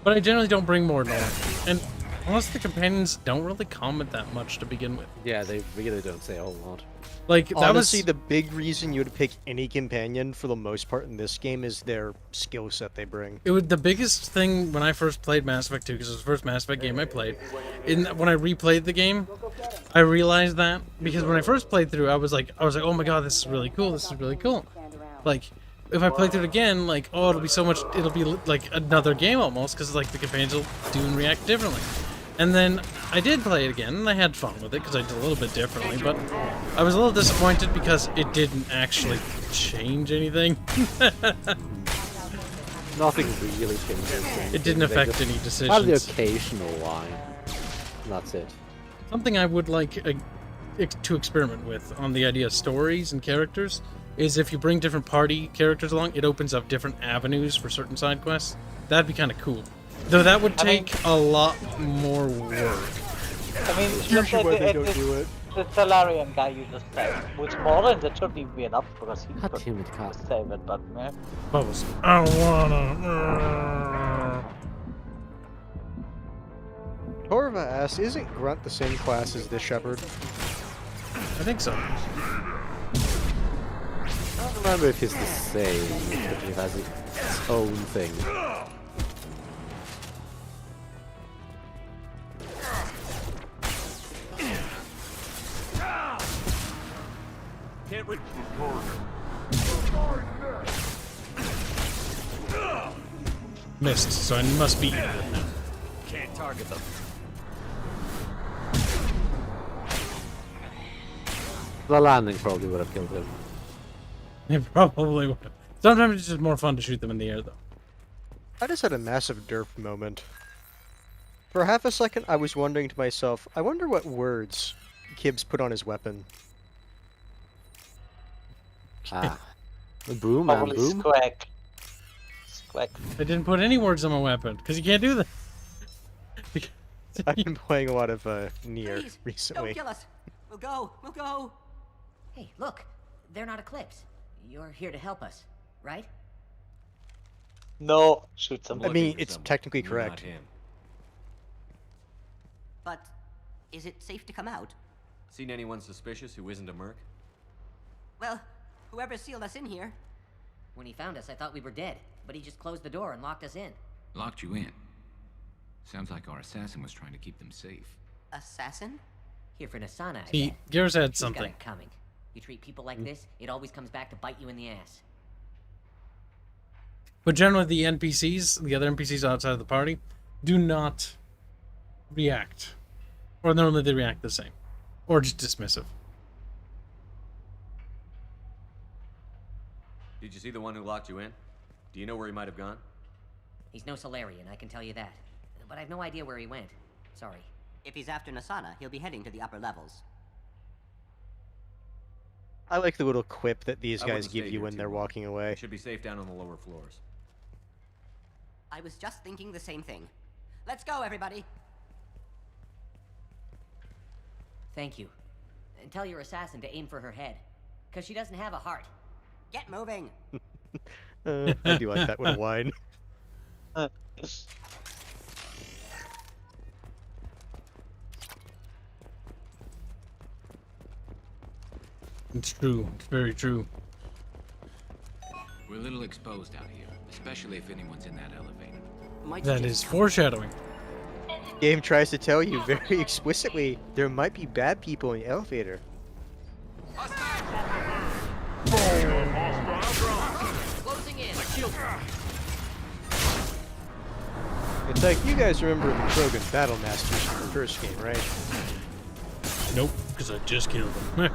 But I generally don't bring more than one. And plus the companions don't really comment that much to begin with. Yeah, they really don't say a whole lot. Like, that honestly, was the big reason you would pick any companion for the most part in this game is their skill set they bring. It was the biggest thing when I first played Mass Effect 2, because it was the first Mass Effect game I played. When I replayed the game, I realized that, because when I first played through, I was like, oh my god, this is really cool, this is really cool. Like, if I play through it again, like, oh, it'll be like another game almost, because like the companions will do and react differently. And then I did play it again, and I had fun with it, because I did a little bit differently, but I was a little disappointed because it didn't actually change anything. Nothing really changes. It didn't affect any decisions. Have the occasional line. That's it. Something I would like to experiment with on the idea of stories and characters is if you bring different party characters along, it opens up different avenues for certain side quests. That'd be kind of cool. Though that would take a lot more work. I mean, usually why they don't do it. The Salarian guy you just said, with Morden, that should be enough because he could save it, but man. Bubbles. I wanna. Torva asks, isn't Grunt the same class as this Shepherd? I think so. I don't remember if he's the same, but he has its own thing. Can't reach Missed, so I must be now. Can't target them. The landing probably would have killed him. It probably would have. Sometimes it's just more fun to shoot them in the air, though. I just had a massive derp moment. For half a second, I was wondering to myself, I wonder what words Kibs put on his weapon. Ah. Boom and boom. Sqek. Sqek. I didn't put any words on my weapon, because you can't do that. I've been playing a lot of Nier Please, recently. Don't kill us. We'll go. We'll go. Hey, look. They're not Eclipse. You're here to help us, right? No, shoot them. I mean, it's technically correct. But is it safe to come out? Seen anyone suspicious who isn't a merc? Well, whoever sealed us in here. When he found us, I thought we were dead, but he just closed the door and locked us in. Locked you in. Sounds like our assassin was trying to keep them safe. Assassin? Here for Nasana, I He bet. Gears had She's got something. it coming. You treat people like this, it always comes back to bite you in the ass. But generally, the NPCs, the other NPCs outside of the party, do not react. Or normally they react the same. Or just dismissive. Did you see the one who locked you in? Do you know where he might have gone? He's no Solarian, I can tell you that. But I've no idea where he went. Sorry. If he's after Nasana, he'll be heading to the upper levels. I like the little quip that these I guys wouldn't give stay you here when too they're long. walking away. Should be safe down on the lower floors. I was just thinking the same thing. Let's go, everybody! Thank you. And tell your assassin to aim for her head. Because she doesn't have a heart. Get moving! I do like that with wine. It's true. It's very true. We're a little exposed out here, especially if anyone's in that elevator. That is foreshadowing. Game tries to tell you very explicitly there might be bad people in the elevator. Closing in. It's like, you guys remember the Krogan Battle Masters from the first game, right? Nope, because I just killed him.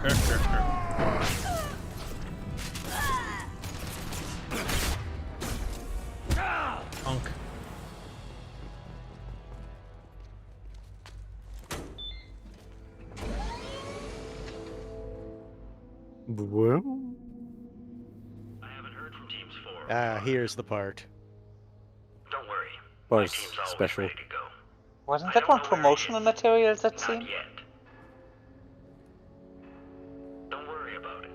Punk. Well, here's the part. Don't worry. was special. Wasn't that one promotional material, that scene? Not yet. Don't worry about it.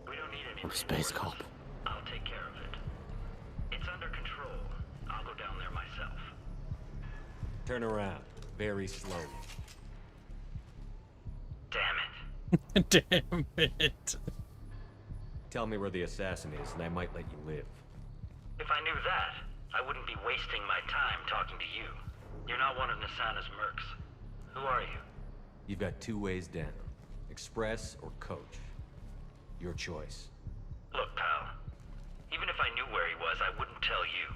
We don't need any Space Cop. I'll take care of it. It's under control. I'll go down there myself. Turn around. Very slowly. Damn it. Tell me where the assassin is, and I might let you live. If I knew that, I wouldn't be wasting my time talking to you. You're not one of Nasana's mercs. Who are you? You've got two ways down. Express or coach. Your choice. Look, pal. Even if I knew where he was, I wouldn't tell you.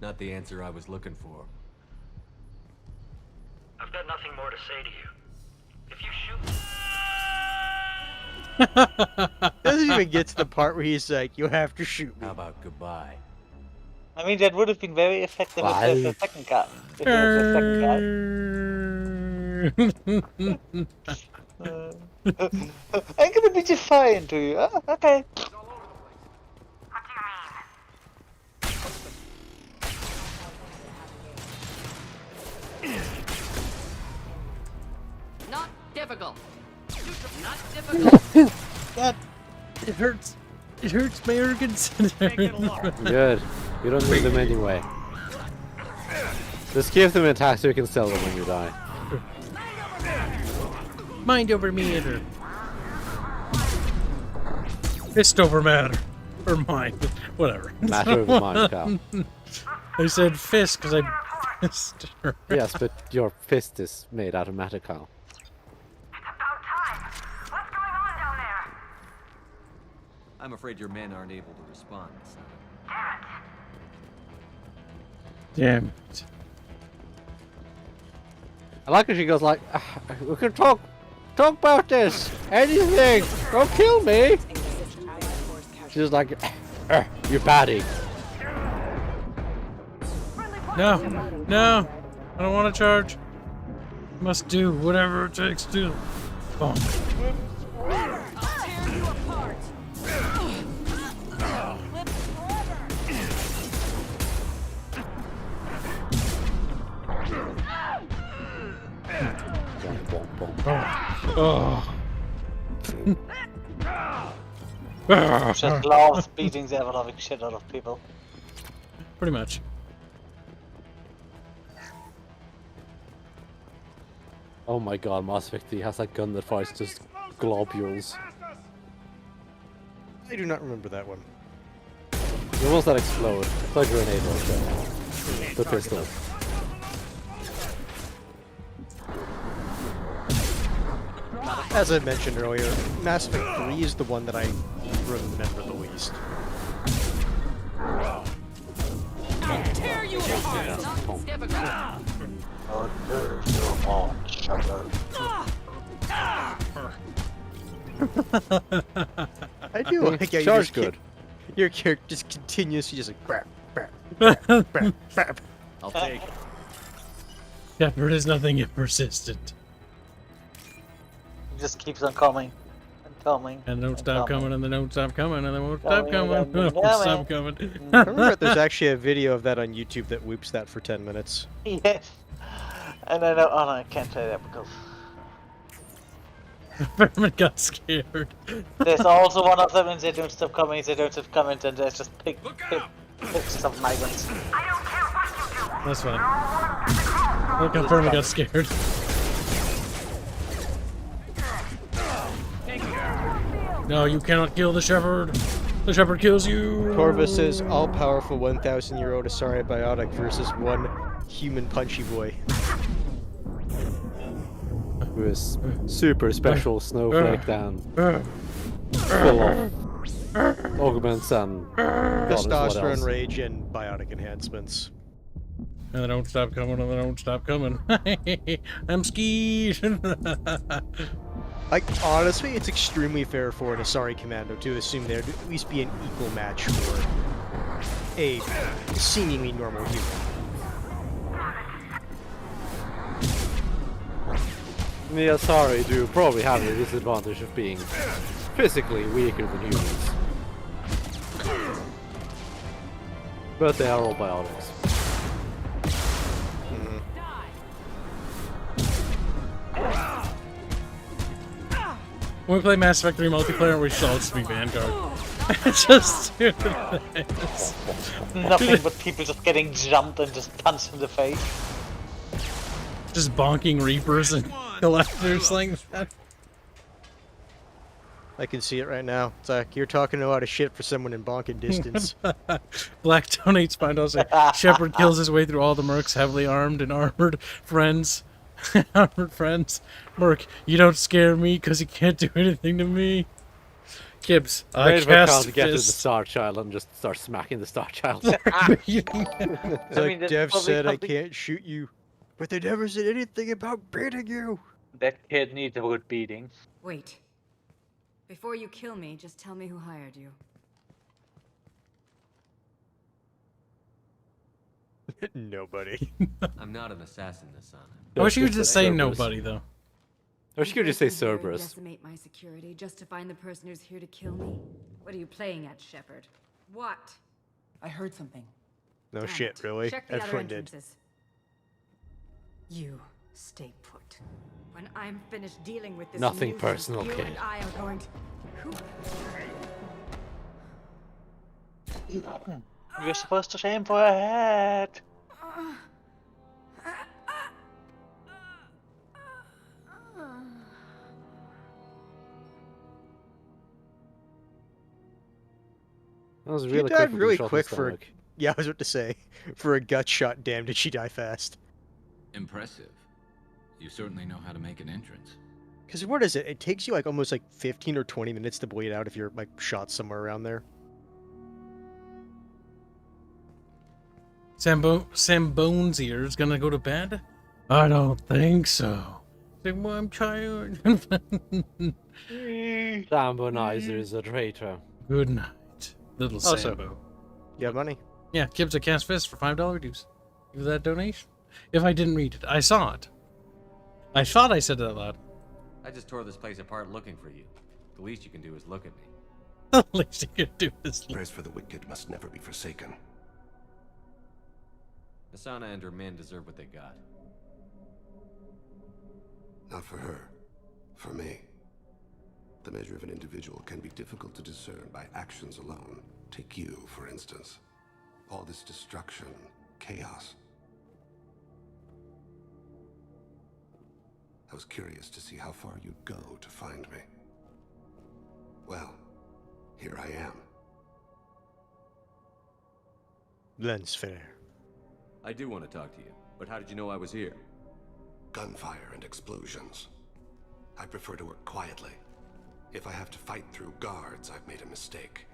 Not the answer I was looking for. I've got nothing more to say to you. If you shoot... Doesn't even get to the part where he's like, you have to shoot me. How about goodbye? I mean, that would have been very effective if there was a second guy. If there was a second guy. I'm gonna be defiant to you. Oh, okay. Not difficult. Not difficult. God, it hurts. It hurts my organs. Good. You don't need them anyway. Just give them an attack so you can sell them when you die. Mind over matter. Fist over matter. Or mind. Whatever. Matter over mind, Cal. I said fist because I pissed her. Yes, but your fist is made out of matter, Cal. I'm afraid your men aren't able to respond. Damn it. I like how she goes like, we can talk about this, anything, don't kill me. She's like, you baddie. No, no, I don't want to charge. Must do whatever it takes to. Boom. Oh. Just loves beating the ever-loving shit out of people. Pretty much. Oh my god, Mass Effect 3 has that gun that fires just globules. I do not remember that one. The ones that explode. It's like a grenade launcher. the pistol. As I mentioned earlier, Mass Effect 3 is the one that I remember the least. I'll tear you apart! I do like how Charge good. Your character just continuously just like brap, brap, brap, brap. I'll take it. Shepard is nothing if persistent. It just keeps on coming and coming. And don't stop coming, and they don't stop coming, and they won't stop coming, and they won't stop coming. I remember there's actually a video of that on YouTube that whoops that for 10 minutes. Yes. And I know, oh no, I can't say that because... Vermin got scared. There's also one of them and they don't stop coming, and there's just pictures of migrants. That's funny. Look how Vermin got scared. No, you cannot kill the Shepherd. The Shepherd kills you. Corvus's all-powerful 1,000-year-old Asari biotic versus one human punchy boy. With super special snowflake down. Full of augments and testosterone, rage, and biotic enhancements. And they don't stop coming, and they don't stop coming. I'm skeed. Like, honestly, it's extremely fair for an Asari Commando to assume there'd at least be an equal match for a seemingly normal human. The Asari do probably have the disadvantage of being physically weaker than humans. But they are all biotics. When we play Mass Effect 3 multiplayer, we should all just be Vanguard. Just do this. Nothing but people just getting jumped and just punched in the face. Just bonking Reapers and Collectors like that. I can see it right now. It's like, you're talking a lot of shit for someone in bonking distance. Black donates $5. Shepard kills his way through all the mercs, heavily armed and armored friends. Armored friends. Merc, you don't scare me because you can't do anything to me. Kibs, I cast to get to the Star Child and just start smacking the Star Child. It's like Dev said, I can't shoot you, but they never said anything about beating you. That kid needs a good beating. Wait. Before you kill me, just tell me who hired you. Nobody. I'm not an assassin, Asana. I wish you could just say nobody, though. I wish you could just say Dare Cerberus. decimate my security just to find the person who's here to kill me? What are you playing at, Shepard? What? I heard something. No shit, really? Check the other Everyone did. entrances. You stay put. When I'm finished dealing with this Nothing nuisance, personal, you Kate. and I are going to... You're supposed to aim for her head. That was She really died quick. really quick for. Yeah, I was about to say, for a gut shot. Damn, did she die fast? Impressive. You certainly know how to make an entrance. Because what is it? It takes you like almost like 15 or 20 minutes to bleed out if you're like shot somewhere around there. Sam Bones here is gonna go to bed? I don't think so. Well, I'm tired. Sambonizer is a traitor. Good night, little Sambo. You have money? Yeah, Kibs a cast fist for $5 dues. Give that donation. If I didn't read it, I saw it. I thought I said it out loud. I just tore this place apart looking for you. The least you can do is look at me. The least you can do is look. Prayers for the wicked must never be forsaken. Asana and her men deserve what they got. Not for her. For me. The measure of an individual can be difficult to discern by actions alone. Take you, for instance. All this destruction, chaos. I was curious to see how far you'd go to find me. Well, here I am. Lens flare. I do want to talk to you, but how did you know I was here? Gunfire and explosions. I prefer to work quietly. If I have to fight through guards, I've made a mistake.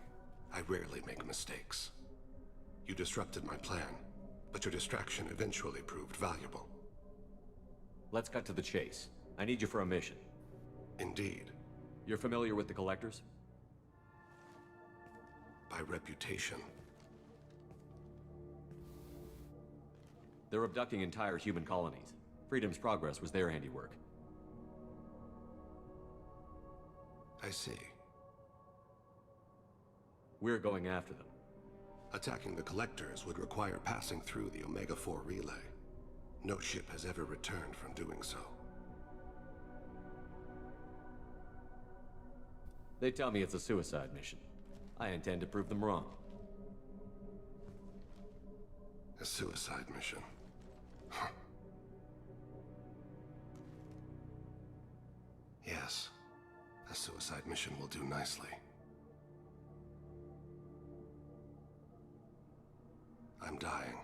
I rarely make mistakes. You disrupted my plan, but your distraction eventually proved valuable. Let's cut to the chase. I need you for a mission. Indeed. You're familiar with the Collectors? By reputation. They're abducting entire human colonies. Freedom's Progress was their handiwork. I see. We're going after them. Attacking the Collectors would require passing through the Omega-4 relay. No ship has ever returned from doing so. They tell me it's a suicide mission. I intend to prove them wrong. A suicide mission? Huh. Yes. A suicide mission will do nicely. I'm dying.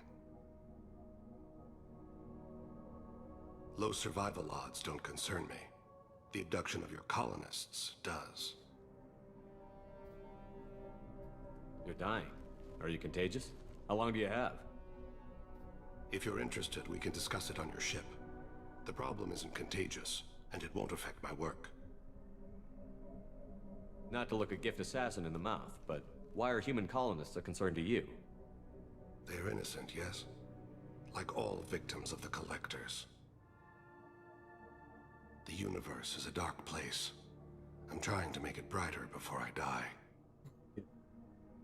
Low survival odds don't concern me. The abduction of your colonists does. You're dying. Are you contagious? How long do you have? If you're interested, we can discuss it on your ship. The problem isn't contagious, and it won't affect my work. Not to look a gift assassin in the mouth, but why are human colonists a concern to you? They're innocent, yes? Like all victims of the Collectors. The universe is a dark place. I'm trying to make it brighter before I die.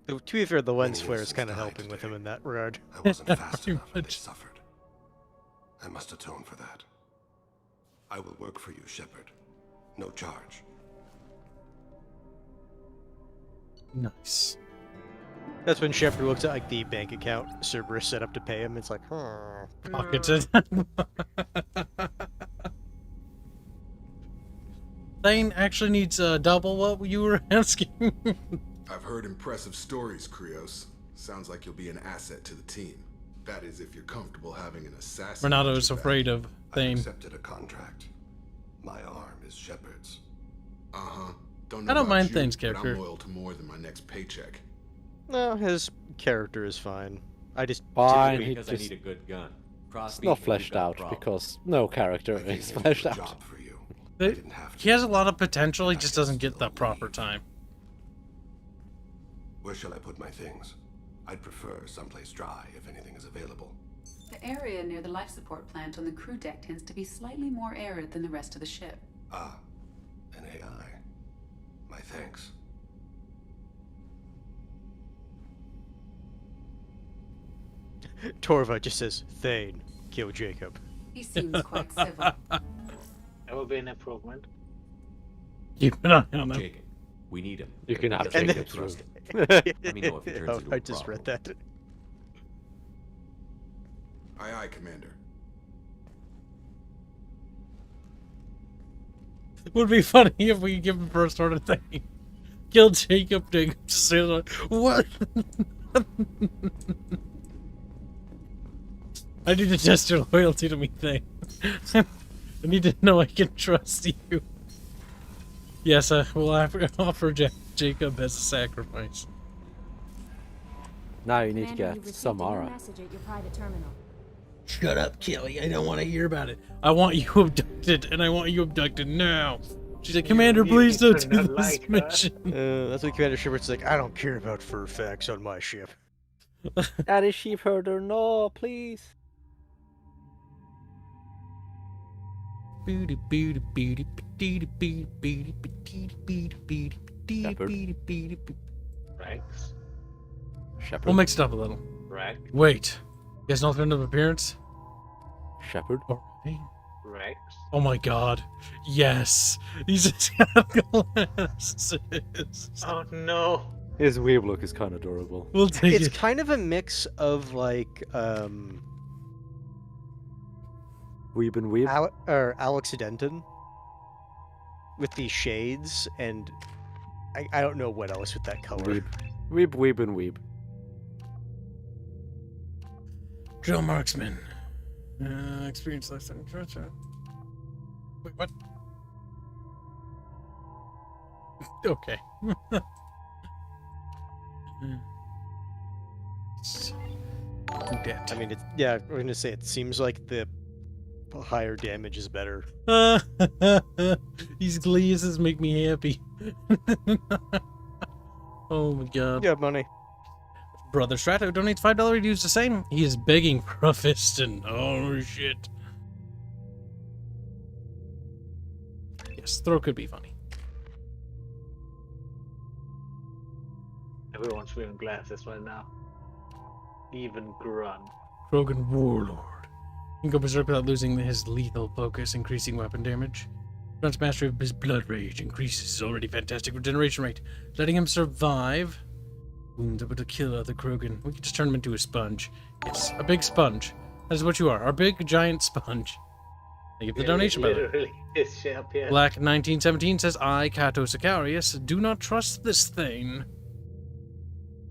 To be fair, the lens flare is kind of helping with him in that regard. I wasn't fast enough and they suffered. I must atone for that. I will work for you, Shepard. No charge. Nice. That's when Shepard looks at like the bank account Cerberus set up to pay him. It's like, Pocketed. Thane actually needs double what you were asking. I've heard impressive stories, Krios. Sounds like you'll be an asset to the team. That is, if you're comfortable having an assassin. Renato is afraid of Thane. I've accepted a contract. My arm is Shepard's. Uh-huh. I don't mind Thane's but character. I'm loyal to more than my next paycheck. No, his character is fine. I just Fine, Because he I just need a good gun. it's not fleshed out because no character is fleshed out. He has a lot of potential, he just doesn't get the proper time. Where shall I put my things? I'd prefer someplace dry if anything is available. The area near the life support plant on the crew deck tends to be slightly more arid than the rest of the ship. Ah, an AI. My thanks. Torva just says, Thane, kill Jacob. He seems quite civil. That would be an improvement. Keep an eye on him. Jacob, we need him. You can have Because Jacob Jacob through. trust him. Let me know if he turns into a I just read that. Aye, aye, Commander. It would be funny if we could give him first order thing. Kill Jacob, Jacob just says like, what? I need to test your loyalty to me thing. I need to know I can trust you. Yes, I will offer Jacob as a sacrifice. Now you need to get Samara. Shut up, Kelly. I don't want to hear about it. I want you abducted, and I want you abducted now. She's like, Commander, please don't do this mission. That's what Commander Shepard's like, I don't care about fur facts on my ship. Daddy sheep herder, no, please. Rex. Shepard. We'll mix it up a little. Rex. Wait. He has an alternative appearance? Shepard. Rex. Oh my god. Yes. He's got glasses. Oh no. His weeb look is kind of adorable. We'll take It's it. kind of a mix of like, Weeb and Weeb? or Alex Denton with these shades, and I don't know what else with that color. Weeb. Weeb, Weeb, and Weeb. Drill marksman. Experience less than treasure. Wait, what? Okay. I mean, yeah, we're gonna say it seems like the higher damage is better. These gleases make me happy. Oh my god. You have money. Brother Strato donates $5 to use the same. He is begging for a fistin'. Oh shit. Yes, throw could be funny. Everyone's wearing glasses right now. Even Grun. Krogan Warlord. Can go berserk without losing his lethal focus, increasing weapon damage. Grun's mastery of his blood rage increases his already fantastic regeneration rate, letting him survive wounds able to kill other Krogan. We can just turn him into a sponge. Yes, a big sponge. That is what you are. Our big giant sponge. Thank you for the donation, by the way. Black 1917 says, I, Cato Sicarius, do not trust this thing.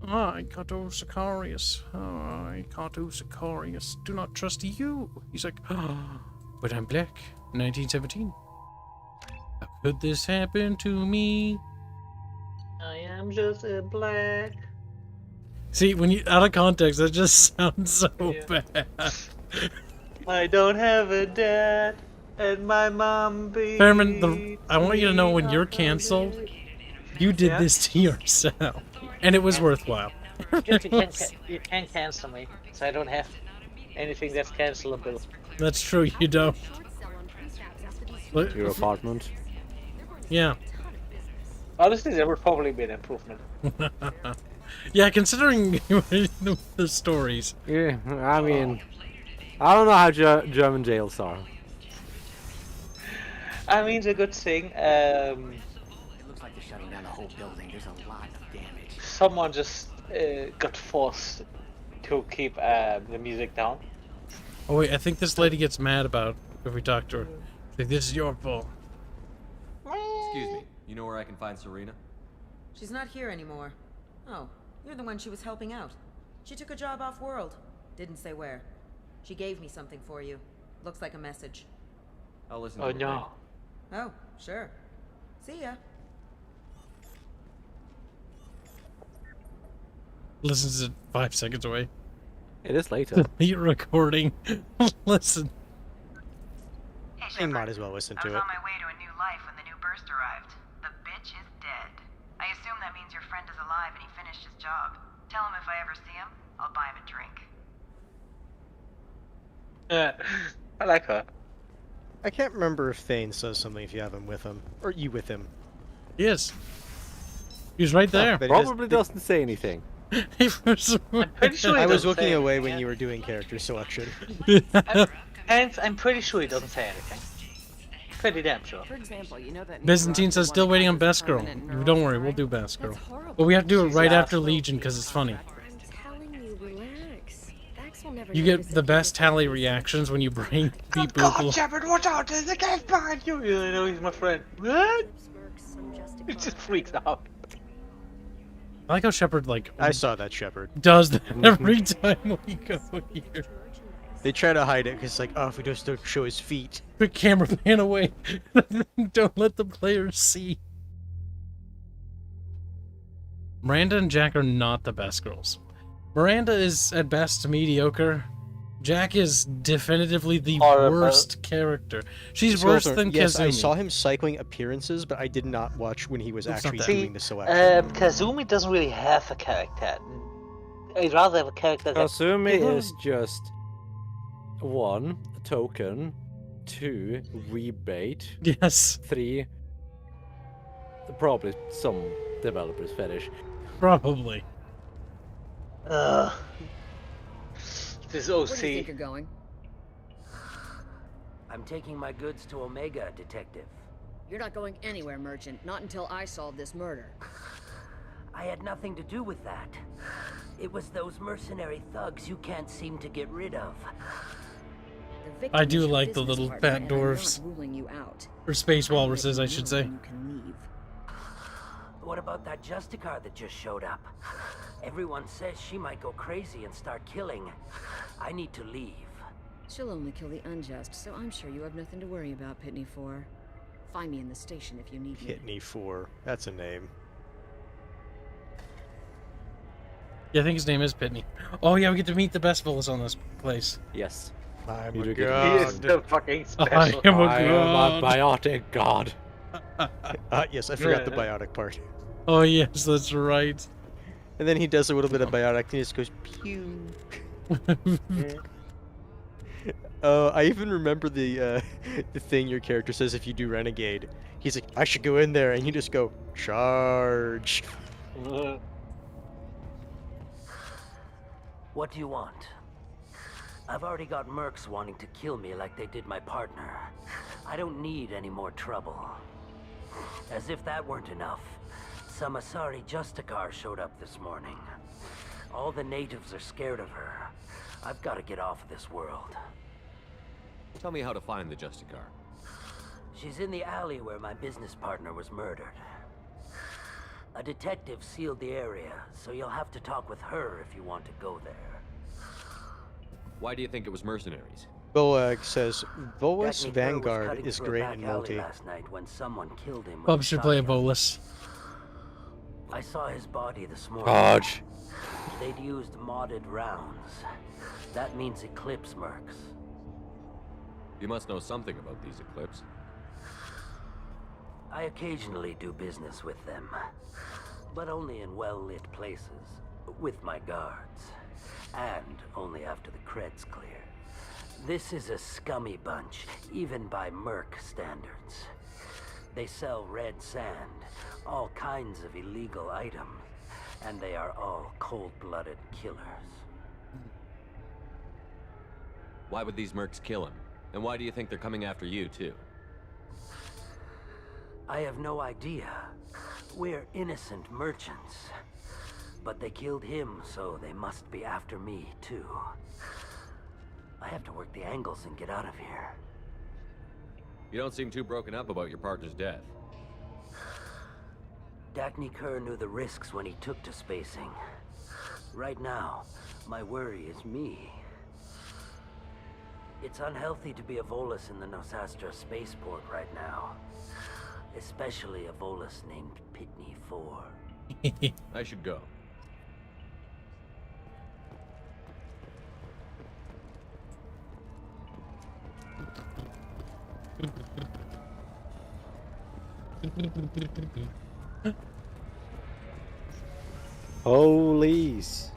I, Cato Sicarius. I, Cato Sicarius. Do not trust you. He's like, oh, but I'm black. 1917. How could this happen to me? I am just a black. See, when you out of context, that just sounds so bad. I don't have a dad, and my mom beat. Fairman, I want you to know when you're canceled, you did this to yourself, and it was worthwhile. You can't cancel me, so I don't have anything that's cancelable. That's true, you don't. Your apartment. Yeah. Honestly, there would probably be an improvement. Yeah, considering the stories. Yeah, I mean, I don't know how German jails are. I mean, the good thing, It looks like they're shutting down the whole building. There's a lot of damage. someone just got forced to keep the music down. Oh wait, I think this lady gets mad about if we talk to her. Like, this is your fault. Excuse me, you know where I can find Serena? She's not here anymore. Oh, you're the one she was helping out. She took a job off-world. Didn't say where. She gave me something for you. Looks like a message. I'll listen Oh to it. no. Oh, sure. See ya. Listens at 5 seconds away. It is later. You're recording. Listen. You might as well listen to it. I was on my way to a new life when the new burst arrived. The bitch is dead. I assume that means your friend is alive and he finished his job. Tell him if I ever see him, I'll buy him a drink. I like her. I can't remember if Thane says something if you have him with him. Or you with him. Yes. He's right there. Probably doesn't say anything. I was looking away when you were doing character selection. I'm pretty sure he doesn't say anything. Pretty damn sure. For example, you know that Byzantine says still waiting on Best Girl. Don't worry, we'll do Best Girl. But we have to do it right after Legion because it's funny. You get the best tally reactions when you bring people. God, Shepard, watch out! There's a guy behind you! You know he's my friend. What? He just freaks out. I like how Shepard, like... I saw that Shepard. Does that every time we go here. They try to hide it because, like, oh, if we just don't show his feet. Quick camera pan away. Don't let the players see. Miranda and Jack are not the best girls. Miranda is, at best, mediocre. Jack is definitively the worst character. She's worse than yes, Kazumi. I saw him cycling appearances, but I did not watch when he was actually doing the selection. Kazumi doesn't really have a character. I'd rather have a character that... Kazumi is just 1, a token, 2, rebate, yes, 3, probably some developer's fetish. Probably. This OC. Where do you think you're going? I'm taking my goods to Omega, Detective. You're not going anywhere, Merchant. Not until I solve this murder. I had nothing to do with that. It was those mercenary thugs you can't seem to get rid of. I do like the little fat dwarves. Ruling you out. Or space walruses, I should say. What what about that Justicar that just showed up? Everyone says she might go crazy and start killing. I need to leave. She'll only kill the unjust, so I'm sure you have nothing to worry about, Pitney 4. Find me in the station if you need me. Pitney 4. That's a name. Yeah, I think his name is Pitney. Oh yeah, we get to meet the best villains on this place. Yes. I'm You a do get to god. He is so fucking special. I am a I am a god. biotic god. Yes, I forgot the biotic part. Oh yes, that's right. And then he does a little bit of biotic and he just goes pew. I even remember the thing your character says if you do renegade. He's like, I should go in there, and you just go charge. What do you want? I've already got mercs wanting to kill me like they did my partner. I don't need any more trouble. As if that weren't enough, some Asari Justicar showed up this morning. All the natives are scared of her. I've got to get off of this world. Tell me how to find the Justicar. She's in the alley where my business partner was murdered. A detective sealed the area, so you'll have to talk with her if you want to go there. Why do you think it was mercenaries? Boag says, Volus Dagny Kerr was Vanguard cutting is through a great back in alley multi. last night when someone killed him with Bob a should play a shotgun. bolus. I saw his body this morning. Charge. They'd used modded rounds. That means Eclipse mercs. You must know something about these Eclipse. I occasionally do business with them, but only in well-lit places, with my guards, and only after the cred's clear. This is a scummy bunch, even by merc standards. They sell red sand, all kinds of illegal items, and they are all cold-blooded killers. Why would these mercs kill him? And why do you think they're coming after you, too? I have no idea. We're innocent merchants. But they killed him, so they must be after me, too. I have to work the angles and get out of here. You don't seem too broken up about your partner's death. Dagny Kerr knew the risks when he took to spacing. Right now, my worry is me. It's unhealthy to be a Volus in the Nosastra spaceport right now. Especially a Volus named Pitney 4. I should go. Police.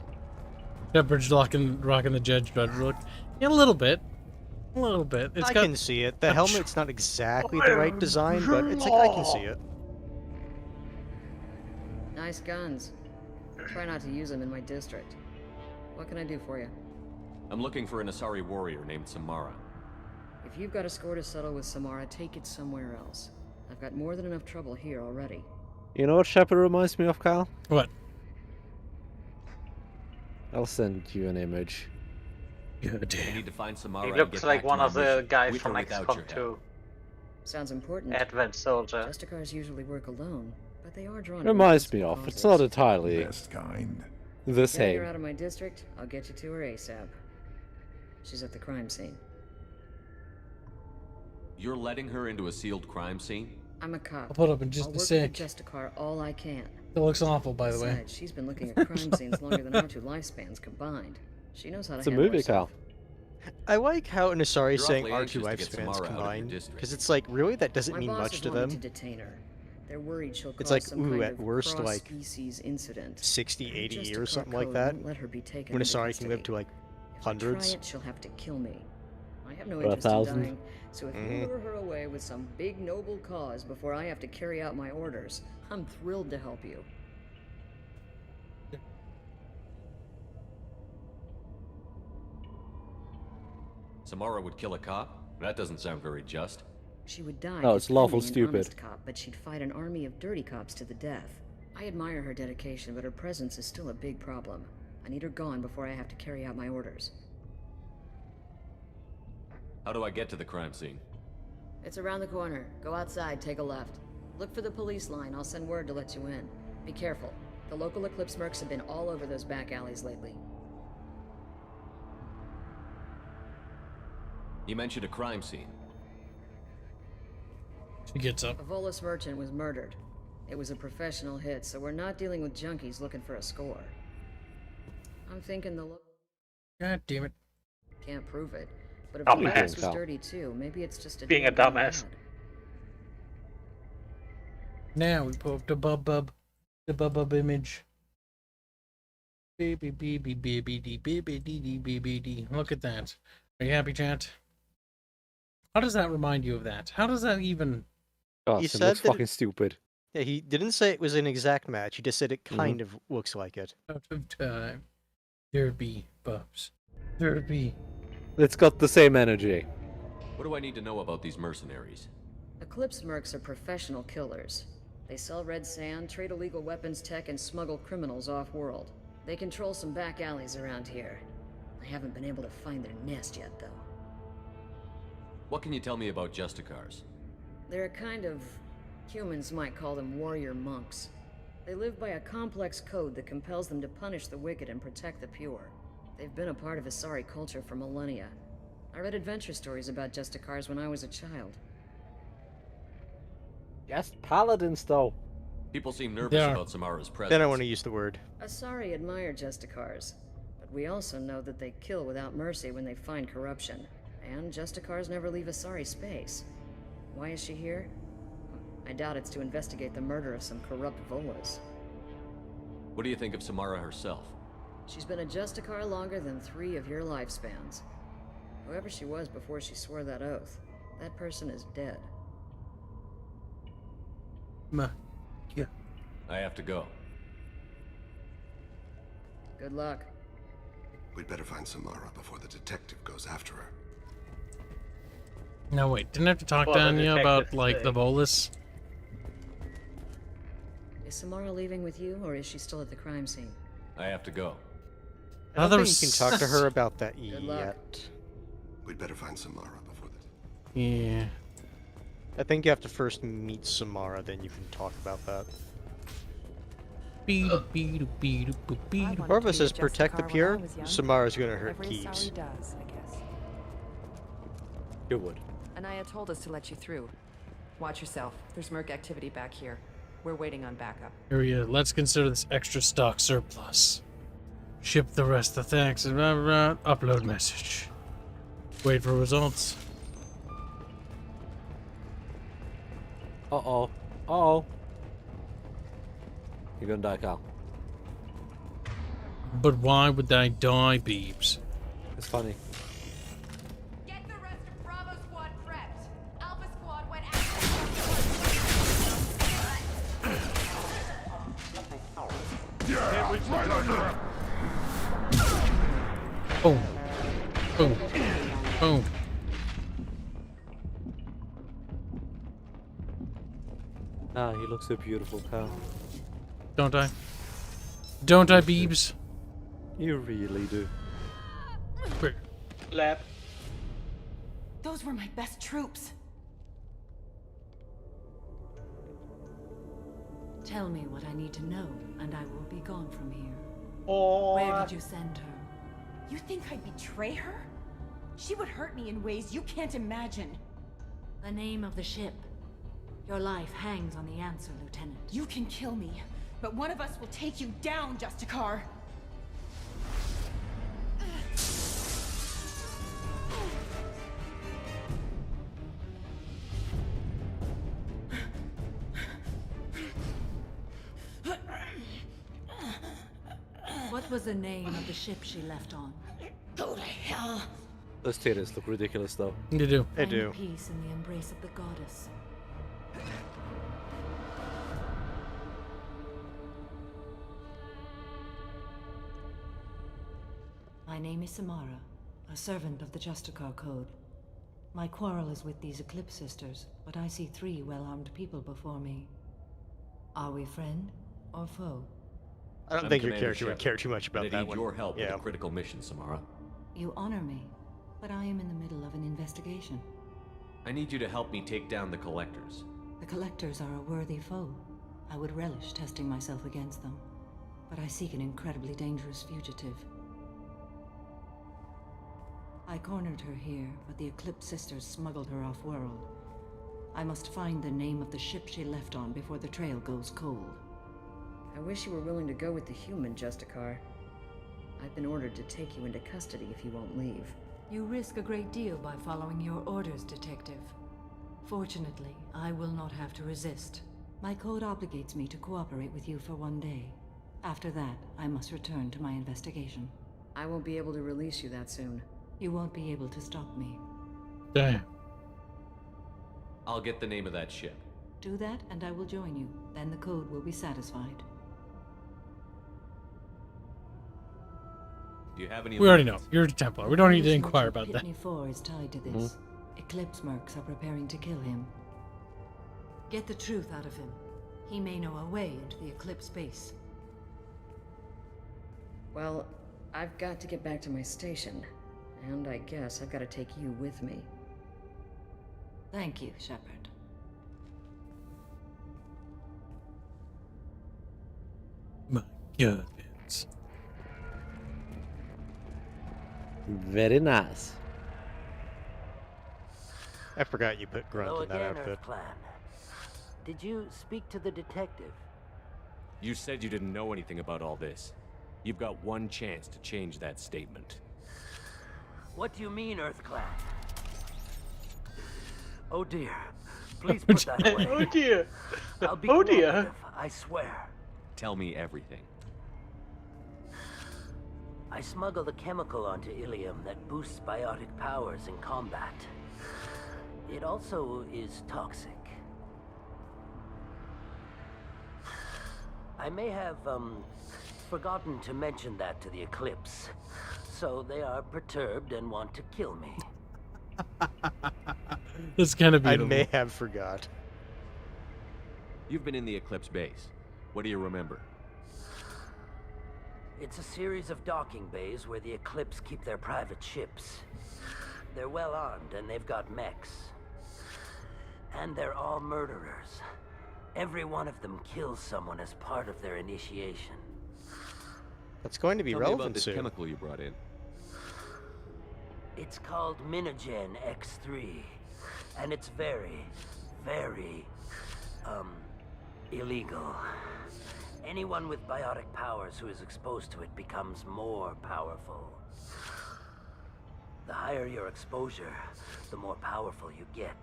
Shepard's rocking the judge bud look. Yeah, a little bit. A little bit. I can see it. The helmet's not exactly the right design, but it's like I can see it. Nice guns. Try not to use them in my district. What can I do for you? I'm looking for an Asari warrior named Samara. If you've got a score to settle with Samara, take it somewhere else. I've got more than enough trouble here already. You know what Shepard reminds me of, Kyle? What? I'll send you an image. I need to find Samara. He and looks get like back to one my of the mission, guys with from or without XCOM your 2. help. Sounds important. Advent Soldier. Justicars usually work alone, but they are drawn Reminds to me of. It's not entirely Best kind. the Now you're same. out of my district, I'll get you to her ASAP. She's at the crime scene. You're letting her into a sealed crime scene? I'm a cop. I'll put up in just I'll a work sec. with Justicar all I can. It looks awful, by the way. Besides, she's been looking at crime scenes longer than our two lifespans combined. She knows how to It's a handle movie, herself. Kyle. I like how an Asari You're saying awfully our anxious two to get lifespans Samara out of your combined, district. because it's like, really, that doesn't My mean boss much is to wanting them. to detain her. They're worried she'll It's cause like, some ooh, kind at of worst, like, cross-species incident. 60, 80 Justicar years, something like code that. won't let her be taken When into Asari can live custody. to like If I hundreds. try it, she'll have to kill me. I have no Or interest in 1,000. dying, so if you lure her away with some big noble cause before I have to carry out my orders, I'm thrilled to help you. Samara would kill a cop? That doesn't sound very just. She would die. No, it's lawful defending an stupid. honest cop, but she'd fight an army of dirty cops to the death. I admire her dedication, but her presence is still a big problem. I need her gone before I have to carry out my orders. How do I get to the crime scene? It's around the corner. Go outside, take a left. Look for the police line. I'll send word to let you in. Be careful. The local Eclipse mercs have been all over those back alleys lately. You mentioned a crime scene. She gets up. A Volus merchant was murdered. It was a professional hit, so we're not dealing with junkies looking for a score. I'm thinking the look... God damn it. Can't prove it. But if Oh, the man. house was dirty too, maybe it's just a... Being a dumbass. Now we put up the bub image. Baby, baby, baby, dee, baby, dee, dee, baby, dee. Look at that. Are you happy, chat? How does that remind you of that? How does that even... Oh, He it said looks that fucking stupid. Yeah, he didn't say it was an exact match. He just said it kind of looks like it. Out of time. There be bubs. There be... It's got the same energy. What do I need to know about these mercenaries? Eclipse mercs are professional killers. They sell red sand, trade illegal weapons tech, and smuggle criminals off-world. They control some back alleys around here. I haven't been able to find their nest yet, though. What can you tell me about Justicars? They're a kind of... humans might call them warrior monks. They live by a complex code that compels them to punish the wicked and protect the pure. They've been a part of Asari culture for millennia. I read adventure stories about Justicars when I was a child. Yes, paladins, though. People seem nervous about Samara's presence. Then I want to use the word. Asari admire Justicars, but we also know that they kill without mercy when they find corruption. And Justicars never leave Asari space. Why is she here? I doubt it's to investigate the murder of some corrupt Volas. What do you think of Samara herself? She's been a Justicar longer than 3 of your lifespans. Whoever she was before she swore that oath, that person is dead. Yeah. I have to go. Good luck. We'd better find Samara before the detective goes after her. No, wait. Didn't I have to talk Well, to the Anya detective about, like, thing. the bolus? Is Samara leaving with you, or is she still at the crime scene? I have to go. I don't think you can talk to her about that Good luck. yet. We'd better find Samara before the... Yeah. I think you have to first meet Samara, then you can talk about that. Corvus says protect the pure. Samara's gonna hurt Kibs. Does, I guess. You would. Anaya told us to let you through. Watch yourself. There's merc activity back here. We're waiting on backup. Here we go. Let's consider this extra stock surplus. Ship the rest of thanks. Blah, blah, blah. Upload message. Wait for results. Uh-oh. Uh-oh. You're gonna die, Cal. But why would I die, Beebs? It's funny. Get the rest of Bravo Squad prepped. Alpha Squad went Can't reach right under. Boom. Boom. Boom. Ah, he looks so beautiful, Cal. Don't I? Don't I, Beebs? You really do. Lab. Those were my best troops. Tell me what I need to know, and I will be gone from here. Oh. Where did you send her? You think I'd betray her? She would hurt me in ways you can't imagine. The name of the ship. Your life hangs on the answer, Lieutenant. You can kill me, but one of us will take you down, Justicar. What was the name of the ship she left on? Go to hell. Those titties look ridiculous, though. They do. They do. Find peace in the embrace of the goddess. My name is Samara, a servant of the Justicar Code. My quarrel is with these Eclipse sisters, but I see 3 well-armed people before me. Are we friend or foe? I don't think your character would care too much about that I need one. your help with Yeah. a critical mission, Samara. You honor me, but I am in the middle of an investigation. I need you to help me take down the Collectors. The Collectors are a worthy foe. I would relish testing myself against them. But I seek an incredibly dangerous fugitive. I cornered her here, but the Eclipse sisters smuggled her off-world. I must find the name of the ship she left on before the trail goes cold. I wish you were willing to go with the human, Justicar. I've been ordered to take you into custody if you won't leave. You risk a great deal by following your orders, Detective. Fortunately, I will not have to resist. My code obligates me to cooperate with you for 1 day. After that, I must return to my investigation. I won't be able to release you that soon. You won't be able to stop me. Damn. I'll get the name of that ship. Do that, and I will join you. Then the code will be satisfied. Do you have any? We already know. You're a Templar. We don't need to inquire about that. Pitney 4 is tied to this. Eclipse mercs are preparing to kill him. Get the truth out of him. He may know a way into the Eclipse base. Well, I've got to get back to my station. And I guess I've got to take you with me. Thank you, Shepard. My goodness. Very nice. I forgot you put Grunt Hello in that again, outfit. Earth Clan. Did you speak to the detective? You said you didn't know anything about all this. You've got one chance to change that statement. What do you mean, Earth Clan? Oh dear. Please put that away. Oh dear. I'll be Oh dear. cooperative, I swear. Tell me everything. I smuggled a chemical onto Ilium that boosts biotic powers in combat. It also is toxic. I may have, forgotten to mention that to the Eclipse. So they are perturbed and want to kill me. This kind of I beautiful. may have forgot. You've been in the Eclipse base. What do you remember? It's a series of docking bays where the Eclipse keep their private ships. They're well armed and they've got mechs. And they're all murderers. Every one of them kills someone as part of their initiation. That's going to be Tell me about relevant this soon. chemical you brought in. It's called Minogen X3. And it's very, very, illegal. Anyone with biotic powers who is exposed to it becomes more powerful. The higher your exposure, the more powerful you get.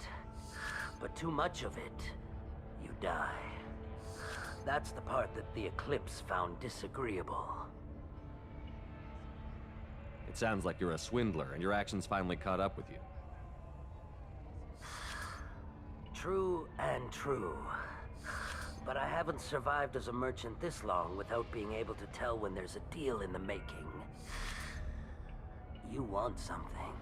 But too much of it, you die. That's the part that the Eclipse found disagreeable. It sounds like you're a swindler, and your actions finally caught up with you. True and true. But I haven't survived as a merchant this long without being able to tell when there's a deal in the making. You want something.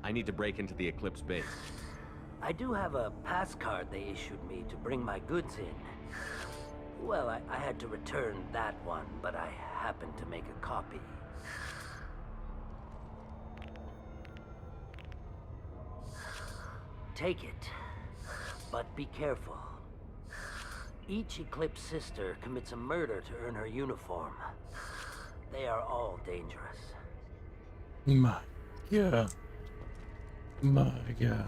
I need to break into the Eclipse base. I do have a pass card they issued me to bring my goods in. Well, I had to return that one, but I happened to make a copy. Take it, but be careful. Each Eclipse sister commits a murder to earn her uniform. They are all dangerous. My God. My God.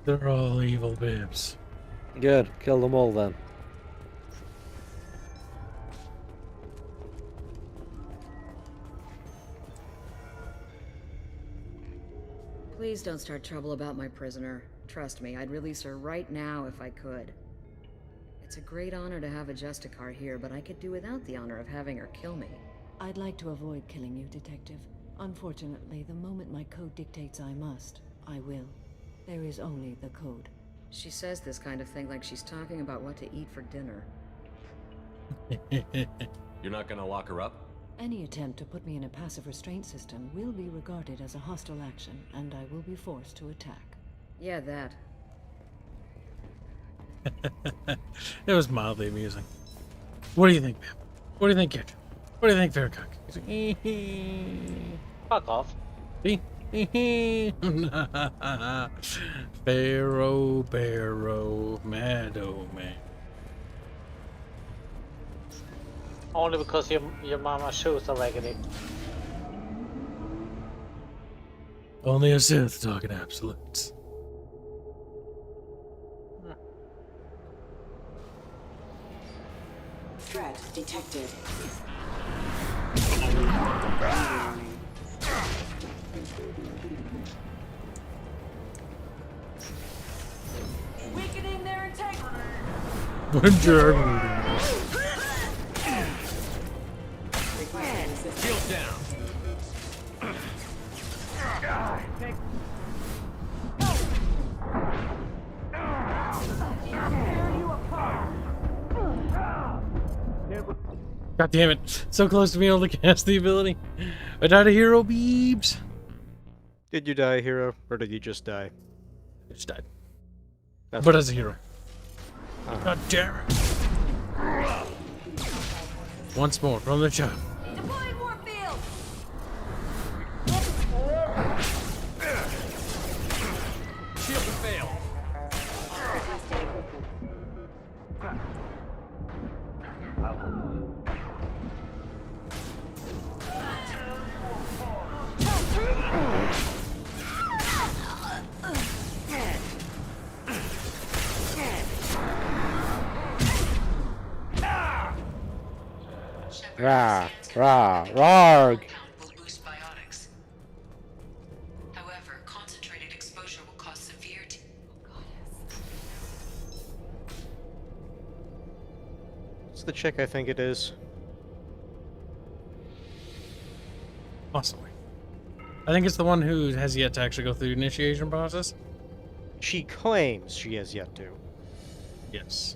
They're all evil bibs. Good. Kill them all then. Please don't start trouble about my prisoner. Trust me, I'd release her right now if I could. It's a great honor to have a Justicar here, but I could do without the honor of having her kill me. I'd like to avoid killing you, Detective. Unfortunately, the moment my code dictates I must, I will. There is only the code. She says this kind of thing like she's talking about what to eat for dinner. You're not gonna lock her up? Any attempt to put me in a passive restraint system will be regarded as a hostile action, and I will be forced to attack. Yeah, that. It was mildly amusing. What do you think, Pip? What do you think, kid? What do you think, Faircock? Fuck off. Barrow, Meadow Man. Only because your mama's shoes are raggedy. Only a Sith talking absolutes. Threat detected. Weakening their integrity. Shield down. God damn it. So close to being able to cast the ability. I died a hero, beebs. Did you die, hero, or did you just die? I just died. That's but as a hero. God damn it. Once more from the jump. Deploying Warfield. Shield to fail. Rah, rah, rarg. Will boost biotics. However, concentrated exposure will cause severe It's the chick I think it is. Possibly. I think it's the one who has yet to actually go through the initiation process. She claims she has yet to. Yes.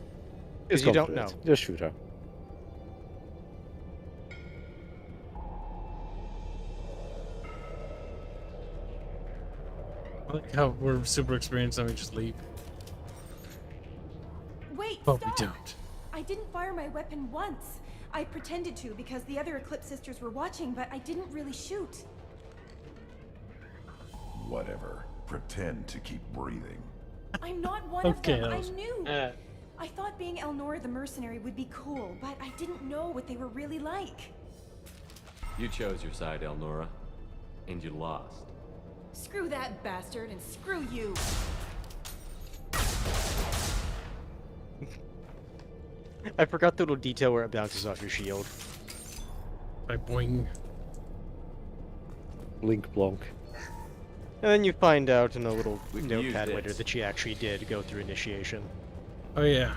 Because you don't know. Just shoot her. I like how we're super experienced and we just leave. Wait, But stop! we don't. I didn't fire my weapon once. I pretended to because the other Eclipse sisters were watching, but I didn't really shoot. Whatever. Pretend to keep breathing. I'm not one Okay, of them. that I was- knew. I thought being Elnora the mercenary would be cool, but I didn't know what they were really like. You chose your side, Elnora, and you lost. Screw that bastard and screw you. I forgot the little detail where it bounces off your shield. By boing. Blink blonk. And then you find out in a little We can notepad use later this. that she actually did go through initiation. Oh yeah.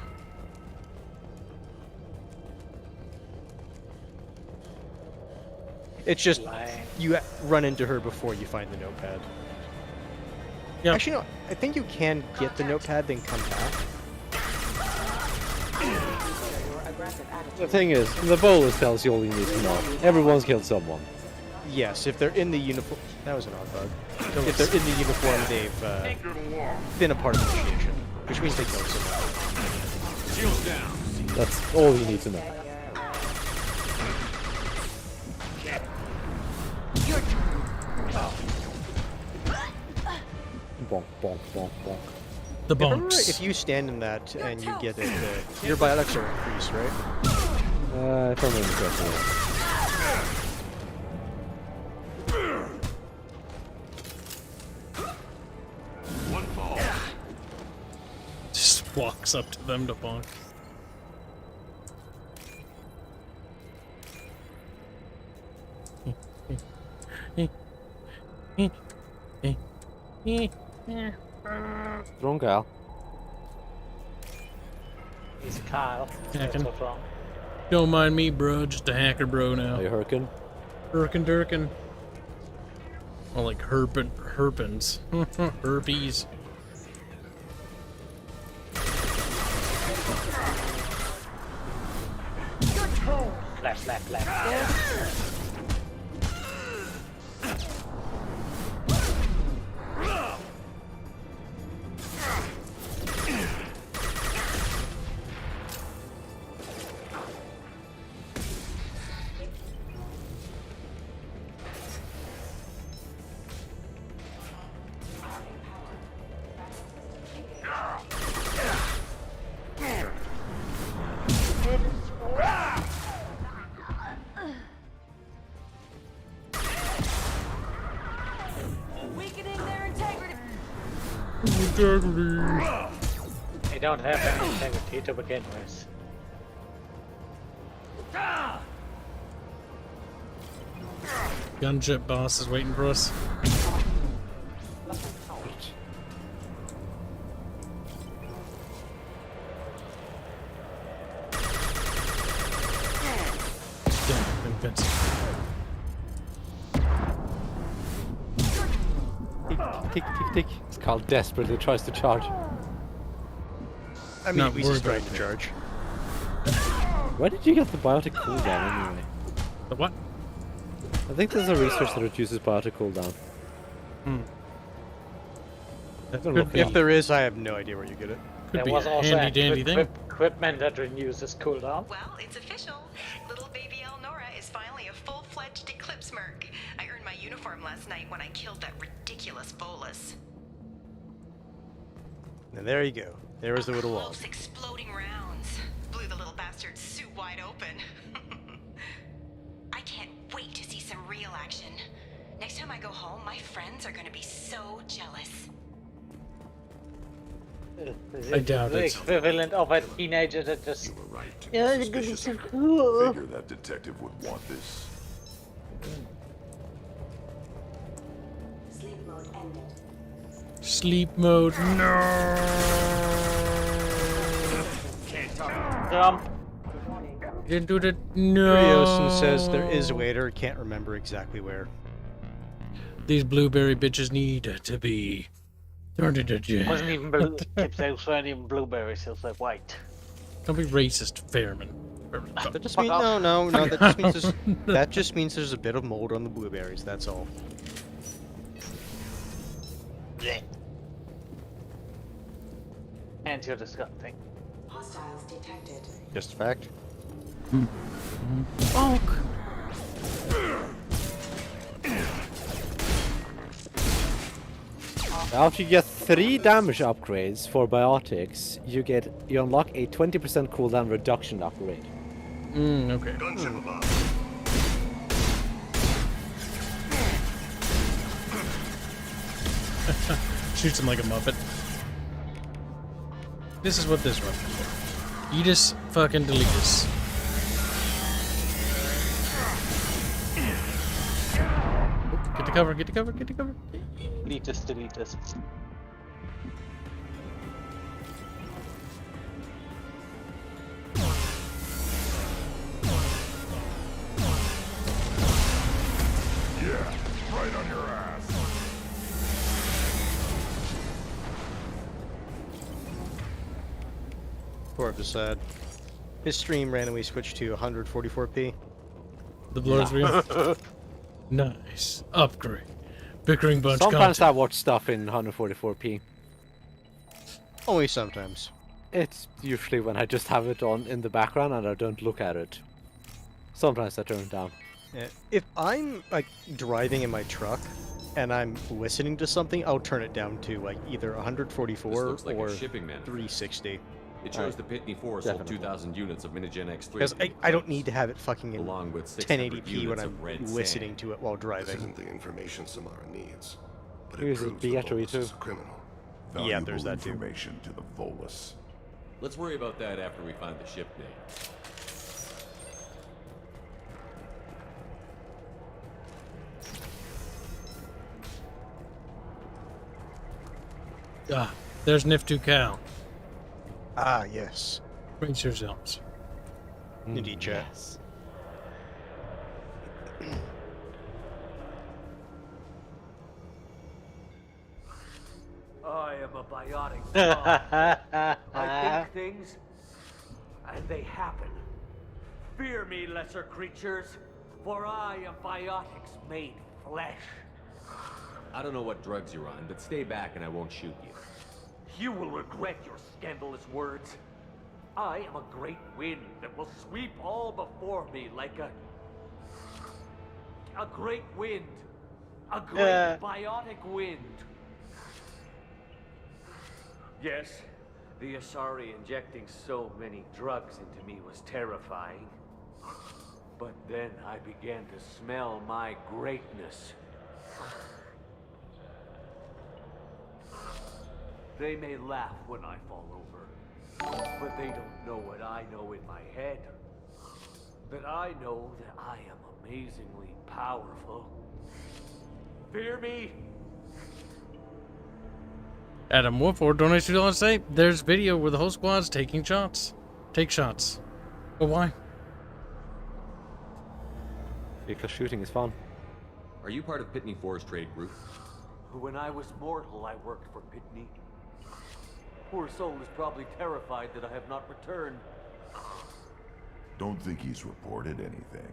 It's just you run into her before you find the notepad. Yep. Actually, no. I think you can get the notepad, then come back. The thing is, the bolus tells you all you need to know. Everyone's killed someone. Yes, if they're in the uniform. That was an odd bug. If they're in the uniform, they've been a part of initiation, which means they killed someone. Shield down. That's all you need to know. Bonk, bonk, bonk, bonk. The If I remember bonks. right, if you stand in that and you get it, your biotics are increased, right? If I remember correctly. One fall. Just walks up to them to bonk. Wrong gal. He's Kyle. That's Hacking. what's wrong. Don't mind me, bro. Just a hacker bro now. Are you Hurkin? Herkin Durkin. Well, like herpins. Herpes. Flash, flash, flash. integrity. They don't have any integrity to begin with. Gunship boss is waiting for us. Damn, invincible. Tick. It's called desperately tries to charge. I mean, we just tried to charge. Where did you get the biotic cooldown anyway? The what? I think there's a research that reduces biotic cooldown. If there is, I have no idea where you get it. There was also equipment that reduces cooldown. Well, it's official. Little baby Elnora is finally a full-fledged Eclipse Merc. I earned my uniform last night when I killed that ridiculous bolus. And there you go. There was the little wall. Close exploding rounds. Blew the little bastard's suit wide open. I can't wait to see some real action. Next time I go home, my friends are gonna be so jealous. I doubt the it. equivalent of a teenager that just. You were right. Yeah, Suspicious. Figure that detective would want this. Sleep mode ended. Sleep mode. No. Didn't do the no. Ryosen says there is a waiter. Can't remember exactly where. These blueberry bitches need to be turned into jam. It wasn't even blue. It weren't even blueberries. It was like white. Don't be racist, Fairman. That just means no. That just means that just means there's a bit of mold on the blueberries. That's all. Yeah. And you're disgusting. Hostiles detected. Just a fact. Bonk. After you get 3 damage upgrades for biotics, you unlock a 20% cooldown reduction upgrade. Okay. Shoots him like a muppet. This is what this weapon is for. Eat us, fucking delete us. Get the cover, get the cover, get the cover. Delete this. Yeah, right on your ass. Torb just said his stream randomly switched to 144p. The blur's real. Nice. Upgrade. Bickering bunch. Sometimes content. I watch stuff in 144p. Only sometimes. It's usually when I just have it on in the background and I don't look at it. Sometimes I turn it down. Yeah. If I'm like driving in my truck and I'm listening to something, I'll turn it down to like either 144 like or a shipping manifest. 360. It shows the Pitney Force sold 2,000 units of Minigen X3. Because I don't need to have it fucking in along with 1080p when I'm listening to it while driving. This isn't the information Samara needs, but Here's it his proves the battery Bolus too. is a criminal. Yeah, there's that too. Information to the Volus. Let's worry about that after we find the ship name. Ah, there's Niftu Cal. Ah, yes. Brace yourselves. Indeed, chat. Yes. I am a biotic god. I think things, and they happen. Fear me, lesser creatures, for I am biotics made flesh. I don't know what drugs you're on, but stay back and I won't shoot you. You will regret your scandalous words. I am a great wind that will sweep all before me like a great wind. A great biotic wind. Yes, the Asari injecting so many drugs into me was terrifying. But then I began to smell my greatness. They may laugh when I fall over, but they don't know what I know in my head. That I know that I am amazingly powerful. Fear me? Adam Wolf or donate $2 say there's video where the whole squad's taking shots. Take shots. But why? Because shooting is fun. Are you part of Pitney Four's trade group? When I was mortal, I worked for Pitney. Poor soul is probably terrified that I have not returned. Don't think he's reported anything.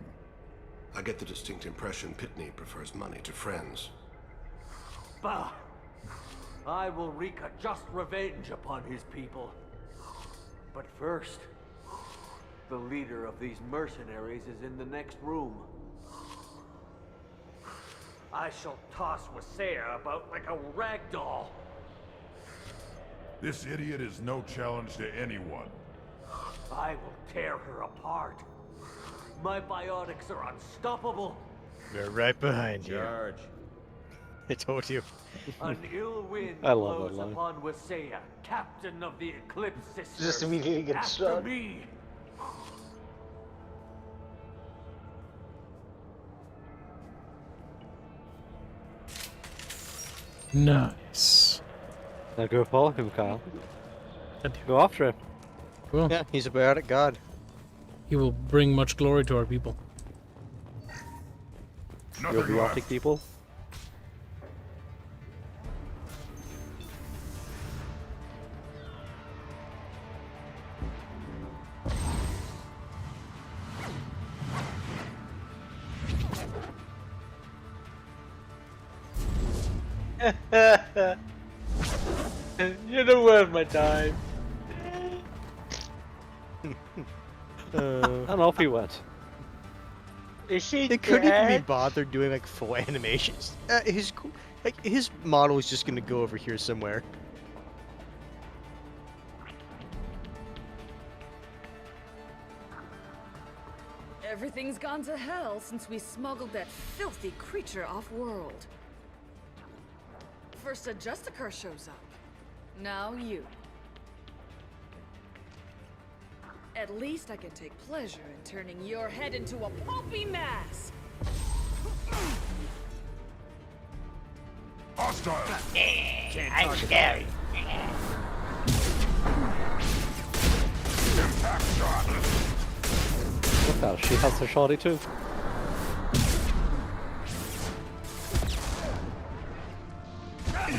I get the distinct impression Pitney prefers money to friends. Bah! I will wreak a just revenge upon his people. But first, the leader of these mercenaries is in the next room. I shall toss Wasea about like a rag doll. This idiot is no challenge to anyone. I will tear her apart. My biotics are unstoppable. They're right behind you. Charge. I told you. An ill wind I love blows that line. upon Wasea, captain of the Eclipse Sisters. Just immediately get After shot. me. Nice. Now go follow him, Kyle. Go after him. Cool. Yeah, he's a biotic god. He will bring much glory to our people. Your biotic people. You're not worth my time. And off he went. Is she They couldn't even be dead? bothered doing like full animations. His model is just gonna go over here somewhere. Everything's gone to hell since we smuggled that filthy creature off-world. First a Justicar shows up. Now you. At least I can take pleasure in turning your head into a pulpy mass. Hostile! I'm scary. Impact shot! Look out, she has her shotty too.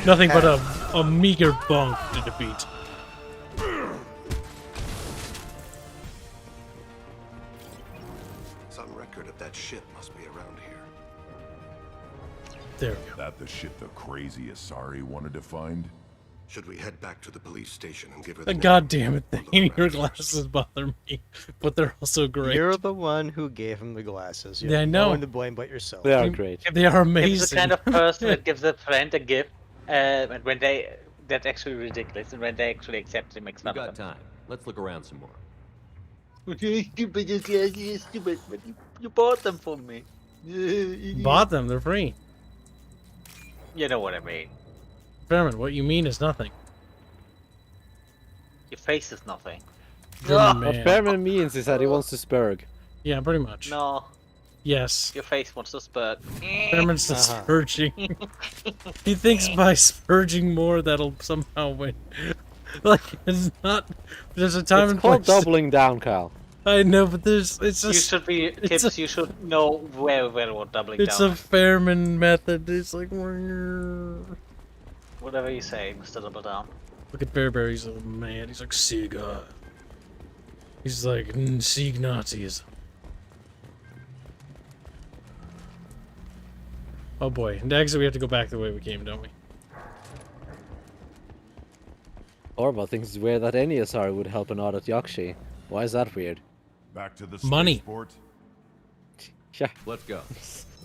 Nothing but a meager bonk to defeat. Some record of that shit must be around here. There we go. That the shit the crazy Asari wanted to find? Should we head back to the police station and give her the God damn it, thing. Your glasses bother me, but they're also great. You're the one who gave him the glasses. Yeah, I know. No one to blame but yourself. They are great. They are Kibs is amazing. the kind of person that gives a friend a gift, and when they that's actually ridiculous, and when they actually accept it, makes We fun of got them. time. Let's look around some more. Stupid, you're stupid, but you bought them for me. Bought them, they're free. You know what I mean. Fairman, what you mean is nothing. Your face is nothing. German What man. Fairman means is that he wants to spurg. Yeah, pretty much. No, Yes. your face wants to spurt. Fairman's the spurging. He thinks by spurging more that'll somehow win. Like, it's not... There's a time It's and called place. doubling down, Kyle. I know, but there's... It's You just... should be, it's Kibs, you should know very well what doubling It's down a is. Fairman method. It's like... Whatever you say, Mr. Double Down. Look at Bearberry, he's a man. He's like, Sega. He's like, Sieg Nazis. Oh boy. And actually, we have to go back the way we came, don't we? Orba thinks it's weird that any Asari would help an audit Yakshi. Why is that weird? Back to the Money. spaceport. Yeah. Let's go.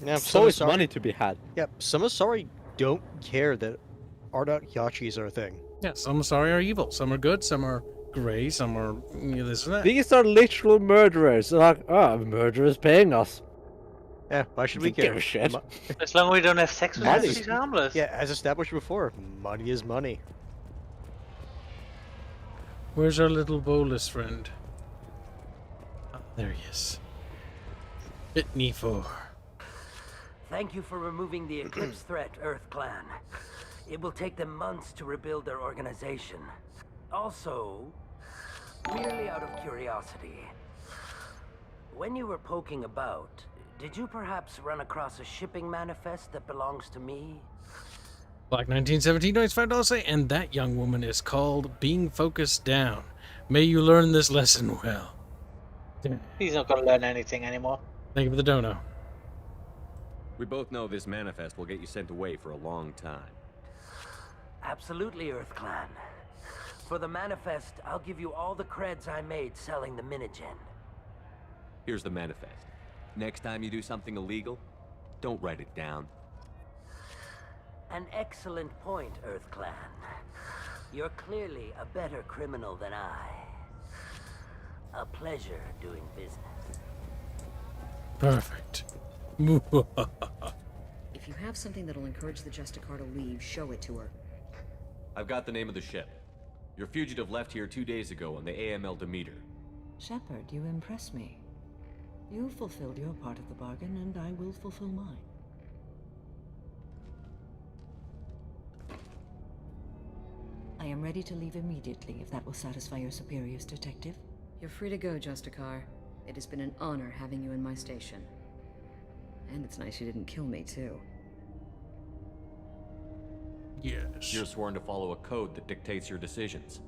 Yeah, There's some always Asari- money to be had. Yep, some Asari don't care that Ardat Yachis are a thing. Yeah, some Asari are evil. Some are good, some are gray, some are this and that. These are literal murderers. They're like, oh, a murderer's paying us. Yeah, why should we Doesn't give care? a shit. As long as we don't have sex with Money. us, she's harmless. Yeah, as established before, money is money. Where's our little bolus friend? Oh, there he is. Hit me for. Thank you for removing the Eclipse threat, Earth Clan. It will take them months to rebuild their organization. Also, merely out of curiosity, when you were poking about, did you perhaps run across a shipping manifest that belongs to me? Black 1917 donates $5 and that young woman is called Being Focused Down. May you learn this lesson well. He's not going to learn anything anymore. Thank you for the dono. We both know this manifest will get you sent away for a long time. Absolutely, Earth Clan. For the manifest, I'll give you all the creds I made selling the Minigen. Here's the manifest. Next time you do something illegal, don't write it down. An excellent point, Earth Clan. You're clearly a better criminal than I. A pleasure doing business. Perfect. If you have something that'll encourage the Justicar to leave, show it to her. I've got the name of the ship. Your fugitive left here 2 days ago on the AML Demeter. Shepard, you impress me. You fulfilled your part of the bargain, and I will fulfill mine. I am ready to leave immediately, if that will satisfy your superiors, Detective. You're free to go, Justicar. It has been an honor having you in my station. And it's nice you didn't kill me, too. Yes. You're sworn to follow a code that dictates your decisions.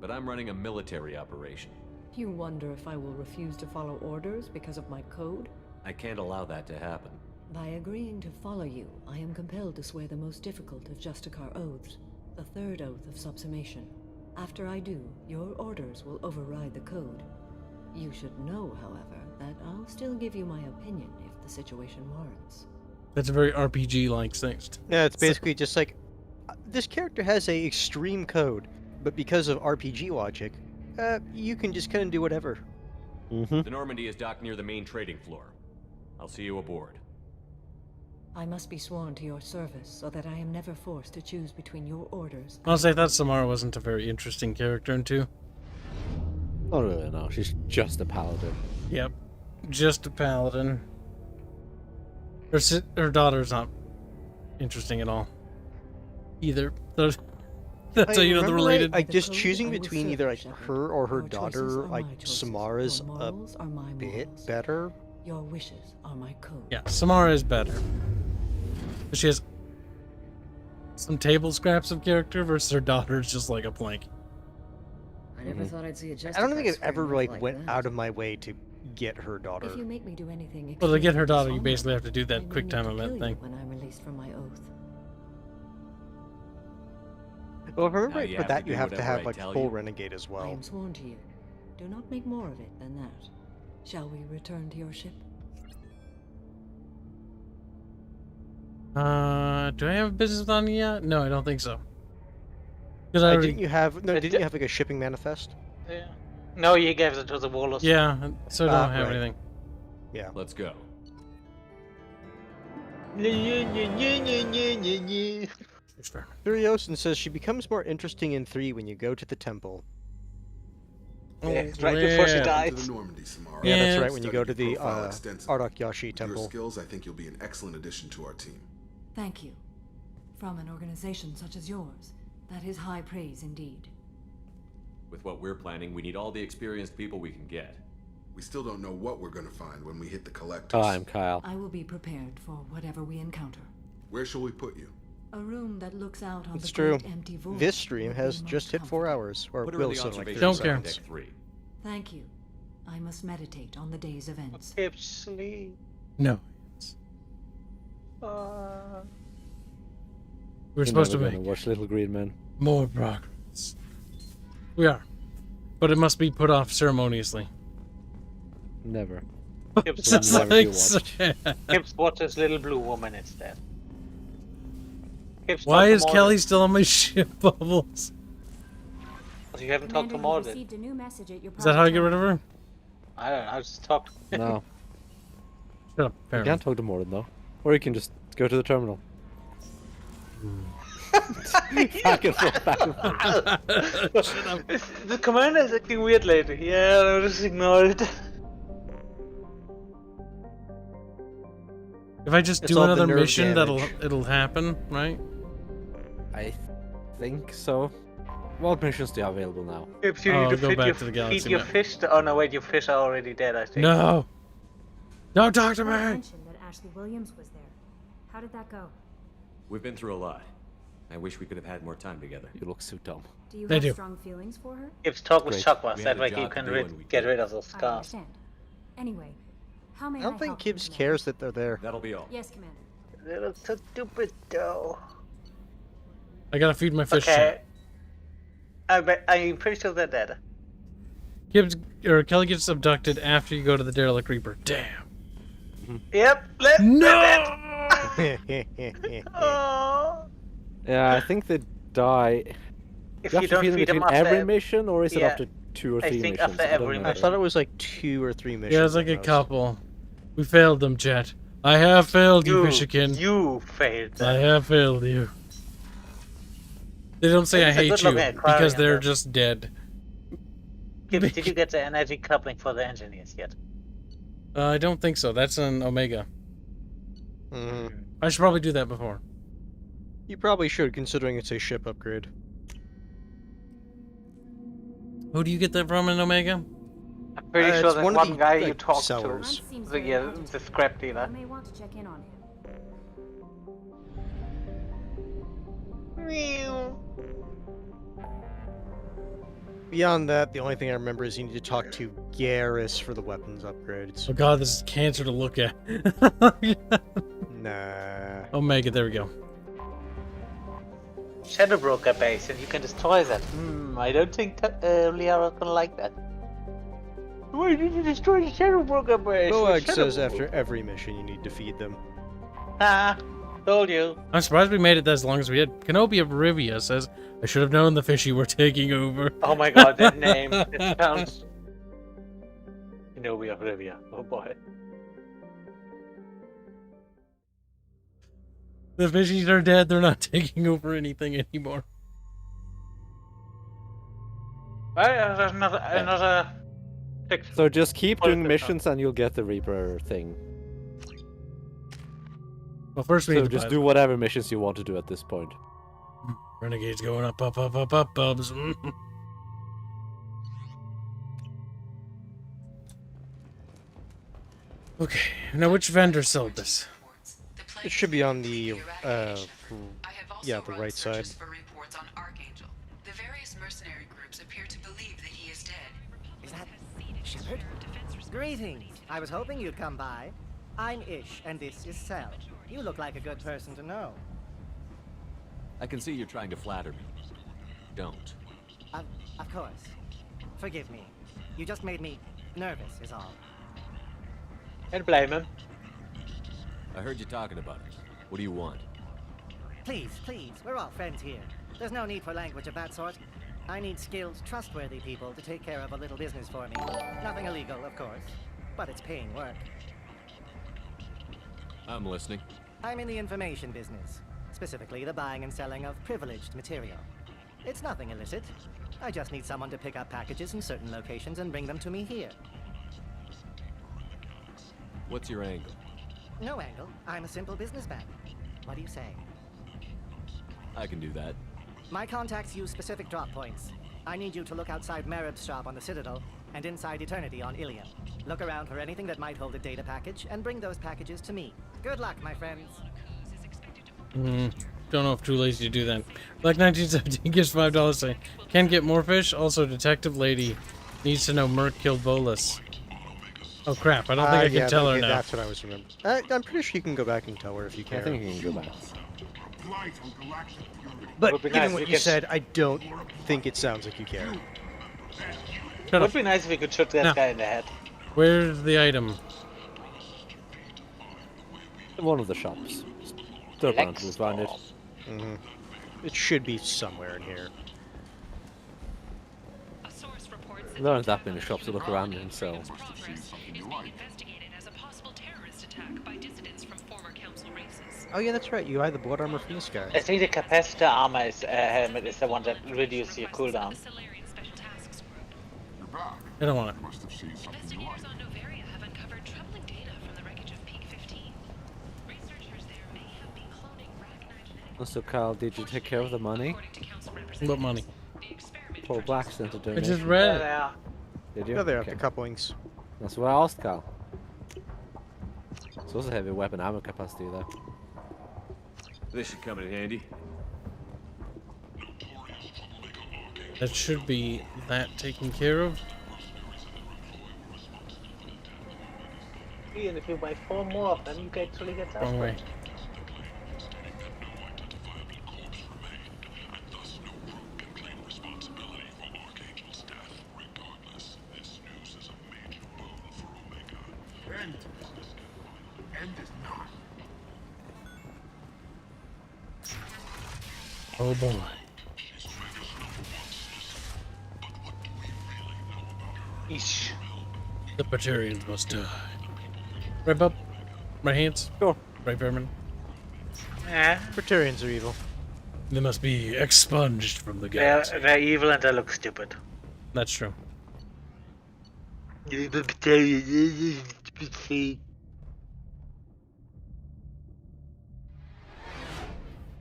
But I'm running a military operation. You wonder if I will refuse to follow orders because of my code? I can't allow that to happen. By agreeing to follow you, I am compelled to swear the most difficult of Justicar oaths, the third oath of subsumation. After I do, your orders will override the code. You should know, however, that I'll still give you my opinion if the situation warrants. That's a very RPG-like thing. Yeah, it's basically just like, this character has a extreme code, but because of RPG logic, you can just kind of do whatever. The Normandy is docked near the main trading floor. I'll see you aboard. I must be sworn to your service so that I am never forced to choose between your orders. Honestly, I thought Samara wasn't a very interesting character in 2. Not really, no. She's just a paladin. Yep. Just a paladin. Her daughter's not interesting at all. Either. That's how you know they're related. Like, just choosing between either like her or her daughter, like Samara's a bit better. Your wishes are my code. Yeah, Samara is better. But she has some table scraps of character versus her daughter's just like a plank. I never thought I'd see a Justicar. I don't think it ever like like went out of my way to get her daughter. If you make me do anything, Well, to get her daughter, you basically have to do that quick time event thing. When I'm released from my oath. Well, if I remember Now right, you for have that to you do have to whatever have I like tell full you. renegade as I well. am sworn to you. Do not make more of it than that. Shall we return to your ship? Do I have business with Anya? No, I don't think so. Because I already... Didn't you have didn't you have like a shipping manifest? Yeah. No, you gave it to the Warlords. Yeah, so I don't have right. anything. Yeah. Let's go. Furiosin says she becomes more interesting in 3 when you go to the temple. Yeah, right before she dies. To the Normandy, Samara. Yeah, that's Yeah. right, when you go to the Profile extensively. Ardakyashi With your temple. skills, I think you'll be an excellent addition to our team. Thank you. From an organization such as yours, that is high praise indeed. With what we're planning, we need all the experienced people we can get. We still don't know what we're going to find when we hit the collectors. Oh, I'm Kyle. I will be prepared for whatever we encounter. Where shall we put you? A room that looks out on It's the true. great empty void. This stream would has be just most hit 4 comfortable. hours, or Put her in will the soon, like observation 30 Don't room care. on seconds. deck 3. Thank you. I must meditate on the day's events. Kibs, sleep. No. We're supposed to make watch Little Green Men. more progress. We are. But it must be put off ceremoniously. Never. Kibs, Just never like be watched. Kibs watches Little Blue Woman instead. Kibs, Why talk to is Mordred. Kelly still on my ship, Bubbles? You haven't talked to Mordred. Is that how I get rid of her? I don't know, I just talked. No. Shut up, You Farron. can't talk to Morden though. Or you can just go to the terminal. Back and forth, back and forth. The commander is acting weird lately. Yeah, I'll just ignore it. If I just do another mission, it'll happen, right? I think so. What missions do you have available now? If you need to feed your fish. Oh no, wait, your fish are already dead, I think. No! No, talk to me! mentioned that Ashley Williams was there. How did that go? We've been through a lot. I wish we could have had more time together. You look so dumb. Do you have strong feelings for her? Kibs, talk with Chakwas, We that had a way you job can to do and we get did rid it. of those I scars. understand. Anyway, how may I don't think help you, Kibs Commander? cares that they're there. That'll be all. Yes, Commander. They look so stupid though. I gotta feed my fish. Okay. I'm pretty sure they're dead. Kelly gets abducted after you go to the Derelict Reaper. Damn. Yep. No! Oh. Yeah, I think they die. If you have you to don't feed them feed them between after every mission, or is it yeah, after 2 or 3 I think missions? after I don't every know. I thought it was like 2 or 3 missions. Yeah, it's like a couple. We failed them, Jet. I have failed you, Fishikin. You failed them. I have failed you. They don't say I It's a hate you good-looking aquarium, because they're though. just dead. Kibs, did you get the energy coupling for the engineers yet? I don't think so. That's an Omega. Mm-hmm. I should probably do that before. You probably should, considering it's a ship upgrade. Who do you get that from in Omega? I'm pretty sure it's that one one of the, guy like, you talked sellers. to, the scrap dealer. You may want to check in on him. Beyond that, the only thing I remember is you need to talk to Garrus for the weapons upgrades. Oh god, this is cancer to look at. Nah. Omega, there we go. Shadow Broker base, and you can destroy that. I don't think Liara's gonna like that. Why did you destroy the Shadow Broker base? Boag says after every mission you need to feed them. Ah, told you. I'm surprised we made it as long as we did. Kenobi of Rivia says, I should have known the fishy were taking over. Oh my god, that name. It sounds... You know we have Rivia. Oh boy. The fishies are dead. They're not taking over anything anymore. Well, there's another fix. So just keep doing missions and you'll get the Reaper thing. Well, first we So need to just buy do whatever missions you want to do at this point. Renegade's going up, Bubs. Okay, now which vendor sold this? It should be on the, yeah, the right side. For reports on Archangel. The various mercenary groups appear to believe that he is dead. Is that Shepard? Greetings. I was hoping you'd come by. I'm Ish, and this is Cell. You look like a good person to know. I can see you're trying to flatter me. Don't. Of course. Forgive me. You just made me nervous, is all. Can't blame him. I heard you talking about it. What do you want? Please, we're all friends here. There's no need for language of that sort. I need skilled, trustworthy people to take care of a little business for me. Nothing illegal, of course, but it's paying work. I'm listening. I'm in the information business, specifically the buying and selling of privileged material. It's nothing illicit. I just need someone to pick up packages in certain locations and bring them to me here. What's your angle? No angle. I'm a simple businessman. What do you say? I can do that. My contacts use specific drop points. I need you to look outside Marib's shop on the Citadel and inside Eternity on Ilium. Look around for anything that might hold a data package and bring those packages to me. Good luck, my friends. Don't know if too lazy to do that. Black 1917 gives $5 saying, can get more fish. Also, Detective Lady needs to know Merc killed Volus. Oh crap, I don't think I can tell her now. That's what I was remembering. I'm pretty sure you can go back and tell her if you care. I think you can go back. But given what you said, I don't think it sounds like you care. It would be nice if we could shoot that guy in the head. Where's the item? One of the shops. Third round, we'll find it. It should be somewhere in here. There aren't that many shops to look around in, so... Oh yeah, that's right. You buy the blood armor from this guy. I think the capacitor armor is helmet is the one that reduces your cooldown. I don't want it. Investigators on Novaria have uncovered troubling data from the wreckage of Peak 15. Researchers there may have been cloning Rachni genetic. So Carl, did you take care of the money? What money? Paul Blackstone to I donate. just read it. Did you? Yeah, they're Okay. up the couplings. That's what I asked, Carl. It's also heavy weapon ammo capacity though. This should come in handy. That should be that taken care of. And if you buy 4 more of them, you can actually get that. Wrong way. Oh boy. Eesh. The Praetorians must die. Right, Bub? Right hands? Sure. Right, Vermin? Praetorians are evil. They must be expunged from the galaxy. They're evil and they look stupid. That's true.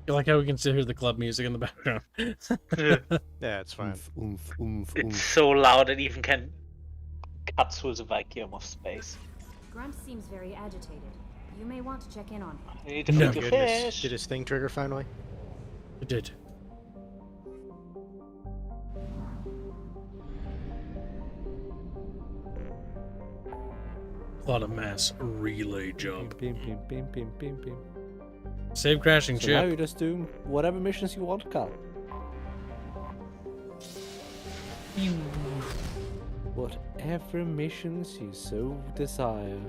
You like how we can still hear the club music in the background? Yeah, it's fine. It's so loud it even can cut through the vacuum of space. Grunt seems very agitated. You may want to check in on him. You need to feed your fish. Did his thing trigger finally? It did. Plot a mass relay jump. Beam, beam, beam, beam, beam, beam. Save crashing So ship. now you just do whatever missions you want, Carl. Whatever missions you so desire.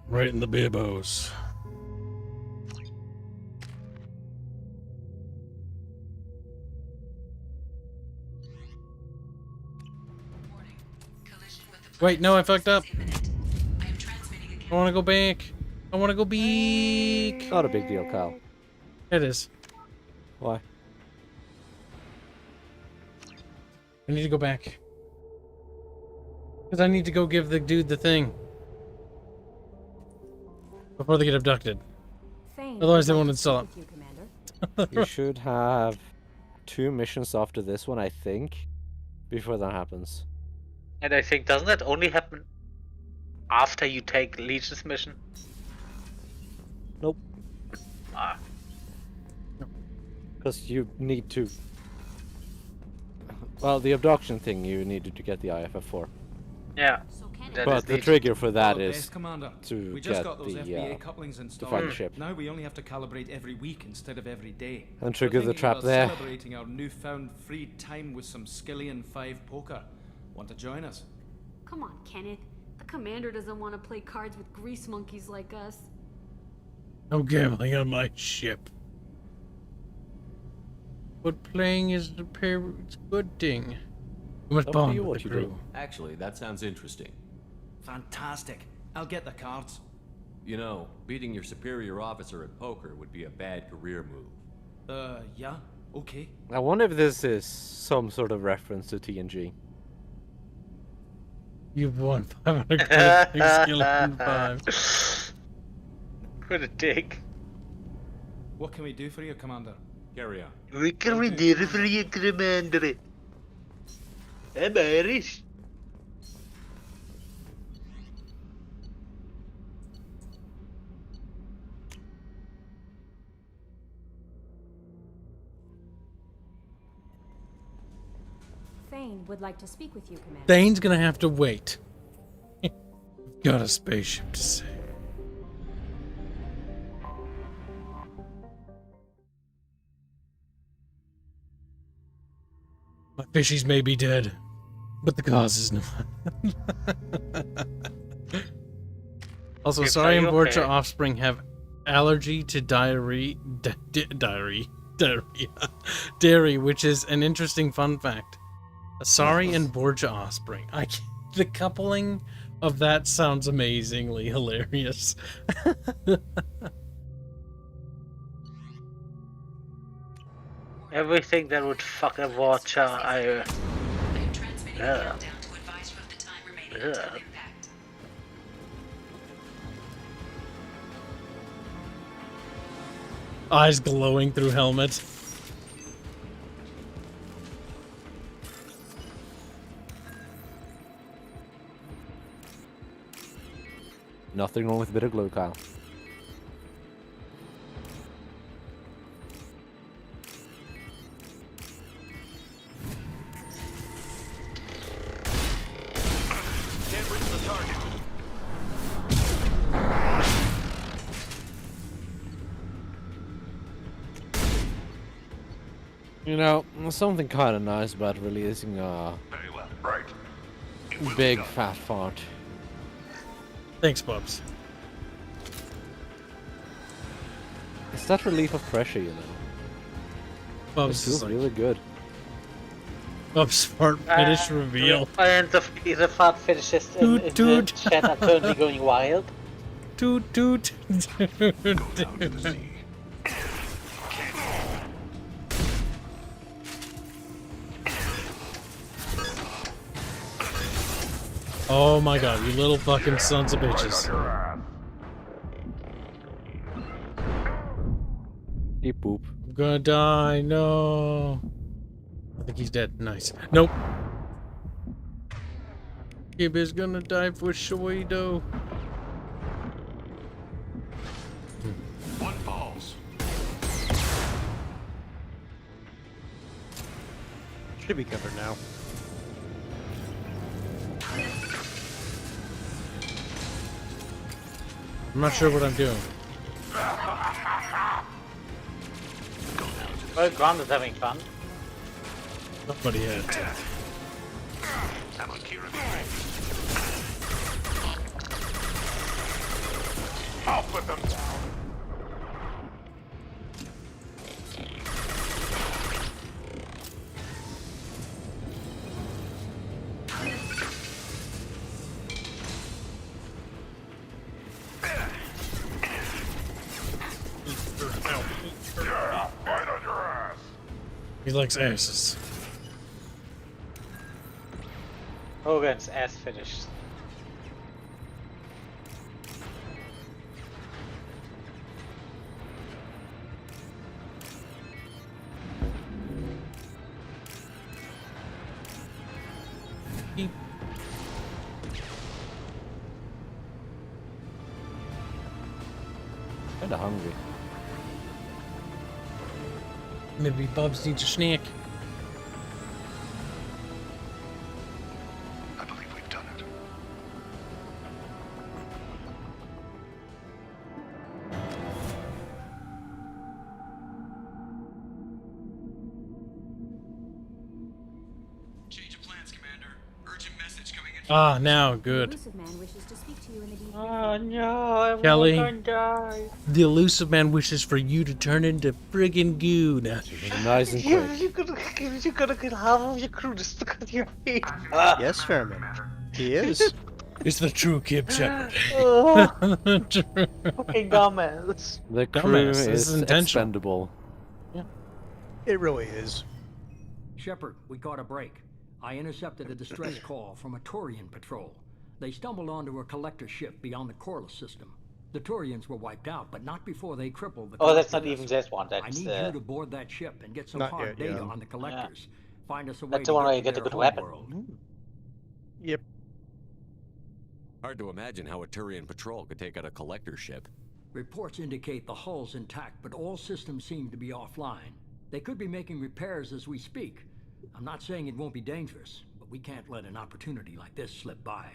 Right in the bibos. Wait, no, I fucked up. I want to go back. I want to go back. Not a big deal, Carl. It is. Why? I need to go back. Because I need to go give the dude the thing. Before they get abducted. Otherwise they won't install it. You should have 2 missions after this one, I think, before that happens. And I think, doesn't that only happen after you take Legion's mission? Nope. Ah. Because you need to... Well, the abduction thing you needed to get the IFF for. Yeah. But the trigger for that Hello, is Base Commander. to We just get got those the FBA couplings to installed. find the ship. Now we only have to calibrate every week instead of every day. And trigger We're the thinking trap about there. Celebrating our newfound free time with some Skillian 5 poker. Want to join us? Come on, Kenneth. The commander doesn't want to play cards with grease monkeys like us. No gambling on my ship. But playing is the it's good thing. We must Up to bond you with what the you crew. do. Actually, that sounds interesting. Fantastic. I'll get the cards. You know, beating your superior officer at poker would be a bad career move. Yeah, okay. I wonder if this is some sort of reference to TNG. You've won 500 credits, skill and 5. What a dick. What can we do for you, Commander? Carry on. We can do for you, Commander. I'm Irish. Thane would like to speak with you, Commander. Thane's gonna have to wait. Got a spaceship to save. My fishies may be dead, but the cause is not. Also, If sorry, are you Borgia okay? offspring have allergy to diary. Diary. Diarrhea. Dairy, which is an interesting fun fact. Asari and Borgia offspring. The coupling of that sounds amazingly hilarious. Everything that would fuck a watcher, Eyes glowing through helmet. Nothing wrong with a bit of glow, Kyle. Can't reach the target. You know, there's something kind of nice about releasing a Very well. Right. big fat fart. Thanks, Bubs. It's that relief of pressure, you know. Bubs It feels is like, really good. Bubs fart finish reveal. And the fart fetishists in the chat are currently going wild. Toot toot. Oh my god, you little fucking sons of bitches. Beep boop. I'm gonna die, no. I think he's dead. Nice. Nope. Kib is gonna die for sure, though. One falls. Should be covered now. I'm not sure what I'm doing. Well, Grant is having fun. Nobody had to. I'll put them down. Right on your ass. He likes asses. Hogan's ass finished. Kinda hungry. Maybe Bubs needs a snack. I believe we've done it. Change of plans, Commander. Urgent message coming in. Ah, now, good. Elusive man wishes to speak to you in the deep. Oh no, Kelly, everyone's gonna die. the elusive man wishes for you to turn into friggin' goo now. Nice and quick. You gotta get half of your crew to stick on your feet. Yes, Fairman. He is. It's the true Kib Shepherd. Oh, fucking dumbass. The crew Dumbass, this is is intentional. expendable. It really is. Shepard, we caught a break. I intercepted a distress call from a Turian patrol. They stumbled onto a collector ship beyond the Corliss system. The Turians were wiped out, but not before they crippled the Oh, that's collector not even vessel. this one. That's I need you to board that ship and get some Not hard yet, data yeah. on the collectors. Find us a way That's to the one where you get get to a their good weapon. homeworld. Yep. Hard to imagine how a Turian patrol could take out a collector ship. Reports indicate the hull's intact, but all systems seem to be offline. They could be making repairs as we speak. I'm not saying it won't be dangerous, but we can't let an opportunity like this slip by.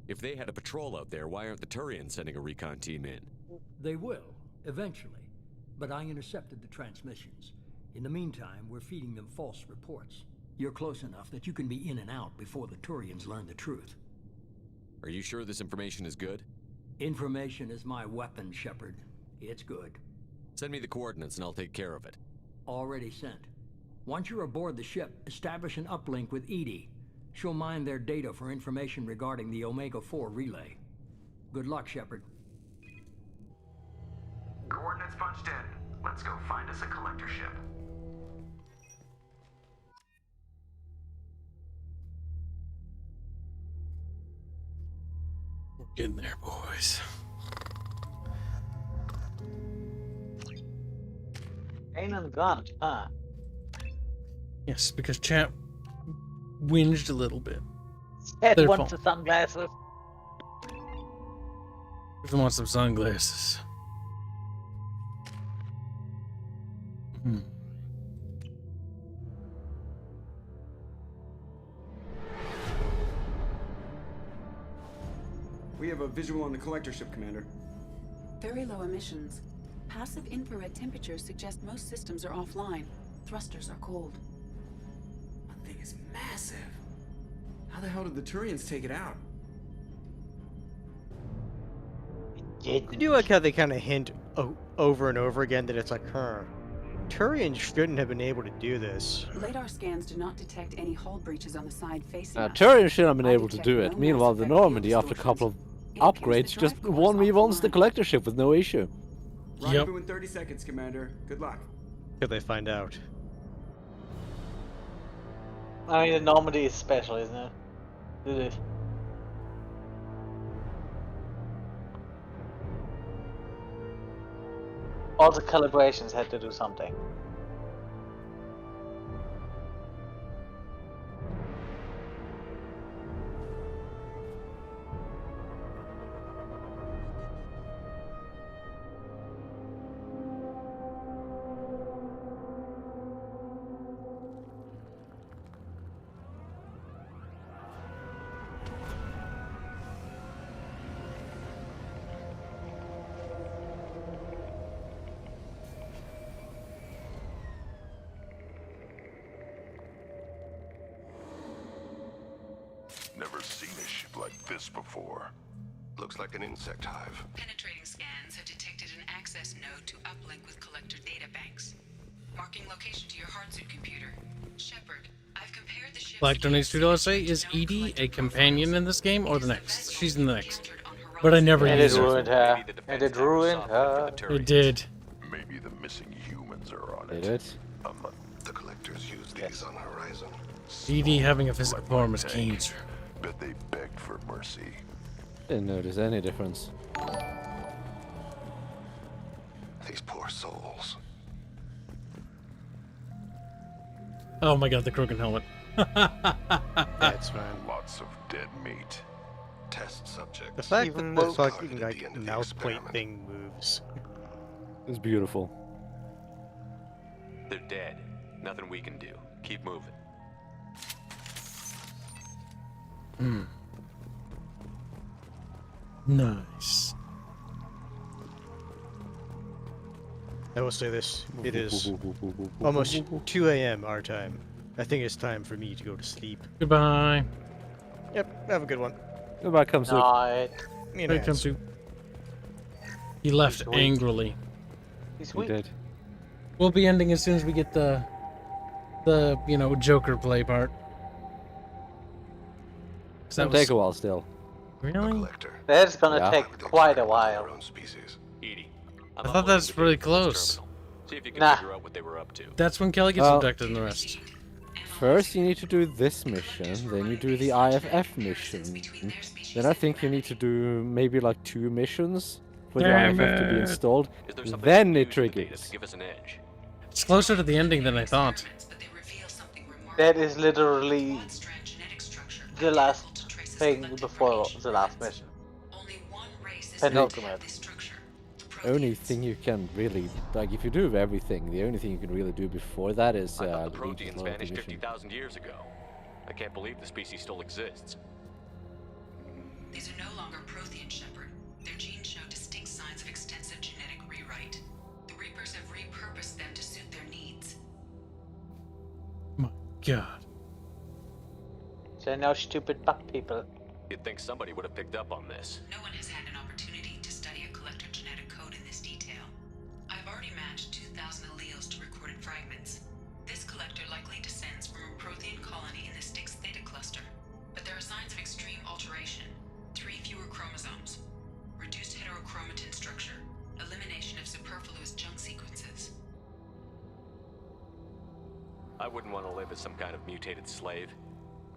If they had a patrol out there, why aren't the Turians sending a recon team in? They will, eventually. But I intercepted the transmissions. In the meantime, we're feeding them false reports. You're close enough that you can be in and out before the Turians learn the truth. Are you sure this information is good? Information is my weapon, Shepard. It's good. Send me the coordinates and I'll take care of it. Already sent. Once you're aboard the ship, establish an uplink with Edie. She'll mine their data for information regarding the Omega-4 relay. Good luck, Shepard. Coordinates punched in. Let's go find us a collector ship. We're getting there, boys. Ain't and gone, huh? Yes, because chat whinged a little bit. Ed Their wants fault. the sunglasses. If you want some sunglasses. We have a visual on the collector ship, Commander. Very low emissions. Passive infrared temperatures suggest most systems are offline. Thrusters are cold. That thing is massive. How the hell did the Turians take it out? I do like how they kind of hint over and over again that it's like, Turians shouldn't have been able to do this. Radar scans do not detect any hull breaches on the side facing us. Turian shouldn't have been able to do it. Meanwhile, the Normandy, after a couple of upgrades, just won me once the collector ship with no issue. Rendezvous in 30 seconds, Commander. Good luck. Till they find out. I mean, the Normandy is special, isn't it? It is. All the calibrations had to do something. Never seen a ship like this before. Looks like an insect hive. Penetrating scans have detected an access node to uplink with collector data banks. Marking location to your hardsuit computer. Shepard, I've compared the ship's Black donates $2 say, is Edie a companion in this game or the next? She's in the next. But I never used her. And it ruined her. It did. Maybe the missing humans are on it. Did it? The collectors use these on Horizon. Edie having a physical form is cancer. Bet they begged for mercy. Didn't notice any difference. These poor souls. Oh my god, the Krogan helmet. That's fine. Lots of dead meat. Test subject. The fact that the fucking like mouth plate thing moves. It's beautiful. They're dead. Nothing we can do. Keep moving. Nice. I will say this. It is almost 2 a.m. our time. I think it's time for me to go to sleep. Goodbye. Yep, have a good one. Goodbye, come soon. Hey, come soon. He left angrily. He's weak. Did. We'll be ending as soon as we get the Joker play part. That'll take a while still. Really? That's gonna take quite a while. Edie, I thought that's really close. See if you can figure out what they were up to. That's when Kelly gets abducted and the rest. First, you need to do this mission, then you do the IFF mission. Then I think you need to do maybe like 2 missions for the IFF to be installed. Then it triggers. Give us an edge. It's closer to the ending than I thought. That is literally the last thing before the last mission. Penultimate. Only thing you can really, like, if you do everything, the only thing you can really do before that is I thought the the Proteans loyalty vanished mission. 50,000 years ago. I can't believe the species still exists. These are no longer Prothean, Shepard. Their genes show distinct signs of extensive genetic rewrite. The Reapers have repurposed them to suit their needs. My god. So no stupid buck people. You'd think somebody would have picked up on this. No one has had an opportunity to study a collector genetic code in this detail. I've already 1,000 alleles to recorded fragments. This collector likely descends from a Prothean colony in the Styx Theta cluster. But there are signs of extreme alteration. 3 fewer chromosomes. Reduced heterochromatin structure. Elimination of superfluous junk sequences. I wouldn't want to live as some kind of mutated slave.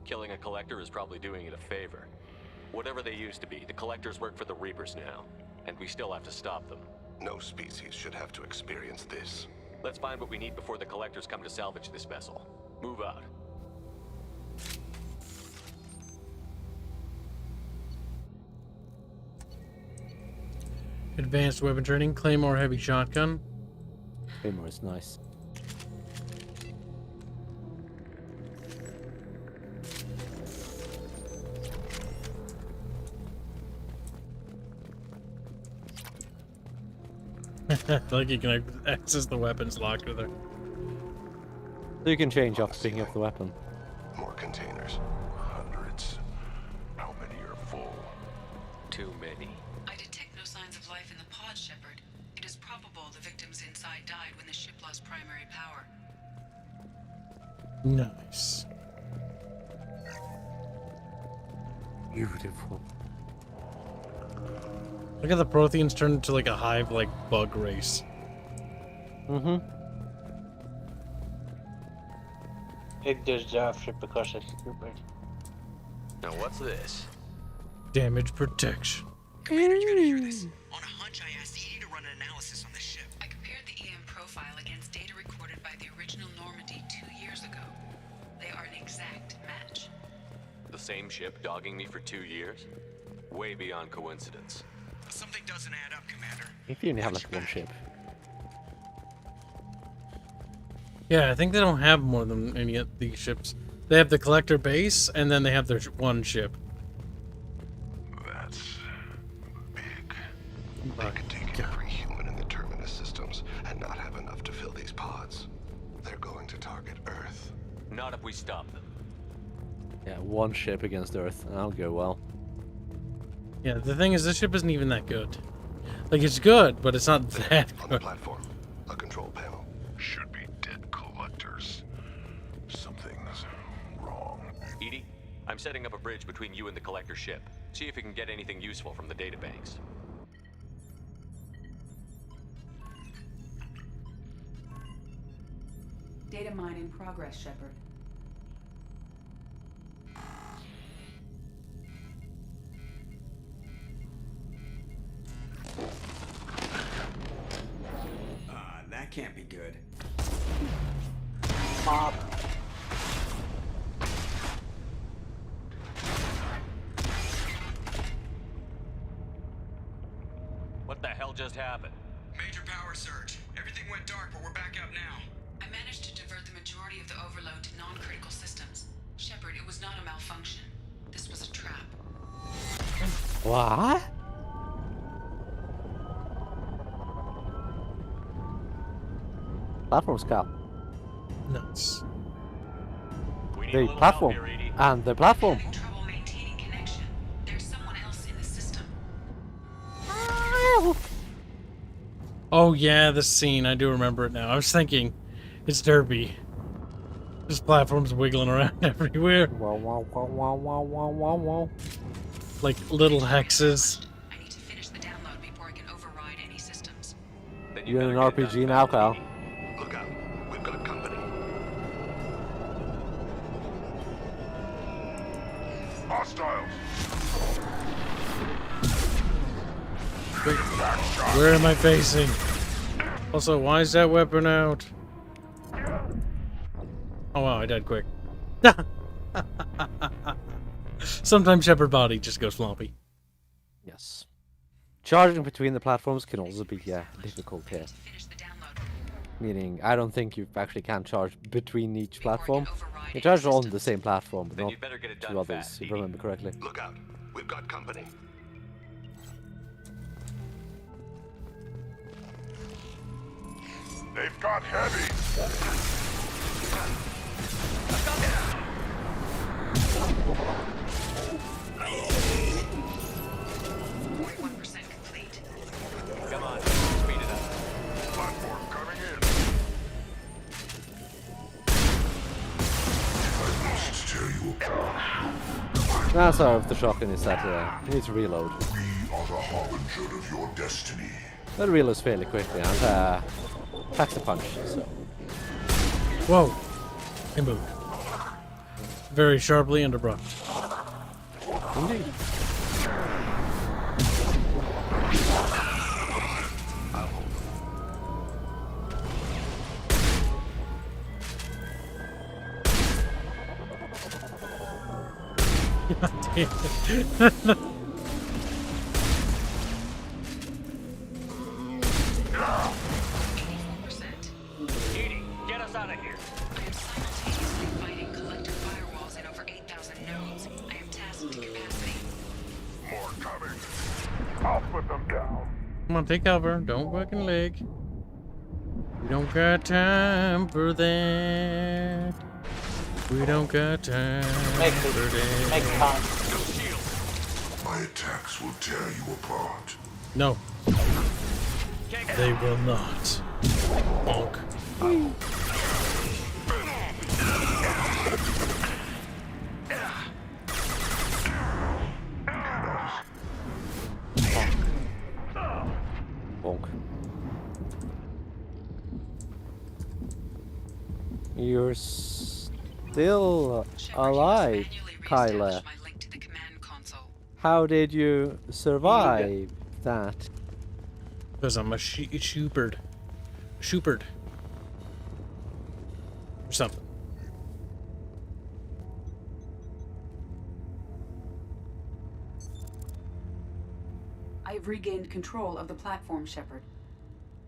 Killing a collector is probably doing it a favor. Whatever they used to be, the collectors work for the Reapers now, and we still have to stop them. No species should have to experience this. Let's find what we need before the collectors come to salvage this vessel. Move out. Advanced weapon training, Claymore heavy shotgun. Claymore is nice. I feel like you can access the weapons locked with her. So you can change off picking up the weapon. More containers. Hundreds. How many are full? Too many. I detect no signs of life in the pod, Shepard. It is probable the victims inside died when the ship lost primary power. Nice. Beautiful. Look at the Protheans turn into like a hive, like bug race. Mm-hmm. It does because it's stupid. Now what's this? Damage protection. Commander, you gotta hear this. On a hunch, I asked Edie to run an analysis on the ship. I compared the EM profile against data recorded by the original Normandy 2 years ago. They are an exact match. The same ship dogging me for 2 years? Way beyond coincidence. Something doesn't add up, Commander. If you only have like one ship. Yeah, I think they don't have more than any of these ships. They have the collector base, and then they have their one ship. That's big. They could take every human in the Terminus systems and not have enough to fill these pods. They're going to target Earth. Not if we stop them. Yeah, one ship against Earth, and that'll go well. Yeah, the thing is, this ship isn't even that good. Like, it's good, but it's not that good. On the platform, a control panel. Should be dead collectors. Something's wrong. Edie, I'm setting up a bridge between you and the collector ship. See if you can get anything useful from the databanks. Data mine in progress, Shepard. That can't be good. Mob. What the hell just happened? Major power surge. Everything went dark, but we're back up now. I managed to divert the majority of the overload to non-critical systems. Shepard, it was not a malfunction. This was a trap. What? Platform scout. Nuts. The platform. And the platform. Trouble maintaining connection. There's someone else in the system. Oh yeah, this scene. I do remember it now. I was thinking, it's Derby. This platform's wiggling around everywhere. Wow, wow, wow, wow, wow, wow, wow, wow. Like little hexes. I need to finish the download before I can override any systems. You're in an RPG now, pal. Look out. We've got company. Hostiles. Where am I facing? Also, why is that weapon out? Oh wow, I died quick. Sometimes Shepard body just goes floppy. Yes. Charging between the platforms can also be difficult here. Meaning, I don't think you actually can charge between each platform. You charge on the same platform, but not two others, if I remember correctly. Look out. We've got company. They've got heavy. 41% complete. Come on, speed it up. Platform coming in. That's how the shotgun is that you need to reload. We are the harbinger of your destiny. That reloads fairly quickly and packs a punch, so. Whoa! It moved. Very sharply and abrupt. Indeed. Get us out of here. I am simultaneously fighting collective firewalls in over 8,000 nodes. I am tasked to capacity. More coming. I'll put them down. Come on, take cover. Don't fucking leg. We don't got time for that. We don't got time for that. My attacks will tear you apart. No. They will not. Bonk. Bonk. You're still alive, Kyla. How did you survive that? Because I'm a Shuperd. Shuperd. Or something. I've regained control of the platform, Shepard.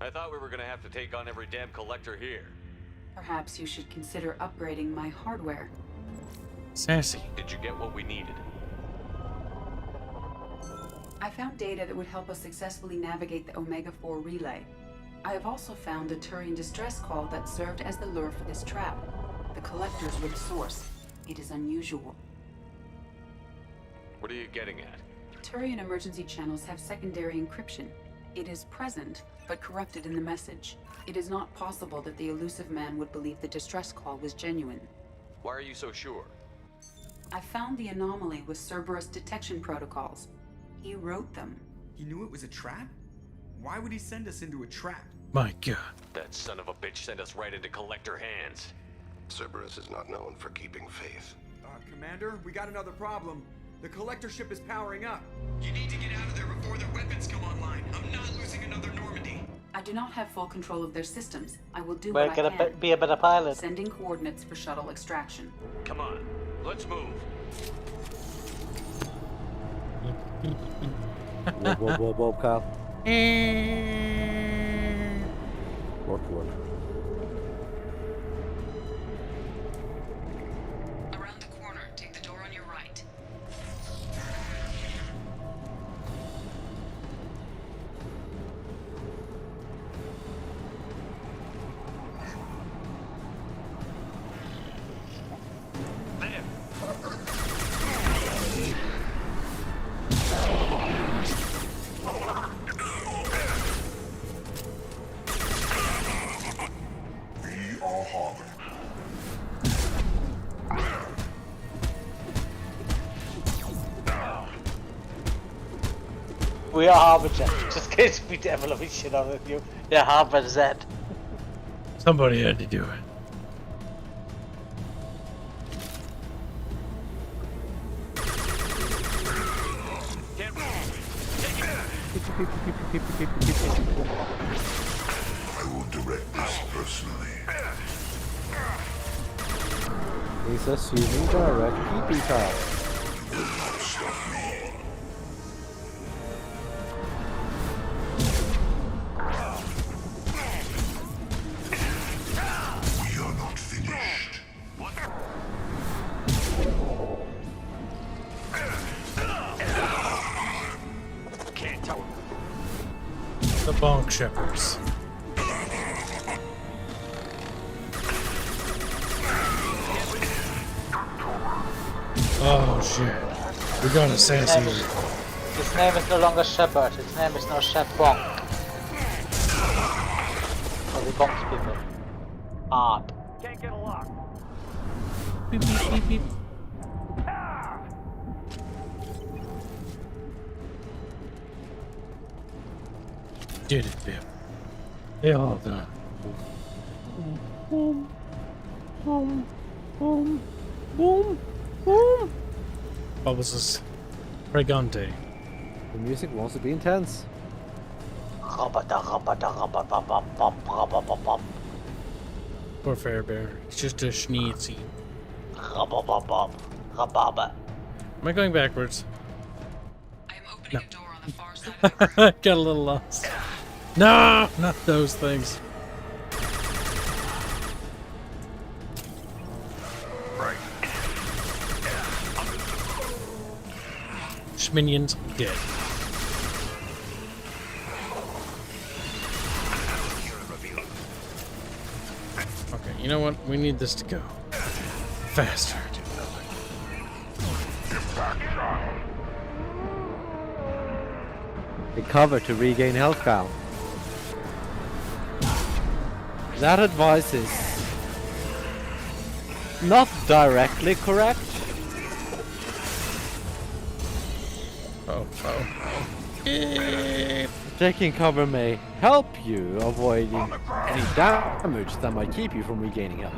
I thought we were gonna have to take on every damn collector here. Perhaps you should consider upgrading my hardware. Sassy. Did you get what we needed? I found data that would help us successfully navigate the Omega-4 relay. I have also found a Turian distress call that served as the lure for this trap. The collectors were the source. It is unusual. What are you getting at? Turian emergency channels have secondary encryption. It is present, but corrupted in the message. It is not possible that the elusive man would believe the distress call was genuine. Why are you so sure? I found the anomaly with Cerberus detection protocols. He wrote them. He knew it was a trap? Why would he send us into a trap? My God. That son of a bitch sent us right into collector hands. Cerberus is not known for keeping faith. Commander, we got another problem. The collector ship is powering up. You need to get out of there before their weapons come online. I'm not losing another Normandy. I do not have full control of their systems. I will do We're what I gonna can. be a better pilot. Sending coordinates for shuttle extraction. Come on, let's move. Whoa, Kyle. Work. Around the corner, take the door on your right. We are Harbinger, just in case we develop shit on with you. Yeah, Harbinger Z. Somebody had to do it. I will direct this personally. He's assuming direct PP power. You will not stop me. We are not finished. Can't tell. The bonk shepherds. Oh shit. We got a sassy. His name is no longer Shepard, his name is now Shep Bonk. So he bonks people. Up. Can't get a lock. Beep, beep, beep, beep. did it, Pip. They all done. Boom, boom, boom, boom, boom. What was this? Pregante. The music wants to be intense. Poor Fairbear. It's just a schneezy. Am I going backwards? No. Got a little lost. No, not those things. Schminions dead. Okay, you know what? We need this to go faster. Recover to regain health count. That advice is not directly correct. Oh. Taking cover may help you avoid any damage that might keep you from regaining health.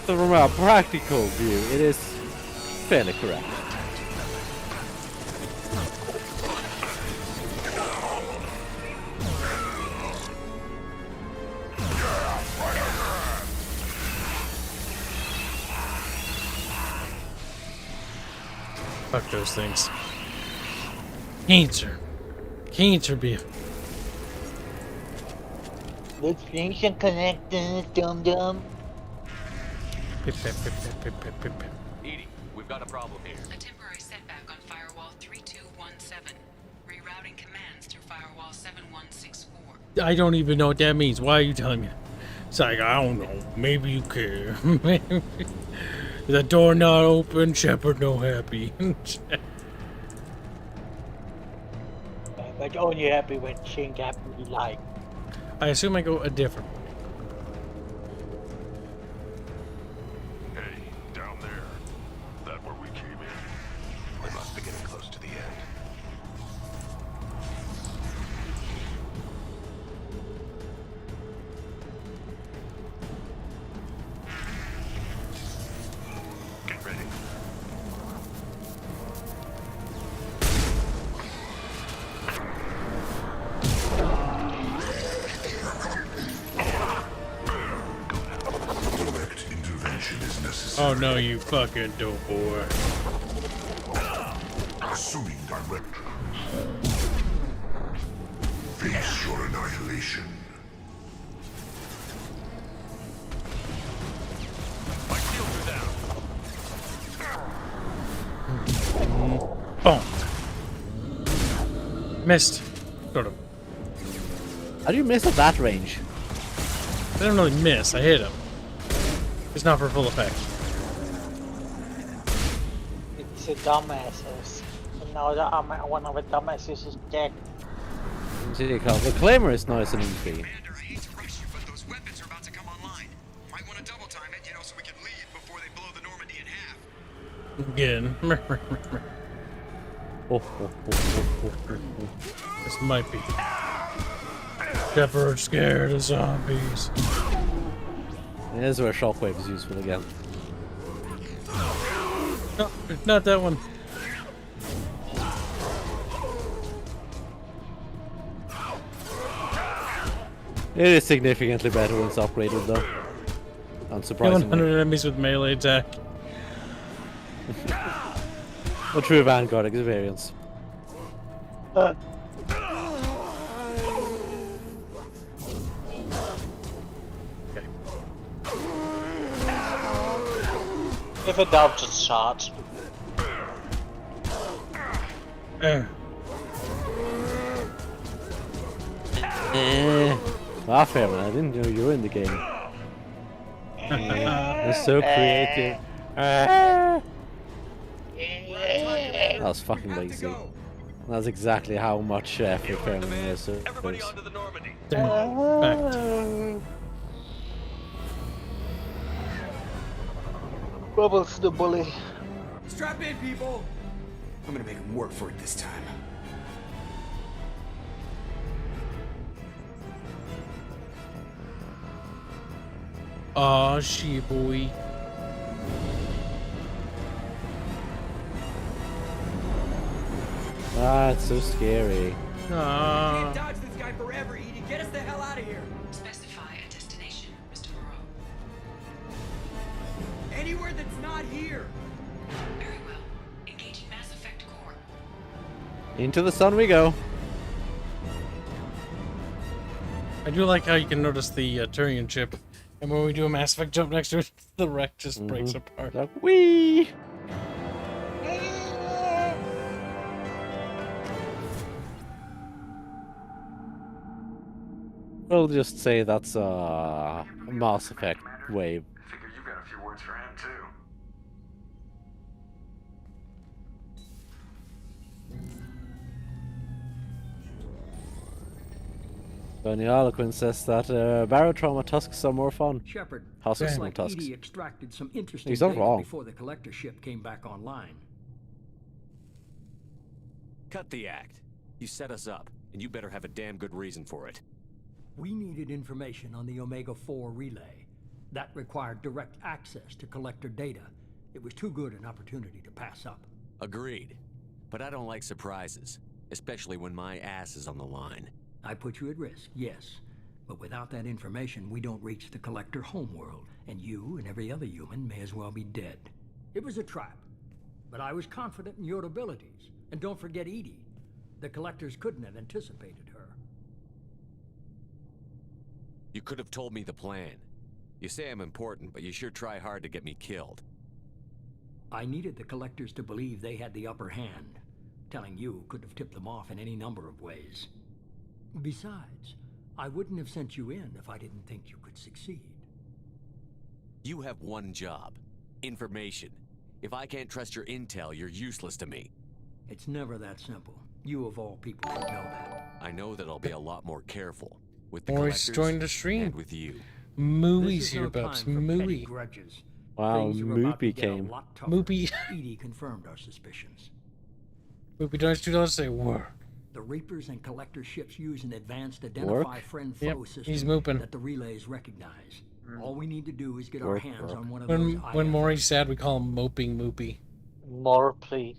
So from a practical view, it is fairly correct. Fuck those things. Cancer beef. Let's finish and connect this, dum-dum. Edie, we've got a problem here. A temporary setback on firewall 3217. Rerouting commands through firewall 7164. I don't even know what that means. Why are you telling me? It's like, I don't know. Maybe you care. The door not open, Shepard no happy. But only happy when things happen you like. I assume I go a different way. Hey, down there. That where we came in? We must be getting close to the end. Get ready. Oh no, you fucking dope boy. Assuming direction. Face your annihilation. My shields are down. Boom. Missed. Sort of. How do you miss at that range? I didn't really miss. I hit him. It's not for full effect. It's a dumbasses. And now one of the dumbasses is dead. The Claimer is nice and easy. Again. This might be. Shepard scared of zombies. This is where Shockwave is useful again. No, not that one. It is significantly better when it's upgraded though. Unsurprisingly. 100 enemies with melee attack. A true Vanguard experience. If it doubt, just shot. Fair man, I didn't know you were in the game. You're so creative. That was fucking lazy. That's exactly how much effort Fairman is. Everybody onto the Normandy. Bubbles the bully. Strap in, people! I'm gonna make him work for it this time. Oh shit, boy. Ah, it's so scary. Can't dodge this guy forever, Edie. Get us the hell out of here. Specify a destination, Mr. Moreau. Anywhere that's not here. Very well. Engaging Mass Effect core. Into the sun we go. I do like how you can notice the Turian chip, and when we do a Mass Effect jump next to it, the wreck just breaks apart. Like, whee! We'll just say that's a Mass Effect wave. Figure you've got a few words for him too. Bunny Harlequin says that barotrauma tusks are more fun. Shepard, Husks looks and like tusks. Edie extracted some interesting He's not data wrong. before the collector ship came back online. Cut the act. You set us up, and you better have a damn good reason for it. We needed information on the Omega-4 relay. That required direct access to collector data. It was too good an opportunity to pass up. Agreed. But I don't like surprises, especially when my ass is on the line. I put you at risk, yes. But without that information, we don't reach the collector homeworld, and you and every other human may as well be dead. It was a trap, but I was confident in your abilities. And don't forget Edie. The collectors couldn't have anticipated her. You could have told me the plan. You say I'm important, but you sure try hard to get me killed. I needed the collectors to believe they had the upper hand. Telling you could have tipped them off in any number of ways. Besides, I wouldn't have sent you in if I didn't think you could succeed. You have one job. Information. If I can't trust your intel, you're useless to me. It's never that simple. You of all people should know that. I know that I'll be a lot more careful. With the Maurice collectors joined the stream. and with you. Mooey's here, Bubs. Mooey. Wow, Moopy came. Moopy. Edie confirmed our suspicions. Moopy donates $2 to say work. The Reapers and collector ships use an advanced identify friend-foe system he's mooping. that the relays recognize. All we need to do is get our hands on one of those When IFs. Maurice sad, we call him moping Moopy. More, please.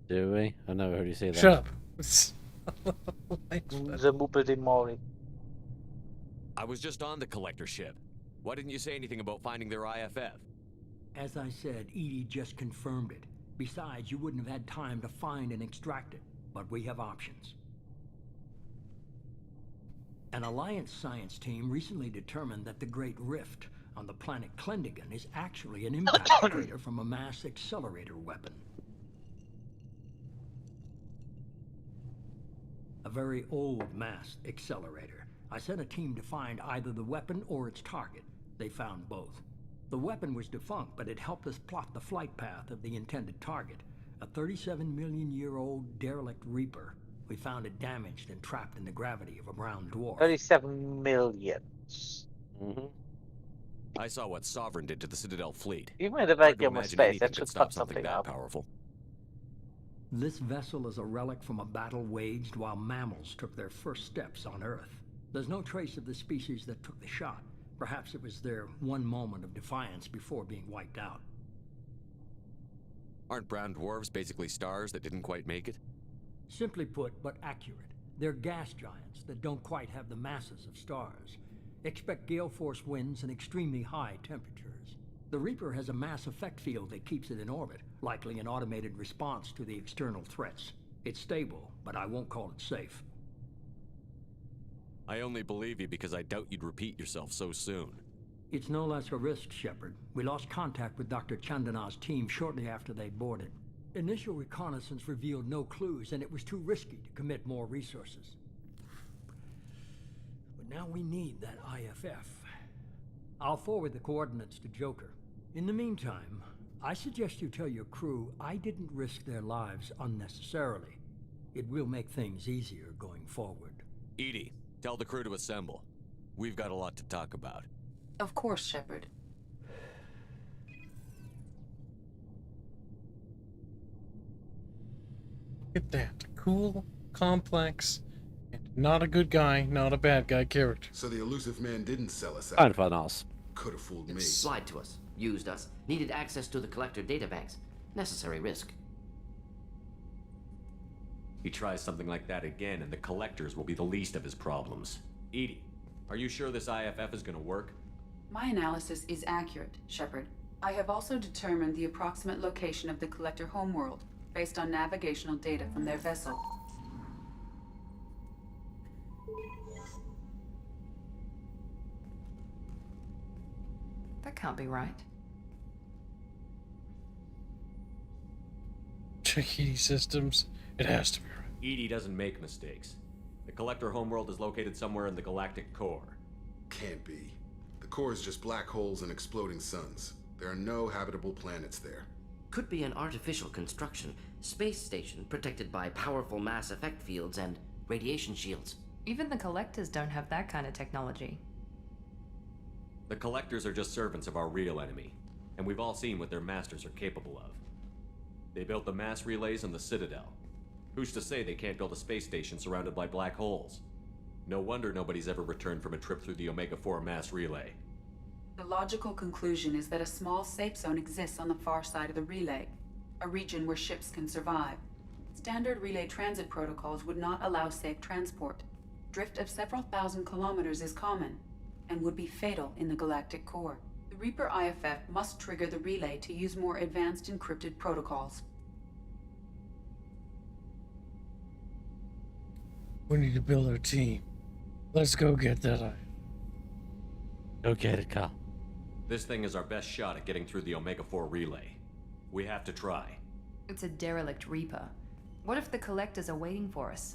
Do we? I never heard you say that. Shut up. The Moopity Mori. I was just on the collector ship. Why didn't you say anything about finding their IFF? As I said, Edie just confirmed it. Besides, you wouldn't have had time to find and extract it. But we have options. An Alliance science team recently determined that the Great Rift on the planet Klendigan is actually an impact crater from a mass accelerator weapon. A very old mass accelerator. I sent a team to find either the weapon or its target. They found both. The weapon was defunct, but it helped us plot the flight path of the intended target. A 37-million-year-old derelict Reaper. We found it damaged and trapped in the gravity of a brown dwarf. 37 million. I saw what Sovereign did to the Citadel fleet. You made a Hard to vacuum of imagine space. anything That could should stop put something that up. powerful. This vessel is a relic from a battle waged while mammals took their first steps on Earth. There's no trace of the species that took the shot. Perhaps it was their one moment of defiance before being wiped out. Aren't brown dwarves basically stars that didn't quite make it? Simply put, but accurate. They're gas giants that don't quite have the masses of stars. Expect gale force winds and extremely high temperatures. The Reaper has a mass effect field that keeps it in orbit, likely an automated response to the external threats. It's stable, but I won't call it safe. I only believe you because I doubt you'd repeat yourself so soon. It's no less a risk, Shepard. We lost contact with Dr. Chandana's team shortly after they boarded. Initial reconnaissance revealed no clues, and it was too risky to commit more resources. But now we need that IFF. I'll forward the coordinates to Joker. In the meantime, I suggest you tell your crew I didn't risk their lives unnecessarily. It will make things easier going forward. Edie, tell the crew to assemble. We've got a lot to talk about. Of course, Shepard. Look at that. Cool, complex, and not a good guy, not a bad guy character. So the elusive man didn't sell us out. Kind of an ass. Could have fooled me. Lied to us, used us, needed access to the collector databanks. Necessary risk. He tries something like that again, and the collectors will be the least of his problems. Edie, are you sure this IFF is gonna work? My analysis is accurate, Shepard. I have also determined the approximate location of the collector homeworld, based on navigational data from their vessel. That can't be right. Check Edie systems. It has to be right. Edie doesn't make mistakes. The collector homeworld is located somewhere in the galactic core. Can't be. The core is just black holes and exploding suns. There are no habitable planets there. Could be an artificial construction, space station protected by powerful mass effect fields and radiation shields. Even the collectors don't have that kind of technology. The collectors are just servants of our real enemy, and we've all seen what their masters are capable of. They built the mass relays in the Citadel. Who's to say they can't build a space station surrounded by black holes? No wonder nobody's ever returned from a trip through the Omega-4 mass relay. The logical conclusion is that a small safe zone exists on the far side of the relay, a region where ships can survive. Standard relay transit protocols would not allow safe transport. Drift of several thousand kilometers is common, and would be fatal in the galactic core. The Reaper IFF must trigger the relay to use more advanced encrypted protocols. We need to build our team. Let's go get that eye. Go get it, Kyle. This thing is our best shot at getting through the Omega-4 relay. We have to try. It's a derelict Reaper. What if the collectors are waiting for us?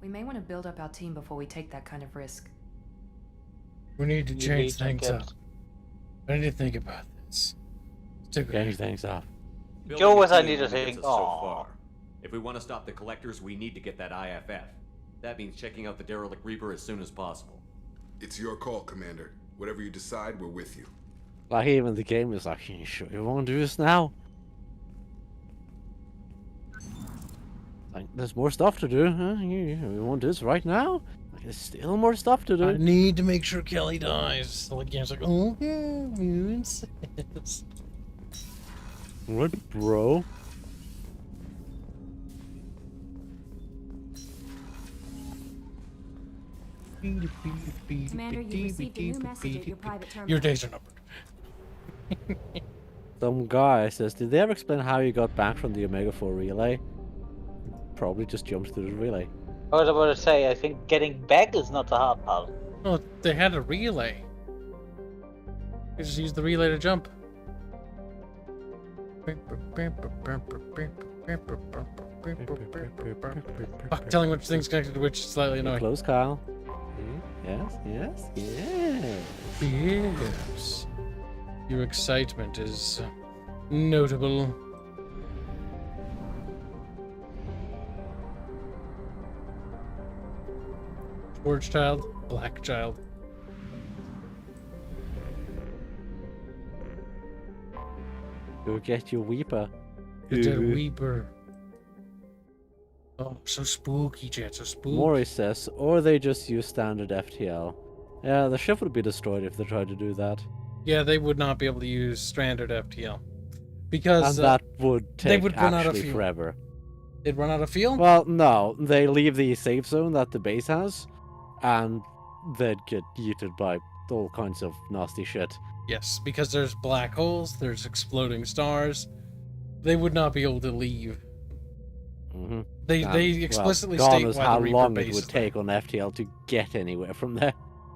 We may want to build up our team before we take that kind of risk. We need to change things up. I need to think about this. Change things up. You always need to think. So far. If we want to stop the collectors, we need to get that IFF. That means checking out the derelict Reaper as soon as possible. It's your call, Commander. Whatever you decide, we're with you. Like, even the game is like, you sure you won't do this now? Like, there's more stuff to do, huh? We won't do this right now? Like, there's still more stuff to do. I need to make sure Kelly dies. The game's like, oh, you insist. What, bro? Commander, you received a new message at your private terminal. Your days are numbered. Some guy says, did they ever explain how you got back from the Omega-4 relay? Probably just jumped through the relay. I was about to say, I think getting back is not the hard part. Oh, they had a relay. They just used the relay to jump. Telling which thing's connected to which is slightly annoying. Close, Kyle. Yes, yes, yes. Yes. Your excitement is notable. Orange child, black child. Go get your Weeper. Get that Weeper. Oh, so spooky, Jet, so spooky. Mori says, or they just use standard FTL. Yeah, the ship would be destroyed if they tried to do that. Yeah, they would not be able to use standard FTL. Because and that would take they would run out of actually fuel. Forever. They'd run out of fuel? Well, no. They leave the safe zone that the base has, and they'd get yeeted by all kinds of nasty shit. Yes, because there's black holes, there's exploding stars. They would not be able to leave. Mm-hmm. They explicitly well, state gone is why how the Reaper long base it would is take on FTL to get anywhere from there.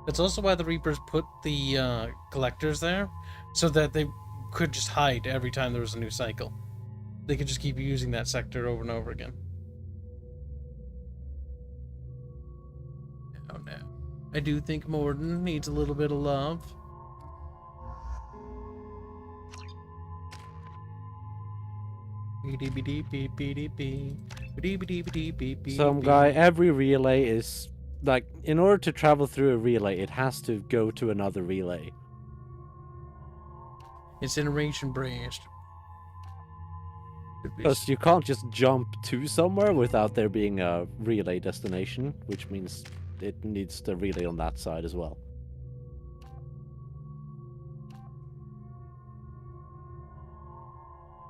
It's also why the Reapers put the collectors there, so that they could just hide every time there was a new cycle. They could just keep using that sector over and over again. Oh no. I do think Morden needs a little bit of love. Some guy, every relay is like, in order to travel through a relay, it has to go to another relay. Incineration Breast. Because you can't just jump to somewhere without there being a relay destination, which means it needs the relay on that side as well.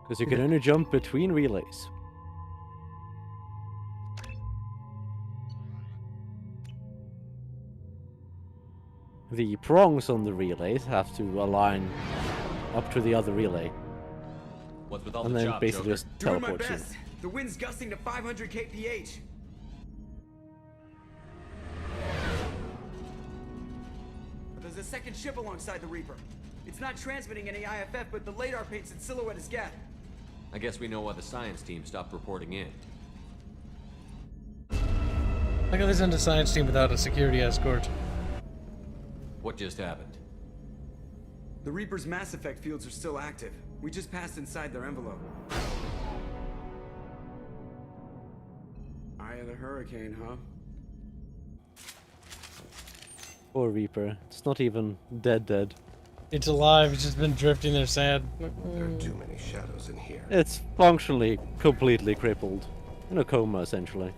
Because you can only jump between relays. The prongs on the relays have to align up to the other relay. What's with all and the then chop, basically Joker? just Doing my teleport you. best. The wind's gusting to 500 kph. There's a second ship alongside the Reaper. It's not transmitting any IFF, but the radar paints its silhouette as Geth. I guess we know why the science team stopped reporting in. Look at this into science team without a security escort. What just happened? The Reaper's mass effect fields are still active. We just passed inside their envelope. Eye of the hurricane, huh? Poor Reaper. It's not even dead. It's alive, it's just been drifting there sad. There are too many shadows in here. It's functionally completely crippled. In a coma, essentially.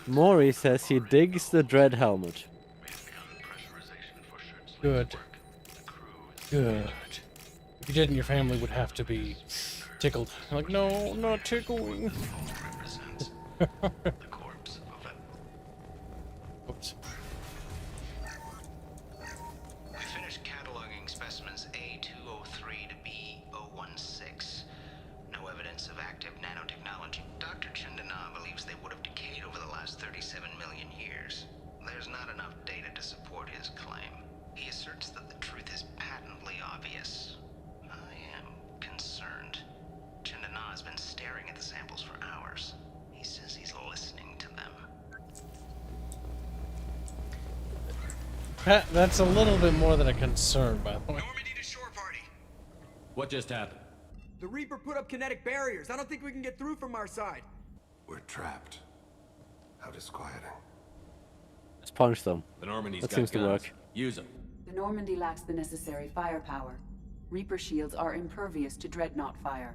Maury says he digs the dread helmet. Good. Good. If you didn't, your family would have to be tickled. Like, no, not tickling. Oops. We finished cataloging specimens A203 to B016. No evidence of active nanotechnology. Dr. Chandana believes they would have decayed over the last 37 million years. There's not enough data to support his claim. He asserts that the truth is patently obvious. I am concerned. Chandana has been staring at the samples for hours. He says he's listening to them. That's a little bit more than a concern, by the way. What just happened? The Reaper put up kinetic barriers. I don't think we can get through from our side. We're trapped. How disquieting. Let's punch them. The Normandy's That got seems to guns. work. Use them. The Normandy lacks the necessary firepower. Reaper shields are impervious to dreadnought fire.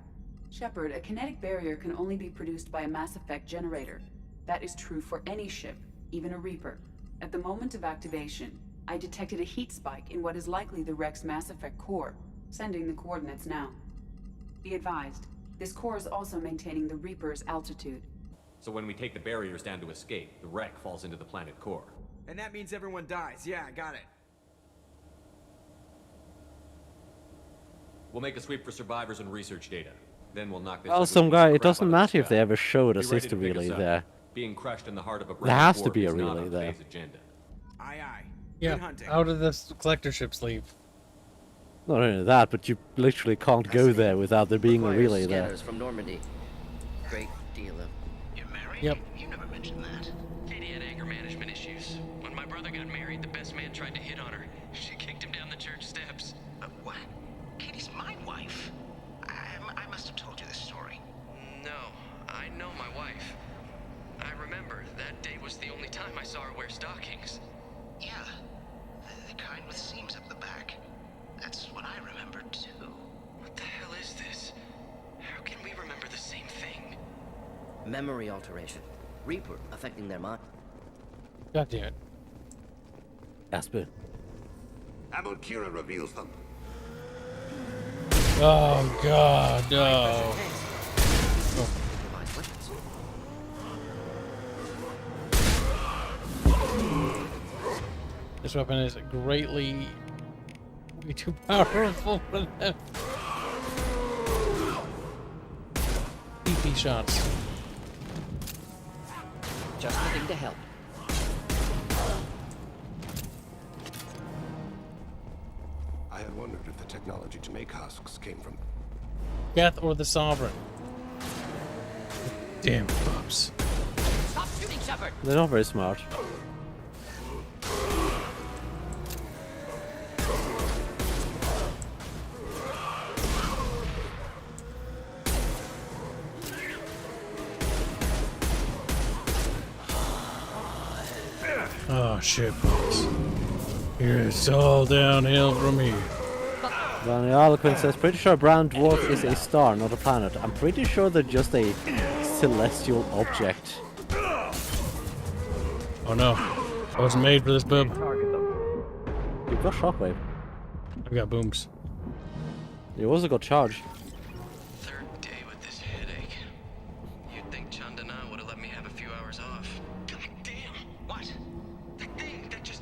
Shepard, a kinetic barrier can only be produced by a mass effect generator. That is true for any ship, even a Reaper. At the moment of activation, I detected a heat spike in what is likely the wreck's mass effect core, sending the coordinates now. Be advised, this core is also maintaining the Reaper's altitude. So when we take the barriers down to escape, the wreck falls into the planet core. And that means everyone dies. Yeah, I got it. We'll make a sweep for survivors and research data. Then we'll knock this. Well, ugly some piece guy, of it crap doesn't out of the matter if sky. they ever showed a Be ready sister to pick us relay up. there. Being crushed in the heart of a There broken has to core be a is not relay on there. today's agenda. Aye, aye. Yeah, Good hunting. how did the collector ships leave? Not only that, but you literally can't go there without there being a Requires relay there. scanners from Normandy. Great deal of... You're married? Yep. You never mentioned that. Katie had anger management issues. When my brother got married, the best man tried to hit on her. She kicked him down the church steps. What? Katie's my wife. I must have told you this story. No, I know my wife. I remember that day was the only time I saw her wear stockings. Yeah, the kind with seams up the back. That's what I remember too. What the hell is this? How can we remember the same thing? Memory alteration. Reaper affecting their mind. God damn it. Asper. Abu Kira reveals them. Oh god, no. This weapon is greatly way too powerful for them. PP shots. Just the thing to help. I had wondered if the technology to make husks came from... Geth or the Sovereign. Damn pups. Stop shooting, Shepard! They're not very smart. Oh shit, folks. It's all downhill from here. Danny Alquin says, pretty sure brown dwarf is a star, not a planet. I'm pretty sure they're just a celestial object. Oh no. I wasn't made for this, bub. You've got shockwave. I've got booms. You also got charge. Third day with this headache. You'd think Chandana would have let me have a few hours off. God damn! What? That thing, that just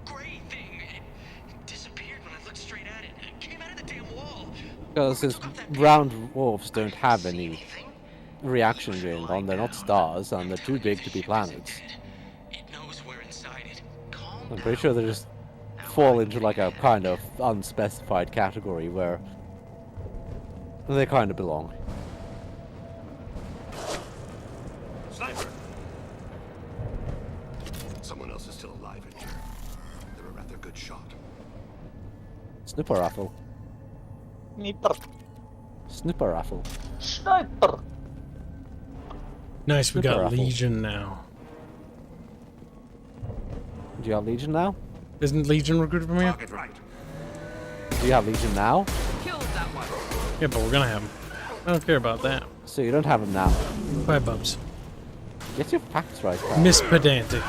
gray thing, it disappeared when I looked straight at it. It came out of the damn wall. Because his round dwarfs don't have any reaction going on. They're not stars, and they're too big to be planets. I'm pretty sure they just fall into like a kind of unspecified category where they kind of belong. Sniper! Someone else is still alive in here. They're a rather good shot. Snipper raffle. Snipper. Snipper raffle. Sniper. Nice, we Snipper got raffle. Legion now. Do you have Legion now? Isn't Legion recruited from here? Do you have Legion now? Yeah, but we're gonna have him. I don't care about that. So you don't have him now. Bye, Bubs. Get your facts right, pal. Miss Pedantic.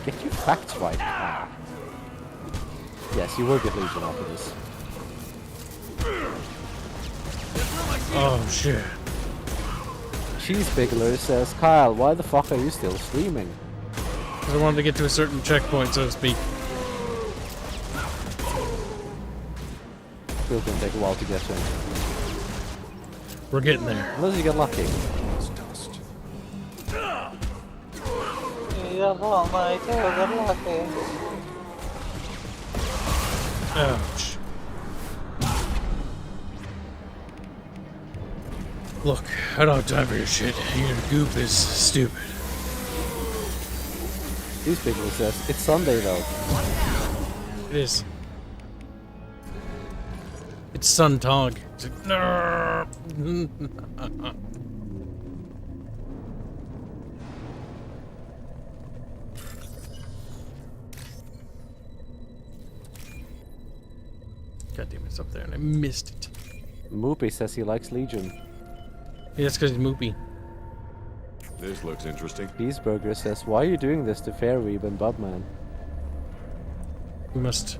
Get your facts right, pal. Yes, you will get Legion after this. Oh, shit. Cheese Biggler says, Kyle, why the fuck are you still streaming? Because I wanted to get to a certain checkpoint, so to speak. Still gonna take a while to get to him. We're getting there. Unless you get lucky. Ouch. Look, I don't have time for your shit. Your goop is stupid. These people says, it's Sunday though. It is. It's Suntog. It's like, no. God damn it, it's up there and I missed it. Moopy says he likes Legion. Yeah, that's because he's Moopy. This looks interesting. Cheeseburger says, why are you doing this to Fairweeb and Bubman? We must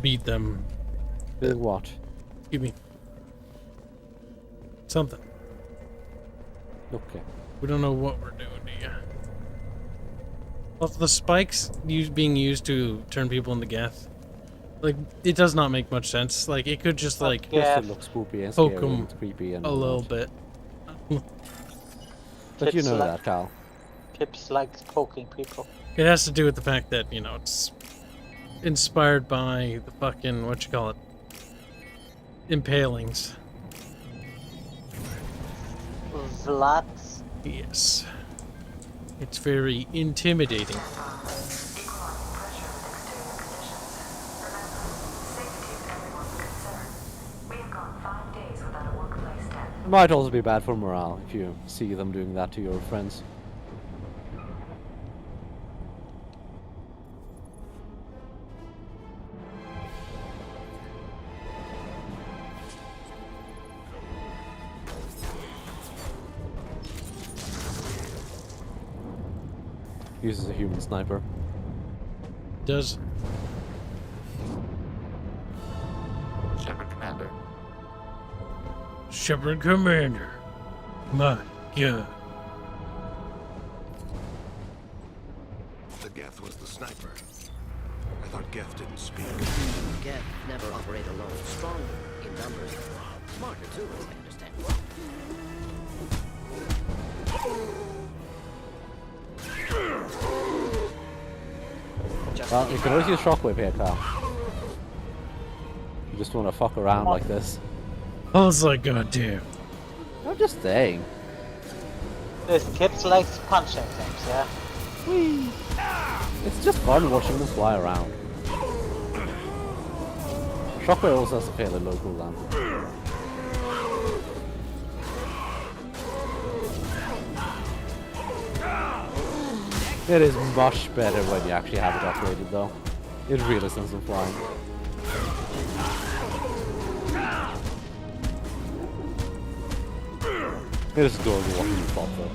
beat them. With what? Give me something. Okay. We don't know what we're doing here. Also, the spikes being used to turn people into Geth, like, it does not make much sense. Like, it could just like Yes, it looks spoopy and poke scary them and creepy and a little bit. But you know like, that, Cal. Kibs likes poking people. It has to do with the fact that, you know, it's inspired by the fucking, what you call it, impalings. Zlats? Yes. It's very intimidating. It might also be bad for morale if you see them doing that to your friends. Uses a human sniper. Does. Shepard Commander. Shepard Commander. My God. The Geth was the sniper. I thought Geth didn't speak. Geth never operate alone. Stronger in numbers. Smarter too, as I understand. Well, you can always use Shockwave here, Carl. You just want to fuck around like this. I was like, God damn. I'm just saying. This Kibs likes punching things, yeah? Whee! It's just fun watching them fly around. Shockwave also has a fairly low cooldown. It is much better when you actually have it upgraded though. It really sends them flying. It is adorable watching you pop though.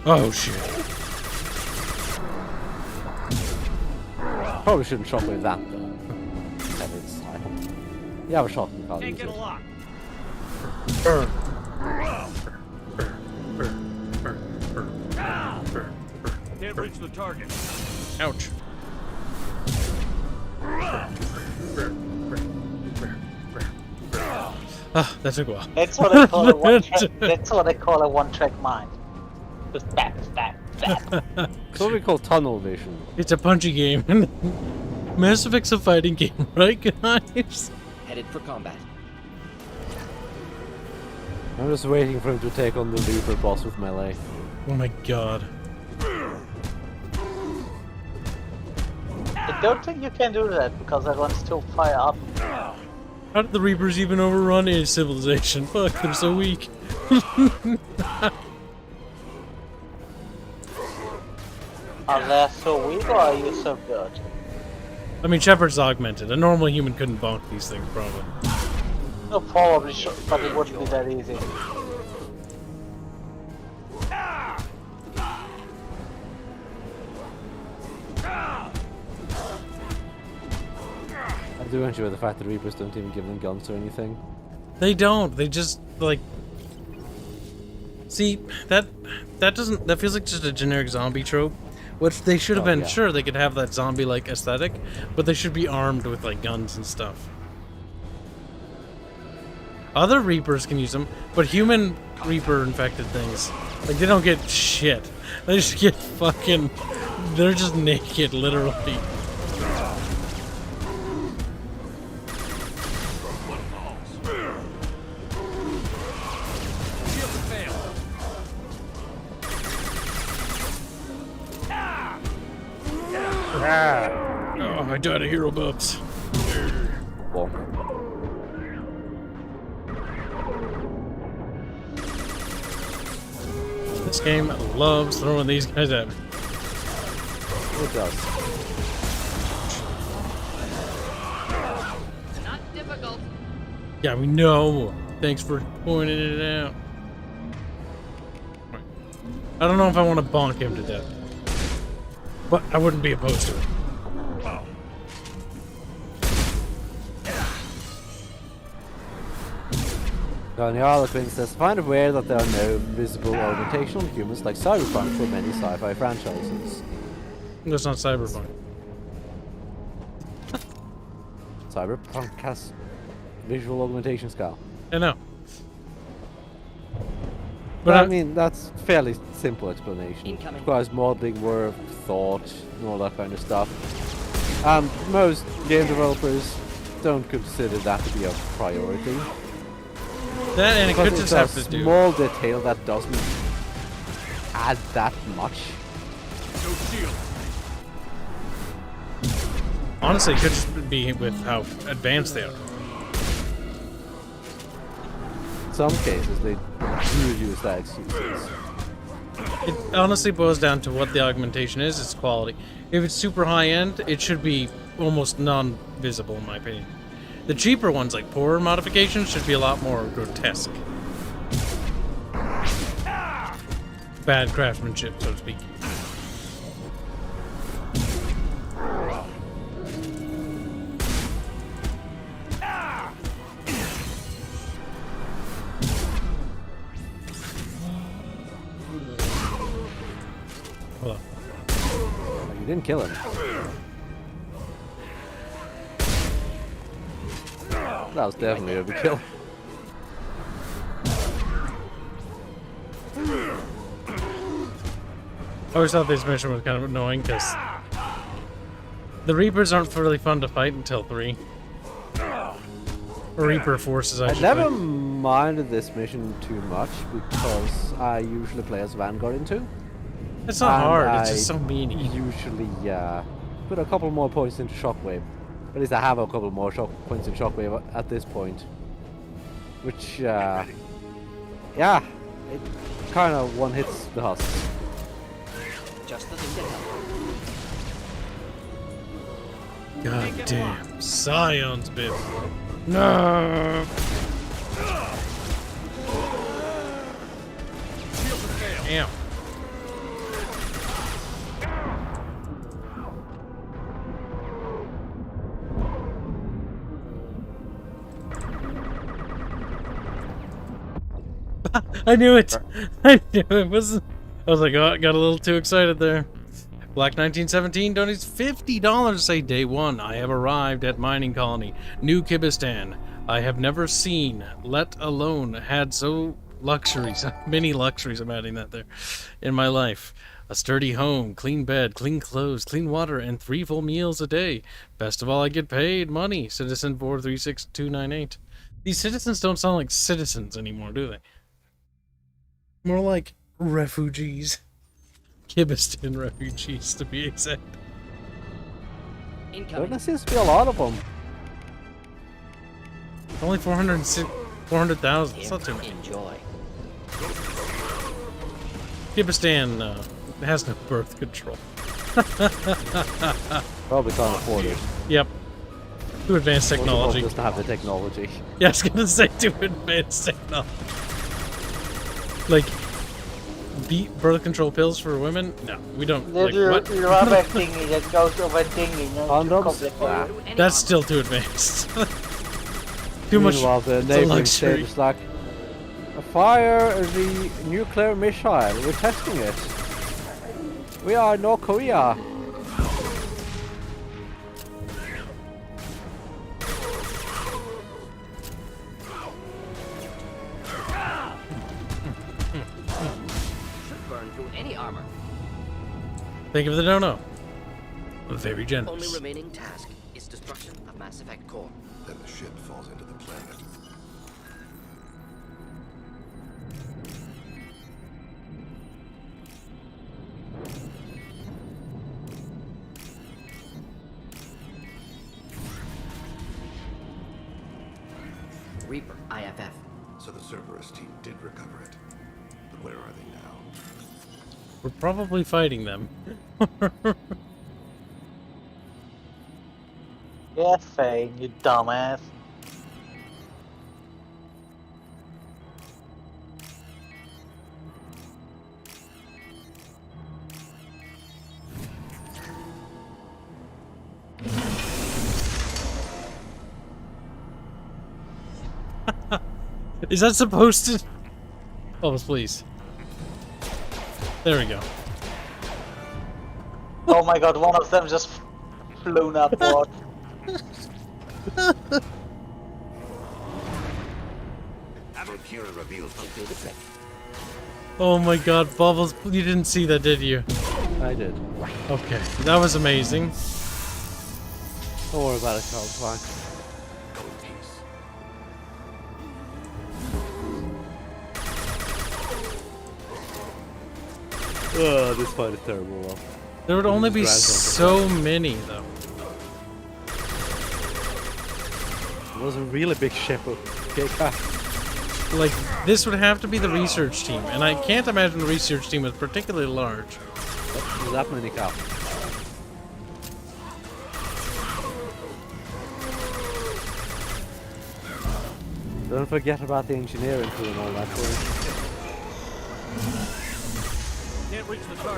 Oh shit. Probably shouldn't shockwave that though. You have a shotgun, I'll use it. Can't reach the target. Ouch. Ah, that took a while. That's what I call a one-track. That's what I call a one-track mind. Just bap, bap, bap. That's what we call tunnel vision. It's a punchy game. Mass Effect's a fighting game, right, guys? Headed for combat. I'm just waiting for him to take on the Reaper boss with melee. Oh my god. I don't think you can do that because everyone's still fire up. How did the Reapers even overrun a civilization? Fuck, they're so weak. Are they so weak or are you so good? I mean, Shepard's augmented. A normal human couldn't bonk these things, probably. No, probably, but it wouldn't be that easy. I do enjoy the fact that Reapers don't even give them guns or anything. They don't. They just, like... See, that feels like just a generic zombie trope. What they should have been, sure, they could have that zombie-like aesthetic, but they should be armed with, like, guns and stuff. Other Reapers can use them, but human Reaper-infected things, like, they don't get shit. They just get fucking... They're just naked, literally. Oh, I died of hero buffs. This game loves throwing these guys at me. It does. Not difficult. Yeah, we know. Thanks for pointing it out. I don't know if I want to bonk him to death, but I wouldn't be opposed to it. On the Harlequin says, find it weird that there are no visible augmentational humans like Cyberpunk for many sci-fi franchises. That's not Cyberpunk. Cyberpunk has visual augmentation scale. I know. But I mean, that's fairly simple explanation. It requires modeling, work, thought, and all that kind of stuff. And most game developers don't consider that to be a priority. That and it could just have to do. It's a small detail that doesn't add that much. No shield. Honestly, it could just be with how advanced they are. In some cases, they do use that excuses. It honestly boils down to what the augmentation is, its quality. If it's super high-end, it should be almost non-visible, in my opinion. The cheaper ones, like poorer modifications, should be a lot more grotesque. Bad craftsmanship, so to speak. Hold on. You didn't kill him. That was definitely overkill. I always thought this mission was kind of annoying because the Reapers aren't really fun to fight until 3. Or Reaper forces, I should never say. minded this mission too much because I usually play as Vanguard in 2. It's not hard, it's just so meany. Usually, put a couple more points into Shockwave. At least I have a couple more points in Shockwave at this point. Which, yeah, it kind of one-hits the husk. Just the thing to help. God damn, Scion's bit. No! Damn. I knew it. I knew it was. I was like, oh, I got a little too excited there. Black 1917 donates $50 to say, day one, I have arrived at mining colony, New Kibistan. I have never seen, let alone had so luxuries, many luxuries, I'm adding that there, in my life. A sturdy home, clean bed, clean clothes, clean water, and 3 full meals a day. Best of all, I get paid money. Citizen 436298. These citizens don't sound like citizens anymore, do they? More like refugees. Kibistan refugees, to be exact. There seems to be a lot of them. Only 400,000. It's not too many. Enjoy. Kibistan has no birth control. Probably can't afford it. Yep. Too advanced technology. Just to have the technology. Yeah, I was gonna say too advanced technology. Like, beat birth control pills for women? No, we don't. Like, what? Rubber thingy that goes over thingy. Condoms? That's still too advanced. Too much. Meanwhile, the neighboring state is like, fire the nuclear missile. We're testing it. We are North Korea. Any armor. Thank you for the dono. Very generous. Only remaining task is destruction of Mass Effect core. Then the ship falls into the planet. Reaper, IFF. So the Cerberus team did recover it. But where are they now? We're probably fighting them. Yeah, Fane, you dumbass. Is that supposed to... Oh, please. There we go. Oh my god, one of them just flew up what? Oh my god, Bubbles, you didn't see that, did you? I did. Okay, that was amazing. Don't worry about it, Carl, it's fine. Oh, this fight is terrible. Though. There would only be so many, though. It was a really big ship. Like, this would have to be the research team, and I can't imagine the research team was particularly large. There's that many cows. Don't forget about the engineering crew and all that thing.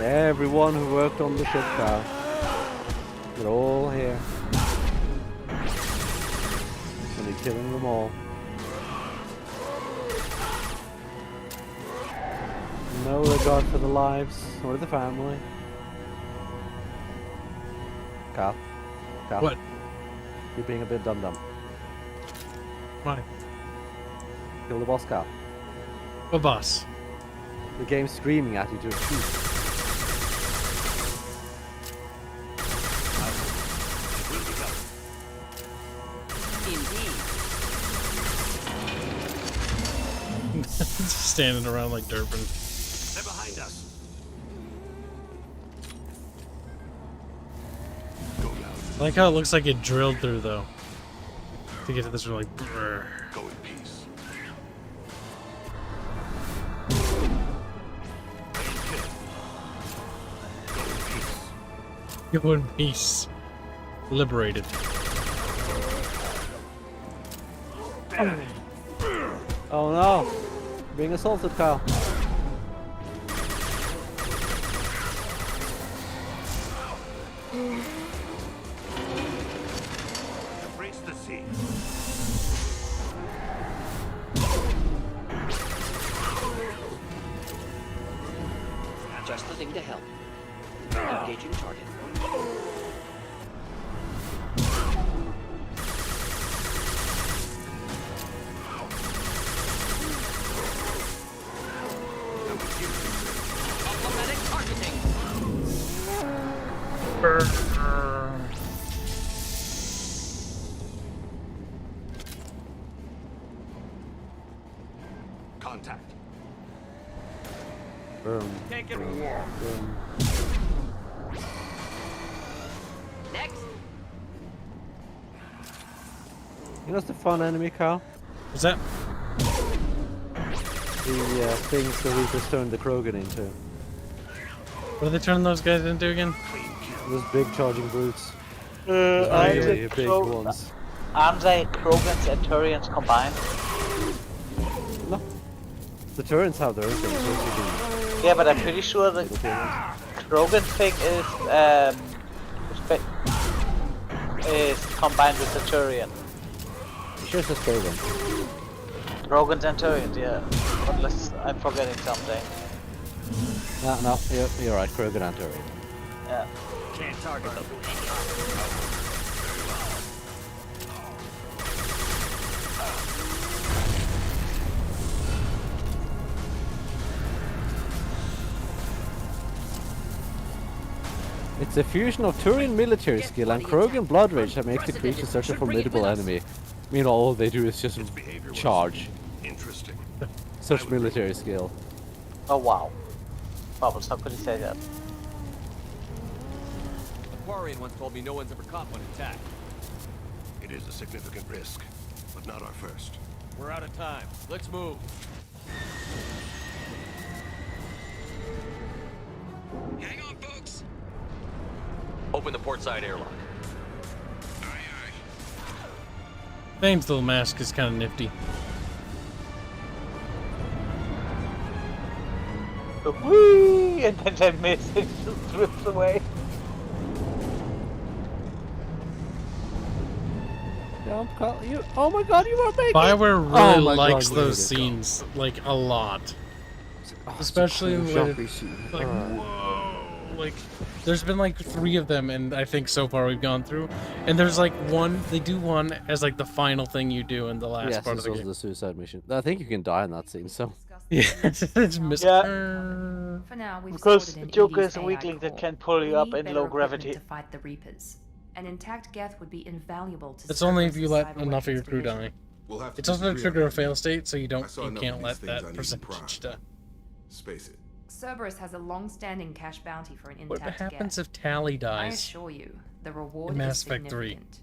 Everyone who worked on the ship now. They're all here. And they're killing them all. No regard for the lives or the family. Carl. Carl. What? You're being a bit dum-dum. Why? Kill the boss, Carl. What boss? The game's screaming at you to shoot. Just standing around like Durban. They're behind us. I like how it looks like it drilled through, though. To get to this, really. Brrr. Go in peace. Go in peace. Liberated. Oh no! Being assaulted, Kyle. Embrace the sea. Engaging target. Automatic targeting. Contact. Can't get Next. You know what's the fun enemy, Carl? What's that? The things the Reapers turned the Krogan into. What are they turning those guys into again? Those big charging brutes. Aren't big ones. Aren't they Krogans and Turians combined? No. The Turians have their own things. Yeah, but I'm pretty sure the Krogan thing is combined with the Turian. You sure it's just Krogan? Krogans and Turians, yeah. Unless I'm forgetting something. No, you're right, Krogan and Turian. Yeah. Can't target them. It's a fusion of Turian military skill and Krogan blood rage that makes the creature such a formidable enemy. Meanwhile, all they do is just charge. Interesting. Such military skill. Oh wow. Bubbles, how could you say that? The Quarian once told me no one's ever caught one attack. It is a significant risk, but not our first. We're out of time. Let's move. Hang on, folks. Open the port side airlock. Thane's little mask is kind of nifty. Whee! And then they miss it, just flips away. Oh my god, you are making. Bioware really likes those scenes like a lot, especially with like whoa, like there's been like 3 of them, and I think so far we've gone through, and there's like one they do one as like the final thing you do in the last part of the game. The suicide mission. I think you can die in that scene. So yeah, it's missing. Yeah. For now, we've Because sorted in Joker Edie's is a AI weakling that core. can pull you We up need in better low equipment gravity. to fight the Reapers. An intact Geth would be invaluable to. It's only if Cerberus' you let cyber enough of your weapons crew division. die. We'll have to It doesn't disagree trigger on a fail state, so you I don't saw you enough can't of let these things I that need percentage primed. die. Space it. Cerberus has a long-standing cash bounty for an What intact happens Geth. if Tali I dies? assure you, the reward in Mass is Effect 3? significant.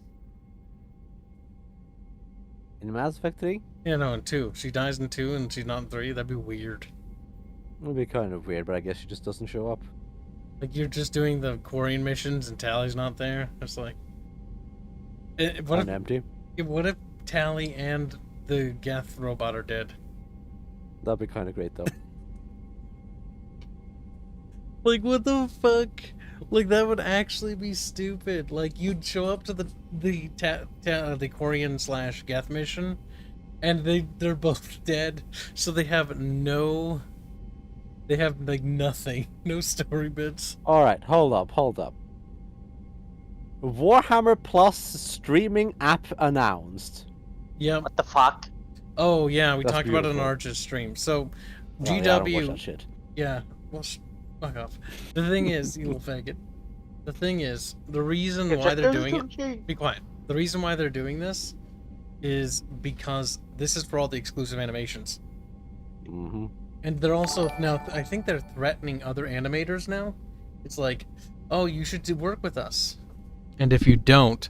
in Mass Effect 3, Yeah, no, in 2. She dies in 2 and she's not in 3. That'd be weird. it would be kind of weird, but I guess she just doesn't show up. Like you're just doing the Quarian missions and Tali's not there. It's like, what empty. What if Tali and the Geth robot are dead? That'd be kind of great, though. Like what the fuck? Like that would actually be stupid. Like you'd show up to the Quarian / Geth mission, and they're both dead, so they have like nothing, no story bits. All right, hold up. Warhammer Plus streaming app announced. Yep. What the fuck? Oh yeah, we That's talked about it on beautiful. Arch's stream. So, Oh, yeah, I GW. don't watch that shit. Yeah, well, fuck off. The thing is, you little faggot. The thing is, the reason why they're doing it. Be quiet. The reason why they're doing this is because this is for all the exclusive animations. Mm-hmm. And they're also now. I think they're threatening other animators now. It's like, oh, you should work with us. And if you don't,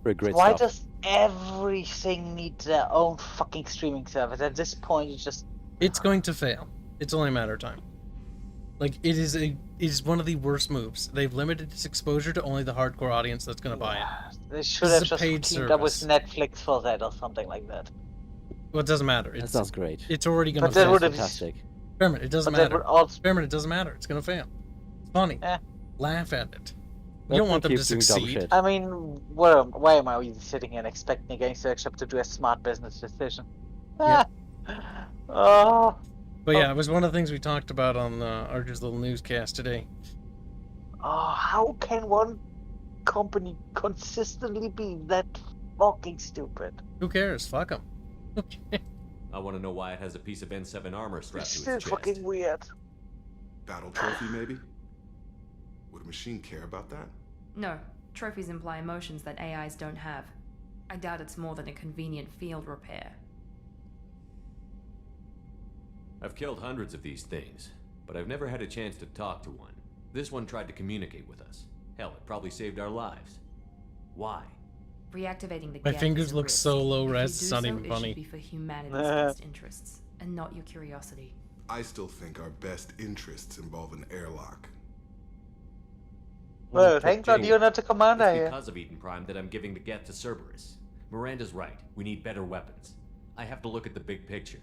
regret Why stuff. does everything need their own fucking streaming service? At this point, it's just. It's going to fail. It's only a matter of time. Like it is one of the worst moves. They've limited its exposure to only the hardcore audience that's going to buy it. They should This have is a just paid teamed up with service. Netflix for that or something like that. Well, it doesn't matter. That sounds great. It's already going to But that fail. would have- Fantastic. Experiment. It doesn't But that matter. would also- Experiment. It doesn't matter. It's going to fail. It's funny. Eh. Laugh at it. Let You don't want them them to keep doing dumb succeed. shit. I mean, why am I even sitting here and expecting a games workshop to do a smart business decision? Yeah. Oh, But yeah, it was one of the things we talked about on Archer's little newscast today. Oh, how can one company consistently be that fucking stupid? Who cares? Fuck them. I want to know why it has a piece of N7 armor strapped It's to still its chest. fucking weird. Battle trophy, maybe? Would a machine care about that? No, trophies imply emotions that AIs don't have. I doubt it's more than a convenient field repair. I've killed hundreds of these things, but I've never had a chance to talk to one. This one tried to communicate with us. Hell, it probably saved our lives. Why? Reactivating the My gap fingers is a look risk. so low If you res, do it's not so, even it funny. should be for humanity's best interests, and not your curiosity. I still think our best interests involve an airlock. Well, thank God you're not the commander It's here. because of Eden Prime that I'm giving the Geth to Cerberus. Miranda's right. We need better weapons. I have to look at the big picture.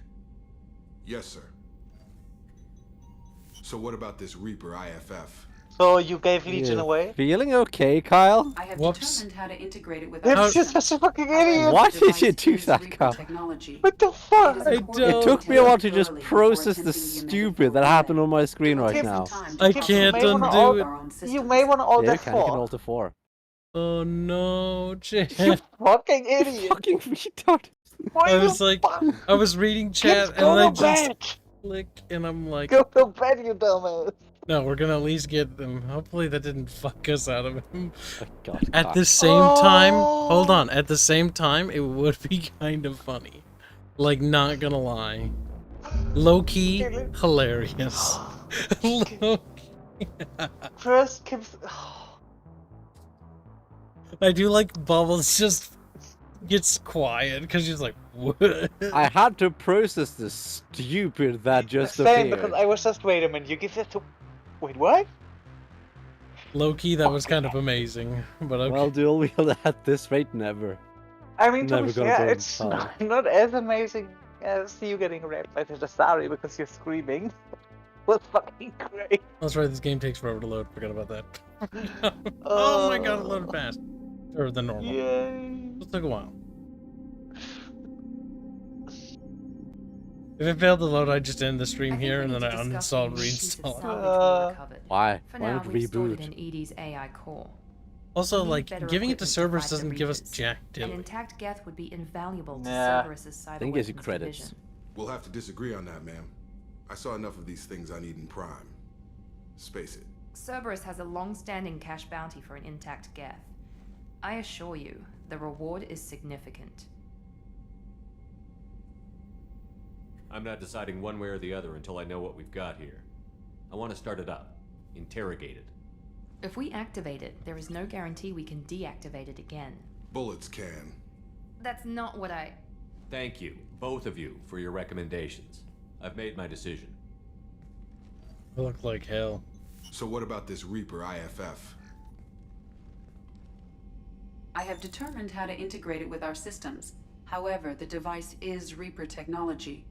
Yes, sir. So what about this Reaper IFF? So you gave Legion away? Feeling okay, Kyle? I have Whoops. determined how to integrate it with It's our just systems. a fucking idiot. Why did you do that, Kyle? Technology. What the fuck? It took me a while to just process the stupid that happened on my screen right now. I can't undo it. You may want to alt Yeah, you F4. can. You can alt F4. Oh no, Chad. You fucking idiot. Fucking retard. I was like, I was reading chat and I just click and I'm like, Go to bed, you dumbass. no, we're gonna at least get them. Hopefully that didn't fuck us out of him. God, At the same time, hold on. At the same time, it would be kind of funny. Like, not gonna lie, low key hilarious. First, Kibs. I do like Bubbles just gets quiet because she's like, what? I had to process the stupid that just Same, appeared. because I was just, wait a minute, you give that to... Wait, what? Low key, that was kind of amazing. But okay. Well, dual wield at this rate, never. I mean, to Never be gonna fair, burn it's fire. not as amazing as you getting raped by the Dasari because you're screaming. Was fucking great. That's right, this game takes forever to load. Forgot about that. Oh my god, it loaded fast. Or the normal. Yay. It took a while. If it failed to load, I'd just end the stream here and then I uninstall and reinstall it. Why? For Why now, not we've stored it reboot? in Edie's AI core. Also, We need like, better giving it to equipment servers fight the doesn't give us Reapers. jack An diddly. intact Geth would be invaluable to Nah. Cerberus's side I of think it gives you weapons credits. division. We'll have to disagree on that, ma'am. I saw enough of these things on Eden Prime. Space it. Cerberus has a long-standing cash bounty for an intact Geth. I assure you, the reward is significant. I'm not deciding one way or the other until I know what we've got here. I want to start it up. Interrogate it. If we activate it, there is no guarantee we can deactivate it again. Bullets can. That's not what I... Thank you, both of you, for your recommendations. I've made my decision. I look like hell. So what about this Reaper IFF? I have determined how to integrate it with our systems. However, the device is Reaper technology.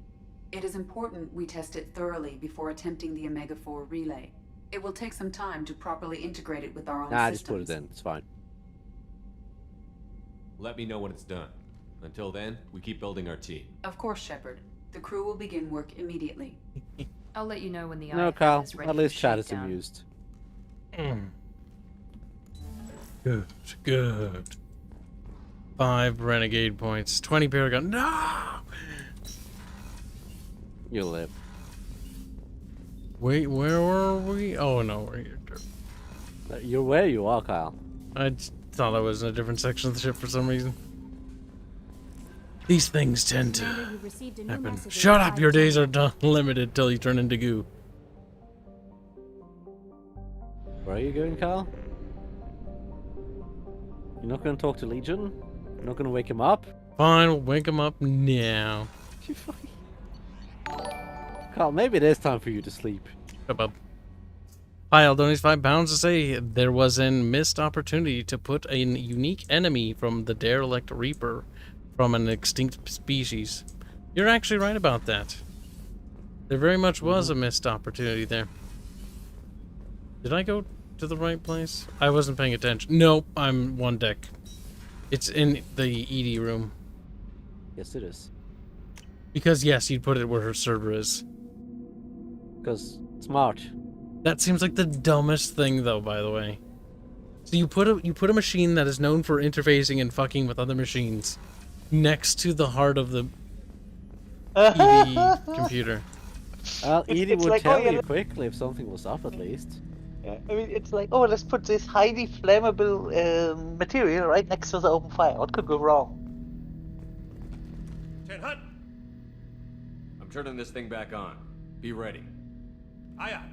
It is important we test it thoroughly before attempting the Omega-4 relay. It will take some time to properly integrate it with our own Nah, just systems. put it in. It's fine. Let me know when it's done. Until then, we keep building our team. Of course, Shepard. The crew will begin work immediately. I'll let you know when the No, IFF Kyle. is ready At for least Chad is shakedown. amused. Good, good. 5 renegade points. 20 paragon. No! You'll live. Wait, where were we? Oh no, we're here. You're where you are, Kyle. I just thought I was in a different section of the ship for some reason. These things tend to happen. Shut up! Your days are done limited till you turn into goo. Where are you going, Kyle? You're not going to talk to Legion? You're not going to wake him up? Fine, we'll wake him up now. Kyle, maybe it is time for you to sleep. Shut up. Pyle donates £5 to say there was a missed opportunity to put a unique enemy from the derelict Reaper from an extinct species. You're actually right about that. There very much was a missed opportunity there. Did I go to the right place? I wasn't paying attention. Nope, I'm one deck. It's in the ED room. Yes, it is. Because yes, you'd put it where her server is. because smart. That seems like the dumbest thing, though. By the way, so you put a machine that is known for interfacing and fucking with other machines next to the heart of the ED computer. Well, Edie would like, tell oh, yeah, you quickly if something was up, at least. Yeah, I mean, it's like, oh, let's put this highly flammable material right next to the open fire. What could go wrong? Ten Hut! I'm turning this thing back on. Be ready. Aye aye.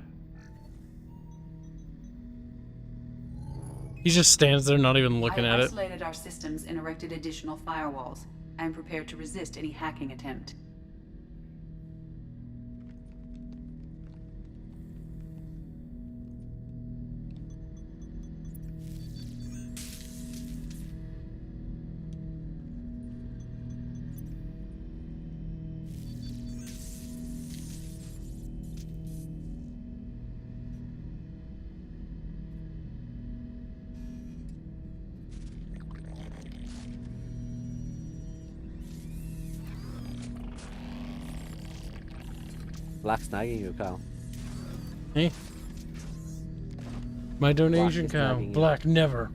He just stands there, not even looking at I it. isolated our systems and erected additional firewalls. I am prepared to resist any hacking attempt. Black snagging you, Kyle. Hey. My donation Black is cow. snagging you. Black never.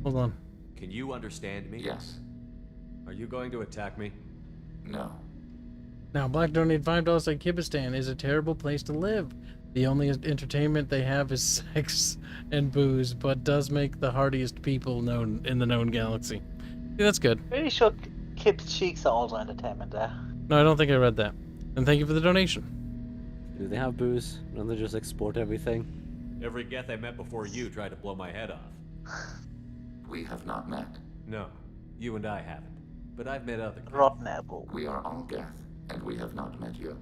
Hold on. Can you understand me? Yes. Are you going to attack me? No. Now, Black donated $5 like Kibistan is a terrible place to live. The only entertainment they have is sex and booze, but does make the hardiest people known in the known galaxy. Yeah, that's good. Pretty sure Kibs cheeks are also entertainment there. No, I don't think I read that. And thank you for the donation. Do they have booze? Don't they just export everything? Every Geth I met before you tried to blow my head off. We have not met. No, you and I haven't. But I've met other Geth. Rotten apple. We are all Geth, and we have not met you.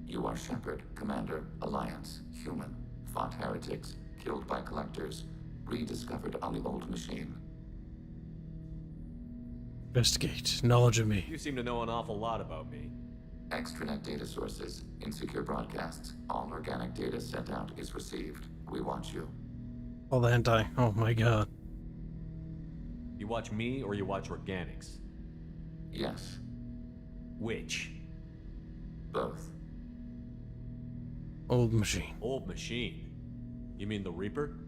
You are Shepard, Commander, Alliance, human, fought heretics, killed by collectors, rediscovered on the old machine. Investigate. Knowledge of me. You seem to know an awful lot about me. Extranet data sources, insecure broadcasts, all organic data sent out is received. We watch you. All the hentai. Oh my god. You watch me or you watch organics? Yes. Which? Both. Old machine. Old machine? You mean the Reaper?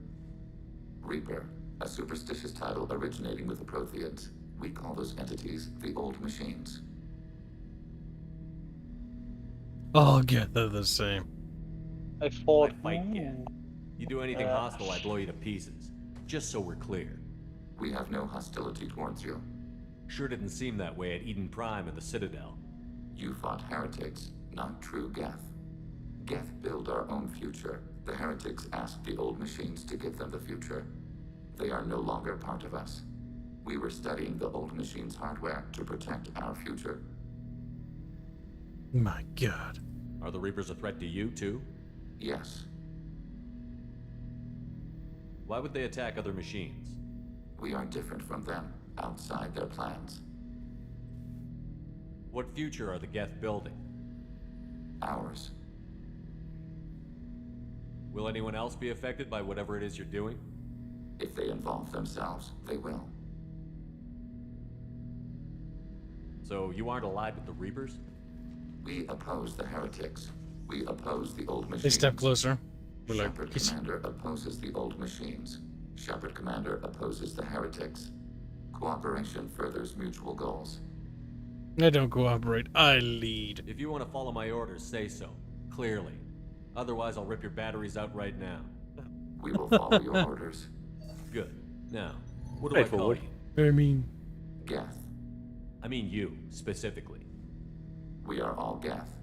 Reaper, a superstitious title originating with the Protheans. We call those entities the old machines. Oh, Geth, they're the same. I fought. Fight Geth. You do anything hostile, I blow you to pieces. Just so we're clear. We have no hostility towards you. Sure didn't seem that way at Eden Prime and the Citadel. You fought heretics, not true Geth. Geth build our own future. The heretics asked the old machines to give them the future. They are no longer part of us. We were studying the old machines' hardware to protect our future. My god. Are the Reapers a threat to you, too? Yes. Why would they attack other machines? We are different from them, outside their plans. What future are the Geth building? Ours. Will anyone else be affected by whatever it is you're doing? If they involve themselves, they will. So you aren't allied with the Reapers? We oppose the heretics. We oppose the old machines. They step closer. We're like, Shepard Commander opposes the old machines. Shepard Commander opposes the heretics. Cooperation furthers mutual goals. I don't cooperate. I lead. If you want to follow my orders, say so. Clearly. Otherwise, I'll rip your batteries out right now. We will follow your orders. Good. Now, what do I call you? I mean... Geth. I mean you, specifically. We are all Geth.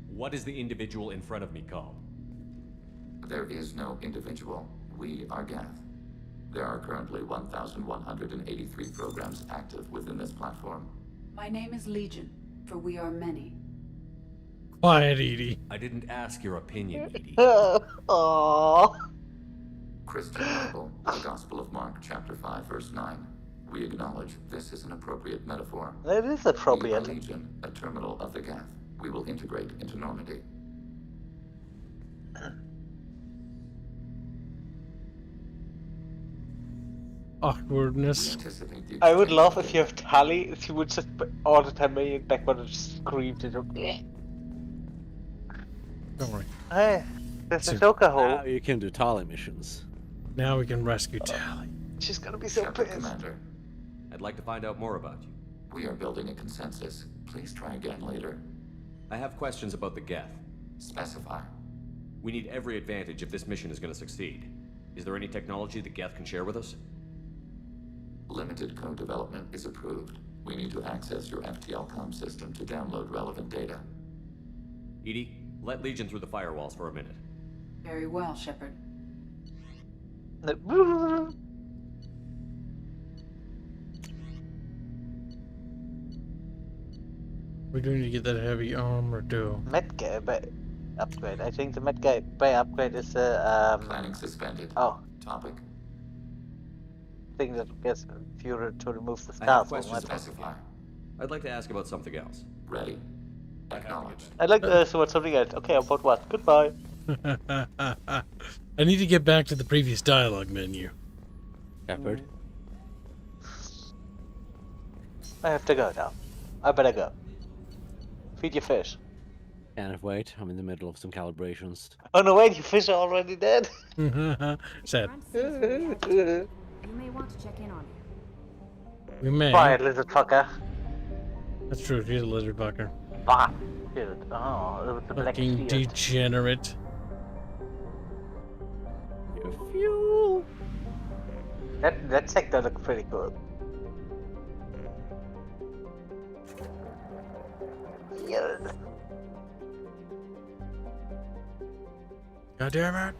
What is the individual in front of me called? There is no individual. We are Geth. There are currently 1,183 programs active within this platform. My name is Legion, for we are many. Quiet, Edie. I didn't ask your opinion, Edie. Aww. Christian Bible, the Gospel of Mark, chapter 5, verse 9. We acknowledge this is an appropriate metaphor. That is appropriate. We are Legion, a terminal of the Geth. We will integrate into Normandy. Awkwardness. I would love if you have Tally, if you would just all the time make it backward and just scream to them. Don't worry. Hey, there's a So- Joker hole. Now you can do Tali missions. Now we can rescue Tali. She's gonna be so Shepard, pissed. Commander, I'd like to find out more about you. we are building a consensus. Please try again later. I have questions about the Geth. Specify. We need every advantage if this mission is going to succeed. Is there any technology the Geth can share with us? Limited code development is approved. We need to access your FTL comm system to download relevant data. Edie, let Legion through the firewalls for a minute. Very well, Shepard. We do need to get that heavy armor too. Medkit Bay upgrade. I think the Medkit Bay upgrade is the Planning suspended. Oh, Topic. thing that gets Führer to remove the I have scars. questions about the Geth. I'd like to ask about something else. Ready. Acknowledged. I'd like to ask about something else. Okay, about what? Goodbye. I need to get back to the previous dialogue menu. Shepard. I have to go now. I better go. Feed your fish. Can't wait. I'm in the middle of some calibrations. Oh no, wait, your fish are already dead. Sad. You may want to check in on him. We may. Quiet, lizard fucker. That's true. He's a lizard fucker. Bah. Dude. Oh, it was the black Fucking shield. degenerate. Your fuel. That sector looks pretty cool. Yeah. God damn it.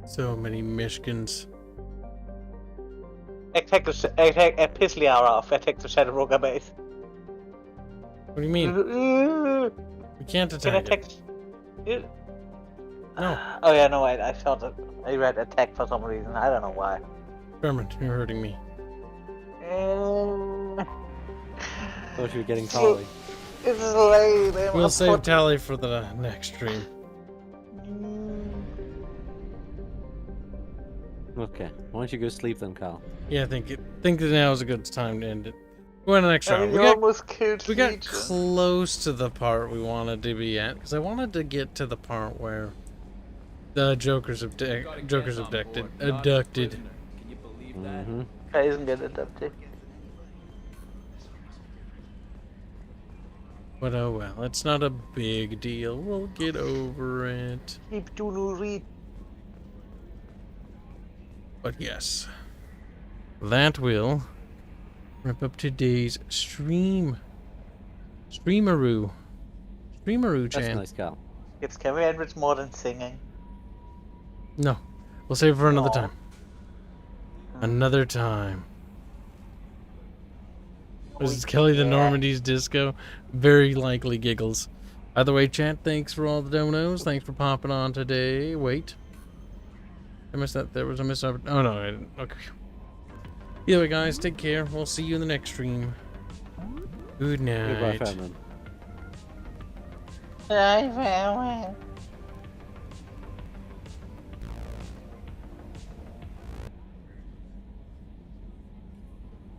So many Mishkins. Attack Pisliar off. Attack the Shadow Broker base. What do you mean? We can't Can attack attack? it. No. Oh yeah, no wait. I thought that I read attack for some reason. I don't know why. Sherman, you're hurting me. Thought you were getting Tali. It's late. We'll save Tali for the next stream. Okay. Why don't you go sleep then, Carl? Yeah, I think that now is a good time to end it. Go on to the next I round. mean, you almost killed We got Legion. close to the part we wanted to be at, because I wanted to get to the part where the Joker's abducted. Can you believe that? I isn't get adopted. But oh well, it's not a big deal. We'll get over it. Keep Dunu read. But yes, that will wrap up today's stream. Streamaroo That's chan. nice, Carl. It's can we end with more than singing? No, we'll save it for another Aw. time. Another time. This is Kelly the Normandy's disco. Very likely giggles. Either way, chat, thanks for all the donos. Thanks for popping on today. Wait. I missed that. There was a miss. Oh no, I didn't. Okay. Either way, guys, take care. We'll see you in the next stream. Good night. Goodbye, Fatman. Bye, farewell.